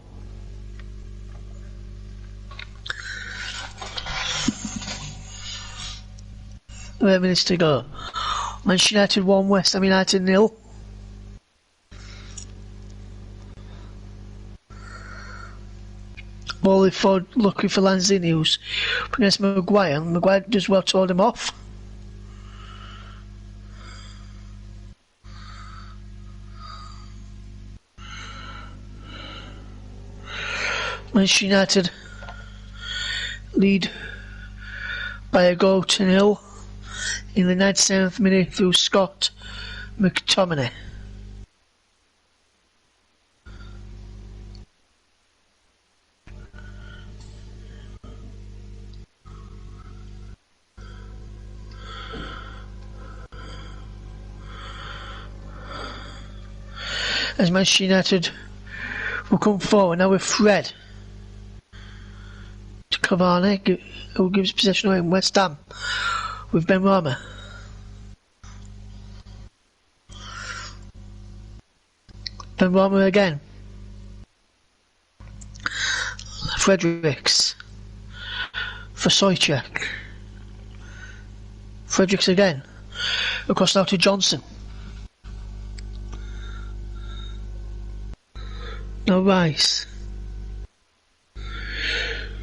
Eight minutes to go. Manchester United 1, West Ham United 0. Ball forward looking for Lanzini, who's against Maguire. Maguire does well to hold him off. Manchester United lead by a goal to 0 in the 97th minute through Scott McTominay. As Manchester United will come forward now with Fred to Cavani, who gives possession away in West Ham with Ben Rama. Ben Rama again. Fredericks for Soychek. Fredericks again. Across now to Johnson. Now Rice.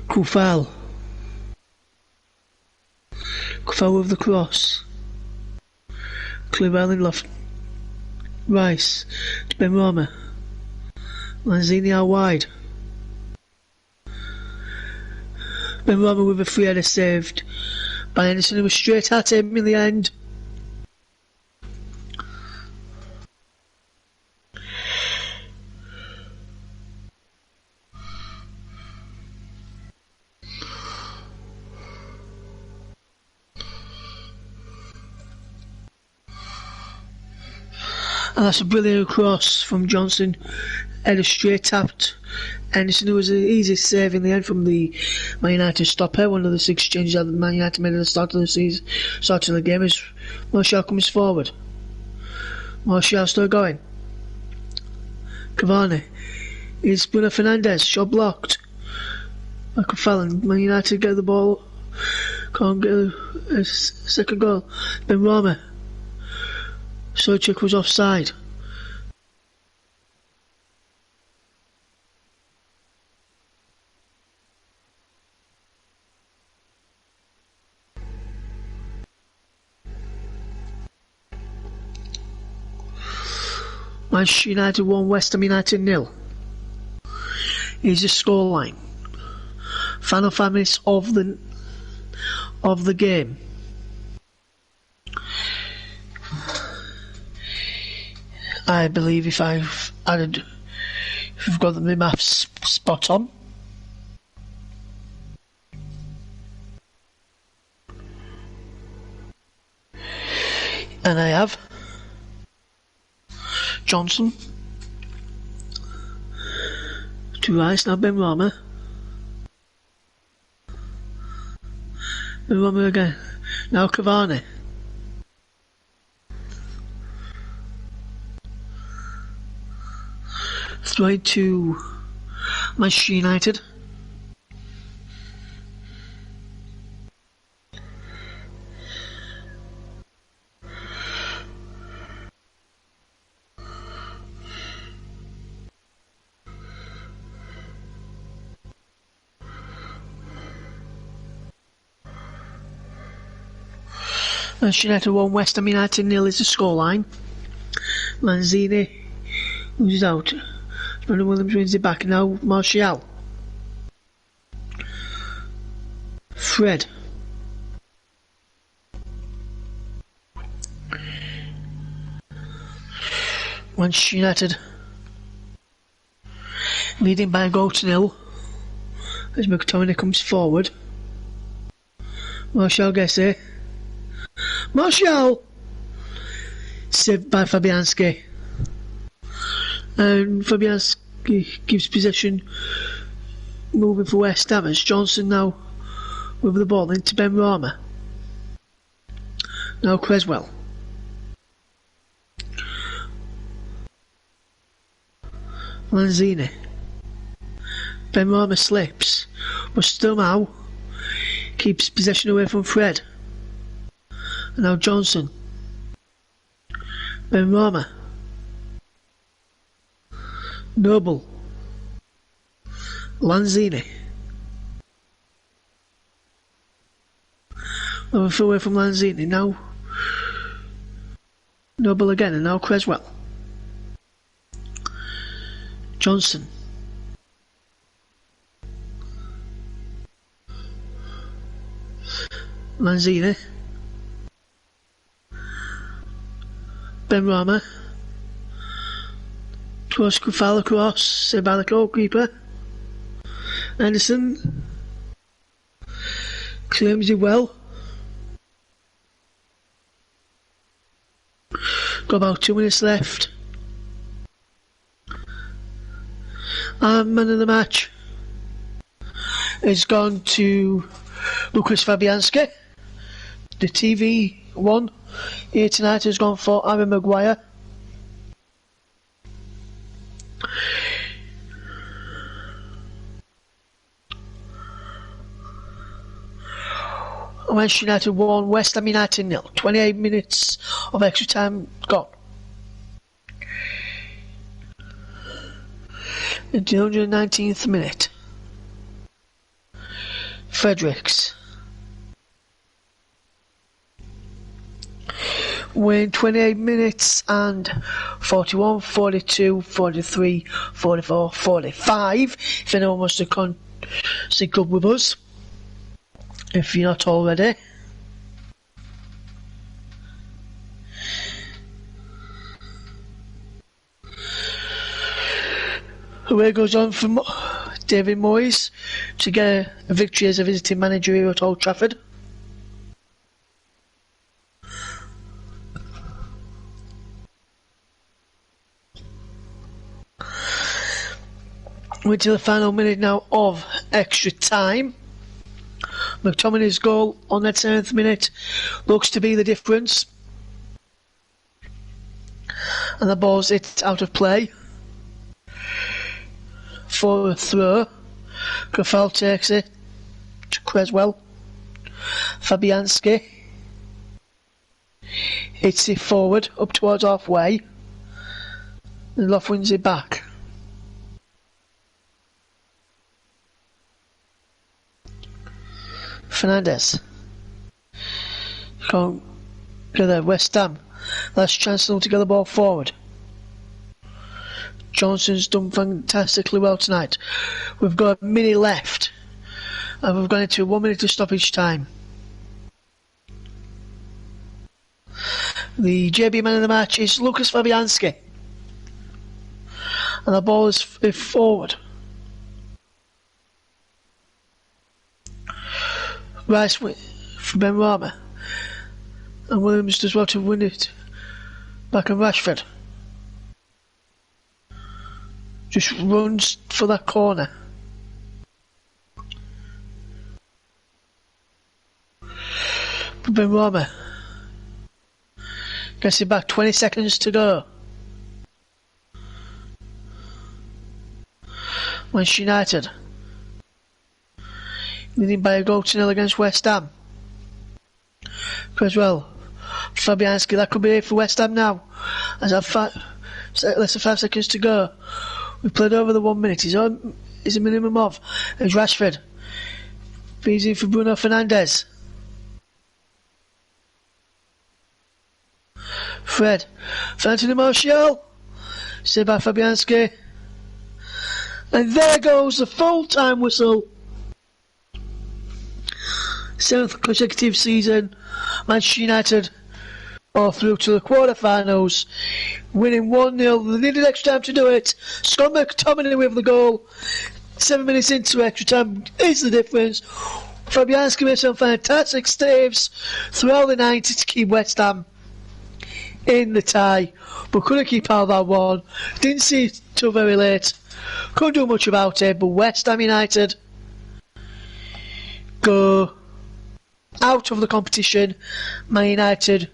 Kufal. Kufal with the cross. Clearwell in left. Rice to Ben Rama. Lanzini out wide. Ben Rama with a free header saved by Anderson, who was straight at him in the end. And that's a brilliant cross from Johnson. Header straight tapped Anderson, who was an easy save in the end from the Man United stopper. One of the 6 changes that Man United made at the start of the season, start of the game, as Martial comes forward. Martial still going. Cavani. It's Bruno Fernandes. Shot blocked. Michael Fallon. Man United get the ball. Can't get a second goal. Ben Rama. Sojcik was offside. Manchester United 1, West Ham United 0. Here's the scoreline. Final 5 minutes of the game. I believe if I've got the maths spot on. And I have Johnson to Rice, now Ben Rama. Ben Rama again. Now Cavani. Throw to Manchester United. Manchester United 1, West Ham United 0 is the scoreline. Lanzini loses out. Brandon Williams wins it back. Now Martial. Fred. Manchester United leading by a goal to 0 as McTominay comes forward. Martial gets it. Martial! Saved by Fabianski. And Fabianski gives possession moving for West Ham as Johnson now with the ball into Ben Rama. Now Creswell. Lanzini. Ben Rama slips, but still now keeps possession away from Fred. And now Johnson. Ben Rama. Noble. Lanzini. Away from Lanzini. Now Noble again, and now Creswell. Johnson. Lanzini. Ben Rama. Cross Kufal across, saved by the goalkeeper. Anderson claims it well. Got about 2 minutes left. And man of the match has gone to Lucas Fabianski. The TV one here tonight has gone for Aaron Maguire. Manchester United 1, West Ham United 0. 28 minutes of extra time gone. In the 119th minute, Fredericks win 28 minutes and 41, 42, 43, 44, 45. If anyone wants to sync up with us, if you're not already. Away goes on from David Moyes to get a victory as a visiting manager here at Old Trafford. We're to the final minute now of extra time. McTominay's goal on that 7th minute looks to be the difference. And the ball's hit out of play. For a throw. Grafal takes it to Creswell. Fabianski hits it forward up towards halfway. And Loft wins it back. Fernandez. Can't get there. West Ham. Last chance to get the ball forward. Johnson's done fantastically well tonight. We've got a minute left. And we've gone into 1 minute of stoppage time. The JB man of the match is Lucas Fabianski. And the ball is forward. Rice for Ben Rama. And Williams does well to win it back on Rashford. Just runs for that corner. Ben Rama gets it back, 20 seconds to go. Manchester United leading by a goal to 0 against West Ham. Creswell, Fabianski, that could be it for West Ham now. As less than 5 seconds to go. We've played over the 1 minute. He's a minimum of. There's Rashford. Feeds in for Bruno Fernandes. Fred. For Anthony Martial. Saved by Fabianski. And there goes the full-time whistle. 7th consecutive season. Manchester United are through to the quarter-finals, winning 1-0. They needed extra time to do it. Scott McTominay with the goal. 7 minutes into extra time is the difference. Fabianski made some fantastic saves throughout the 90 to keep West Ham in the tie, but couldn't keep out that one. Didn't see it till very late. Couldn't do much about it, but West Ham United go out of the competition. Man United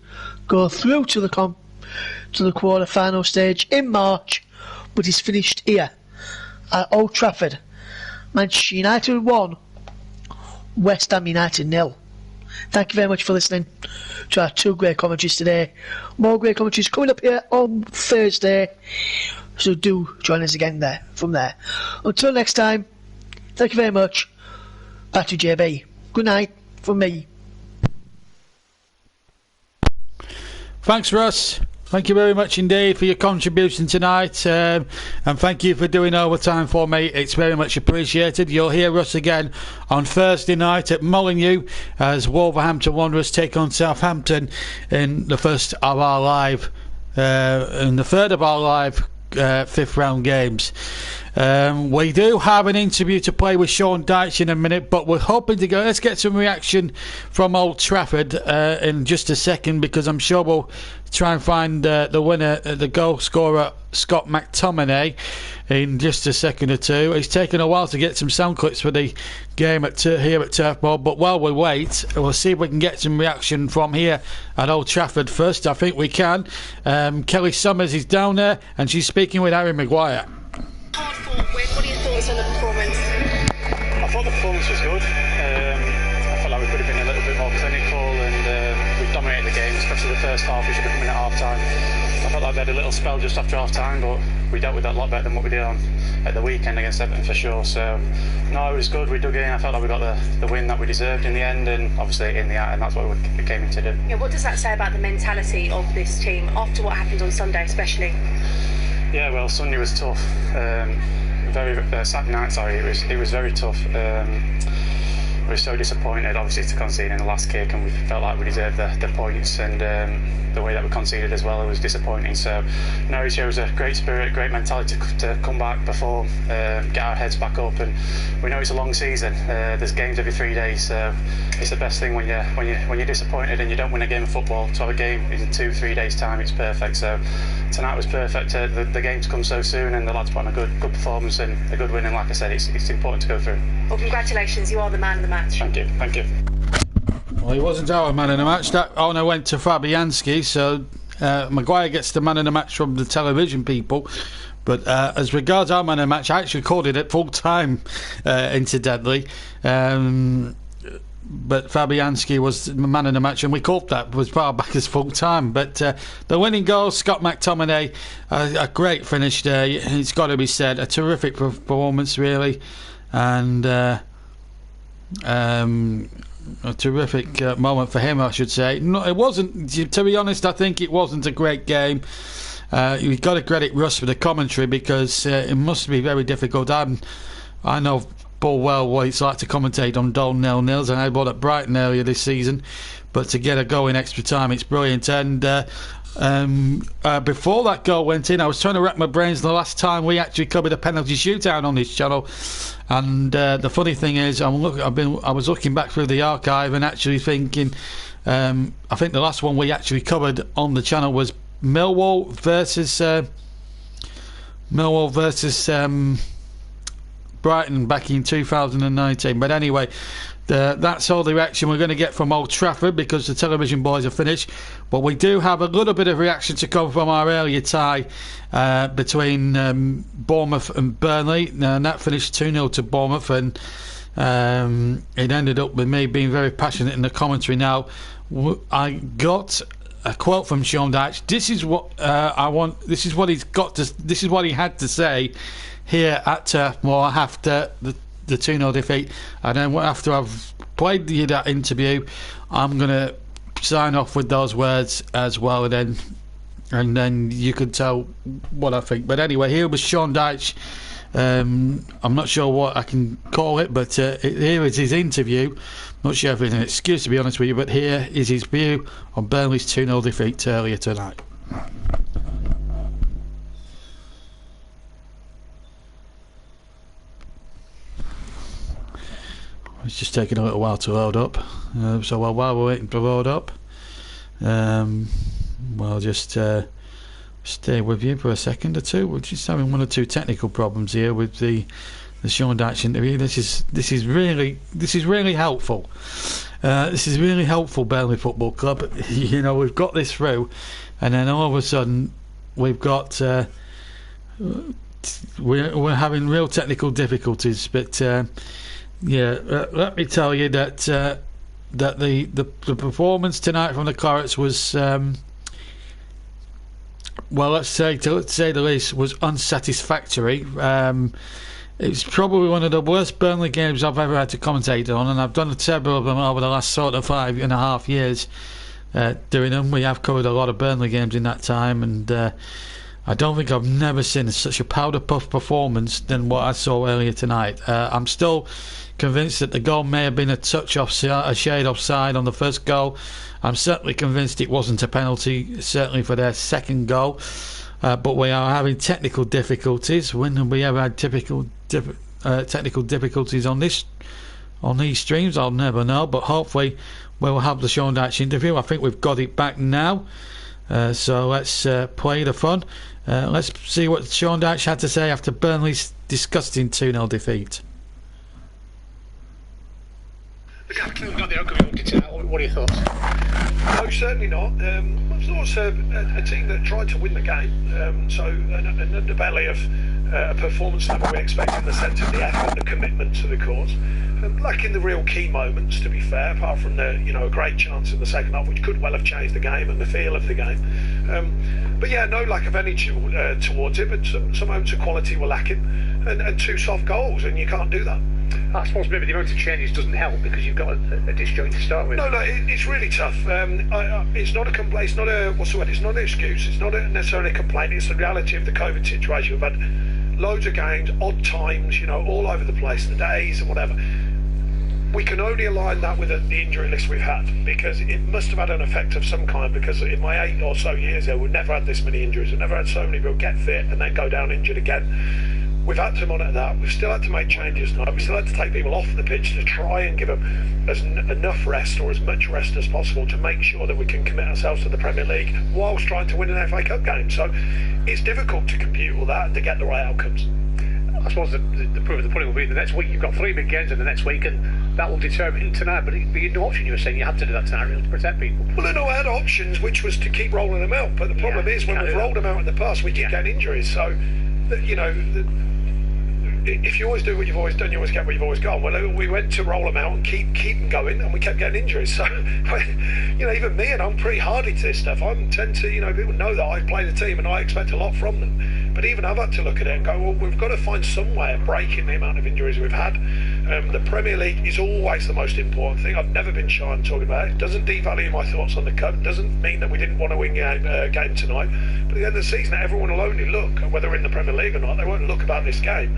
go through to the quarter-final stage in March, but it's finished here at Old Trafford. Manchester United 1, West Ham United 0. Thank you very much for listening to our 2 great commentaries today. More great commentaries coming up here on Thursday, so do join us again from there. Until next time, thank you very much. Back to JB. Good night from me. Thanks, Russ. Thank you very much indeed for your contribution tonight, and thank you for doing overtime for me. It's very much appreciated. You'll hear us again on Thursday night at Molineux as Wolverhampton Wanderers take on Southampton in the third of our live 5th round games. We do have an interview to play with Sean Dyche in a minute, but we're hoping to let's get some reaction from Old Trafford in just a second, because I'm sure we'll try and find the winner, the goal scorer Scott McTominay, in just a second or two. It's taken a while to get some sound clips for the game here at Turf Moor, but while we wait, we'll see if we can get some reaction from here at Old Trafford first. I think we can. Kelly Summers is down there and she's speaking with Harry Maguire. What are your thoughts on the performance? I thought the performance was good. I felt like we could have been a little bit more especially the first half. We should have come in at half time. I felt like they had a little spell just after half time, but we dealt with that a lot better than what we did at the weekend against Everton for sure. So no, it was good. We dug in. I felt like we got the win that we deserved in the end, and obviously in the end that's what we came in to do. Yeah, what does that say about the mentality of this team after what happened on Sunday, especially? Yeah, well, Sunday was tough. Saturday night, sorry, it was very tough. We were so disappointed, obviously, to concede in the last kick, and we felt like we deserved the points, and the way that we conceded as well, it was disappointing. So, no, it shows a great spirit, great mentality to come back, perform, get our heads back up, and we know it's a long season. There's games every 3 days, so it's the best thing when you're disappointed and you don't win a game of football. To have a game in 2-3 days' time, it's perfect. So tonight was perfect. The game's come so soon, and the lads put on a good performance and a good win. And like I said, it's important to go through. Well, congratulations, you are the man of the match. Thank you. Well, he wasn't our man of the match. That honour went to Fabianski, so Maguire gets the man of the match from the television people. But as regards our man of the match, I actually called it at full time, incidentally. But Fabianski was the man of the match, and we called that was far back as full time. But the winning goal, Scott McTominay, a great finish there. It's got to be said, a terrific performance, really, and a terrific moment for him, I should say. No, it wasn't. To be honest, I think it wasn't a great game. You've got to credit Russ for the commentary, because it must be very difficult. I know full well what it's like to commentate on dull 0-0s, and I had one at Brighton earlier this season, but to get a goal in extra time, it's brilliant. And before that goal went in, I was trying to rack my brains the last time we actually covered a penalty shootout on this channel, and the funny thing is, I was looking back through the archive and actually thinking, I think the last one we actually covered on the channel was Millwall versus Brighton back in 2019. But anyway, that's all the reaction we're going to get from Old Trafford, because the television boys are finished. But we do have a little bit of reaction to come from our earlier tie between Bournemouth and Burnley, and that finished 2-0 to Bournemouth, and it ended up with me being very passionate in the commentary. Now, I got a quote from Sean Dyche. This is what I want. This is what he's got to. This is what he had to say here at Turf Moor after the 2-0 defeat. And then after I've played that interview, I'm going to sign off with those words as well, and then you can tell what I think. But anyway, here was Sean Dyche. I'm not sure what I can call it, but here is his interview. Not sure if it's an excuse, to be honest with you, but here is his view on Burnley's 2-0 defeat earlier tonight. It's just taking a little while to load up, so while we're waiting to load up, we'll just stay with you for a second or two. We're just having one or two technical problems here with the Sean Dyche interview. This is really helpful. This is really helpful, Burnley Football Club. You know, we've got this through, and then all of a sudden we've got we're having real technical difficulties, but. Let me tell you that the performance tonight from the Clarets was, let's say the least, was unsatisfactory. It's probably one of the worst Burnley games I've ever had to commentate on, and I've done several of them over the last sort of 5.5 years doing them. We have covered a lot of Burnley games in that time, and I don't think I've never seen such a powder puff performance than what I saw earlier tonight. I'm still convinced that the goal may have been a touch offside, a shade offside on the first goal. I'm certainly convinced it wasn't a penalty, certainly for their second goal. But we are having technical difficulties. When have we ever had technical difficulties on these streams? I'll never know. But hopefully we'll have the Sean Dyche interview. I think we've got it back now. So let's play the fun. Let's see what Sean Dyche had to say after Burnley's disgusting 2-0 defeat. We've got the outcome. What are your thoughts? No, certainly not. It was also a team that tried to win the game. So an underbelly of a performance level we expect in the sense of the effort, the commitment to the cause. Lacking the real key moments, to be fair, apart from the a great chance in the second half, which could well have changed the game and the feel of the game. But yeah, no lack of energy towards it, but some moments of quality were lacking, and 2 soft goals, and you can't do that. I suppose maybe the amount of changes doesn't help because you've got a disjoint to start with. No, it's really tough. It's not a complaint. It's not a what's the word? It's not an excuse. It's not necessarily a complaint. It's the reality of the COVID situation. We've had loads of games, odd times, all over the place, the days and whatever. We can only align that with the injury list we've had, because it must have had an effect of some kind, because in my 8 or so years there, we've never had this many injuries. We've never had so many people get fit and then go down injured again. We've had to monitor that. We've still had to make changes tonight. We still had to take people off the pitch to try and give them enough rest, or as much rest as possible, to make sure that we can commit ourselves to the Premier League whilst trying to win an FA Cup game. So it's difficult to compute all that and to get the right outcomes. I suppose the proof of the pudding will be the next week. You've got 3 big games in the next week, and that will determine tonight. But you had no option. You were saying you had to do that tonight, really, to protect people. Well, no, I had options, which was to keep rolling them out. But the problem is, when we've rolled them out in the past, we keep getting injuries. So, if you always do what you've always done, you always get what you've always got. Well, we went to roll them out and keep them going, and we kept getting injuries. So, even me, and I'm pretty hardy to this stuff. I tend to, people know that I play the team and I expect a lot from them. But even I've had to look at it and go, well, we've got to find some way of breaking the amount of injuries we've had. The Premier League is always the most important thing. I've never been shy on talking about it. It doesn't devalue my thoughts on the Cup. It doesn't mean that we didn't want to win a game tonight. But at the end of the season, everyone will only look, whether we're in the Premier League or not, they won't look about this game.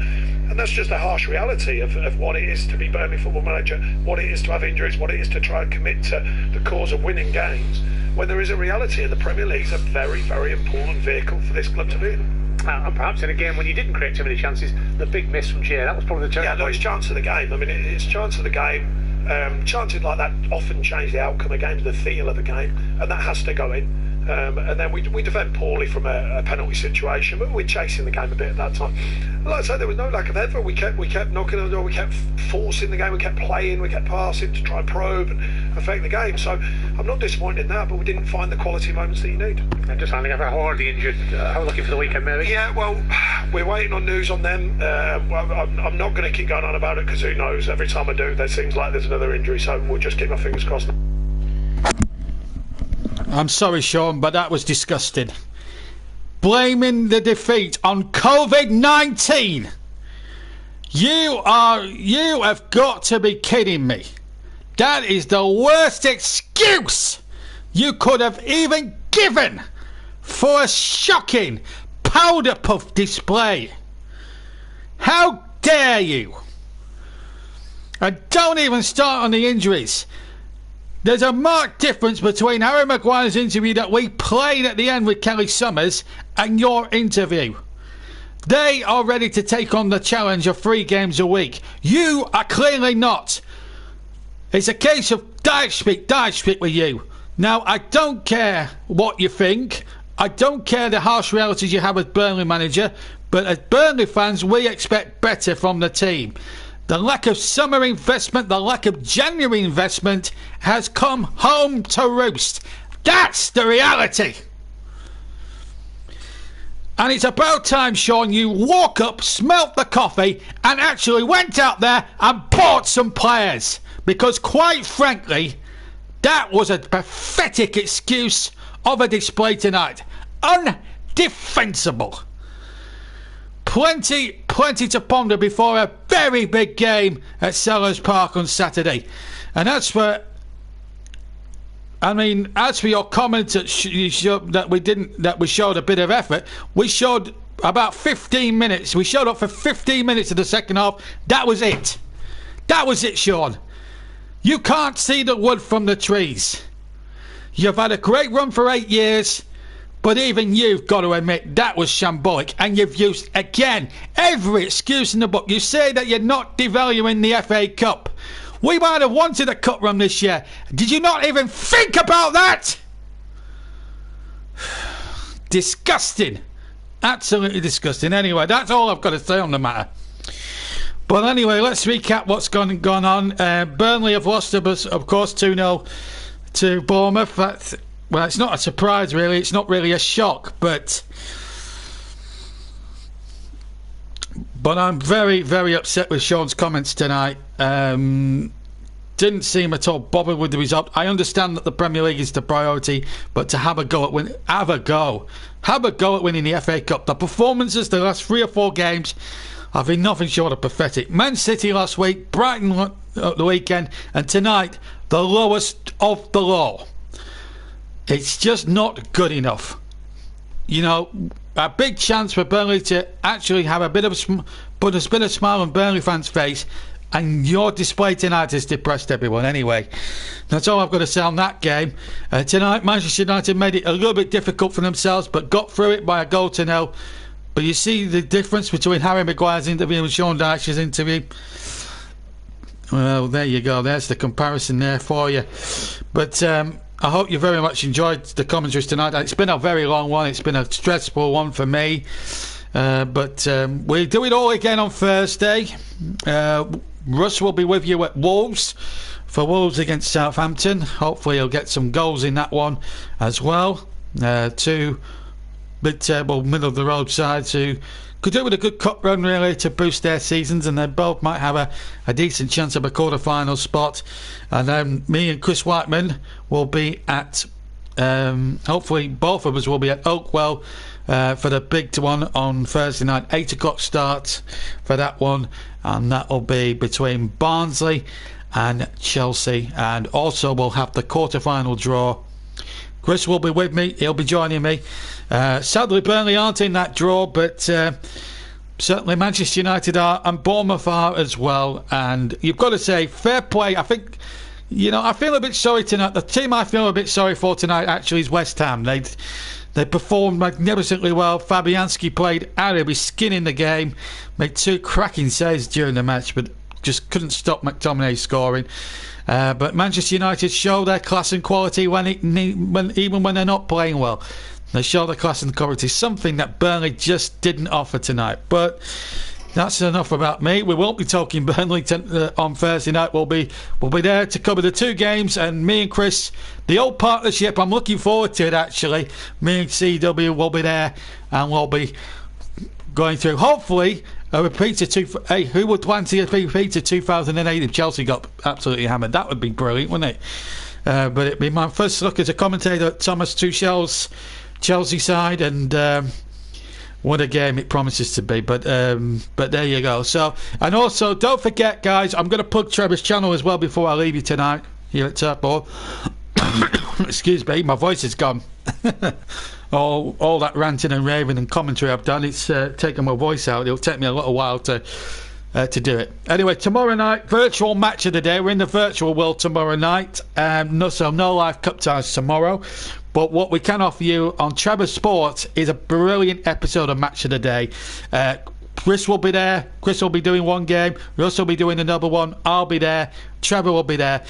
And that's just a harsh reality of what it is to be Burnley football manager, what it is to have injuries, what it is to try and commit to the cause of winning games, when there is a reality, and the Premier League is a very, very important vehicle for this club to be in. And perhaps in a game when you didn't create too many chances, the big miss from Jay, that was probably the turning point. Yeah, no, it's chance of the game. I mean, it's chance of the game. Chances like that often change the outcome of games, the feel of the game, and that has to go in. And then we defend poorly from a penalty situation, but we're chasing the game a bit at that time. And like I said, there was no lack of effort. We kept knocking on the door, we kept forcing the game, we kept playing, we kept passing to try and probe and affect the game. So I'm not disappointed in that, but we didn't find the quality moments that you need. And just handing over, how are the injured? How are we looking for the weekend, maybe? Yeah, well, we're waiting on news on them. I'm not going to keep going on about it, because who knows? Every time I do, there seems like there's another injury, so we'll just keep our fingers crossed. I'm sorry, Sean, but that was disgusting. Blaming the defeat on COVID-19. You have got to be kidding me. That is the worst excuse you could have even given for a shocking powder puff display. How dare you? And don't even start on the injuries. There's a marked difference between Harry Maguire's interview that we played at the end with Kelly Summers and your interview. They are ready to take on the challenge of 3 games a week. You are clearly not. It's a case of dive speak with you. Now, I don't care what you think. I don't care the harsh realities you have as Burnley manager. But as Burnley fans, we expect better from the team. The lack of summer investment, the lack of January investment has come home to roost. That's the reality. And it's about time, Sean, you woke up, smelt the coffee, and actually went out there and bought some players. Because quite frankly, that was a pathetic excuse of a display tonight. Undefensible. Plenty to ponder before a very big game at Sellers Park on Saturday. And as for your comment that we showed a bit of effort, we showed about 15 minutes. We showed up for 15 minutes of the second half. That was it. That was it, Sean. You can't see the wood from the trees. You've had a great run for 8 years. But even you've got to admit that was shambolic, and you've used, again, every excuse in the book. You say that you're not devaluing the FA Cup. We might have wanted a cup run this year. Did you not even think about that? Disgusting. Absolutely disgusting. Anyway, that's all I've got to say on the matter. But anyway, let's recap what's gone on. Burnley have lost, of course, 2-0 to Bournemouth. Well, it's not a surprise, really. It's not really a shock, but I'm very, very upset with Sean's comments tonight. Didn't seem at all bothered with the result. I understand that the Premier League is the priority, but to have a go at winning the FA Cup. The performances the last 3 or 4 games have been nothing short of pathetic. Man City last week, Brighton the weekend, and tonight the lowest of the low. It's just not good enough. You know, a big chance for Burnley to actually have put a bit of smile on Burnley fans' face. And your display tonight has depressed everyone anyway. That's all I've got to say on that game. Tonight, Manchester United made it a little bit difficult for themselves, but got through it by a 1-0. But you see the difference between Harry Maguire's interview and Sean Dyche's interview. Well, there you go. There's the comparison there for you. But I hope you very much enjoyed the commentaries tonight. It's been a very long one. It's been a stressful one for me. But we'll do it all again on Thursday. Russ will be with you at Wolves for Wolves against Southampton. Hopefully he'll get some goals in that one as well. 2 mid-table, middle-of-the-road sides who could do with a good cup run really to boost their seasons, and they both might have a decent chance of a quarter-final spot. And then me and Chris Whiteman will be at, hopefully both of us will be at Oakwell for the big one on Thursday night. 8 o'clock start for that one, and that will be between Barnsley and Chelsea. And also we'll have the quarter-final draw. Chris will be with me. He'll be joining me. Sadly, Burnley aren't in that draw, but certainly Manchester United are, and Bournemouth are as well. And you've got to say, fair play. I think, you know, I feel a bit sorry tonight. The team I feel a bit sorry for tonight actually is West Ham. They performed magnificently well. Fabianski played out of his skin in the game, made 2 cracking saves during the match, but just couldn't stop McTominay scoring. But Manchester United show their class and quality even when they're not playing well. They show their class and quality, something that Burnley just didn't offer tonight. But that's enough about me. We won't be talking Burnley on Thursday night. We'll be there to cover the 2 games, and me and Chris, the old partnership, I'm looking forward to it actually. Me and CW will be there, and we'll be going through hopefully a repeat of who would want to repeat of 2008 if Chelsea got absolutely hammered? That would be brilliant, wouldn't it? But it'd be my first look as a commentator at Thomas Tuchel's Chelsea side, and what a game it promises to be. But there you go. So, and also don't forget, guys, I'm going to plug Trevor's channel as well before I leave you tonight here at Turfball. Excuse me, my voice is gone. all that ranting and raving and commentary I've done, it's taken my voice out. It'll take me a little while to do it. Anyway, tomorrow night, virtual match of the day. We're in the virtual world tomorrow night. No live cup ties tomorrow. But what we can offer you on Trevor Sports is a brilliant episode of Match of the Day. Chris will be there. Chris will be doing one game. Russ will be doing another one. I'll be there. Trevor will be there.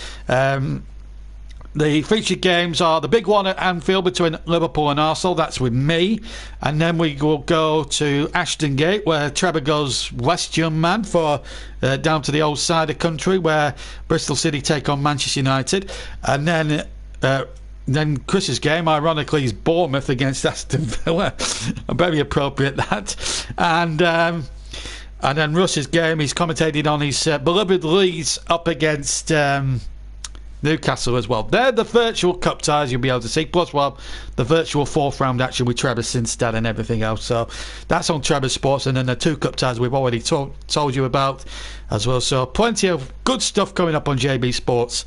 The featured games are the big one at Anfield between Liverpool and Arsenal. That's with me. And then we will go to Ashton Gate, where Trevor goes West Young Man for down to the old side of country, where Bristol City take on Manchester United. And then Chris's game, ironically, is Bournemouth against Aston Villa. Very appropriate, that. And then Russ's game, he's commentated on his beloved Leeds up against Newcastle as well. They're the virtual cup ties you'll be able to see. Plus, well, the virtual 4th round action with Trevor Sinstad and everything else. So that's on Trevor Sports. And then the 2 cup ties we've already told you about as well. So plenty of good stuff coming up on JB Sports.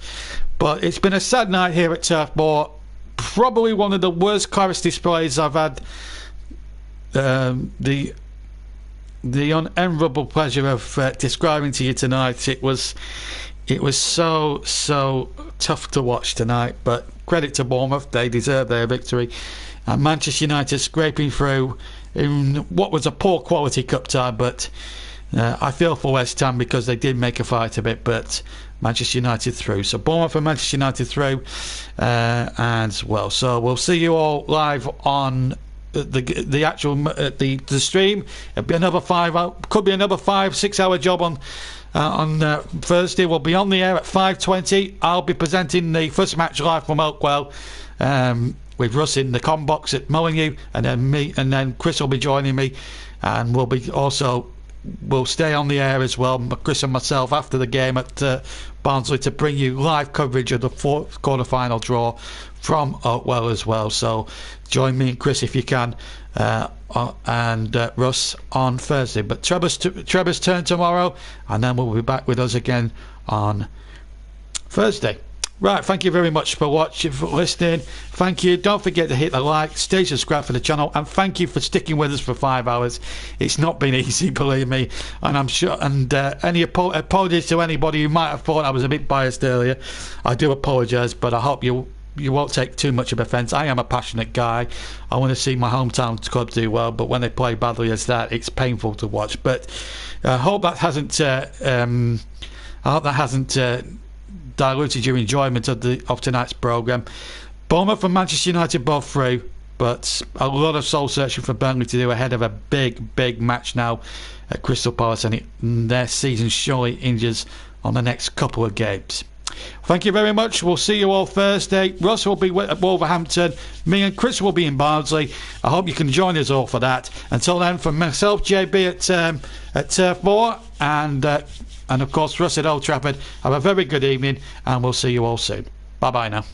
But it's been a sad night here at Turf Moor. Probably one of the worst Claris displays I've had the unenviable pleasure of describing to you tonight. It was so tough to watch tonight, but credit to Bournemouth, they deserve their victory. And Manchester United scraping through in what was a poor quality cup tie, but I feel for West Ham because they did make a fight of it, but Manchester United through. So Bournemouth and Manchester United through as well. So we'll see you all live on the actual the stream. It'll be another 5-6 hour job on Thursday. We'll be on the air at 5:20. I'll be presenting the first match live from Oakwell, with Russ in the com box at Molyneux, and then Chris will be joining me, and we'll stay on the air as well, Chris and myself, after the game at Barnsley, to bring you live coverage of the fourth quarter-final draw from Oakwell as well. So join me and Chris if you can, and Russ on Thursday. But Trevor's turn tomorrow, and then we'll be back with us again on Thursday. Right, thank you very much for watching, for listening. Thank you. Don't forget to hit the like, stay subscribed for the channel, and thank you for sticking with us for 5 hours. It's not been easy, believe me, and I'm sure. And any apologies to anybody who might have thought I was a bit biased earlier. I do apologise, but I hope you won't take too much of offence. I am a passionate guy. I want to see my hometown club do well, but when they play badly as that, it's painful to watch. But I hope that hasn't. Diluted your enjoyment of tonight's programme. Bournemouth and Manchester United both through, but a lot of soul searching for Burnley to do ahead of a big match now at Crystal Palace, and their season surely hinges on the next couple of games. Thank you very much. We'll see you all Thursday. Russ will be at Wolverhampton. Me and Chris will be in Barnsley. I hope you can join us all for that. Until then, from myself, JB at Turf 4, and of course Russ at Old Trafford, have a very good evening, and we'll see you all soon. Bye bye now.